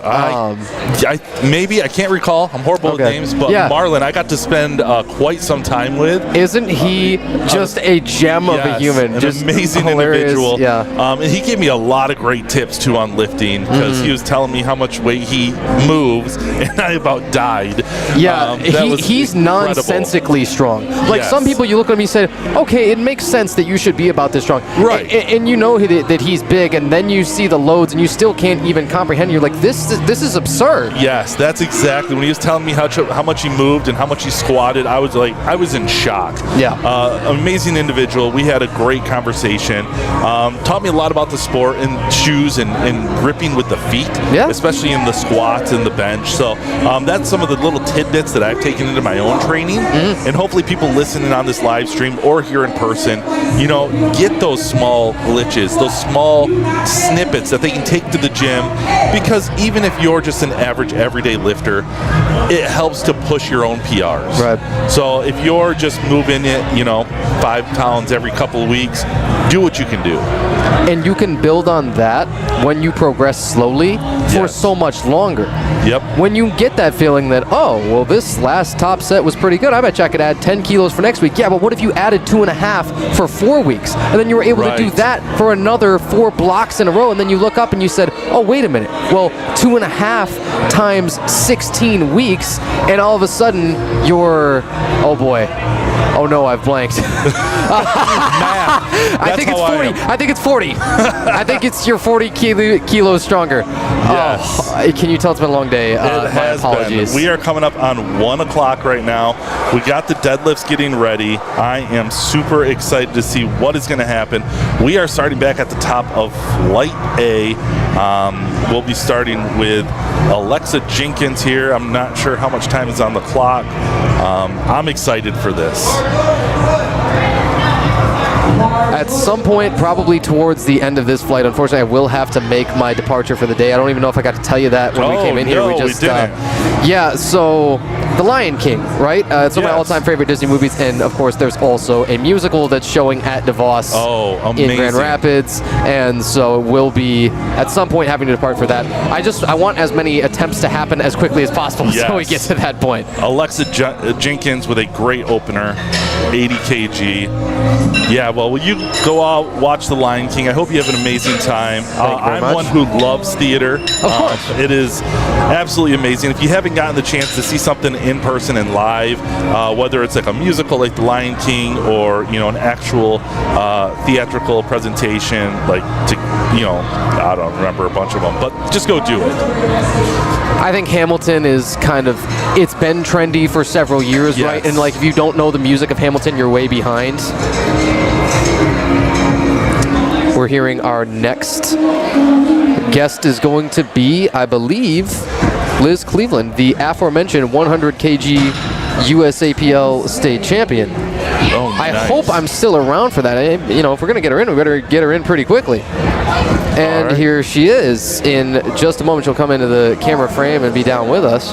Maybe. I can't recall. I'm horrible with names. But Marlon, I got to spend quite some time with. Isn't he just a gem of a human? An just amazing hilarious. individual. Yeah. And he gave me a lot of great tips, too, on lifting because he was telling me how much weight he moves, and I about died. Yeah, he's nonsensically strong. Like some people, you look at him and you say, okay, it makes sense that you should be about this strong. Right. And you know that he's big, and then you see the loads, and you still can't even comprehend. You're like, this is absurd. Yes, that's exactly. When he was telling me how much he moved and how much he squatted, I was in shock. Yeah. Amazing individual. We had a great conversation. Taught me a lot about the sport and shoes and gripping with the feet, especially in the squats and the bench. So that's some of the little tidbits that I've taken into my own training. And hopefully people listening on this live stream or here in person, get those small glitches, those small snippets that they can take to the gym, because even if you're just an average everyday lifter, it helps to push your own PRs. Right. So if you're just moving it, 5 pounds every couple of weeks, do what you can do. And you can build on that when you progress slowly for so much longer. Yep. When you get that feeling that, this last top set was pretty good, I bet you I could add 10 kilos for next week. Yeah, but what if you added 2.5 for 4 weeks? And then you were able to do that for another 4 blocks in a row, and then you look up and you said, oh, wait a minute. Well, 2.5 times 16 weeks, and all of a sudden you're, oh boy. Oh no, I've blanked. I think it's 40. I think it's 40. I think it's you're 40 kilos stronger. Yes. Oh, can you tell it's been a long day? It has my apologies. been. We are coming up on 1 o'clock right now. We got the deadlifts getting ready. I am super excited to see what is going to happen. We are starting back at the top of Flight A. We'll be starting with Alexa Jenkins here. I'm not sure how much time is on the clock. I'm excited for this. At some point, probably towards the end of this flight, unfortunately, I will have to make my departure for the day. I don't even know if I got to tell you that when we came in here. We didn't. So The Lion King, right? It's one of my all-time favorite Disney movies, and of course, there's also a musical that's showing at DeVos in Grand Rapids, and so we'll be at some point having to depart for that. I want as many attempts to happen as quickly as possible so we get to that point. Alexa Jenkins with a great opener, 80 kg. Yeah, well, will you go out, watch The Lion King? I hope you have an amazing time. I'm one who loves theater. Of course. It is absolutely amazing. If you haven't gotten the chance to see something in person and live, whether it's like a musical like The Lion King or, an actual theatrical presentation, I don't remember a bunch of them, but just go do it. I think Hamilton is it's been trendy for several years, right? And if you don't know the music of Hamilton, you're way behind. We're hearing our next guest is going to be, I believe, Liz Cleveland, the aforementioned 100 kg USAPL state champion. Oh, I hope I'm still around for that. If we're going to get her in, we better get her in pretty quickly. And here she is. In just a moment, she'll come into the camera frame and be down with us.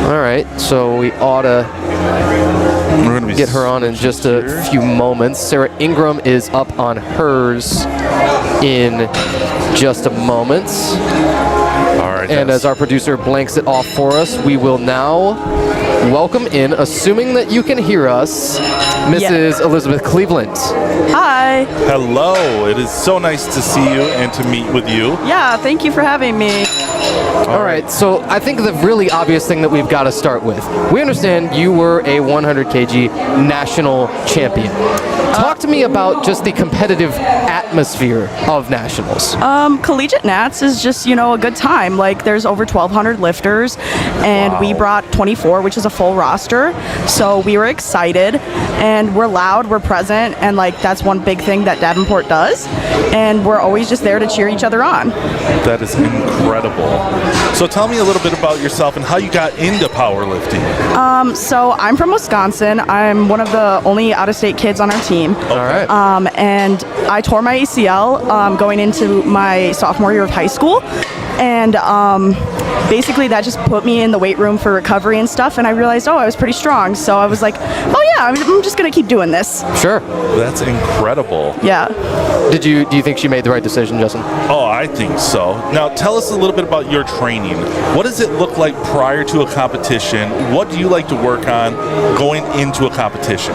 All right, so we ought to get her on in just a few moments. Sarah Ingram is up on hers in just a moment. All right. And as our producer blanks it off for us, we will now welcome in, assuming that you can hear us, Mrs. Elizabeth Cleveland. Hi. Hello. It is so nice to see you and to meet with you. Yeah, thank you for having me. All right, so I think the really obvious thing that we've got to start with, we understand you were a 100 kg national champion. Talk to me about just the competitive atmosphere of nationals. Collegiate Nats is just, a good time. Like, there's over 1,200 lifters, and we brought 24, which is a full roster. So we were excited, and we're loud, we're present, and, that's one big thing that Davenport does. And we're always just there to cheer each other on. That is incredible. So tell me a little bit about yourself and how you got into powerlifting. So I'm from Wisconsin. I'm one of the only out-of-state kids on our team. All right. And I tore my ACL going into my sophomore year of high school. And basically that just put me in the weight room for recovery and stuff, and I realized, I was pretty strong. So I was like, I'm just going to keep doing this. Sure. That's incredible. Yeah. Do you think she made the right decision, Justin? Oh, I think so. Now, tell us a little bit about your training. What does it look like prior to a competition? What do you like to work on going into a competition?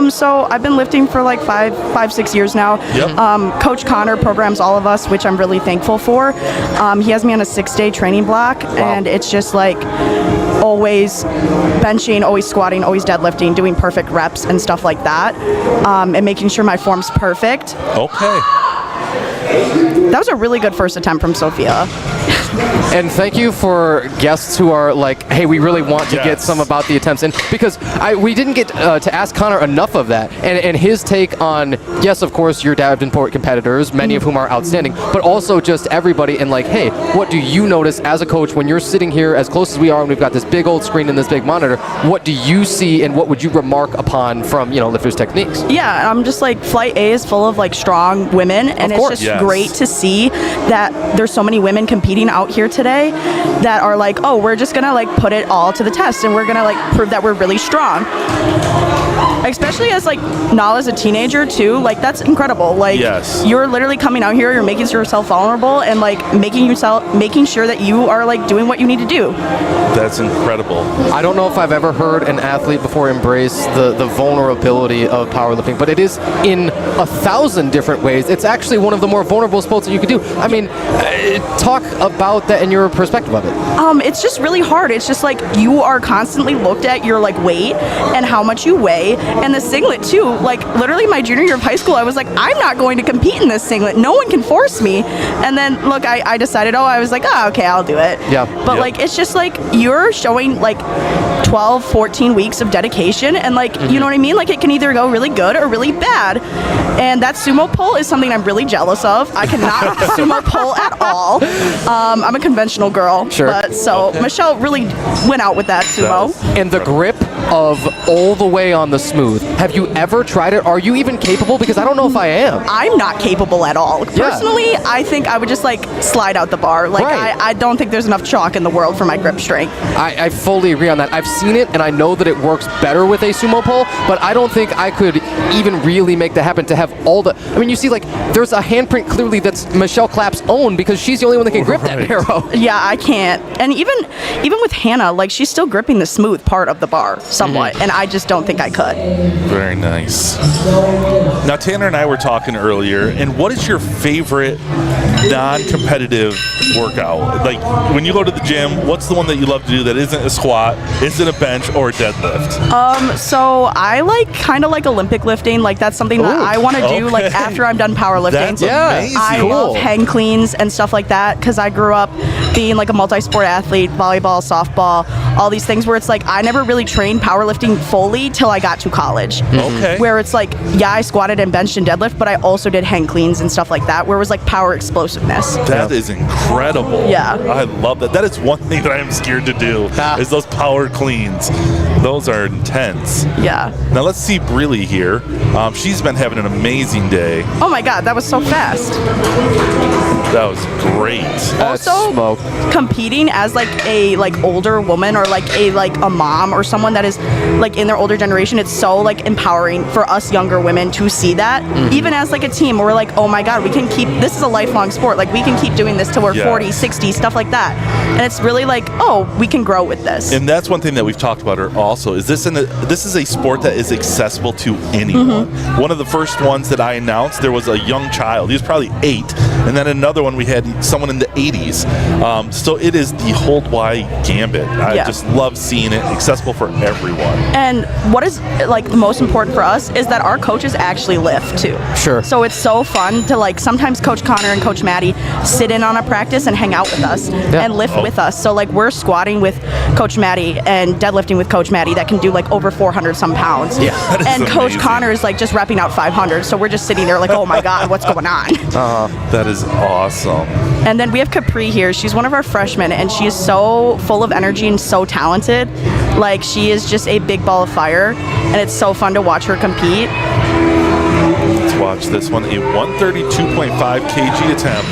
So I've been lifting for 5-6 years now. Yep. Coach Connor programs all of us, which I'm really thankful for. He has me on a 6-day training block, and it's just always benching, always squatting, always deadlifting, doing perfect reps and stuff like that, and making sure my form's perfect. Okay. That was a really good first attempt from Sophia. And thank you for guests who are hey, we really want to get some about the attempts in, because we didn't get to ask Connor enough of that, and his take on, yes, of course, your Davenport competitors, many of whom are outstanding, but also just everybody, and hey, what do you notice as a coach when you're sitting here as close as we are and we've got this big old screen and this big monitor? What do you see and what would you remark upon from lifters' techniques? Yeah, I'm just Flight A is full of strong women, and it's just great to see that there's so many women competing out here today that are we're just gonna put it all to the test, and we're gonna prove that we're really strong. Especially as Nala as a teenager too, that's incredible. You're literally coming out here, you're making yourself vulnerable, and making sure that you are doing what you need to do. That's incredible. I don't know if I've ever heard an athlete before embrace the vulnerability of powerlifting, but it is in 1,000 different ways. It's actually one of the more vulnerable sports that you could do. I mean, talk about that and your perspective of it. It's just really hard. It's just you are constantly looked at your weight and how much you weigh, and the singlet too. Literally my junior year of high school, I was I'm not going to compete in this singlet. No one can force me. And then I decided, I was okay, I'll do it. Yeah. But it's just you're showing 12, 14 weeks of dedication, and you know what I mean? It can either go really good or really bad. And that sumo pull is something I'm really jealous of. I cannot sumo pull at all. I'm a conventional girl. Sure. But Michelle really went out with that sumo. And the grip of all the way on the smooth. Have you ever tried it? Are you even capable? Because I don't know if I am. I'm not capable at all. Personally, I think I would just slide out the bar. I don't think there's enough chalk in the world for my grip strength. I fully agree on that. I've seen it, and I know that it works better with a sumo pull, but I don't think I could even really make that happen to have all the... I mean, you see, there's a handprint clearly that's Michelle Clapp's own, because she's the only one that can grip that arrow. Yeah, I can't. And even with Hannah, she's still gripping the smooth part of the bar somewhat, and I just don't think I could. Very nice. Now, Tanner and I were talking earlier, and what is your favorite non-competitive workout? When you go to the gym, what's the one that you love to do that isn't a squat, isn't a bench, or a deadlift? So I kind of Olympic lifting. That's something that I want to do after I'm done powerlifting. That's amazing. I love hang cleans and stuff like that, because I grew up being a multi-sport athlete, volleyball, softball, all these things where it's I never really trained powerlifting fully till I got to college. Okay. Where it's I squatted and benched and deadlift, but I also did hang cleans and stuff like that, where it was power explosiveness. That is incredible. Yeah. I love that. That is one thing that I am scared to do, is those power cleans. Those are intense. Yeah. Now let's see Briley here. She's been having an amazing day. Oh my God, that was so fast. That was great. Also, competing as like a older woman or like a mom or someone that is like in their older generation, it's so like empowering for us younger women to see that. Even as like a team, we're like, oh my God, we can keep, this is a lifelong sport. Like we can keep doing this till we're 40, 60, stuff like that. And it's really like, oh, we can grow with this. And that's one thing that we've talked about also, is this is a sport that is accessible to anyone. One of the first ones that I announced, there was a young child. He was probably 8. And then another one, we had someone in the 80s. So it is the whole wide gambit. I just love seeing it accessible for everyone. And what is like the most important for us is that our coaches actually lift too. Sure. So it's so fun to like sometimes Coach Connor and Coach Maddie sit in on a practice and hang out with us and lift with us. So like we're squatting with Coach Maddie and deadlifting with Coach Maddie that can do like over 400 some pounds. Yeah, that is and Coach amazing. Connor is like just repping out 500. So we're just sitting there like, oh my God, what's going on? That is awesome. And then we have Capri here. She's one of our freshmen, and she is so full of energy and so talented. Like, she is just a big ball of fire, and it's so fun to watch her compete. Let's watch this one. A 132.5 kg attempt.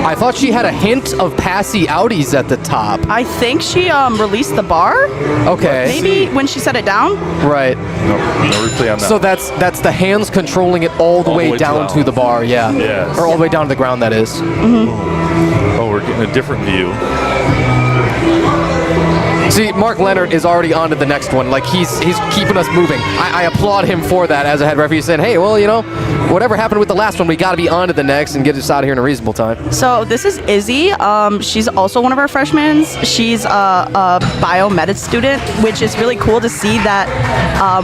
I thought she had a hint of passy outies at the top. I think she released the bar. Okay. Maybe when she set it down. Right. No replay on that. So that's the hands controlling it all the way down to the bar, Yes. or all the way down to the ground. That is. Oh, we're getting a different view. See, Mark Leonard is already on to the next one. Like, he's keeping us moving. I applaud him for that as a head referee, saying, hey, well, you know, whatever happened with the last one, we got to be on to the next and get us out of here in a reasonable time. So this is Izzy. She's also one of our freshmen. She's a biomed student, which is really cool to see that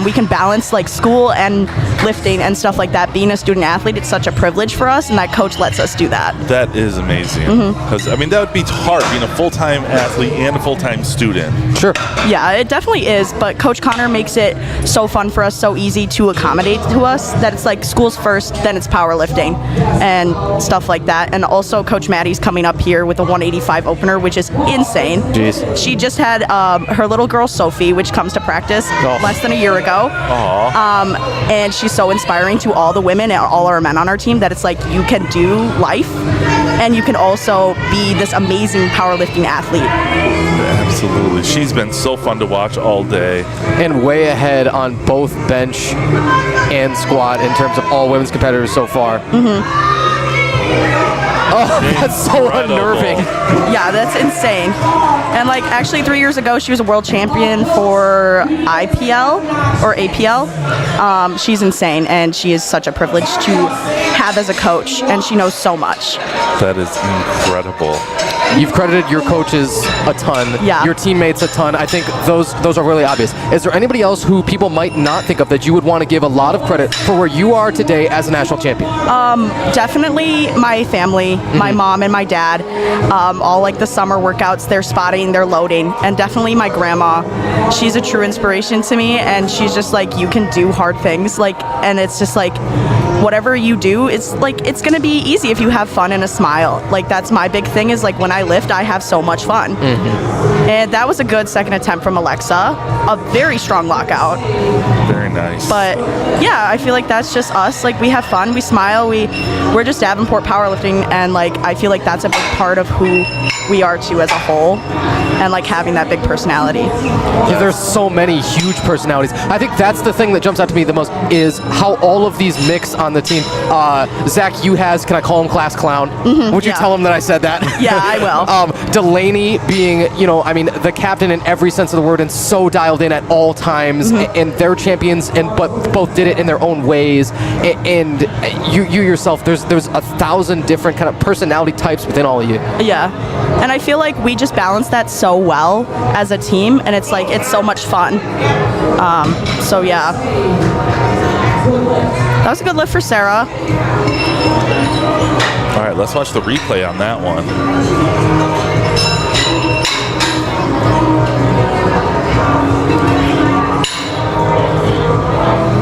we can balance like school and lifting and stuff like that. Being a student athlete, it's such a privilege for us, and that coach lets us do that. That is amazing. Because, I mean, that would be hard being a full-time athlete and a full-time student. Sure. Yeah, it definitely is, but Coach Connor makes it so fun for us, so easy to accommodate to us, that it's like school's first, then it's powerlifting and stuff like that. And also Coach Maddie's coming up here with a 185 opener, which is insane. Jeez. She just had her little girl Sophie, which comes to practice less than a year ago. And she's so inspiring to all the women and all our men on our team that it's like you can do life and you can also be this amazing powerlifting athlete. Absolutely. She's been so fun to watch all day. And way ahead on both bench and squat in terms of all women's competitors so far. Oh, that's so unnerving. Yeah, that's insane. And like actually 3 years ago, she was a world champion for IPL or APL. She's insane, and she is such a privilege to have as a coach, and she knows so much. That is incredible. You've credited your coaches a ton, your teammates a ton. I think those are really obvious. Is there anybody else who people might not think of that you would want to give a lot of credit for where you are today as a national champion? Definitely my family, my mom and my dad. All like the summer workouts, they're spotting, they're loading, and definitely my grandma. She's a true inspiration to me, and she's just like, you can do hard things, like, and it's just like, whatever you do, it's like, it's gonna be easy if you have fun and a smile. Like, that's my big thing, is like, when I lift, I have so much fun. And that was a good second attempt from Alexa, a very strong lockout. Very nice. But yeah, I feel like that's just us. Like, we have fun, we smile, we're just Davenport powerlifting, and like, I feel like that's a big part of who we are too as a whole, and like having that big personality. Yeah, there's so many huge personalities. I think that's the thing that jumps out to me the most, is how all of these mix on the team. Zach, can I call him class clown? Would you tell him that I said that? Yeah, I will. Delaney being, you know, I mean, the captain in every sense of the word, and so dialed in at all times, and they're champions, but both did it in their own ways. And you yourself, there's 1,000 different kind of personality types within all of you. Yeah, and I feel like we just balance that so well as a team, and it's like, it's so much fun. So yeah, that was a good lift for Sarah. All right, let's watch the replay on that one.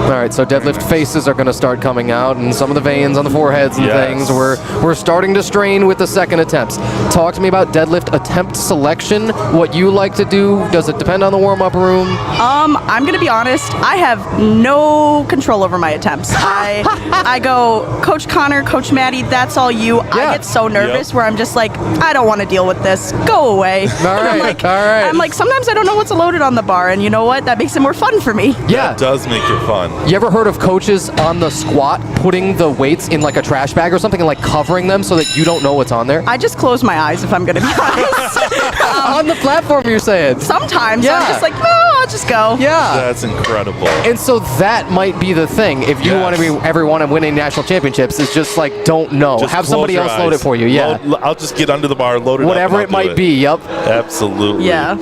All right, So deadlift faces are going to start coming out, and some of the veins on the foreheads and things. We're starting to strain with the second attempts. Talk to me about deadlift attempt selection. What you like to do? Does it depend on the warm-up room? I'm gonna be honest. I have no control over my attempts. I go, Coach Connor, Coach Maddie, that's all you. I get so nervous where I'm just like, I don't want to deal with this. Go away. I'm like, sometimes I don't know what's loaded on the bar, and you know what? That makes it more fun for me. That does make it fun. You ever heard of coaches on the squat putting the weights in like a trash bag or something and like covering them so that you don't know what's on there? I just close my eyes if I'm gonna be honest. On the platform, you're saying? Sometimes I'm just like, no, I'll just go. Yeah. That's incredible. And so that might be the thing. If you want to ever want to win national championships, is just like, don't know. Just have somebody else load it for you. Yeah. I'll just get under the bar, load it Whatever up, it might be. Yep. Absolutely. Yeah.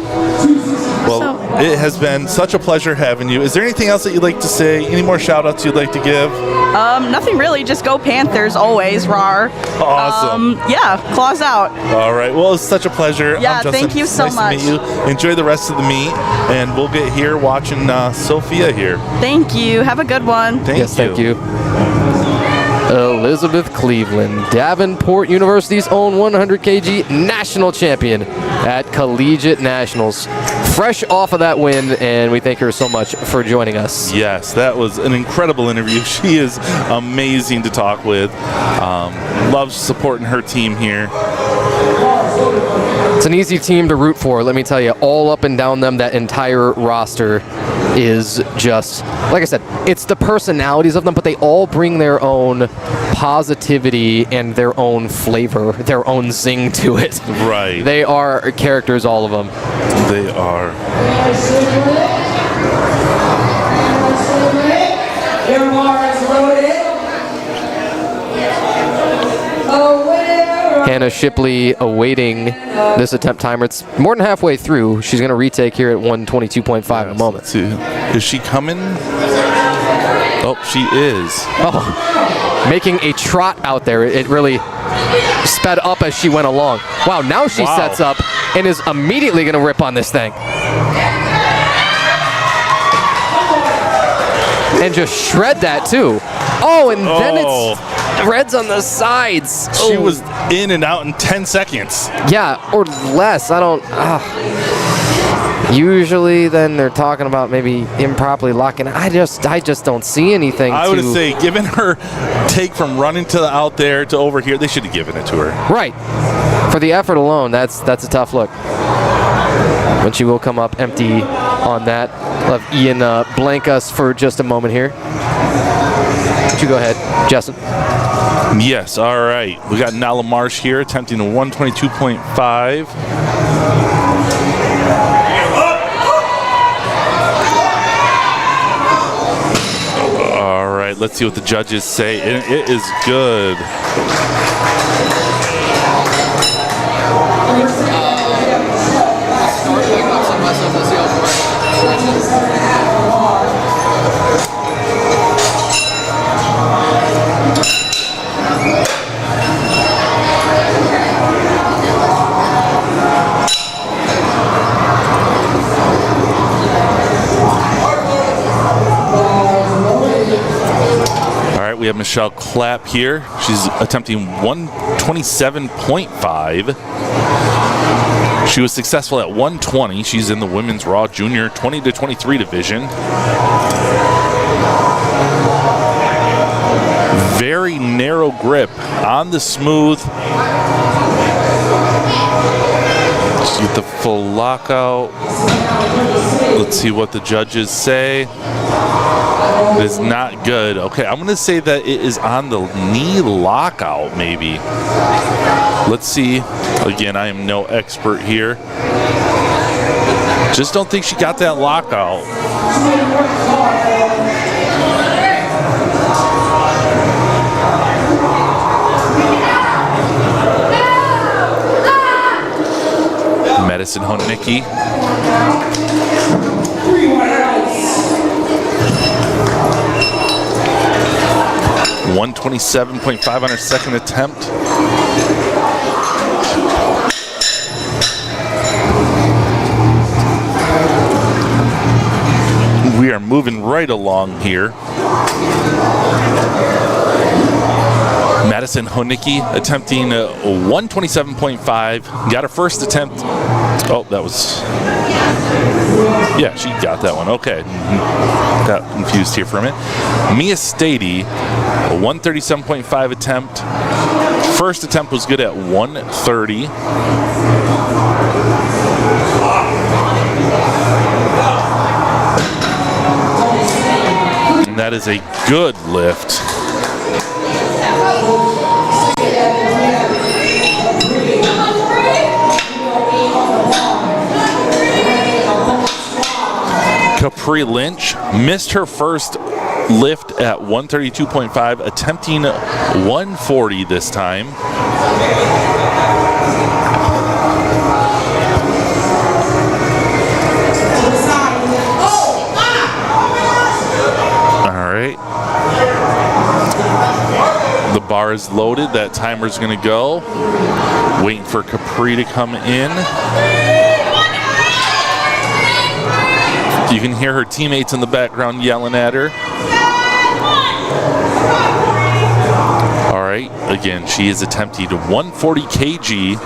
Well, it has been such a pleasure having you. Is there anything else that you'd like to say? Any more shout-outs you'd like to give? Nothing really. Just go Panthers always. Rawr. Awesome. Claws out. All right. Well, it's such a pleasure. Yeah, I'm Justin. thank you so nice much. to meet you. Enjoy the rest of the meet, and we'll get here watching Sophia here. Thank you. Have a good one. Thank you. Elizabeth Cleveland, Davenport University's own 100 kg national champion at Collegiate Nationals. Fresh off of that win, and we thank her so much for joining us. Yes, that was an incredible interview. She is amazing to talk with. Loves supporting her team here. It's an easy team to root for, let me tell you. All up and down them, that entire roster is just, like I said, it's the personalities of them, but they all bring their own positivity and their own flavor, their own zing to it. Right. They are characters, all of them. They are. Hannah Shipley awaiting this attempt timer. It's more than halfway through. She's going to retake here at 122.5 in a moment. Let's see. Is she coming? Oh, she is. Oh, making a trot out there. It really sped up as she went along. Wow, now she sets up and is immediately going to rip on this thing. And just shred that too. Oh, and then it's threads on the sides. She was in and out in 10 seconds. Yeah, or less. I don't... Usually, then they're talking about maybe improperly locking. I just don't see anything. I would say, given her take from running to out there to over here, they should have given it to her. Right. For the effort alone, that's a tough look. But she will come up empty on that. I'll have Ian blank us for just a moment here. You go ahead, Justin. Yes, all right. We got Nala Marsh here attempting a 122.5. All right, let's see what the judges say. It is good. We have Michelle Clapp here. She's attempting 127.5. She was successful at 120. She's in the women's Raw Junior 20 to 23 division. Very narrow grip on the smooth. Let's get the full lockout. Let's see what the judges say. It is not good. Okay, I'm going to say that it is on the knee lockout, maybe. Let's see. Again, I am no expert here. Just don't think she got that lockout. Medicine Honicki. 127.5 on her second attempt. We are moving moving right along here. Madison Honicki attempting 127.5. Got her first attempt. Oh, that was... Yeah, she got that one. Okay. Got confused here for a minute. Mia Stady, a 137.5 attempt. First attempt was good at 130. And that is a good lift. Capri Lynch missed her first lift at 132.5, attempting 140 this time. All right. The bar is loaded. That timer's going to go. Waiting for Capri to come in. You can hear her teammates in the background yelling at her. All right, again, she is attempting 140 kg.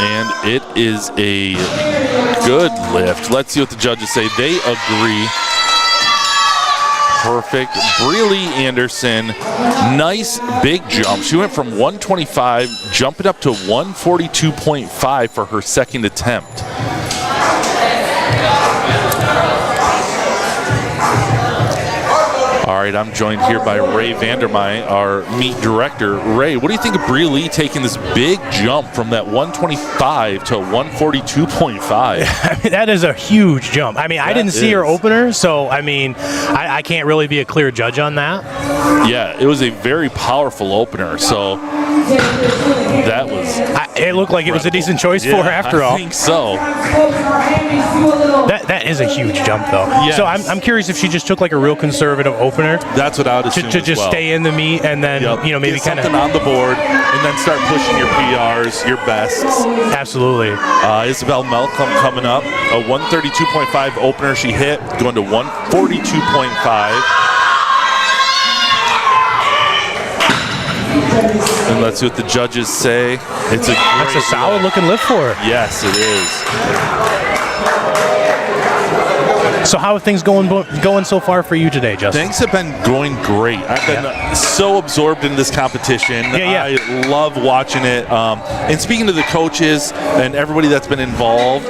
And it is a good lift. Let's see what the judges say. They agree. Perfect. Breely Anderson, nice big jump. She went from 125, jumping up to 142.5 for her second attempt. All right, I'm joined here by Ray Vandermei, our meet director. Ray, what do you think of Breely taking this big jump from that 125 to 142.5? I mean, that is a huge jump. I mean, I didn't see her opener, so I mean, I can't really be a clear judge on that. Yeah, it was a very powerful opener, so that was... it looked like it was a decent choice for her after all. I think so. That is a huge jump, though. Yes. So I'm curious if she just took like a real conservative opener. That's what I would assume to just stay in the meet and then maybe kind of something on the board and then start pushing your PRs, your bests. Absolutely. Isabel Malcolm coming up, a 132.5 opener she hit, going to 142.5. And let's see what the judges say. That's a solid looking lift for her. Yes, it is. So how are things going so far for you today, Justin? Things have been going great. I've been so absorbed in this competition. I love watching it. And speaking to the coaches and everybody that's been involved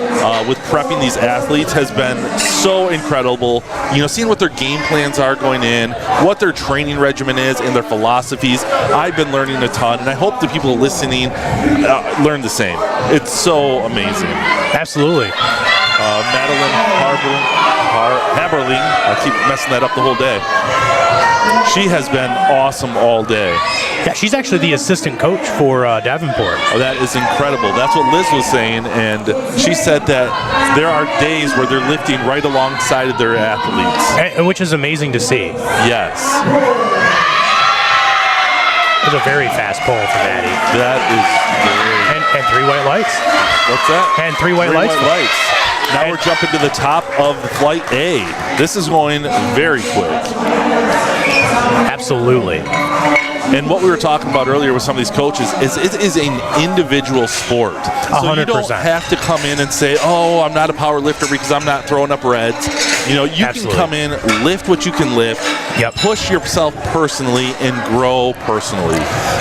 with prepping these athletes has been so incredible. You know, seeing what their game plans are going in, what their training regimen is, and their philosophies. I've been learning a ton, and I hope the people listening learn the same. It's so amazing. Absolutely. Madeline Haberling, I keep messing that up the whole day. She has been awesome all day. Yeah, she's actually the assistant coach for Davenport. Oh, that is incredible. That's what Liz was saying, and she said that there are days where they're lifting right alongside of their athletes. And which is amazing to see. Yes. It was a very fast pull for Maddie. That is great. And 3 white lights. What's that? And 3 white lights. Now we're jumping to the top of Flight A. This is going very quick. Absolutely. And what we were talking about earlier with some of these coaches is it is an individual sport. So 100%. you don't have to come in and say, oh, I'm not a power lifter because I'm not throwing up reds. You know, you can come in, lift what you can lift, push yourself personally, and grow personally.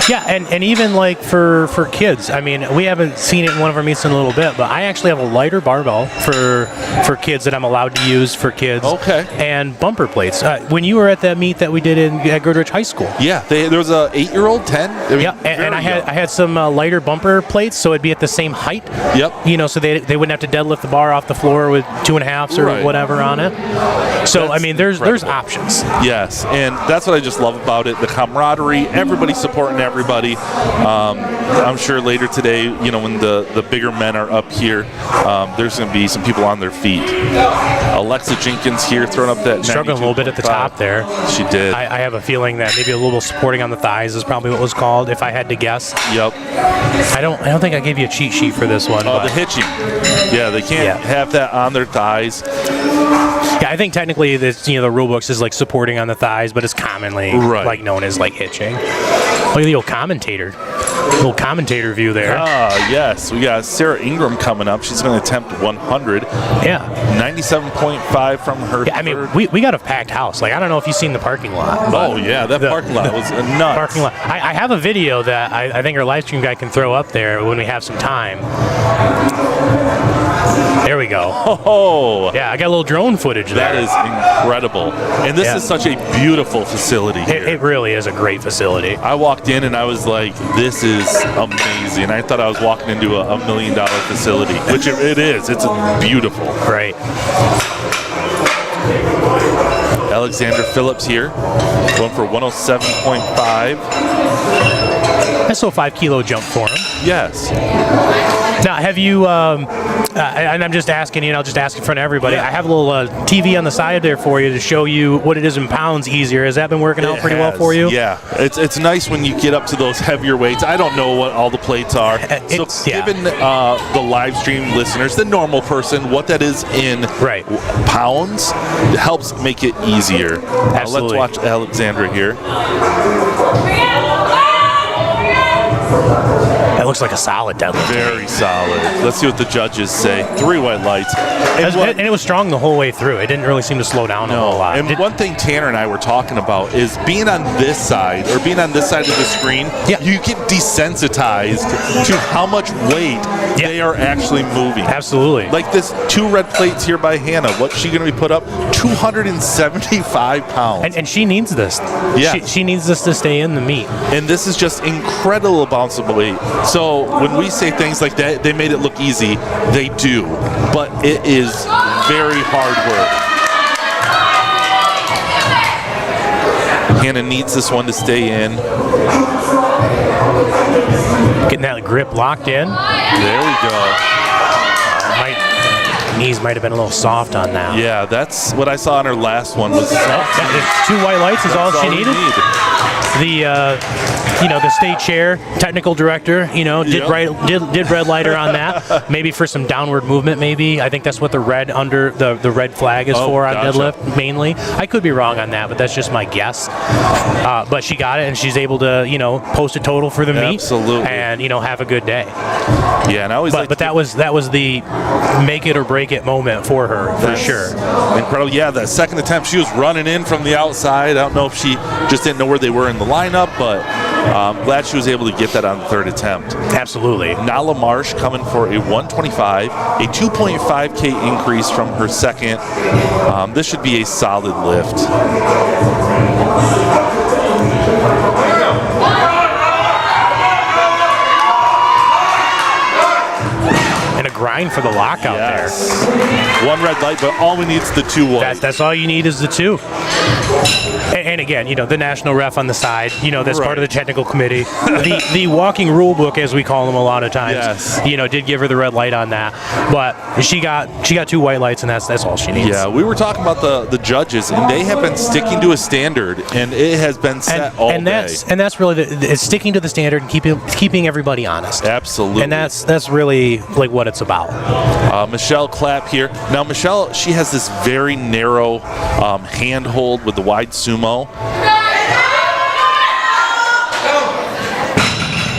Yeah, and even like for kids, I mean, we haven't seen it in one of our meets in a little bit, but I actually have a lighter barbell for kids that I'm allowed to use for kids. Okay. And bumper plates. When you were at that meet that we did at Goodrich High School. Yeah, there was a 8-year-old, 10. I mean, and I had some lighter bumper plates, so it'd be at the same height. Yep. You know, so they wouldn't have to deadlift the bar off the floor with 2.5s or whatever on it. So I mean, there's options. Yes, and that's what I just love about it. The camaraderie, everybody supporting everybody. I'm sure later today, you know, when the bigger men are up here, there's going to be some people on their feet. Alexa Jenkins here throwing up that struggling a little bit at the top there. She did. I have a feeling that maybe a little supporting on the thighs is probably what was called, if I had to guess. Yep. I don't think I gave you a cheat sheet for this one. Oh, the hitching. Yeah, they can't have that on their thighs. Yeah, I think technically this, the rule books is like supporting on the thighs, but it's commonly like known as like hitching. Look at the old commentator. Little commentator view there. Yes. We got Sarah Ingram coming up. She's going to attempt 100. Yeah. 97.5 from her. Yeah, I mean, we got a packed house. Like, I don't know if you've seen the parking lot. Oh, yeah. That parking lot was nuts. Parking lot. I have a video that I think our live stream guy can throw up there when we have some time. There we go. Oh. Yeah, I got a little drone footage there. That is incredible. And this is such a beautiful facility here. It really is a great facility. I walked in and I was like, this is amazing. I thought I was walking into a $1 million facility, which it is. It's beautiful. Right. Alexander Phillips here, going for 107.5. That's a 5 kilo jump for him. Yes. Now, have you, and I'm just asking you, and I'll just ask in front of everybody, I have a little TV on the side there for you to show you what it is in pounds easier. Has that been working out pretty well for you? Yeah. It's nice when you get up to those heavier weights. I don't know what all the plates are. So given the live stream listeners, the normal person, what that is in pounds, it helps make it easier. Absolutely. Let's watch Alexandra here. That looks like a solid deadlift. Very solid. Let's see what the judges say. 3 white lights. And it was strong the whole way through. It didn't really seem to slow down a whole lot. And one thing Tanner and I were talking about is being on this side, or being on this side of the screen, you get desensitized to how much weight they are actually moving. Absolutely. Like this 2 red plates here by Hannah. What's she going to be put up? 275 pounds. And she needs this. Yeah. She needs this to stay in the meet. And this is just incredible amounts of weight. So when we say things like that, they made it look easy. They do. But it is very hard work. Hannah needs this one to stay in. Getting that grip locked in. There we go. Knees might have been a little soft on that. Yeah, that's what I saw on her last one. Was 2 white lights is all she needed. The state chair, technical director, did red light her on that. Maybe for some downward movement, maybe. I think that's what the red under the red flag is for on deadlift, mainly. I could be wrong on that, but that's just my guess. But she got it, and she's able to, post a total for the meet. Absolutely. And, have a good day. Yeah, and I always but that was the make it or break it moment for her, for sure. Incredible. Yeah, the second attempt, she was running in from the outside. I don't know if she just didn't know where they were in the lineup, but I'm glad she was able to get that on the 3rd attempt. Absolutely. Nala Marsh coming for a 125, a 2.5K increase from her second. This should be a solid lift. Grind for the lockout there. 1 red light, but all we need is the 2 white. That's all you need is the 2. And again, the national ref on the side, that's part of the technical committee. The walking rule book, as we call them a lot of times, did give her the red light on that. But she got 2 white lights, and that's all she needs. Yeah, we were talking about the judges, and they have been sticking to a standard, and it has been set all day. And that's really it's sticking to the standard and keeping everybody honest. Absolutely. And that's really like what it's about. Michelle Clapp here. Now, Michelle, she has this very narrow handhold with the wide sumo.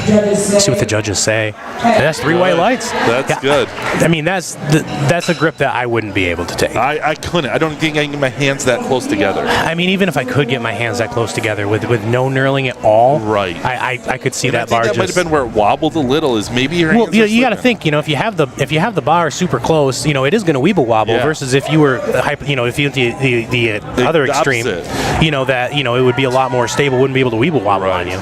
Let's see what the judges say. And that's 3 white lights. That's good. I mean, that's a grip that I wouldn't be able to take. I couldn't. I don't think I can get my hands that close together. I mean, even if I could get my hands that close together with no knurling at all, right? I could see that bar. That might have been where it wobbled a little. Is maybe your hands. Well, you got to think. If you have the bar super close, it is going to weeble wobble. Versus if you were if you went the other extreme, that it would be a lot more stable. Wouldn't be able to weeble wobble on you.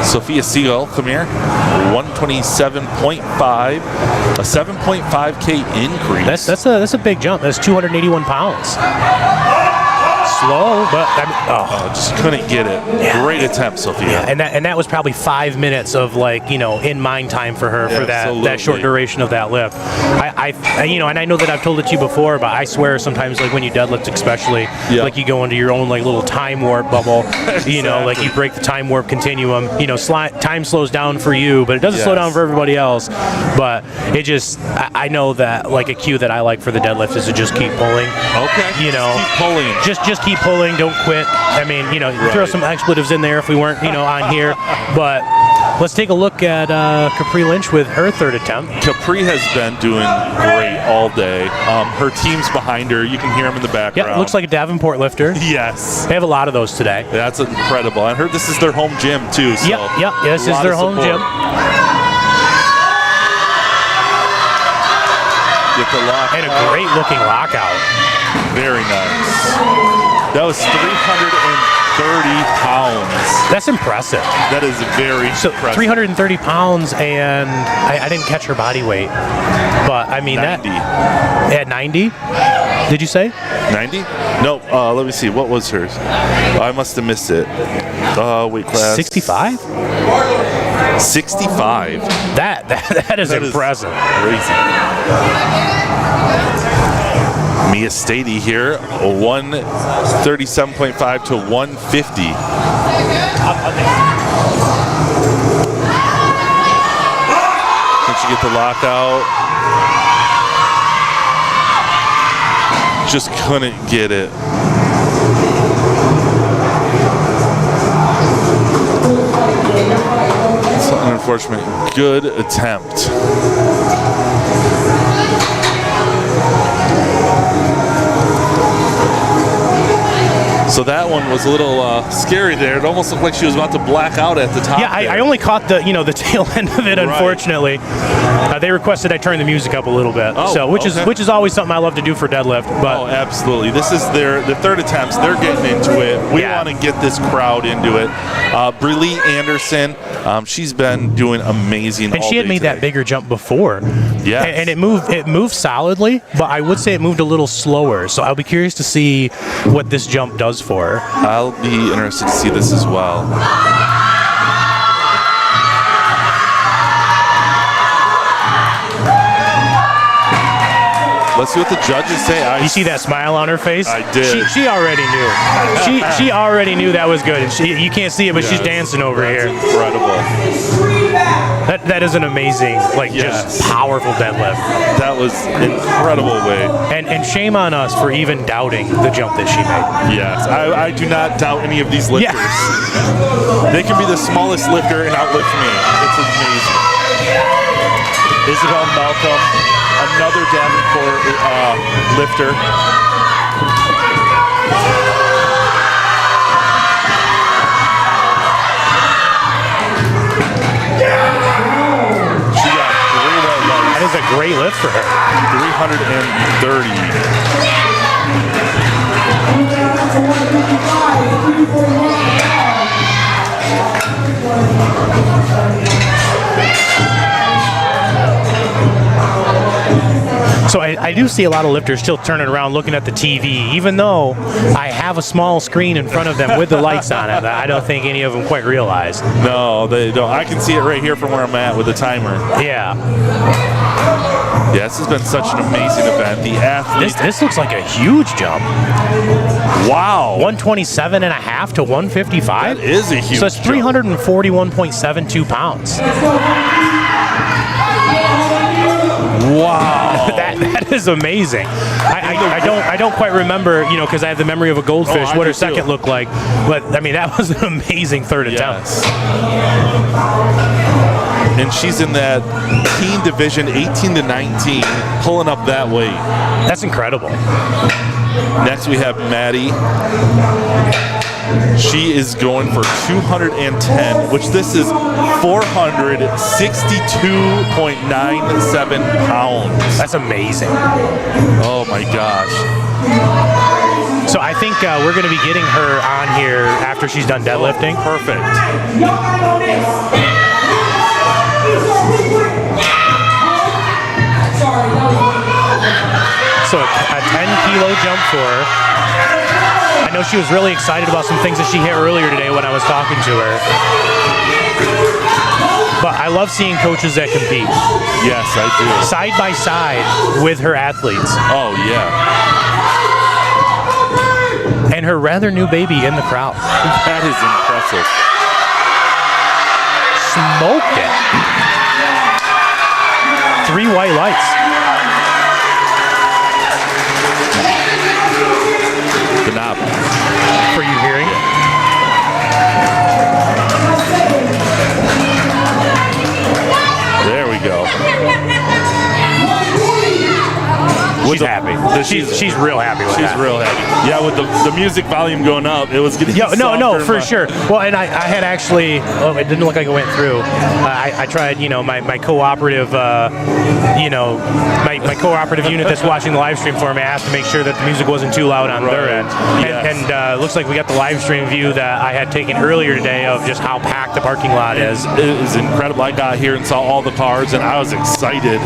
Sophia Siegel, come here. 127.5, a 7.5K increase. That's a big jump. That's 281 pounds. slow, but I mean, just couldn't get it. Yeah. Great attempt, Sophia. Yeah, and that was probably 5 minutes of like, you know, in mind time for her for that short duration of that lift. I you know, and I know that I've told it to you before, but I swear sometimes like when you deadlift, especially, like you go into your own like little time warp bubble. Exactly. You know, like you break the time warp continuum. You know, time slows down for you, but it doesn't slow down for everybody else. But it just, I know that like a cue that I like for the deadlift is to just keep pulling. Okay. You know, just keep pulling. Just keep pulling. Don't quit. I mean, you know, throw some expletives in there if we weren't, you know, on here. But let's take a look at Capri Lynch with her third attempt. Capri has been doing great all day. Her team's behind her. You can hear them in the background. Yeah, looks like a Davenport lifter. Yes. They have a lot of those today. That's incredible. I heard this is their home gym, too. So yep, this is their home gym. Get the lock. And a great looking lockout. Very nice. That was 330 pounds. That's impressive. That is very impressive. 330 pounds, and I didn't catch her body weight. But, I mean, 90. At 90? Did you say? 90? No, let me see. What was hers? I must have missed it. Weight class. 65? 65. That is impressive. Crazy. Mia Stady here, 137.5 to 150. Can she get the lockout? Just couldn't get it. It's an unfortunate. Good attempt. So that one was a little scary there. It almost looked like she was about to black out at the top. Yeah, I only caught the the tail end of it. Unfortunately, they requested I turn the music up a little bit. Which is always something I love to do for deadlift. But absolutely. This is their third attempts. They're getting into it. We want to get this crowd into it. Brelee Anderson, she's been doing amazing. And she had made that bigger jump before. Yeah, and it moved solidly, but I would say it moved a little slower. So I'll be curious to see what this jump does for her. I'll be interested to see this as well. Let's see what the judges say. You see that smile on her face? I did. She already knew. she already knew that was good. And you can't see it, but she's dancing over here. Incredible. That is an amazing, just powerful deadlift. That was incredible weight. And shame on us for even doubting the jump that she made. Yes, I do not doubt any of these lifters. Yeah. They can be the smallest lifter and outlift me. It's amazing. Isabel Malcolm, another Davenport lifter. She got great legs. That is a great lift for her. 330. So I do see a lot of lifters still turning around looking at the TV, even though I have a small screen in front of them with the lights on it. I don't think any of them quite realize. No, they don't. I can see it right here from where I'm at with the timer. Yeah. Yeah, this has been such an amazing event. The athletes. This looks like a huge jump. Wow. 127.5 to 155? That is a huge So it's 341.72 pounds. Wow. That is amazing. I don't quite remember, because I have the memory of a goldfish, what her second looked like. But, I mean, that was an amazing third attempt. And she's in that teen division, 18 to 19, pulling up that weight. That's incredible. Next we have Maddie. She is going for 210, which this is 462.97 pounds. That's amazing. Oh my gosh. So I think we're going to be getting her on here after she's done deadlifting. Perfect. So a 10-kilo jump for her. I know know she was really excited about some things that she hit earlier today when I was talking to her. But I love seeing coaches that compete. Yes, I do. Side by side with her athletes. Oh, yeah. And her rather new baby in the crowd. That is impressive. Smoked it. 3 white lights. The knob. For you hearing? There we go. She's happy. She's real happy with that. She's real happy. Yeah, with the music volume going up, it was getting No, for sure. Well, and I had actually, it didn't look like it went through. I tried, my cooperative, my cooperative unit that's watching the live stream for me. I asked to make sure that the music wasn't too loud on their end. Yes. And looks like we got the live stream view that I had taken earlier today of just how packed the parking lot is. It is incredible. I got here and saw all the cars, and I was excited.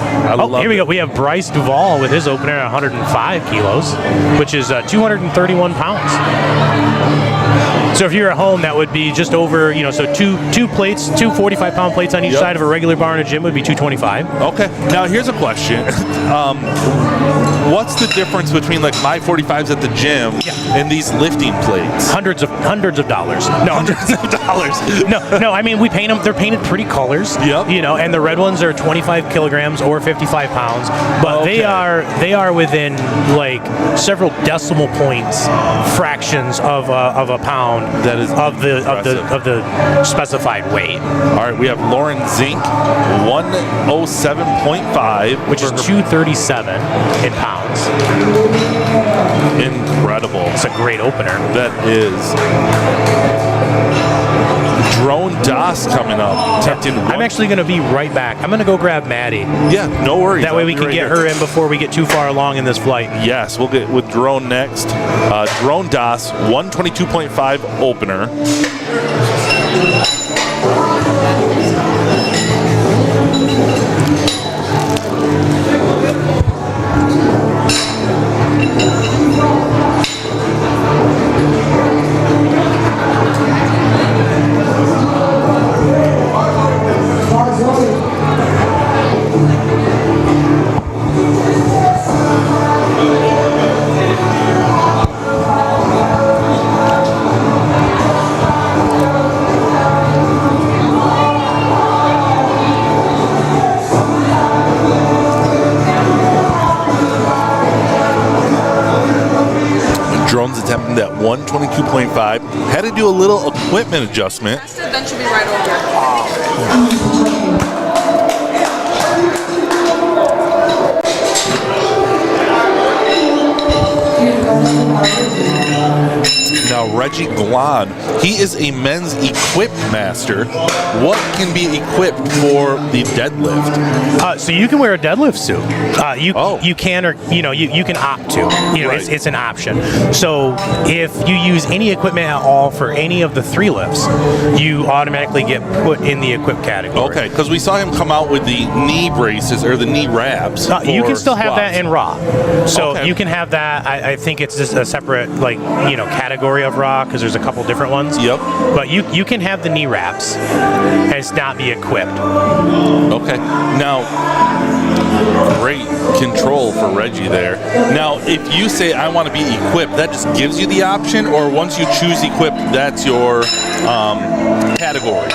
Here we go. We have Bryce Duvall with his opener at 105 kilos, which is 231 pounds. So if you're at home, that would be just over, so two plates, 2 45-pound plates on each side of a regular bar in a gym would be 225. Okay. Now here's a question. What's the difference between like my 45s at the gym and these lifting plates? Hundreds of dollars. No, Hundreds of dollars. no. I mean, we paint them. They're painted pretty colors. Yep. And the red ones are 25 kilograms or 55 pounds, but they are within like several decimal points, fractions of a pound. That is of the specified weight. All right, we have Lauren Zink, 107.5, which is 237 in pounds. Incredible. It's a great opener. That is. Drone Das coming up. I'm actually going to be right back. I'm going to go grab Maddie. Yeah, no worries. That way we can get her in before we get too far along in this flight. Yes, we'll get with Drone next. Drone Das, 122.5 opener. Drone's attempting that 122.5. Had to do a little equipment adjustment. Then should be right over. Now Reggie Glon, he is a men's equip master. What can be equipped for the deadlift? So you can wear a deadlift suit. You can, or you can opt to. Right. It's an option. So if you use any equipment at all for any of the 3 lifts, you automatically get put in the equip category. Okay, because we saw him come out with the knee braces or the knee wraps. You can still have squats. that in raw. So you can have that. I think it's just a separate category of raw because there's a couple different ones. Yep. But you can have the knee wraps and not be equipped. Okay. Now, great control for Reggie there. Now, if you say I want to be equipped, that just gives you the option, or once you choose equipped, that's your category?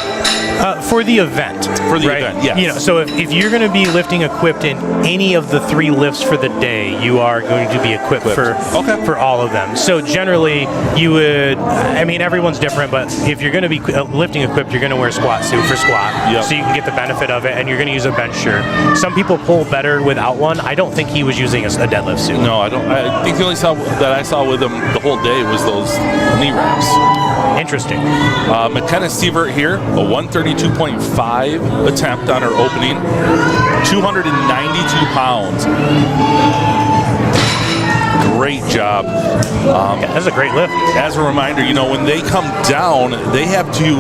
For the event. For the event, yes. So if you're going to be lifting equipped in any of the 3 lifts for the day, you are going to be equipped for all of them. So generally, you would, everyone's different, but if you're going to be lifting equipped, you're going to wear a squat suit for squat, so you can get the benefit of it, and you're going to use a bench shirt. Some people pull better without one. I don't think he was using a deadlift suit. No, I don't. I think the only that I saw with him the whole day was those knee wraps. Interesting. McKenna Sievert here, a 132.5 attempt on her opening, 292 pounds. great job. That's a great lift. As a reminder, when they come down, they have to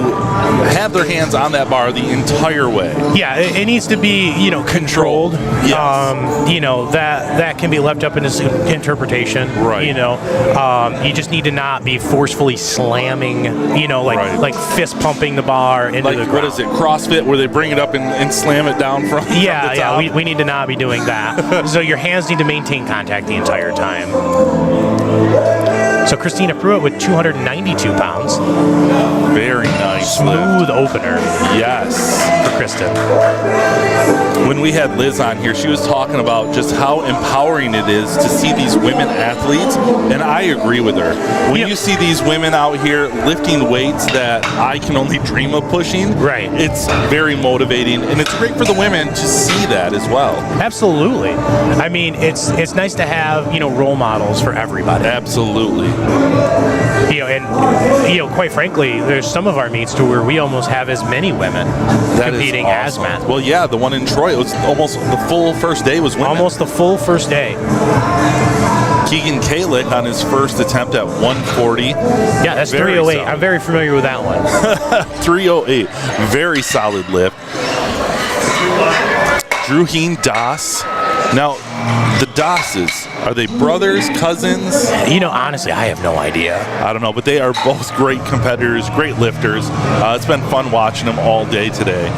have their hands on that bar the entire way. Yeah, it needs to be, controlled. Yes. That can be left up in its interpretation. Right. You just need to not be forcefully slamming, like fist pumping the bar into the ground. What is it, CrossFit, where they bring it up and slam it down from the top? We need to not be doing that. So your hands need to maintain contact the entire time. So Christina Pruitt with 292 pounds. Very nice. Smooth opener. Yes. For Kristen. When we had Liz on here, she was talking about just how empowering it is to see these women athletes, and I agree with her. When you see these women out here lifting weights that I can only dream of pushing, right, it's very motivating, and it's great for the women to see that as well. Absolutely. I mean, it's nice to have, role models for everybody. Absolutely. Quite frankly, there's some of our meets to where we almost have as many women competing as men. Well, yeah, the one in Troy, it was almost the full first day was women. Almost the full first day. Keegan Kalick on his first attempt at 140. Yeah, that's 308. I'm very familiar with that one. 308. Very solid lift. Drew Heen Das. Now, the Dasses, are they brothers, cousins? Honestly, I have no idea. I don't know, but they are both great competitors, great lifters. It's been fun watching them all day today.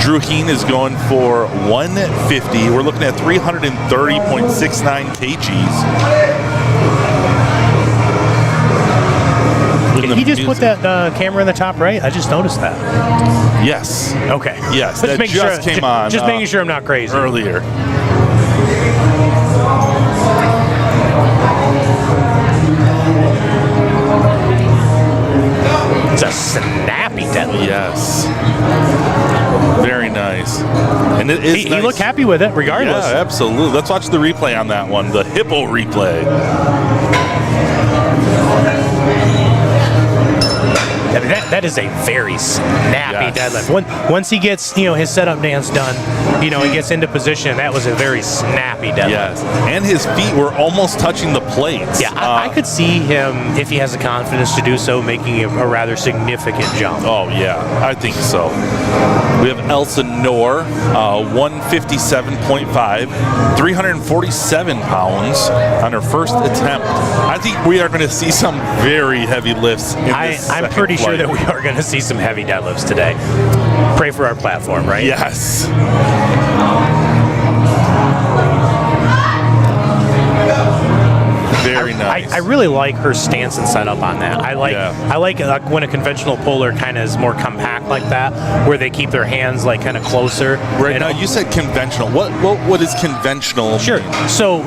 Drew Heen is going for 150. We're looking at 330.69 kgs. Did he just put that camera in the top right? I just noticed that. Yes. Okay. Yes, But that just came on. Just making sure I'm not crazy. Earlier. It's a snappy deadlift. Yes. Very nice. And it is he looked happy with it, regardless. Yeah, absolutely. Let's watch the replay on that one, the hippo replay. That is a very snappy deadlift. Once he gets his setup dance done, he gets into position. That was a very snappy deadlift. Yes, and his feet were almost touching the plates. Yeah, I could see him, if he has the confidence to do so, making a rather significant jump. Oh yeah, I think so. We have Elsa Noor, 157.5, 347 pounds on her first attempt. I think we are going to see some very heavy lifts in this I'm pretty sure that we are going to see some heavy deadlifts today. Pray for our platform, right? Yes. Very nice. I really like her stance and setup on that. I like when a conventional puller kind of is more compact like that, where they keep their hands like kind of closer. Right now, you said conventional. What is conventional? Sure. So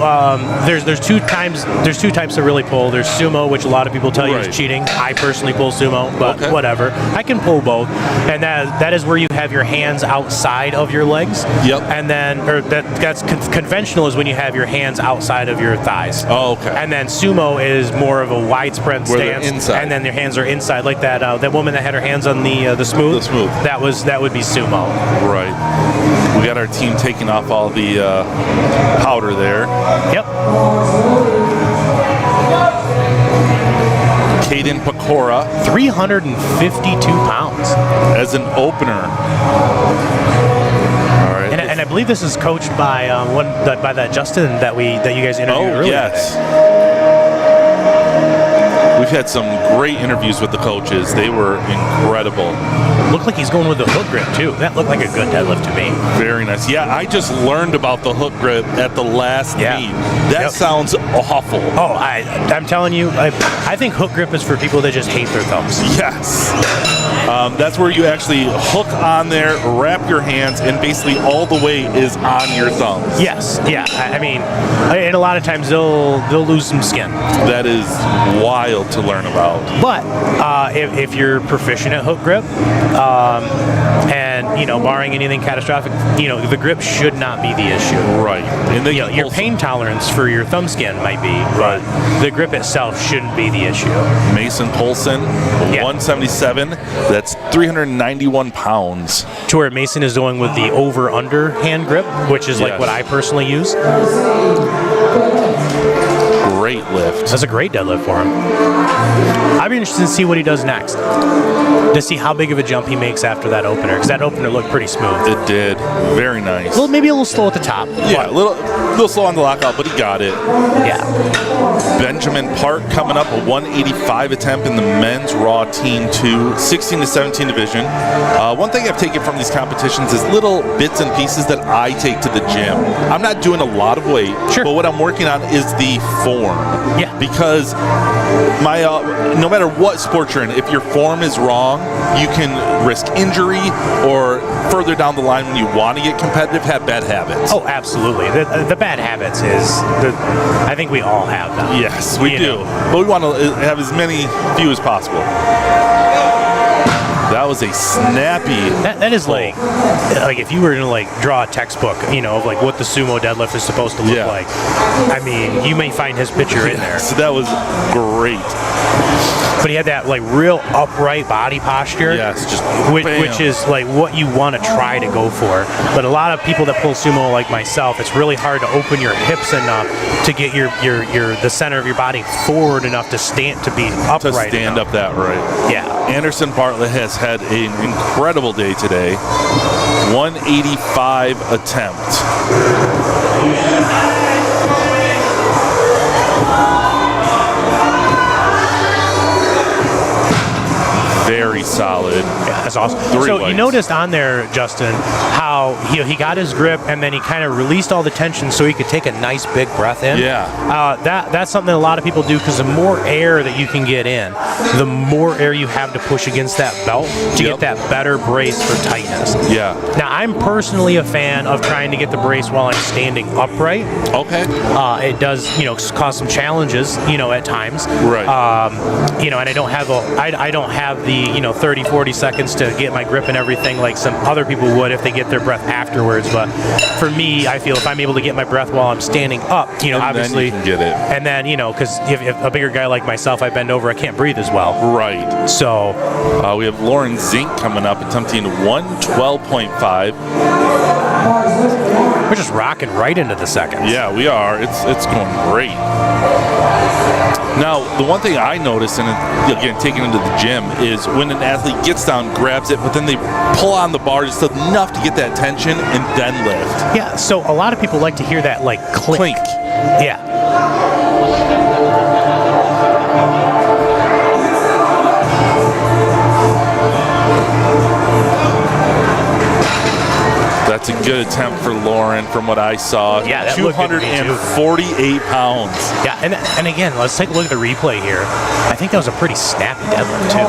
there's two types of really pull. There's sumo, which a lot of people tell you is cheating. I personally pull sumo, but whatever. I can pull both, and that is where you have your hands outside of your legs. Yep. And then, that's conventional is when you have your hands outside of your thighs. Oh, okay. And then sumo is more of a widespread stance, inside. and then their hands are inside, like that woman that had her hands on the smooth. The smooth. That would be sumo. Right. We got our team taking off all the powder there. Yep. Caden Pecora, 352 pounds as an opener. And I believe this is coached by by that Justin that you guys interviewed earlier. Yes. We've had some great interviews with the coaches. They were incredible. Looked like he's going with the hook grip too. That looked like a good deadlift to me. Very nice. Yeah, I just learned about the hook grip at the last meet. That sounds awful. Oh, I'm telling you, I think hook grip is for people that just hate their thumbs. Yes. That's where you actually hook on there, wrap your hands, and basically all the weight is on your thumbs. Yes, yeah. I mean, and a lot of times they'll lose some skin. That is wild to learn about. But if you're proficient at hook grip, and barring anything catastrophic, the grip should not be the issue. Right. And your pain tolerance for your thumb skin might be, but the grip itself shouldn't be the issue. Mason Polson, 177. That's 391 pounds. To where Mason is going with the over-under hand grip, which is like what I personally use. great lift. That's a great deadlift for him. I'd be interested to see what he does next, to see how big of a jump he makes after that opener, because that opener looked pretty smooth. It did. Very nice. Well, maybe a little slow at the top. Yeah, a little slow on the lockout, but he got it. Yeah. Benjamin Park coming up, a 185 attempt in the men's raw team 2, 16 to 17 division. One thing I've taken from these competitions is little bits and pieces that I take to the gym. I'm not doing a lot of weight, but what I'm working on is the form. Yeah. Because my no matter what sport you're in, if your form is wrong, you can risk injury, or further down the line when you want to get competitive, have bad habits. Oh, absolutely. The bad habits I think we all have them. Yes, we do. But we want to have as few as possible. That was a snappy. That is like if you were to like draw a textbook, of like what the sumo deadlift is supposed to look like. I mean, you may find his picture in there. So that was great. But he had that like real upright body posture. Yes, just which is like what you want to try to go for. But a lot of people that pull sumo like myself, it's really hard to open your hips enough to get the center of your body forward enough to be upright. To stand up that right. Yeah. Anderson Bartlett has had an incredible day today. 185 attempt. Very solid. Yeah, that's awesome. So you noticed on there, Justin, how he got his grip and then he kind of released all the tension so he could take a nice big breath in. Yeah. That's something that a lot of people do, because the more air that you can get in, the more air you have to push against that belt to get that better brace for tightness. Yeah. Now, I'm personally a fan of trying to get the brace while I'm standing upright. Okay. It does, cause some challenges, at times. Right. And I don't have the 30, 40 seconds to get my grip and everything like some other people would if they get their breath afterwards. But for me, I feel if I'm able to get my breath while I'm standing up, obviously, then you can get it. And then, because if a bigger guy like myself, I bend over, I can't breathe as well. Right. So we have Lauren Zink coming up, attempting 112.5. We're just rocking right into the seconds. Yeah, we are. It's going great. Now, the one thing I noticed, and again, taking into the gym, is when an athlete gets down, grabs it, but then they pull on the bar just enough to get that tension and then lift. Yeah, so a lot of people like to hear that, like, clink. Yeah. That's a good attempt for Lauren from what I saw. Yeah, that 248 pounds. Yeah, and again, let's take a look at the replay here. I think that was a pretty snappy deadlift too.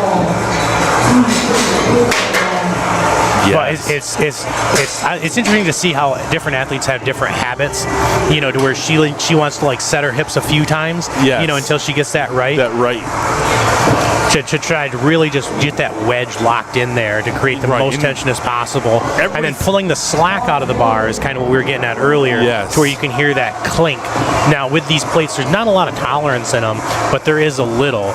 Yes. But it's interesting to see how different athletes have different habits, to where she wants to like set her hips a few times, until she gets that right. To try to really just get that wedge locked in there to create the most tension as possible. And then pulling the slack out of the bar is kind of what we were getting at earlier, to where you can hear that clink. Now, with these plates, there's not a lot of tolerance in them, but there is a little.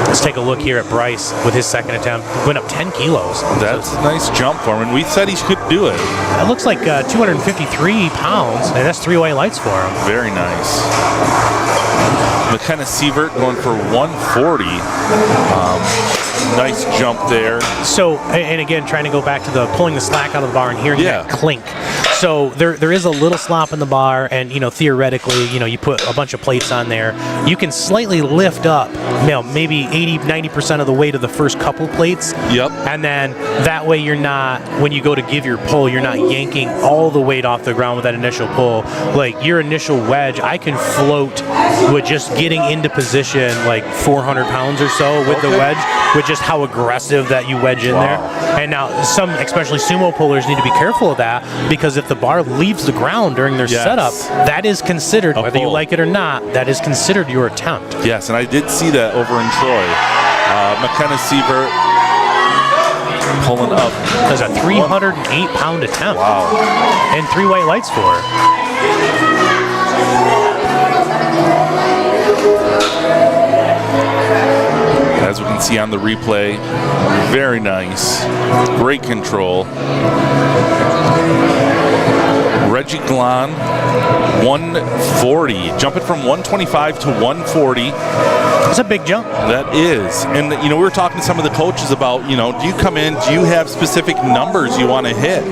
Let's take a look here at Bryce with his second attempt. Went up 10 kilos. That's a nice jump for him, and we said he could do it. It looks like 253 pounds, and that's 3 white lights for him. Very nice. McKenna Sievert going for 140. Nice jump there. So, and again, trying to go back to the pulling the slack out of the bar and hearing that clink. So there is a little slop in the bar, and theoretically, you put a bunch of plates on there. You can slightly lift up, maybe 80-90% of the weight of the first couple plates. Yep. And then that way you're not, when you go to give your pull, you're not yanking all the weight off the ground with that initial pull. Like your initial wedge, I can float with just getting into position like 400 pounds or so with the wedge, with just how aggressive that you wedge in there. And now some, especially sumo pullers, need to be careful of that, because if the bar leaves the ground during their setup, that is considered, whether you like it or not, that is considered your attempt. Yes, and I did see that over in Troy. McKenna Sievert pulling up. That's a 308-pound attempt. Wow. And 3 white lights for her. As we can see on the replay, very nice. Great control. Reggie Glon, 140. Jumping from 125 to 140. It's a big jump. That is. And, you know, we were talking to some of the coaches about, you know, do you come in, do you have specific numbers you want to hit?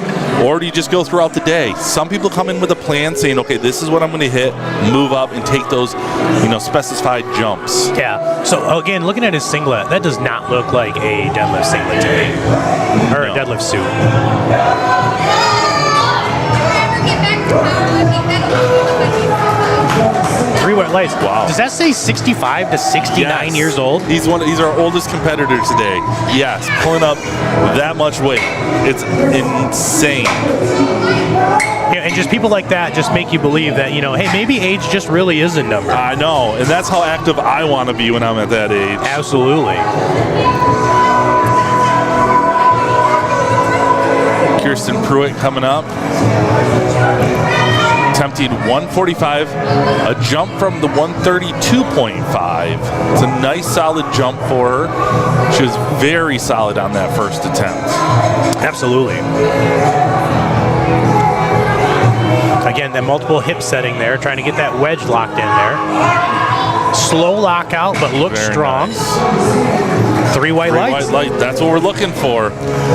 Or do you just go throughout the day? Some people come in with a plan saying, okay, this is what I'm going to hit, move up, and take those, you know, specified jumps. Yeah. So, again, looking at his singlet, that does not look like a deadlift singlet to me. Or a deadlift suit. Three white lights. Wow. Does that say 65 to 69 years old? He's our oldest competitor today. Yes, pulling up that much weight. It's insane. Yeah, and just people like that just make you believe that, you know, hey, maybe age just really is a number. I know, and that's how active I want to be when I'm at that age. Absolutely. Kirsten Pruitt coming up. Attempting 145, a jump from the 132.5. It's a nice solid jump for her. She was very solid on that first attempt. Absolutely. Again, that multiple hip setting there, trying to get that wedge locked in there. Slow lockout, but looks very strong. Nice. Three white lights. That's what we're looking for.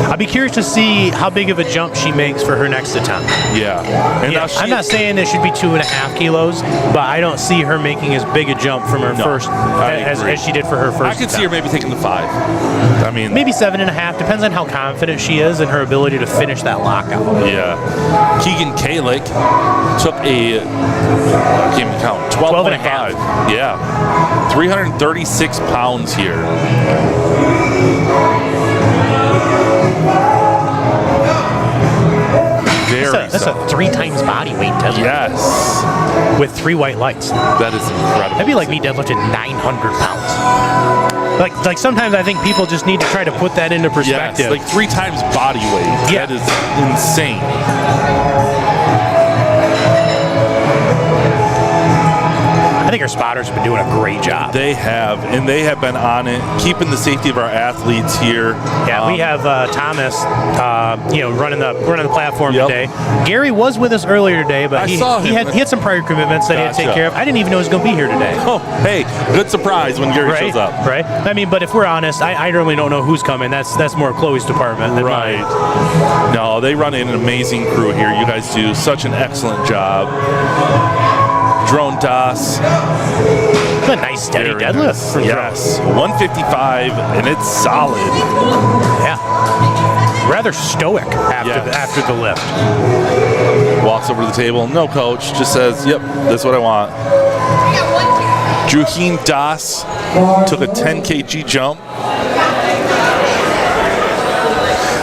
I'd be curious to see how big of a jump she makes for her next attempt. Yeah. And yeah, I'm not saying it should be 2.5 kilos, but I don't see her making as big a jump from her first as she did for her first I could see her maybe taking the 5. I mean, maybe 7.5. Depends on how confident she is and her ability to finish that lockout. Yeah. Keegan Kalick took a, I can't even count, 12.5. Yeah. 336 pounds here. That's a 3 times body weight deadlift. Yes. With 3 white lights. That is incredible. That'd be like me deadlifting 900 pounds. Like sometimes I think people just need to try to put that into perspective. Yes, like 3 times body weight. Yeah. That is insane. I think our spotters have been doing a great job. They have, and they have been on it, keeping the safety of our athletes here. Yeah, we have Thomas, running the platform today. Gary was with us earlier today, but he had some prior commitments that he had to take care of. I didn't even know he was going to be here today. Oh, hey, good surprise when Gary shows up. Right. I mean, but if we're honest, I really don't know who's coming. That's more Chloe's department than mine. No, they run in an amazing crew here. You guys do such an excellent job. Drone Das. A nice steady deadlift. Nice. Yes, 155, and it's solid. Yeah. Rather stoic after the lift. Walks over to the table. No, coach. Just says, yep, that's what I want. Juheen Das took a 10 kg jump.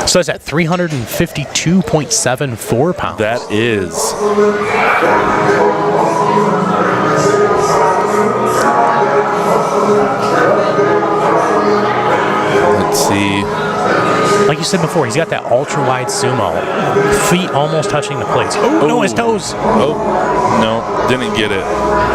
So it's at 352.74 pounds. That is. Let's see. Like you said before, he's got that ultra-wide sumo. Feet almost touching the plates. Oh, no, his toes. Oh, no, didn't get it.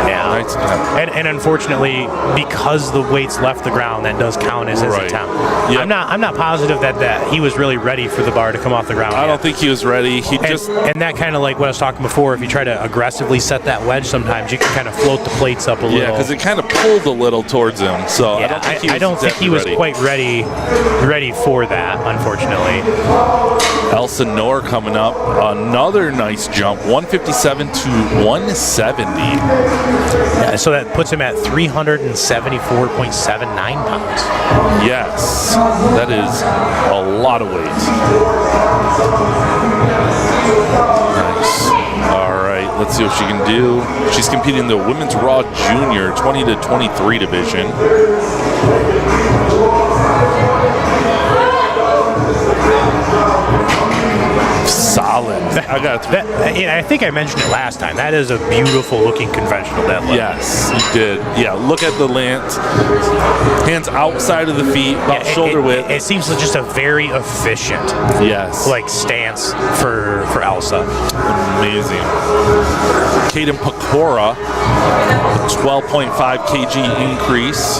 Yeah. Nice attempt. And unfortunately, because the weights left the ground, that does count as his attempt. Yep. I'm not positive that he was really ready for the bar to come off the ground. I don't think he was ready. And that kind of like what I was talking before, if you try to aggressively set that wedge sometimes, you can kind of float the plates up a little. Yeah, because it kind of pulled a little towards him. So yeah, I don't think he was quite ready for that, unfortunately. Elsa Noor coming up. Another nice jump. 157 to 170. Yeah, so that puts him at 374.79 pounds. Yes, that is a lot of weight. Nice. All right, let's see what she can do. She's competing in the Women's Raw Junior 20 to 23 division. Solid. I think I mentioned it last time. That is a beautiful looking conventional deadlift. Yes, you did. Yeah, look at the lance. Hands outside of the feet, about shoulder width. It seems just a very efficient stance for Elsa. Amazing. Kaden Pecora, 12.5 kg increase.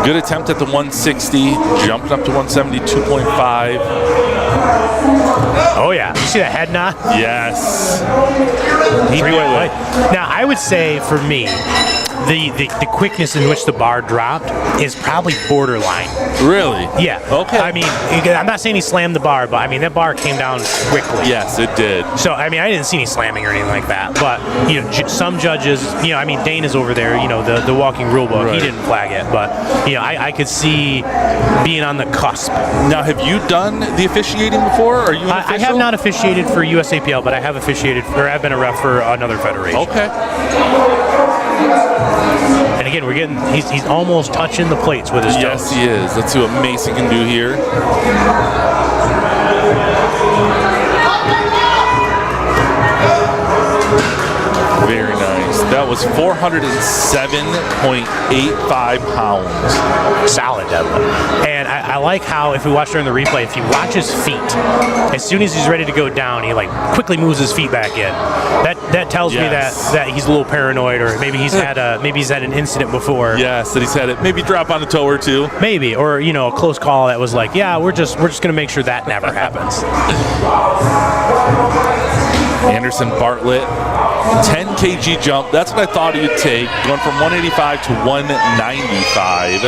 Good attempt at the 160, jumping up to 172.5. Oh yeah, you see that head nod? Yes. Three white light. Now I would say for me, the quickness in which the bar dropped is probably borderline. Really? Yeah. Okay. I mean, I'm not saying he slammed the bar, but I mean that bar came down quickly. Yes, it did. So I mean, I didn't see any slamming or anything like that. But you know, some judges, you know, I mean, Dana's over there, you know, the walking rule book. Right. He didn't flag it, but you know, I could see being on the cusp. Now, have you done the officiating before? Are you an official? I have not officiated for USAPL, but I have officiated, or I've been a ref for another federation. Okay. And again, we're getting, he's almost touching the plates with his toes. Yes, he is. Let's see what Mason can do here. Very nice. That was 407.85 pounds. Solid deadlift. And I like how, if we watch during the replay, if you watch his feet, as soon as he's ready to go down, he like quickly moves his feet back in. That tells me that he's a little paranoid, or maybe he's had an incident before. Yes, that he's had it. Maybe drop on a toe or two. Maybe, or you know, a close call that was like, yeah, we're just gonna make sure that never happens. Anderson Bartlett, 10 kg jump. That's what I thought he would take, going from 185 to 195.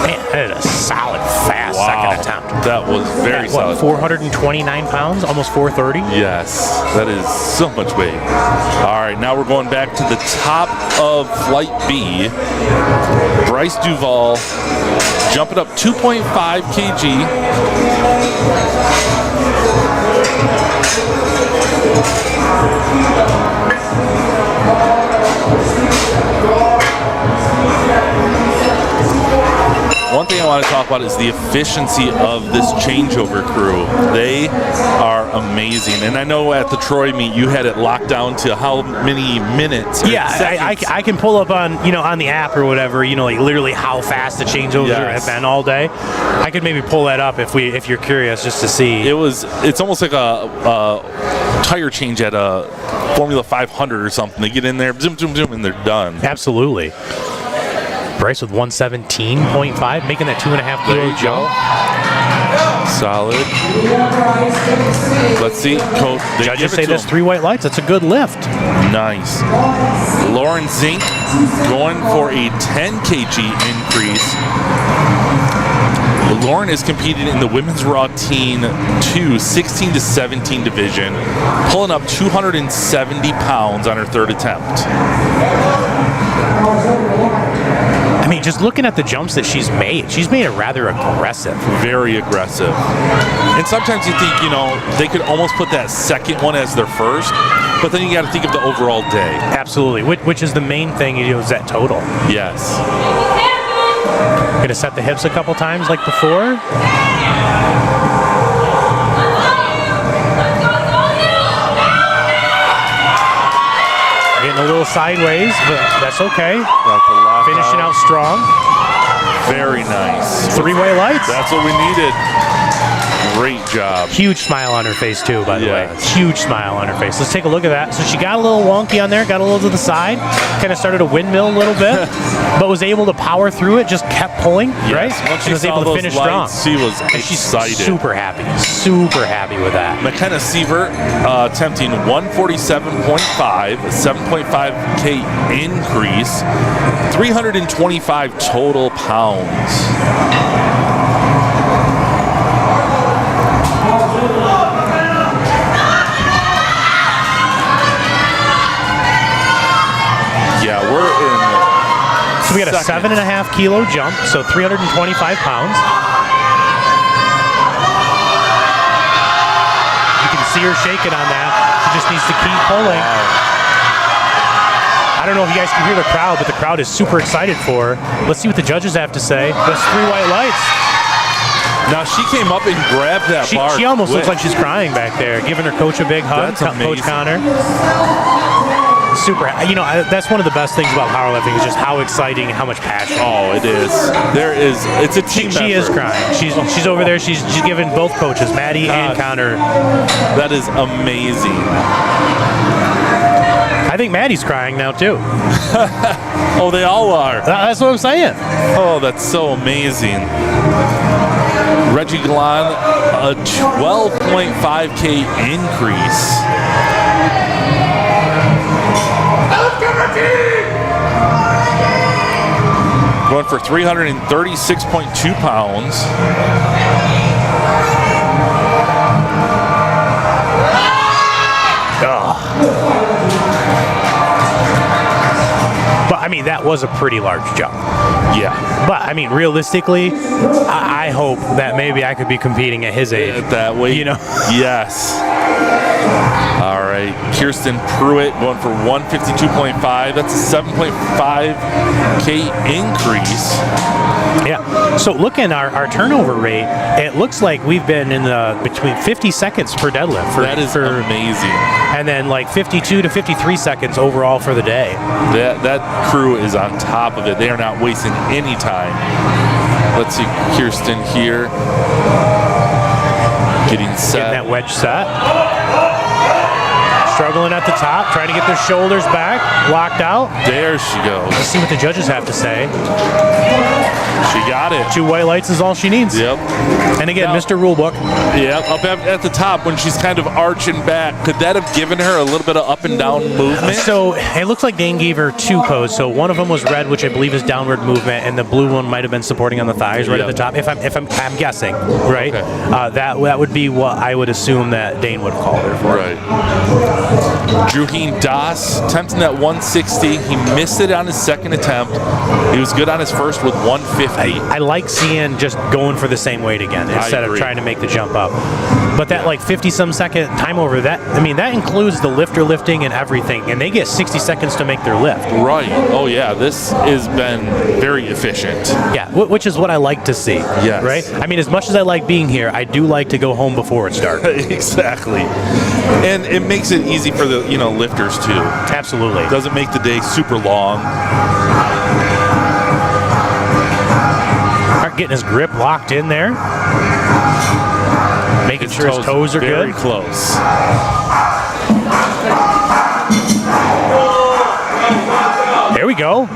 Man, that is a solid, fast second attempt. That was very solid. 429 pounds, almost 430? Yes, that is so much weight. All right, now we're going back to the top of Flight B. Bryce Duval jumping up 2.5 kg. One thing I want to talk about is the efficiency of this changeover crew. They are amazing. And I know at the Troy meet you had it locked down to how many minutes. Yeah, I can pull up on, you know, on the app or whatever, you know, like literally how fast the changeovers have been all day. I could maybe pull that up if you're curious, just to see. It's almost like a tire change at a Formula 500 or something. They get in there, zoom, zoom, zoom, and they're done. Absolutely. Bryce with 117.5, making that 2.5 kilo jump. Solid. Let's see. Coach, judges say that's 3 white lights. That's a good lift. Nice. Lauren Zink going for a 10 kg increase. Lauren is competing in the women's raw teen 2 16 to 17 division, pulling up 270 pounds on her third attempt. I mean, just looking at the jumps that she's made it rather aggressive. Very aggressive. And sometimes you think, you know, they could almost put that second one as their first, but then you got to think of the overall day. Absolutely, which is the main thing, you know, is that total. Yes. Gonna set the hips a couple times like before. Getting a little sideways, but that's okay. Finishing out strong. Very nice. 3 white lights. That's what we needed. Great job. Huge smile on her face too, by the way. Huge smile on her face. Let's take a look at that. So she got a little wonky on there, got a little to the side, kind of started a windmill a little bit, but was able to power through it, just kept pulling, right? Once she was able to finish strong. She was and she's excited. Super happy with that. McKenna Sievert attempting 147.5, 7.5K increase, 325 total pounds. So we got a 7.5 kilo jump, so 325 pounds. You can see her shaking on that. She just needs to keep pulling. I don't know if you guys can hear the crowd, but the crowd is super excited for her. Let's see what the judges have to say. That's 3 white lights. Now she came up and grabbed that bar. She almost looks like she's crying back there, giving her coach a big hug. That's amazing. Coach Connor. super. That's one of the best things about powerlifting is just how exciting and how much passion. Oh, it is. There is. It's a team effort. She is crying. She's over there. She's giving both coaches, Maddie and Connor. That is amazing. I think Maddie's crying now too. Oh, they all are. That's what I'm saying. Oh, that's so amazing. Reggie Galan, a 12.5K increase. Going for 336.2 pounds. But I mean, that was a pretty large jump. Yeah. But I mean, realistically, I hope that maybe I could be competing at his age. That way, Yes. All right, Kirsten Pruitt going for 152.5. That's a 7.5K increase. Yeah. So looking at our turnover rate, it looks like we've been in the between 50 seconds per deadlift. That is amazing. And then like 52 to 53 seconds overall for the day. That crew is on top of it. They are not wasting any time. Let's see Kirsten here. Getting set. Getting that wedge set. Struggling at the top, trying to get their shoulders back, locked out. There she goes. Let's see what the judges have to say. She got it. 2 white lights is all she needs. Yep. And again, Mr. Rulebook. Yep, up at the top when she's kind of arching back. Could that have given her a little bit of up and down movement? So it looks like Dane gave her 2 codes. So one of them was red, which I believe is downward movement, and the blue one might have been supporting on the thighs right at the top. If I'm guessing, right? Okay. That would be what I would assume that Dane would have called her for. Right. Druheen Das attempting that 160. He missed it on his second attempt. He was good on his first with 150. I like seeing just going for the same weight again instead of trying to make the jump up. But that like 50-some second time over, that includes the lifter lifting and everything, and they get 60 seconds to make their lift. Right. Oh yeah, this has been very efficient. Yeah, which is what I like to see. Yes. Right. I mean, as much as I like being here, I do like to go home before it's dark. Exactly. And it makes it easy for the lifters too. Absolutely. Doesn't make the day super long. Getting his grip locked in there. Making sure his toes are very good. Close. There we go.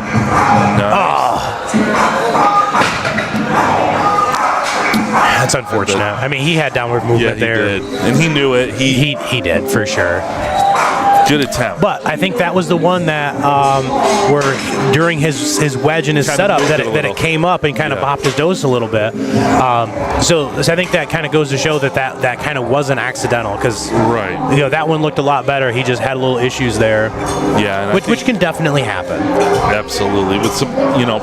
Nice. That's unfortunate. I mean, he had downward movement there. Did. And he knew it. He did, for sure. Good attempt. But I think that was the one that where during his wedge and his kind setup that it came up and kind of popped his dose a little bit. So I think that kind of goes to show that kind of wasn't accidental, because that one looked a lot better. He just had a little issues there. Yeah, and which can definitely happen. Absolutely. With some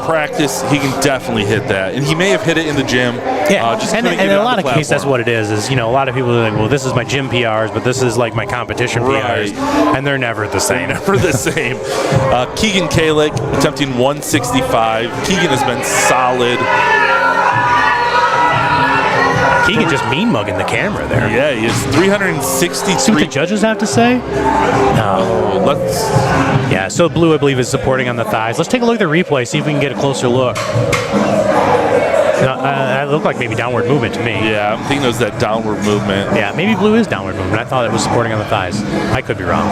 practice, he can definitely hit that, and he may have hit it in the gym. Yeah, just and in a lot of cases, that's what it is. A lot of people are like, well, this is my gym PRs, but this is like my competition PRs. And they're never the same. Never the same. Keegan Kalick attempting 165. Keegan has been solid. Keegan just mean mugging the camera there. Yeah, he is 363. See what the judges have to say? No. Let's. Yeah, so blue, I believe, is supporting on the thighs. Let's take a look at the replay, see if we can get a closer look. That looked like maybe downward movement to me. Yeah, I'm thinking it was that downward movement. Yeah, maybe blue is downward movement. I thought it was supporting on the thighs. I could be wrong.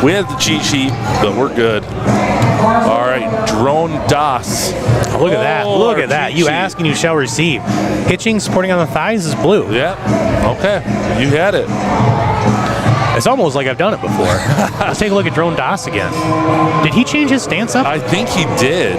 We have the cheat sheet, but we're good. All right, Drone Das. Oh, look at that. Look at that. You ask and you shall receive. Hitching supporting on the thighs is blue. Yeah. Okay. You had it. It's almost like I've done it before. Let's take a look at Drone Das again. Did he change his stance up? I think he did.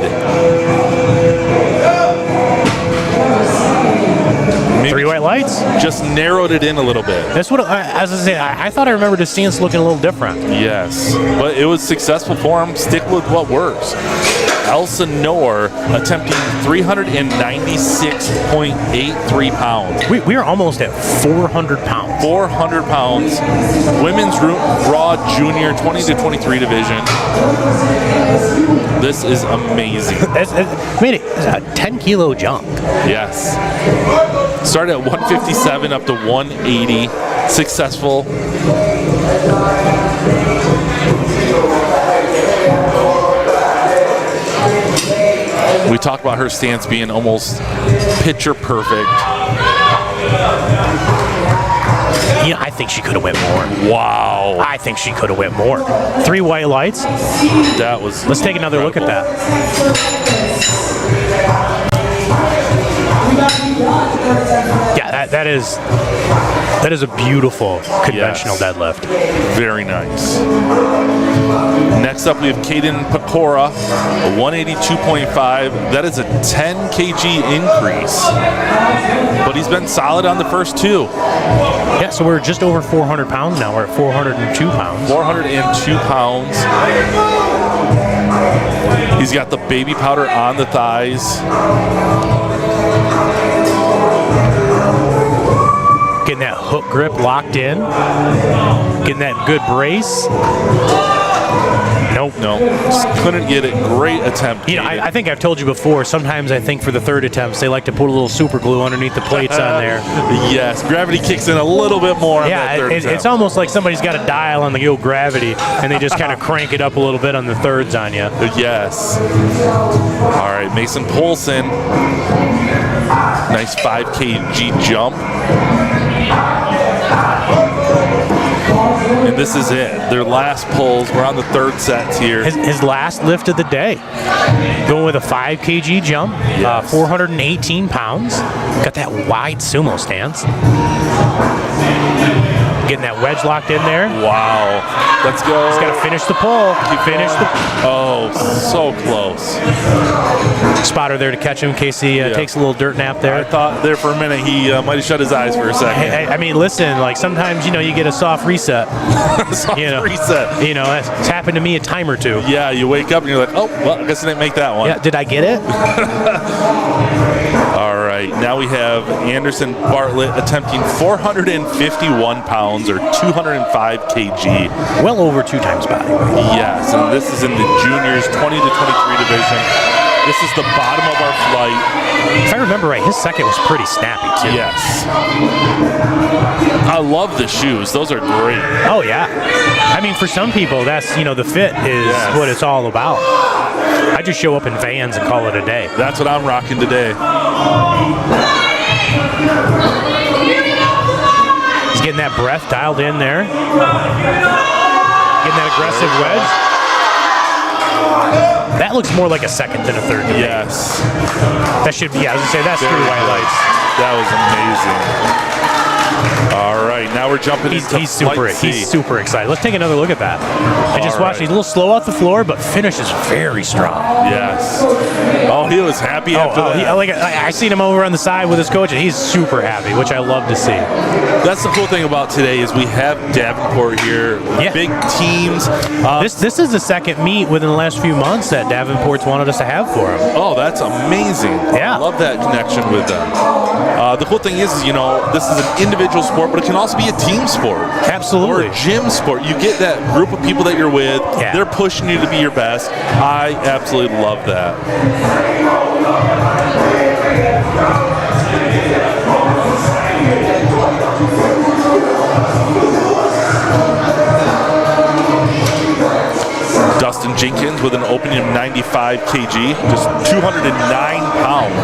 Maybe 3 white lights? Just narrowed it in a little bit. That's what, as I say, I thought I remembered his stance looking a little different. Yes, but it was successful for him. Stick with what works. Elsa Noor attempting 396.83 pounds. We are almost at 400 pounds. 400 pounds. Women's Raw Junior 20 to 23 division. This is amazing. It's a 10-kilo jump. Yes. Started at 157 up to 180. Successful. We talked about her stance being almost picture perfect. You know, I think she could have went more. Wow. I think she could have went more. 3 white lights. That was Let's take another look at that. Yeah, that is a beautiful conventional deadlift. Very nice. Next up, we have Caden Pecora, a 182.5. That is a 10 kg increase. But he's been solid on the first 2. Yeah, so we're just over 400 pounds now. We're at 402 pounds. 402 pounds. He's got the baby powder on the thighs. Getting that hook grip locked in. Getting that good brace. Nope. No, just couldn't get it. Great attempt. You know, I think I've told you before, sometimes I think for the third attempts, they like to put a little super glue underneath the plates on there. Yes, gravity kicks in a little bit more on that third attempt. It's almost like somebody's got a dial on the old gravity, and they just kind of crank it up a little bit on the thirds on you. Yes. All right, Mason Polson. Nice 5 kg jump. And this is it. Their last pulls. We're on the third sets here. His last lift of the day. Going with a 5 kg jump, 418 pounds. Got that wide sumo stance. Getting that wedge locked in there. Wow. Let's go. He's got to finish the pull. He finished the Oh, so close. Spotter there to catch him in case he takes a little dirt nap there. I thought there for a minute he might have shut his eyes for a second. I mean, listen, like sometimes, you know, you get a soft reset. Reset. You know, it's happened to me a time or two. Yeah, you wake up and you're like, oh, well, I guess I didn't make that one. Yeah, did I get it? All right, now we have Anderson Bartlett attempting 451 pounds or 205 kg. Well over 2 times body weight. Yes, and this is in the juniors 20 to 23 division. This is the bottom of our flight. If I remember right, his second was pretty snappy too. Yes. I love the shoes. Those are great. Oh yeah. I mean, for some people, that's, you know, the fit is what it's all about. I just show up in Vans and call it a day. That's what I'm rocking today. He's getting that breath dialed in there. Getting that aggressive wedge. That looks more like a second than a third to me. Yes. That should be, I was going to say, that's 3 white lights. That was amazing. All right, now we're jumping into he's super excited. Let's take another look at that. And just watch, he's a little slow off the floor, but finishes very strong. Yes. Oh, he was happy after that. I seen him over on the side with his coach, and he's super happy, which I love to see. That's the cool thing about today is we have Davenport here, big teams. This is the second meet within the last few months that Davenport's wanted us to have for him. Oh, that's amazing. Yeah. I love that connection with them. The cool thing is, you know, this is an individual sport, but it can also be a team sport. Absolutely. Or a gym sport. You get that group of people that you're with. Yeah. They're pushing you to be your best. I absolutely love that. Dustin Jenkins with an opening of 95 kg, just 209 pounds.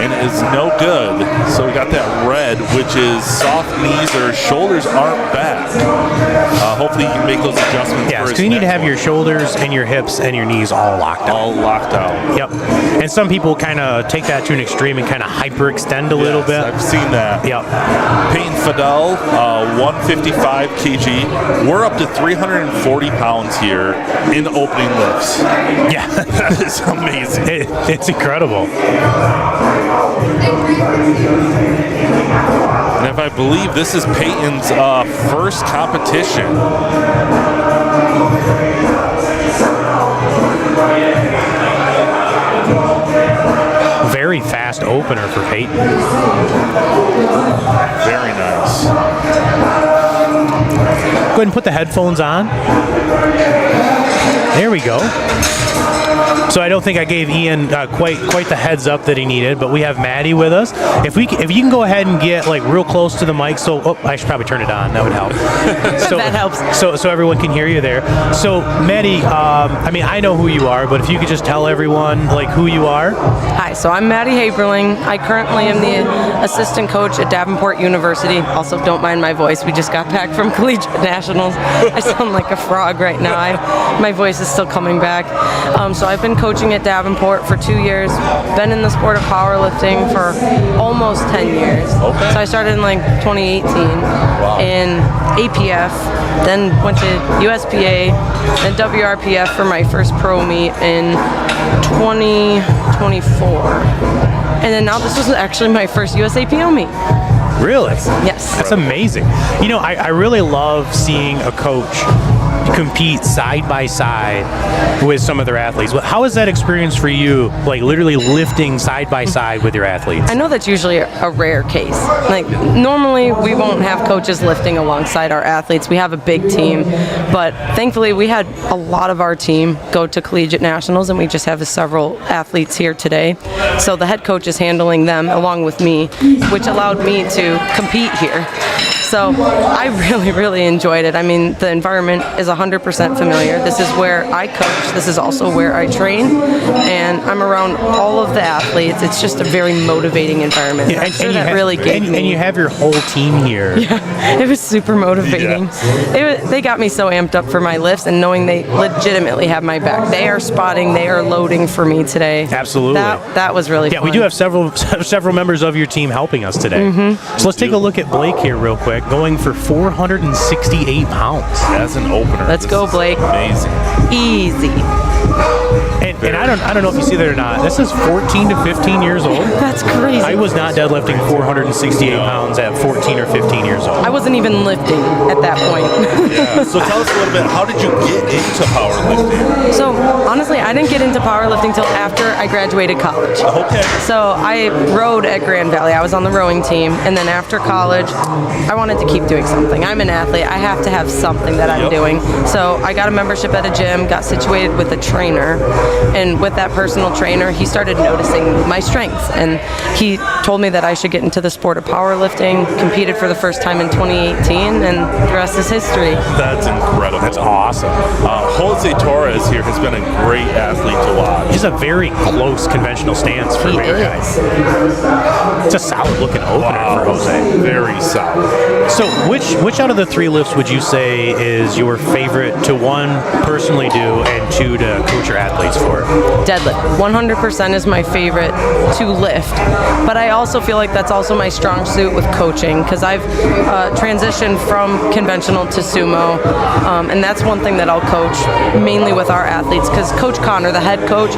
And it is no good. So we got that red, which is soft knees or shoulders aren't back. Hopefully you can make those adjustments. Yeah, so you need to have your shoulders and your hips and your knees all locked out. All locked out. Yep. And some people kind of take that to an extreme and kind of hyperextend a little bit. I've seen that. Yep. Peyton Fidel, 155 kg. We're up to 340 pounds here in opening lifts. Yeah. That is amazing. It's incredible. And if I believe this is Peyton's first competition. Very fast opener for Peyton. Very nice. Go ahead and put the headphones on. There there we go. So I don't think I gave Ian quite the heads up that he needed, but we have Maddie with us. If you can go ahead and get like real close to the mic, I should probably turn it on. That would help. So, that helps. So everyone can hear you there. So Maddie, I know who you are, but if you could just tell everyone like who you are. Hi, so I'm Maddie Haberling. I currently am the assistant coach at Davenport University. Also, don't mind my voice. We just got back from Collegiate Nationals. I sound like a frog right now. My voice is still coming back. So I've been coaching at Davenport for 2 years. Been in the sport of powerlifting for almost 10 years. Okay. So I started in like 2018 in APF, then went to USPA, then WRPF for my first pro meet in 2024. And then now this was actually my first USAPO meet. Really? Yes. That's amazing. You know, I really love seeing a coach compete side by side with some of their athletes. How is that experience for you, like literally lifting side by side with your athletes? I know that's usually a rare case. Like normally we won't have coaches lifting alongside our athletes. We have a big team, but thankfully we had a lot of our team go to Collegiate Nationals, and we just have several athletes here today. So the head coach is handling them along with me, which allowed me to compete here. So I really, really enjoyed it. I mean, the environment is 100% familiar. This is where I coach. This is also where I train. And I'm around all of the athletes. It's just a very motivating environment. Yeah, I'm sure that really gave me... And you have your whole team here. Yeah, it was super motivating. Yeah. They got me so amped up for my lifts, and knowing they legitimately have my back. They are spotting, they are loading for me today. Absolutely. That was really fun. Yeah, we do have several members of your team helping us today. Mm-hmm. So let's take a look at Blake here real quick, going for 468 pounds. As an opener. Let's go, Blake. Amazing. Easy. And I don't know if you see that or not. This is 14 to 15 years old. That's crazy. I was not deadlifting 468 pounds at 14 or 15 years old. I wasn't even lifting at that point. Yeah. So tell us a little bit, how did you get into powerlifting? So honestly, I didn't get into powerlifting till after I graduated college. Okay. So I rowed at Grand Valley. I was on the rowing team, and then after college, I wanted to keep doing something. I'm an athlete. I have to have something that I'm doing. So I got a membership at a gym, got situated with a trainer, and with that personal trainer, he started noticing my strengths, and he told me that I should get into the sport of powerlifting, competed for the first time in 2018, and the rest is history. That's incredible. That's awesome. Jose Torres here has been a great athlete to watch. He's a very close conventional stance for bigger guys. It's a solid looking opener for Jose. Very solid. So which out of the three lifts would you say is your favorite to, one, personally do, and two, to coach your athletes for? Deadlift. 100% is my favorite to lift, but I also feel like that's also my strong suit with coaching, because I've transitioned from conventional to sumo, and that's one thing that I'll coach mainly with our athletes, because Coach Connor, the head coach,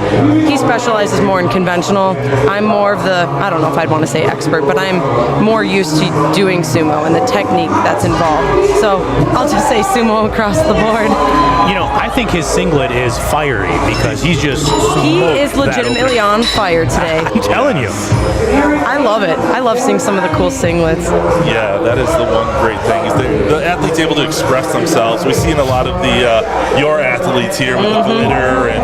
he specializes more in conventional. I'm more of the, I don't know if I'd want to say expert, but I'm more used to doing sumo and the technique that's involved. So I'll just say sumo across the board. You know, I think his singlet is fiery because he's just He is legitimately on fire today. I'm telling you. I love it. I love seeing some of the cool singlets. Yeah, that is the one great thing. Is the athletes able to express themselves. We've seen a lot of your athletes here with the glitter, and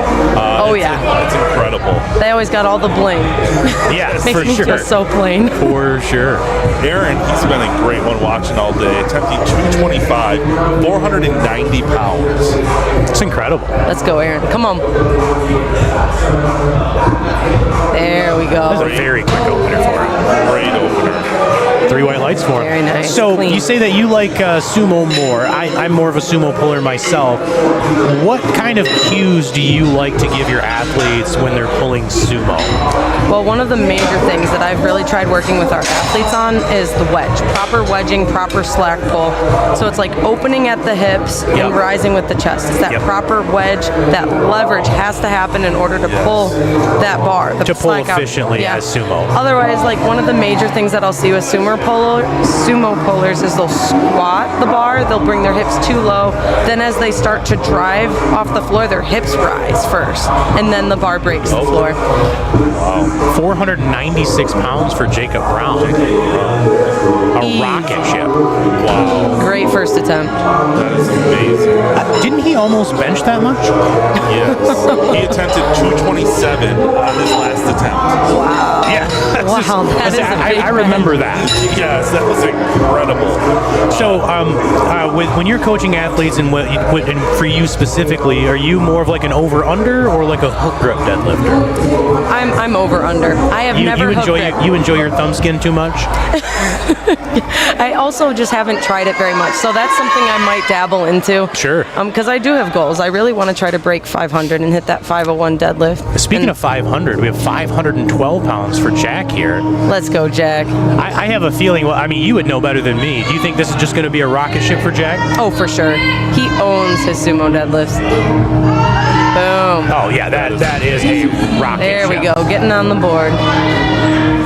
it's incredible. They always got all the bling. Yes, Makes for me sure. feel so plain. For sure. Aaron, he's been a great one watching all day, attempting 225, 490 pounds. It's incredible. Let's go, Aaron. Come on. There we go. That's a very quick opener for him. Great opener. 3 white lights for him. Very nice. So Clean. you say that you like sumo more. I'm more of a sumo puller myself. What kind of cues do you like to give your athletes when they're pulling sumo? Well, one of the major things that I've really tried working with our athletes on is the wedge. Proper wedging, proper slack pull. So it's like opening at the hips and rising with the chest. It's that proper wedge, that leverage has to happen in order to pull that bar. To pull efficiently as sumo. Otherwise, like one of the major things that I'll see with sumo pullers is they'll squat the bar, they'll bring their hips too low, then as they start to drive off the floor, their hips rise first. and then the bar breaks the floor. Wow. 496 pounds for Jacob Brown. A rocket ship. Wow. Great first attempt. That is amazing. Didn't he almost bench that much? Yes. He attempted 227 on his last attempt. Wow. Yeah. Wow, that is a big I remember that. Yes, that was incredible. So, when you're coaching athletes, and for you specifically, are you more of like an over/under or like a hook grip deadlifter? I'm over/under. I have never you enjoy your thumb skin too much? I also just haven't tried it very much, so that's something I might dabble into. Sure. Because I do have goals. I really want to try to break 500 and hit that 501 deadlift. Speaking of 500, we have 512 pounds for Jack here. Let's go, Jack. I have a feeling, well, I mean, you would know better than me. Do you think this is just going to be a rocket ship for Jack? Oh, for sure. He owns his sumo deadlifts. Boom. Oh, yeah, that is a rocket There we ship. go, getting on the board.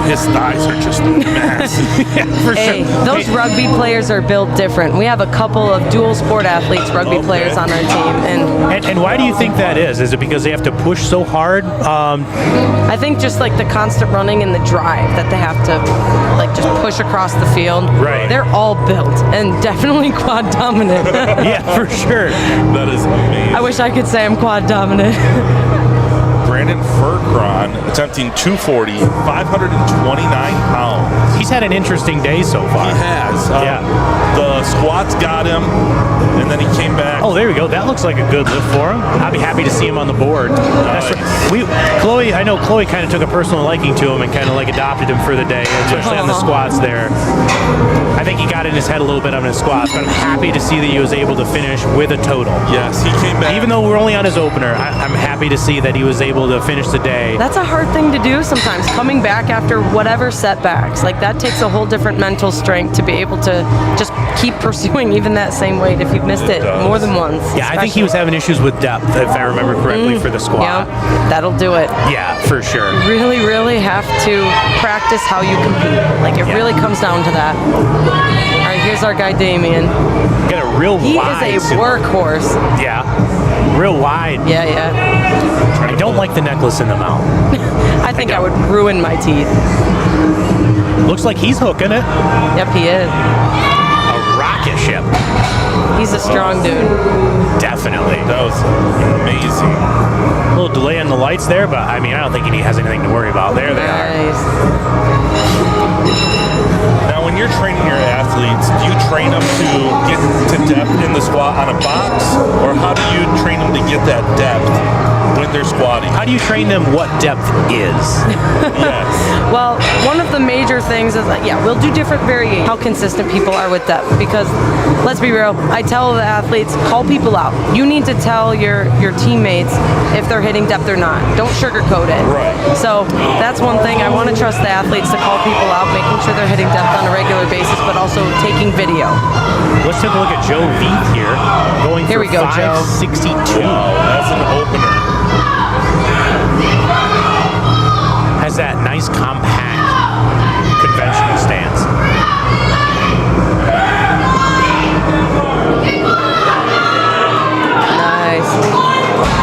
His thighs are just massive. Yeah, for Hey, sure. those rugby players are built different. We have a couple of dual sport athletes, rugby players on our team. And why do you think that is? Is it because they have to push so hard? I think just like the constant running and the drive that they have to like just push across the field. Right. They're all built and definitely quad dominant. Yeah, for sure. That is amazing. I wish I could say I'm quad dominant. Brandon Furcron attempting 240, 529 pounds. He's had an interesting day so far. He has. Yeah. The squats got him, and then he came back. Oh, there we go. That looks like a good lift for him. I'd be happy to see him on the board. That's right. I know Chloe kind of took a personal liking to him and kind of like adopted him for the day, especially on the squats there. I think he got in his head a little bit on his squats, but I'm happy to see that he was able to finish with a total. Yes, he came back. Even though we're only on his opener, I'm happy to see that he was able to finish the day. That's a hard thing to do sometimes, coming back after whatever setbacks. Like that takes a whole different mental strength to be able to just keep pursuing even that same weight if you've missed it more than once. Yeah, I think he was having issues with depth, if I remember correctly, for the squat. Yeah, that'll do it. Yeah, for sure. Really, really have to practice how you compete. Like it really comes down to that. All right, here's our guy Damien. Got a real wide. He is a workhorse. Yeah, real wide. Yeah, yeah. I don't like the necklace in the mouth. I think I would ruin my teeth. Looks like he's hooking it. Yep, he is. A rocket ship. He's a strong dude. Definitely. That was amazing. A little delay on the lights there, but I mean, I don't think he has anything to worry about. There they are. Now, when you're training your athletes, do you train them to get to depth in the squat on a box, or how do you train them to get that depth when they're squatting? How do you train them what depth is? Yes. Well, one of the major things is that, we'll do different variations. How consistent people are with depth, because let's be real, I tell the athletes, call people out. You need to tell your teammates if they're hitting depth or not. Don't sugarcoat it. Right. So that's one thing. I want to trust the athletes to call people out, making sure they're hitting depth on a regular basis, but also taking video. Let's take a look at Joe Veith here, going Here for we go, Joe. 562. Wow, that's an opener. Has that nice compact conventional stance. Nice.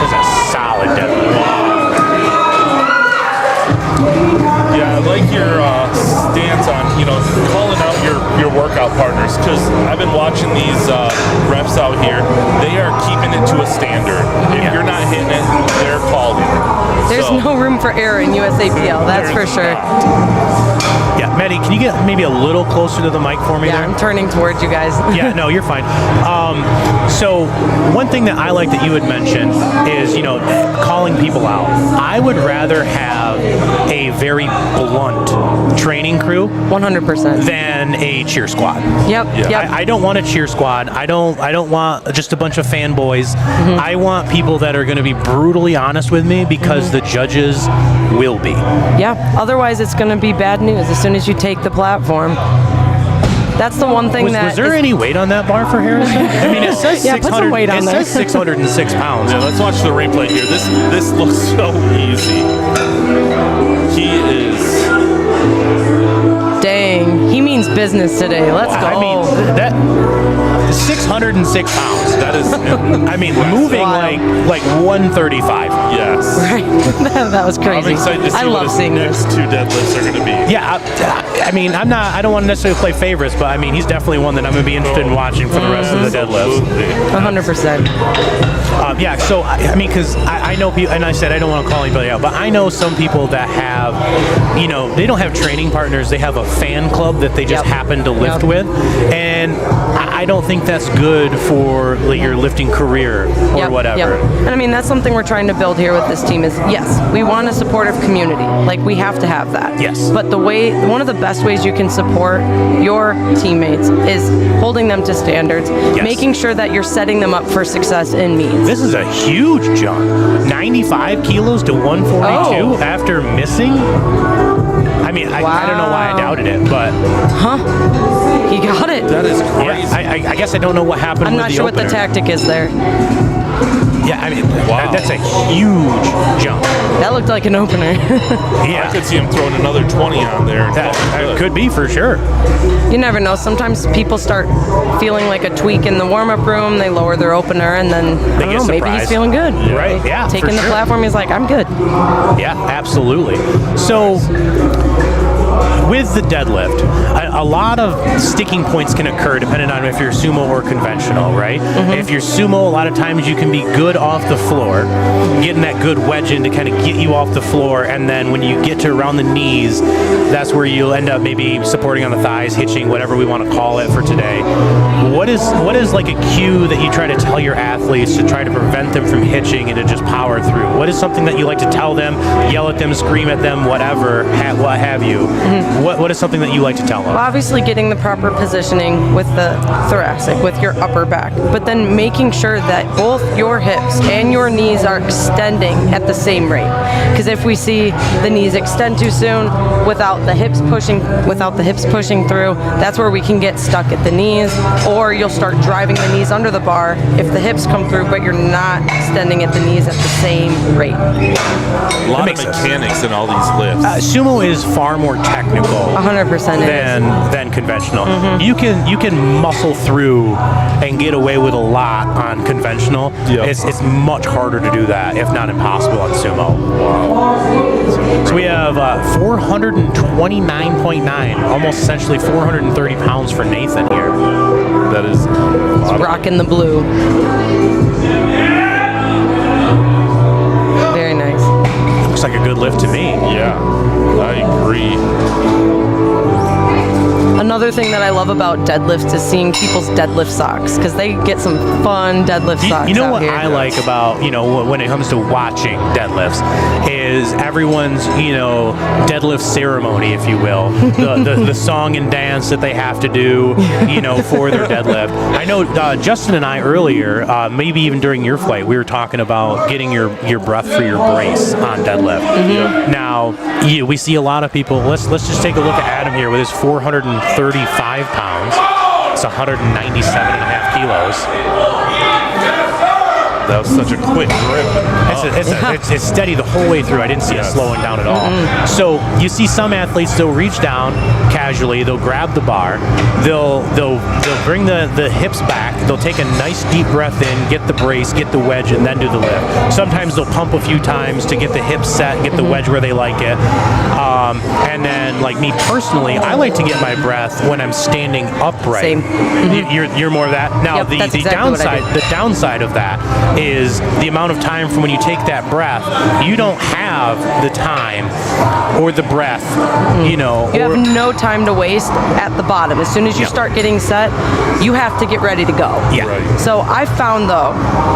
That's a solid deadlift. Yeah, I like your stance on, calling out your workout partners, because I've been watching these reps out here. They are keeping it to a standard. If you're not hitting it, they're calling it. There's no room for error in USAPL, that's for sure. Yeah, Maddie, can you get maybe a little closer to the mic for me Yeah, there? I'm turning towards you guys. Yeah, no, you're fine. So one thing that I like that you had mentioned is, calling people out. I would rather have a very blunt training crew 100% than a cheer squad. Yep. I don't want a cheer squad. I don't want just a bunch of fanboys. I want people that are going to be brutally honest with me, because the judges will be. Yeah, otherwise it's going to be bad news as soon as you take the platform. That's the one thing Was there any weight on that bar for Harrison? I mean, it says 600. put some weight on there. It says 606 pounds. Yeah, let's watch the replay here. This looks so easy. He is. Dang, he means business today. Let's go. I mean, that 606 pounds. That is. I mean, moving like 135. Yes. Right. That was crazy. I'm excited to see I what love his seeing next this. 2 deadlifts are going to be. Yeah, I mean, I don't want to necessarily play favorites, but I mean, he's definitely one that I'm going to be interested in watching for the rest of the deadlifts. 100%. Yeah, so I mean, because I know people, and I said I don't want to call anybody out, but I know some people that have, they don't have training partners. They have a fan club that they just happen to lift with, and I don't think that's good for your lifting career or whatever. And I mean, that's something we're trying to build here with this team is, yes, we want a supportive community. Like, we have to have that. Yes. But one of the best ways you can support your teammates is holding them to standards, making sure that you're setting them up for success in meets. This is a huge jump. 95 kilos to 142 after missing. I mean, I don't know why I doubted it, but... He got it. That is crazy. Yeah, I guess I don't know what happened with the I'm not sure opener. what the tactic is there. Yeah, I mean, that's a huge jump. That looked like an opener. Yeah. I could see him throwing another 20 on there. That could be for sure. You never know. Sometimes people start feeling like a tweak in the warm-up room. They lower their opener, and then, I don't know, maybe he's feeling good. Right, yeah, Taking the platform, he's like, I'm good. Yeah, absolutely. So... with the deadlift, a lot of sticking points can occur depending on if you're sumo or conventional, right? If you're sumo, a lot of times you can be good off the floor, getting that good wedge in to kind of get you off the floor, and then when you get to around the knees, that's where you'll end up maybe supporting on the thighs, hitching, whatever we want to call it for today. What is like a cue that you try to tell your athletes to try to prevent them from hitching and to just power through? What is something that you like to tell them, yell at them, scream at them, whatever, what have you? What is something that you like to tell them? Well, obviously getting the proper positioning with the thoracic, with your upper back, but then making sure that both your hips and your knees are extending at the same rate. Because if we see the knees extend too soon without the hips pushing through, that's where we can get stuck at the knees, or you'll start driving the knees under the bar if the hips come through, but you're not extending at the knees at the same rate. A lot of mechanics in all these lifts. Sumo is far more technical 100% than conventional. You can muscle through and get away with a lot on conventional. It's much harder to do that, if not impossible, on sumo. So we have 429.9, almost essentially 430 pounds for Nathan here. That is rocking the blue. Very nice. Looks like a good lift to me. Yeah, I agree. Another thing that I love about deadlifts is seeing people's deadlift socks, because they get some fun deadlift socks. You know out what here. I like about, when it comes to watching deadlifts is everyone's, deadlift ceremony, if you will. The song and dance that they have to do, for their deadlift. I know Justin and I earlier, maybe even during your flight, we were talking about getting your breath for your brace on deadlift. Now, we see a lot of people, let's just take a look at Adam here with his 435 pounds. It's 197.5 kilos. That was such a quick grip. It's steady the whole way through. I didn't see it slowing down at all. So you see some athletes, they'll reach down casually, they'll grab the bar, they'll bring the hips back, they'll take a nice deep breath in, get the brace, get the wedge, and then do the lift. Sometimes they'll pump a few times to get the hips set, get the wedge where they like it. And then, like me personally, I like to get my breath when I'm standing upright. Same. You're more of that. Now the downside of that is the amount of time from when you take that breath, you don't have the time or the breath, You have no time to waste at the bottom. As soon as you start getting set, you have to get ready to go. Yeah. Right. So I found, though,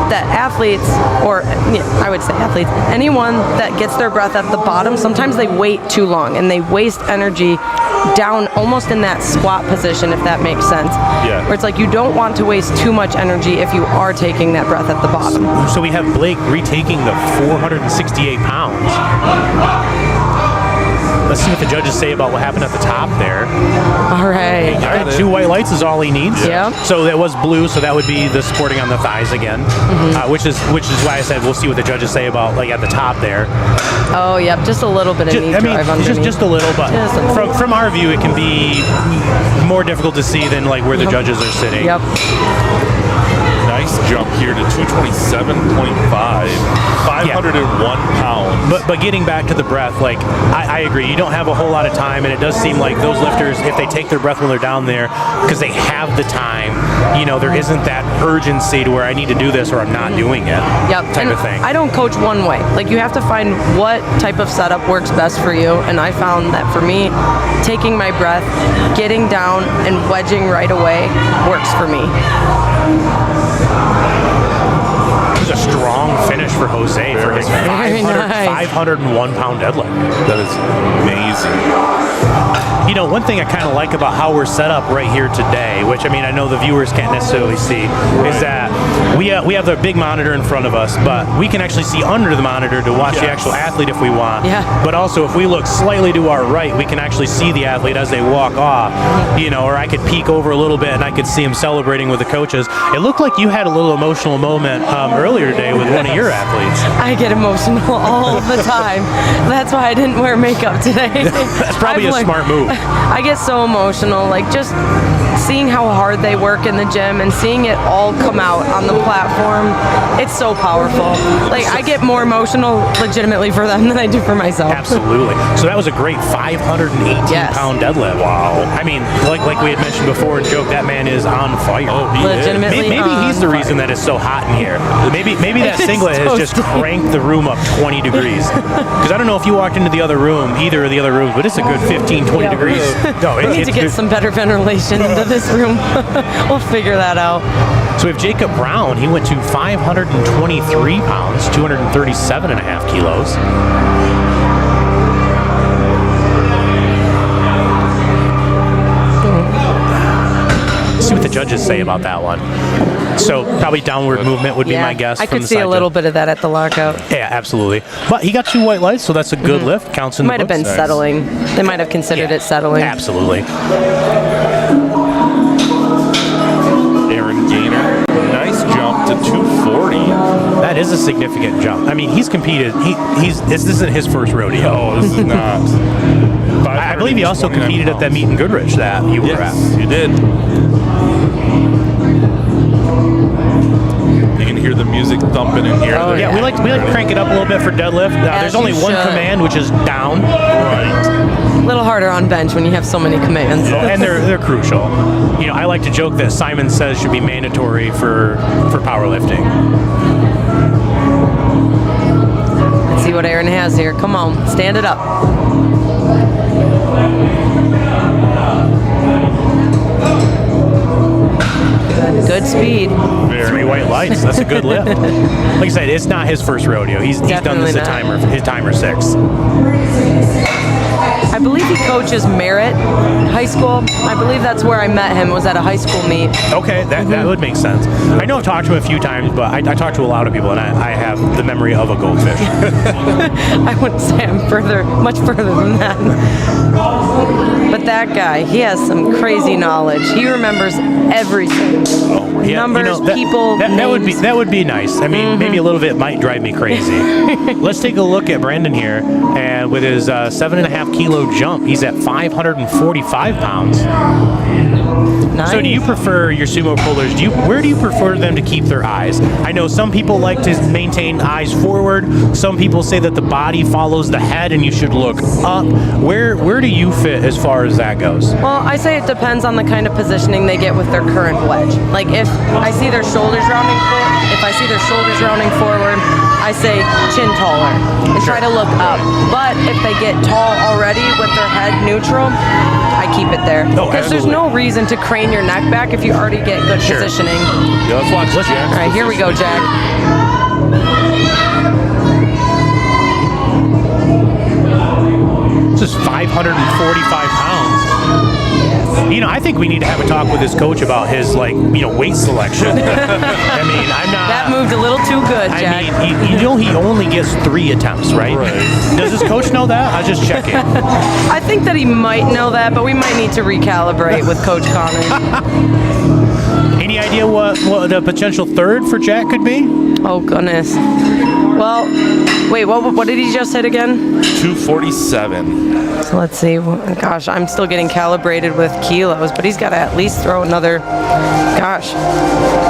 that athletes, or I would say athletes, anyone that gets their breath at the bottom, sometimes they wait too long and they waste energy down almost in that squat position, if that makes sense. Yeah. Where it's like you don't want to waste too much energy if you are taking that breath at the bottom. So we have Blake retaking the 468 pounds. Let's see what the judges say about what happened at the top there. All right. All right, 2 white lights is all he needs. Yeah. So that was blue, so that would be the supporting on the thighs again, which is why I said we'll see what the judges say about at the top there. Oh, yep, just a little bit of knee drive underneath. Just a little, but from our view, it can be more difficult to see than where the judges are sitting. Yep. Nice nice jump here to 227.5, 501 pounds. But getting back to the breath, like I agree, you don't have a whole lot of time, and it does seem like those lifters, if they take their breath when they're down there, because they have the time, there isn't that urgency to where I need to do this or I'm not doing it. Type of thing. I don't coach one way. Like, you have to find what type of setup works best for you, and I found that for me, taking my breath, getting down, and wedging right away works for me. It was a strong finish for Jose for his 501-pound deadlift. That is amazing. One thing I kind of like about how we're set up right here today, which I know the viewers can't necessarily see, is that we have the big monitor in front of us, but we can actually see under the monitor to watch the actual athlete if we want. Yeah. But also, if we look slightly to our right, we can actually see the athlete as they walk off. Or I could peek over a little bit and I could see him celebrating with the coaches. It looked like you had a little emotional moment earlier today with one of your athletes. I get emotional all the time. That's why I didn't wear makeup today. That's probably a smart move. I get so emotional, like just seeing how hard they work in the gym and seeing it all come out on the platform. It's so powerful. Like, I get more emotional legitimately for them than I do for myself. Absolutely. So that was a great 518-pound deadlift. Wow. Like we had mentioned before and joked, that man is on fire. Oh, he legitimately is. Maybe he's the reason that it's so hot in here. Maybe that singlet has just cranked the room up 20 degrees. Because I don't know if you walked into the other room, either of the other rooms, but it's a good 15, 20 degrees. No, we need to get some better ventilation into this room. We'll figure that out. So we have Jacob Brown. He went to 523 pounds, 237.5 kilos. Let's see what the judges say about that one. So probably downward movement would be my guess. I could see a little bit of that at the lockout. Yeah, absolutely. But he got 2 white lights, so that's a good lift. Counts in the books. Might have been settling. They might have considered it settling. Absolutely. Aaron Gaynor, nice jump to 240. That is a significant jump. He's competed. This isn't his first rodeo. No, this is not. I believe he also competed at that meet in Goodrich that you were at. Yes, you did. You can hear the music thumping in here. Oh, yeah, we like to crank it up a little bit for deadlift. There's only one command, which is down. Right. A little harder on bench when you have so many commands. And they're crucial. I like to joke that Simon Says should be mandatory for powerlifting. Let's see what Aaron has here. Come on, stand it up. Good speed. 3 white lights. That's a good lift. Like I said, it's not his first rodeo. He's done this at his timer 6. I believe he coaches Merritt High School. I believe that's where I met him, was at a high school meet. Okay, that would make sense. I know I've talked to him a few times, but I talked to a lot of people, and I have the memory of a goldfish. I wouldn't say I'm much further than that. But that guy, he has some crazy knowledge. He remembers everything. Numbers, people, names. That would be nice. Maybe a little bit might drive me crazy. Let's take a look at Brandon here, and with his 7.5 kilo jump, he's at 545 pounds. Nice. So do you prefer your sumo pullers? Where do you prefer them to keep their eyes? I know some people like to maintain eyes forward. Some people say that the body follows the head and you should look up. Where do you fit as far as that goes? Well, I say it depends on the kind of positioning they get with their current wedge. Like if I see their shoulders rounding forward, I say chin taller and try to look up. But if they get tall already with their head neutral, I keep it there. Because there's no reason to crane your neck back if you already get good positioning. Yeah, let's watch Jack. All right, here we go, Jack. This is 545 pounds. I think we need to have a talk with his coach about his weight selection. I'm not. That moved a little too good, Jack. He only gets 3 attempts, right? Does his coach know that? I was just checking. I think that he might know that, but we might need to recalibrate with Coach Connor. Any idea what a potential third for Jack could be? Oh goodness. Well, Wait, what did he just hit again? 247. So let's see. Gosh, I'm still getting calibrated with kilos, but he's got to at least throw another,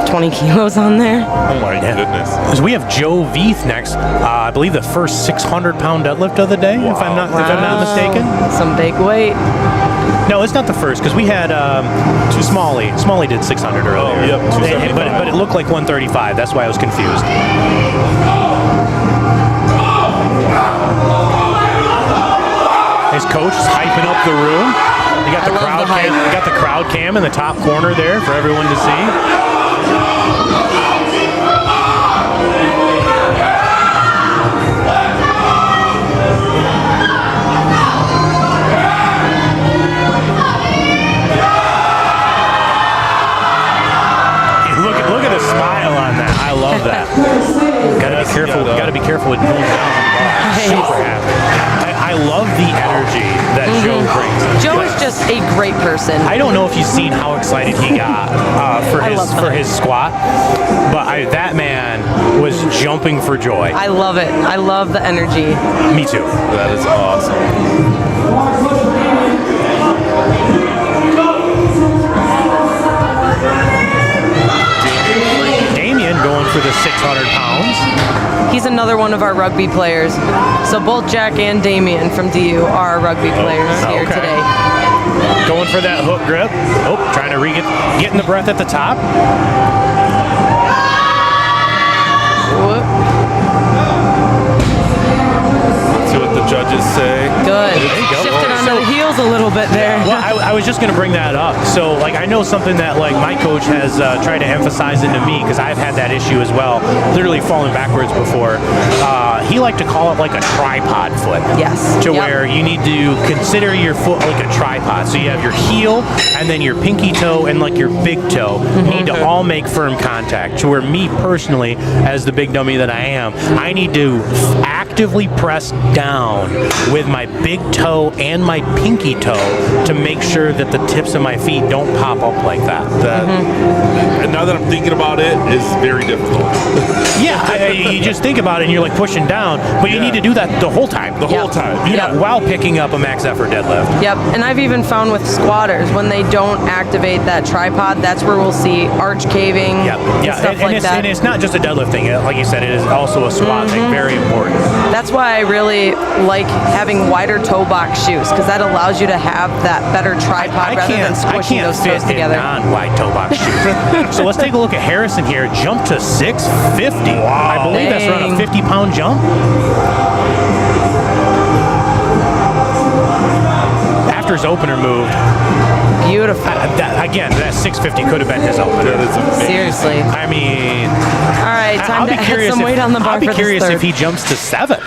20 kilos on there. Oh my goodness. Because we have Joe Veith next. I believe the first 600-pound deadlift of the day, if I'm not mistaken. Some big weight. No, it's not the first, because we had Smalley. Smalley did 600 earlier. Oh, yep, 275. But it looked like 135. That's why I was confused. His coach is hyping up the room. You got the crowd cam. You got the crowd cam in the top corner there for everyone to see. Look at the smile on that. I love that. Gotta be careful. Gotta be careful with pulling down on the bar. Super happy. I love the energy that Joe brings. Joe is just a great person. I don't know if you've seen how excited he got for his squat, but that man was jumping for joy. I love it. I love the energy. Me too. That is awesome. Going for the 600 pounds. He's another one of our rugby players. So both Jack and Damien from DU are rugby players here today. Going for that hook grip. Oh, trying to getting the breath at the top. Whoop. See what the judges say. Good. Shifted on the heels a little bit there. Well, I was just going to bring that up. So, I know something that, my coach has tried to emphasize into me, because I've had that issue as well, literally falling backwards before. He liked to call it like a tripod foot. Yes. Where you need to consider your foot like a tripod. So you have your heel, and then your pinky toe, and your big toe need to all make firm contact. To where me personally, as the big dummy that I am, I need to actively press down with my big toe and my pinky toe to make sure that the tips of my feet don't pop up like that. And now that I'm thinking about it, it's very difficult. Yeah, you just think about it and you're pushing down, but you need to do that the whole time. The whole time. Yeah, while picking up a max effort deadlift. Yep, and I've even found with squatters, when they don't activate that tripod, that's where we'll see arch caving and stuff like that. And it's not just a deadlift thing. Like you said, it is also a squat thing. Very important. That's why I really like having wider toe box shoes, because that allows you to have that better tripod rather than squishing those toes together. Non-wide toe box shoes. So let's take a look at Harrison here. Jump to 650. Wow. I believe that's around a 50-pound jump. After his opener moved. Beautiful. Again, that 650 could have been his opener. Seriously. I mean, all right, time to add some weight on the bar. I'll be curious if he jumps to 7.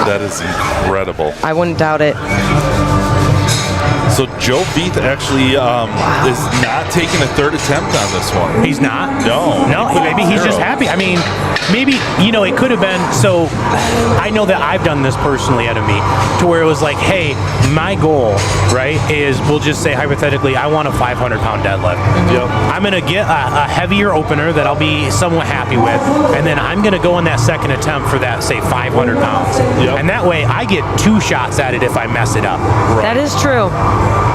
That is incredible. I wouldn't doubt it. So Joe Veith actually is not taking a third attempt on this one. He's not? No. Maybe he's just happy. I mean, maybe, it could have been, so I know that I've done this personally at a meet, to where it was like, hey, my goal, right, is, we'll just say hypothetically, I want a 500-pound deadlift. Yep. I'm going to get a heavier opener that I'll be somewhat happy with, and then I'm going to go on that second attempt for that, say, 500 pounds. Yep. And that way, I get 2 shots at it if I mess it up. Right. That is true.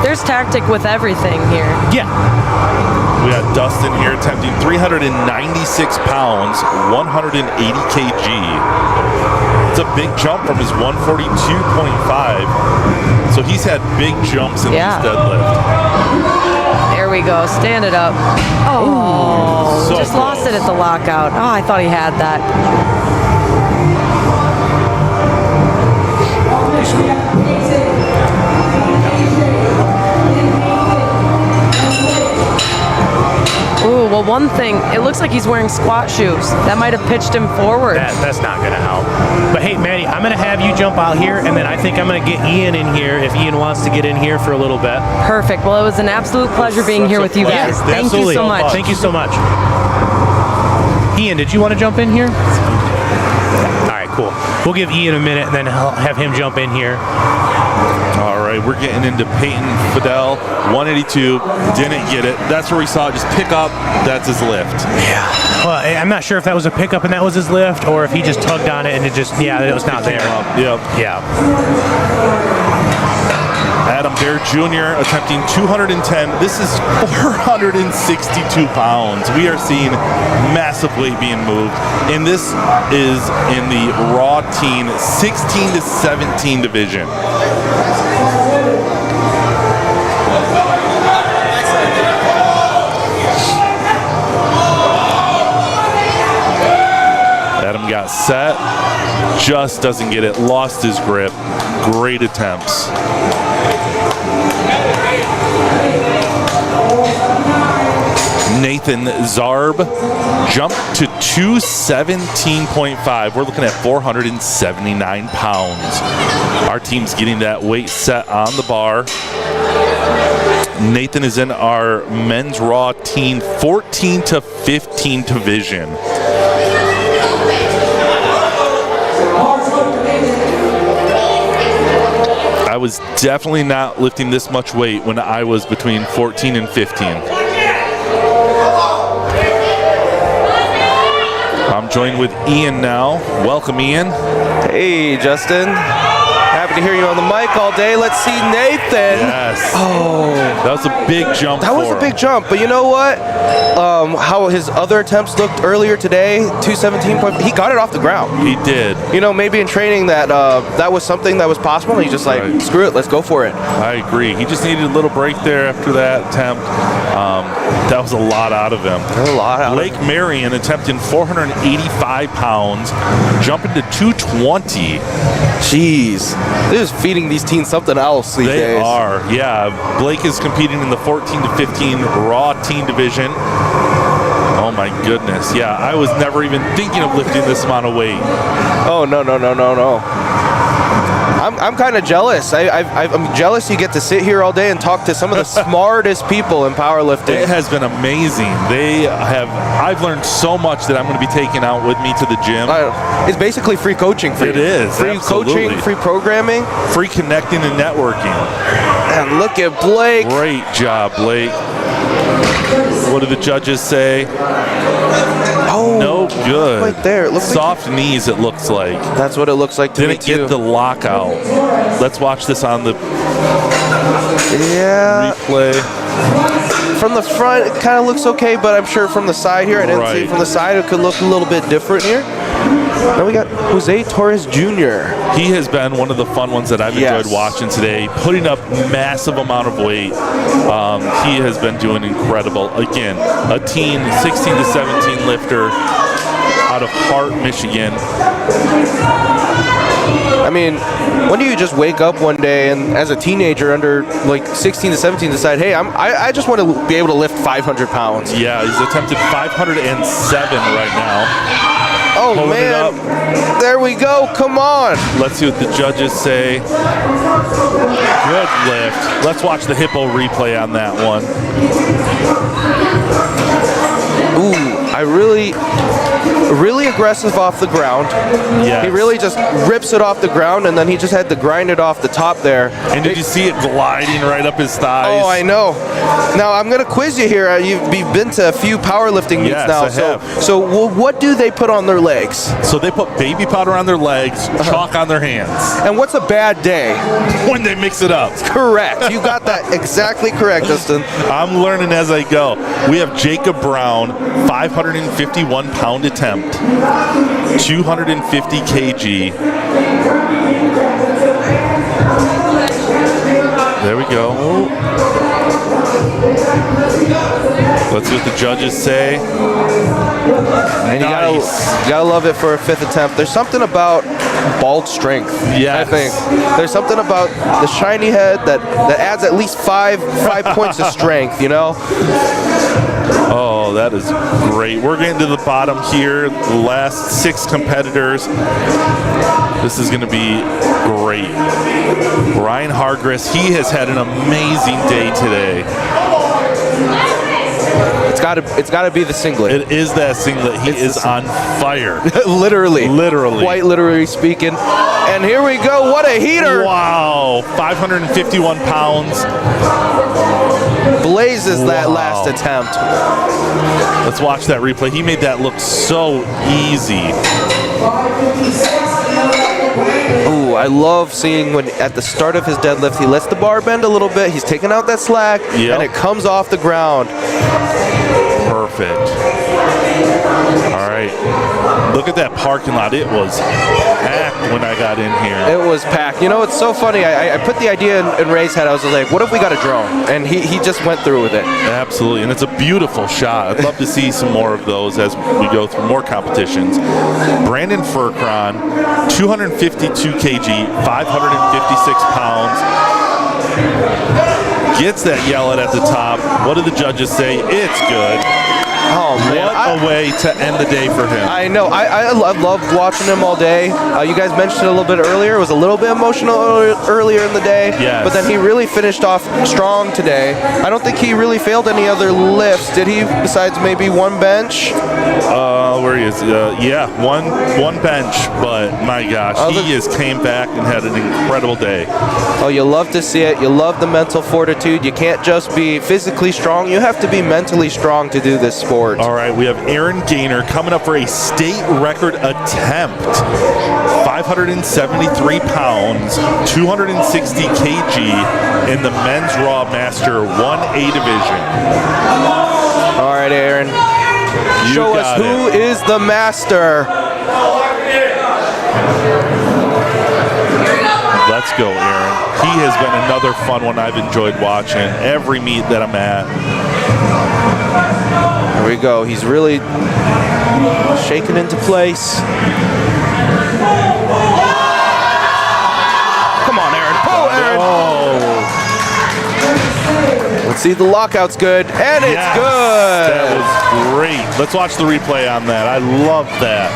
There's tactic with everything here. Yeah. We got Dustin here attempting 396 pounds, 180 kg. It's a big jump from his 142.5. So he's had big jumps in this deadlift. There we go. Stand it up. Oh, so just lost it at the lockout. Oh, I thought he had that. Ooh, well, one thing, it looks like he's wearing squat shoes. That might have pitched him forward. That's not going to help. But hey, Maddie, I'm going to have you jump out here, and then I think I'm going to get Ian in here if Ian wants to get in here for a little bit. Perfect. Well, it was an absolute pleasure being here with you guys. Thank you so much. Thank you so much. Ian, did you want to jump in here? All right, cool. We'll give Ian a minute, and then have him jump in here. All right. right, we're getting into Peyton Fidel, 182, didn't get it. That's where we saw it just pick up. That's his lift. Yeah. Well, I'm not sure if that was a pickup and that was his lift, or if he just tugged on it and it just, it was not there. Yep. Yeah. Adam Bear Jr. attempting 210. This is 462 pounds. We are seeing massive weight being moved. And this is in the raw teen 16 to 17 division. Adam got set, just doesn't get it, lost his grip. Great attempts. Nathan Zarb jumped to 217.5. We're looking at 479 pounds. Our team's getting that weight set on the bar. Nathan is in our men's raw teen 14 to 15 division. I was definitely not lifting this much weight when I was between 14 and 15. I'm joined with Ian now. Welcome, Ian. Hey, Justin. Happy to hear you on the mic all day. Let's see Nathan. Yes. Oh. That was a big jump. That was a big jump, but you know what? How his other attempts looked earlier today, 217. He got it off the ground. He did. You know, maybe in training that was something that was possible. And he's just like, screw it, let's go for it. I agree. He just needed a little break there after that attempt. That was a lot out of him. A lot out Blake of him. Marion attempting 485 pounds, jumping to 220. Jeez. They're just feeding these teens something else these days. They are, yeah. Blake is competing in the 14 to 15 raw teen division. Oh my goodness. Yeah, I was never even thinking of lifting this amount of weight. Oh, no. I'm kind of jealous. I'm jealous you get to sit here all day and talk to some of the smartest people in powerlifting. It has been amazing. I've learned so much that I'm going to be taking out with me to the gym. It's basically free coaching for you. It is. Free absolutely. coaching, free programming. Free connecting and networking. And look at Blake. Great job, Blake. What do the judges say? Oh, no good. Right there. It looks soft knees, it looks like. That's what it looks like to me, Didn't too. get the lockout. Let's watch this on the replay. From the front, it kind of looks okay, but I'm sure from the side here, I didn't see it from the side. It could look a little bit different here. Then we got Jose Torres Jr. He has been one of the fun ones that I've enjoyed watching today, putting up massive amount of weight. He has been doing incredible. Again, a teen 16 to 17 lifter out of Hart, Michigan. I mean, when do you just wake up one day and as a teenager under like 16 to 17 decide, hey, I just want to be able to lift 500 pounds? Yeah, he's attempted 507 right now. Oh, man. There we go. Come on. Let's see what the judges say. Good lift. Let's watch the hippo replay on that one. Ooh, I really aggressive off the ground. Yes. He really just rips it off the ground, and then he just had to grind it off the top there. And did you see it gliding right up his thighs? Oh, I know. Now, I'm going to quiz you here. You've been to a few powerlifting meets now. I have. So what do they put on their legs? So they put baby powder on their legs, chalk on their hands. And what's a bad day? When they mix it up. Correct. You got that exactly correct, Justin. I'm learning as I go. We have Jacob Brown, 551-pound attempt, 250 kg. There we go. Let's see what the judges say. And you gotta love it for a fifth attempt. There's something about bald strength. Yeah, I think there's something about the shiny head that adds at least five points of strength. You know. Oh, that is great. We're getting to the bottom here. The last 6 competitors. This is going to be great. Ryan Hargris, he has had an amazing day today. It's got to be the singlet. It is that singlet. He is on fire. Literally. Literally. Quite literally speaking. And here we go. What a heater. Wow. 551 pounds. Blazes that last attempt. Let's watch that replay. He made that look so easy. Ooh, I love seeing when at the start of his deadlift, he lets the bar bend a little bit. He's taking out that slack, and it comes off the ground. Perfect. All right. Look at that parking lot. It was packed when I got in here. It was packed. You know, it's so funny. I put the idea in Ray's head. I was like, what if we got a drone? And he just went through with it. Absolutely. And it's a beautiful shot. I'd love to see some more of those as we go through more competitions. Brandon Furcron, 252 kg, 556 pounds. Gets that yellow at the top. What do the judges say? It's good. Oh, man. What a way to end the day for him. I know. I loved watching him all day. You guys mentioned it a little bit earlier. It was a little bit emotional earlier in the day. Yes. But then he really finished off strong today. I don't think he really failed any other lifts, did he? Besides maybe one bench? Where he is? Yeah, one bench. But my gosh, he just came back and had an incredible day. Oh, you love to see it. You love the mental fortitude. You can't just be physically strong. You have to be mentally strong to do this sport. All right, we have Aaron Gaynor coming up for a state record attempt. 573 pounds, 260 kg in the men's Raw Master 1A division. All right, Aaron. Show us who is the master. Let's go, Aaron. He has been another fun one I've enjoyed watching. Every meet that I'm at. Here we go. He's really shaking into place. Come on, Aaron. Pull, Aaron. Let's see if the lockout's good. And it's good. That was great. Let's watch the replay on that. I love that.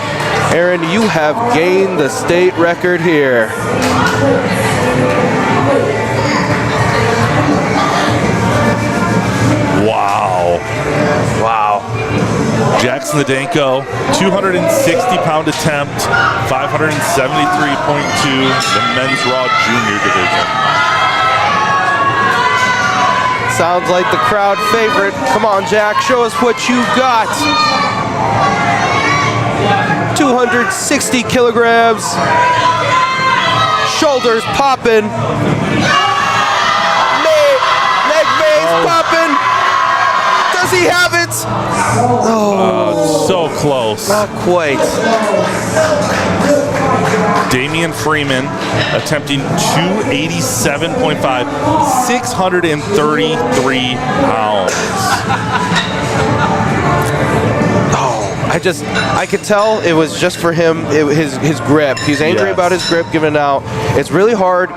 Aaron, you have gained the state record here. Wow. Jackson Nadenko, 260-pound attempt, 573.2, the men's Raw Junior division. Sounds like the crowd favorite. Come on, Jack, show us what you got. 260 kilograms. Shoulders popping. Leg veins popping. Does he have it? Oh, so close. Not quite. Damian Freeman attempting 287.5, 633 pounds. I could tell it was just for him, his grip. He's angry about his grip giving out. It's really hard.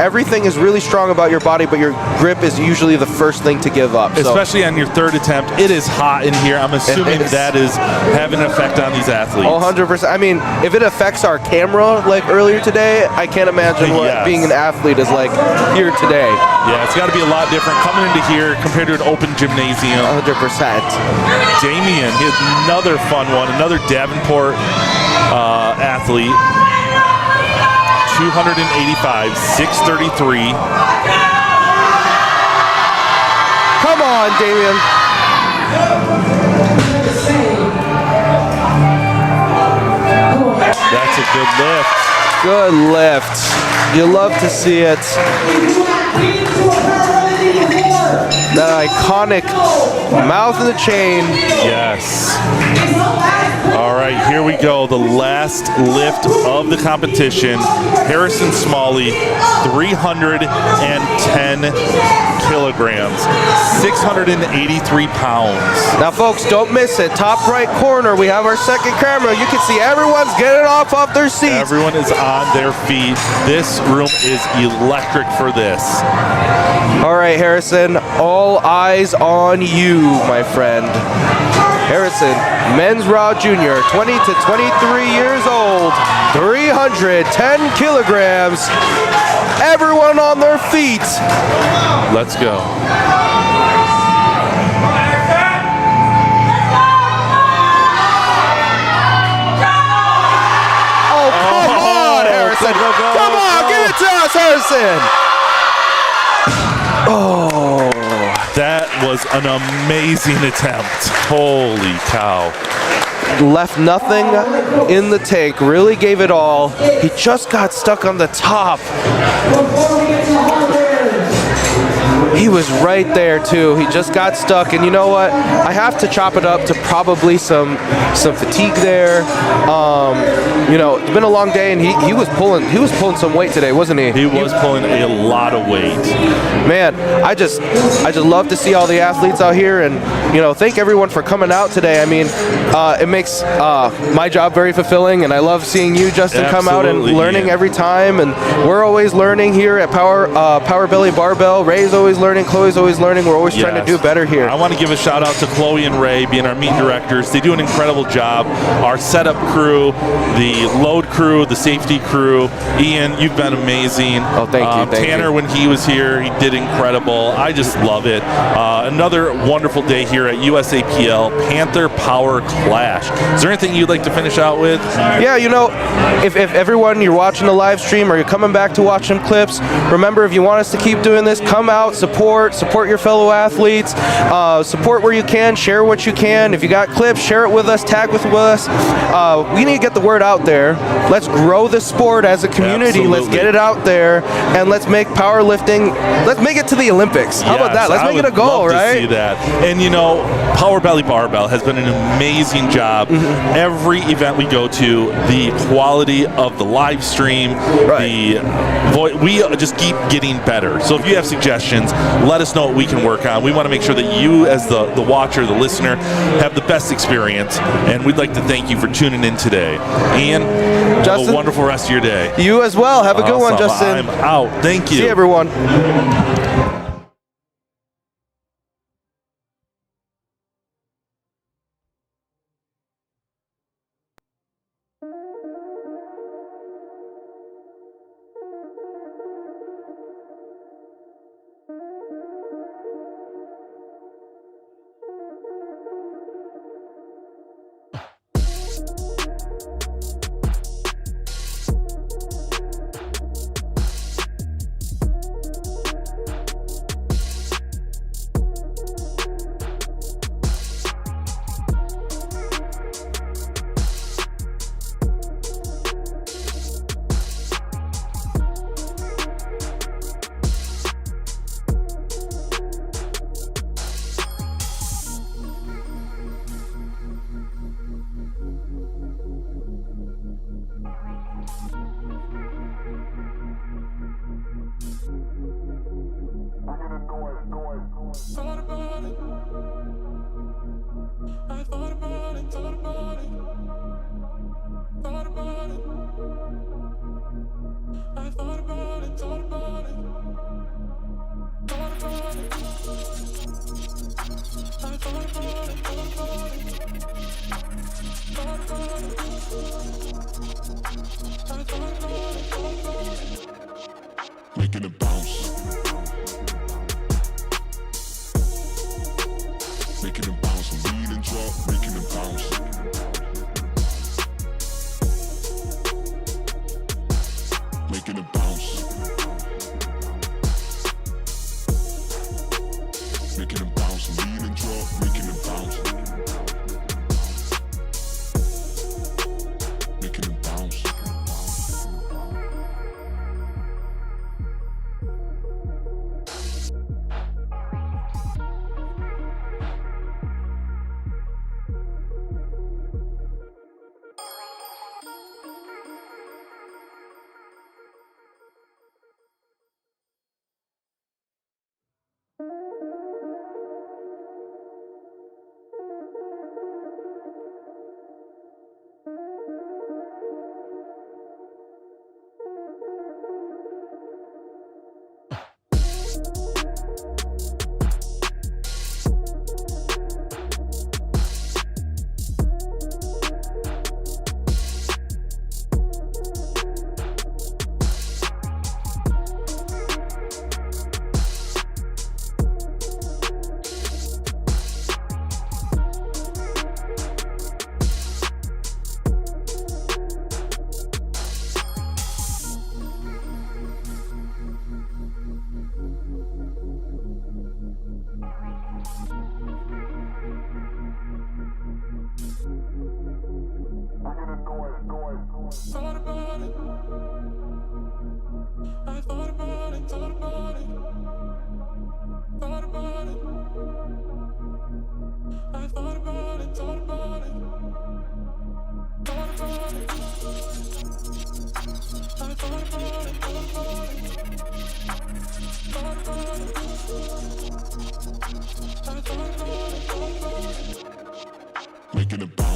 Everything is really strong about your body, but your grip is usually the first thing to give up. Especially on your third attempt. It is hot in here. I'm assuming that is having an effect on these athletes. 100%. I mean, if it affects our camera like earlier today, I can't imagine what being an athlete is like here today. Yeah, it's got to be a lot different coming into here compared to an open gymnasium. 100%. Damian, he has another fun one, another Davenport athlete. 285, 633. Come on, Damian. That's a good lift. Good lift. You love to see it. That iconic mouth of the chain. Yes. All right, here we go. The last lift of the competition. Harrison Smalley, 310 kilograms, 683 pounds. Now, folks, don't miss it. Top right corner, we have our second camera. You can see everyone's getting off their seats. Everyone is on their feet. This room is electric for this. All right, Harrison, all eyes on you, my friend. Harrison, men's Raw Junior, 20 to 23 years old, 310 kilograms. Everyone on their feet. Let's go. Oh, come on, Harrison. Harrison. Come on, give it to us, Harrison. Oh. That was an amazing attempt. Holy cow. Left nothing in the tank, really gave it all. He just got stuck on the top. He was right there too. He just got stuck, and you know what? I have to chop it up to probably some fatigue there. You know, it's been a long day, and he was pulling some weight today, wasn't he? He was pulling a lot of weight. Man, I just love to see all the athletes out here, and you know, thank everyone for coming out today. I mean, it makes my job very fulfilling, and I love seeing you, Justin, come out and learning every time. And we're always learning here at Power Belly Barbell. Ray's always learning, Chloe's always learning. We're always trying to do better here. I want to give a shout out to Chloe and Ray being our meet directors. They do an incredible job. Our setup crew, the load crew, the safety crew. Ian, you've been amazing. Oh, thank you. Tanner, when he was here, he did incredible. I just love it. Another wonderful day here at USAPL Panther Power Clash. Is there anything you'd like to finish out with? Yeah, you know, if everyone, you're watching the live stream or you're coming back to watch some clips, remember, if you want us to keep doing this, come out, support your fellow athletes, support where you can, share what you can. If you got clips, share it with us, tag with us. We need to get the word out there. Let's grow the sport as a community. Absolutely. Let's get it out there, and let's make powerlifting, let's make it to the Olympics. How about that? Let's make it a goal, right? See that. And you know, Power Belly Barbell has been an amazing job. Every event we go to, the quality of the live stream, we just keep getting better. So if you have suggestions, let us know what we can work on. We want to make sure that you, as the watcher, the listener, have the best experience. And we'd like to thank you for tuning in today. Ian, have a wonderful rest of your day. You as well. Have a good one, Justin. I'm out. Thank you. See you, everyone. Making it bounce. Making it bounce. Lead and drop, making it bounce. Making it bounce. Making it bounce. Lead and drop, making it bounce. Making it bounce. making it bounce.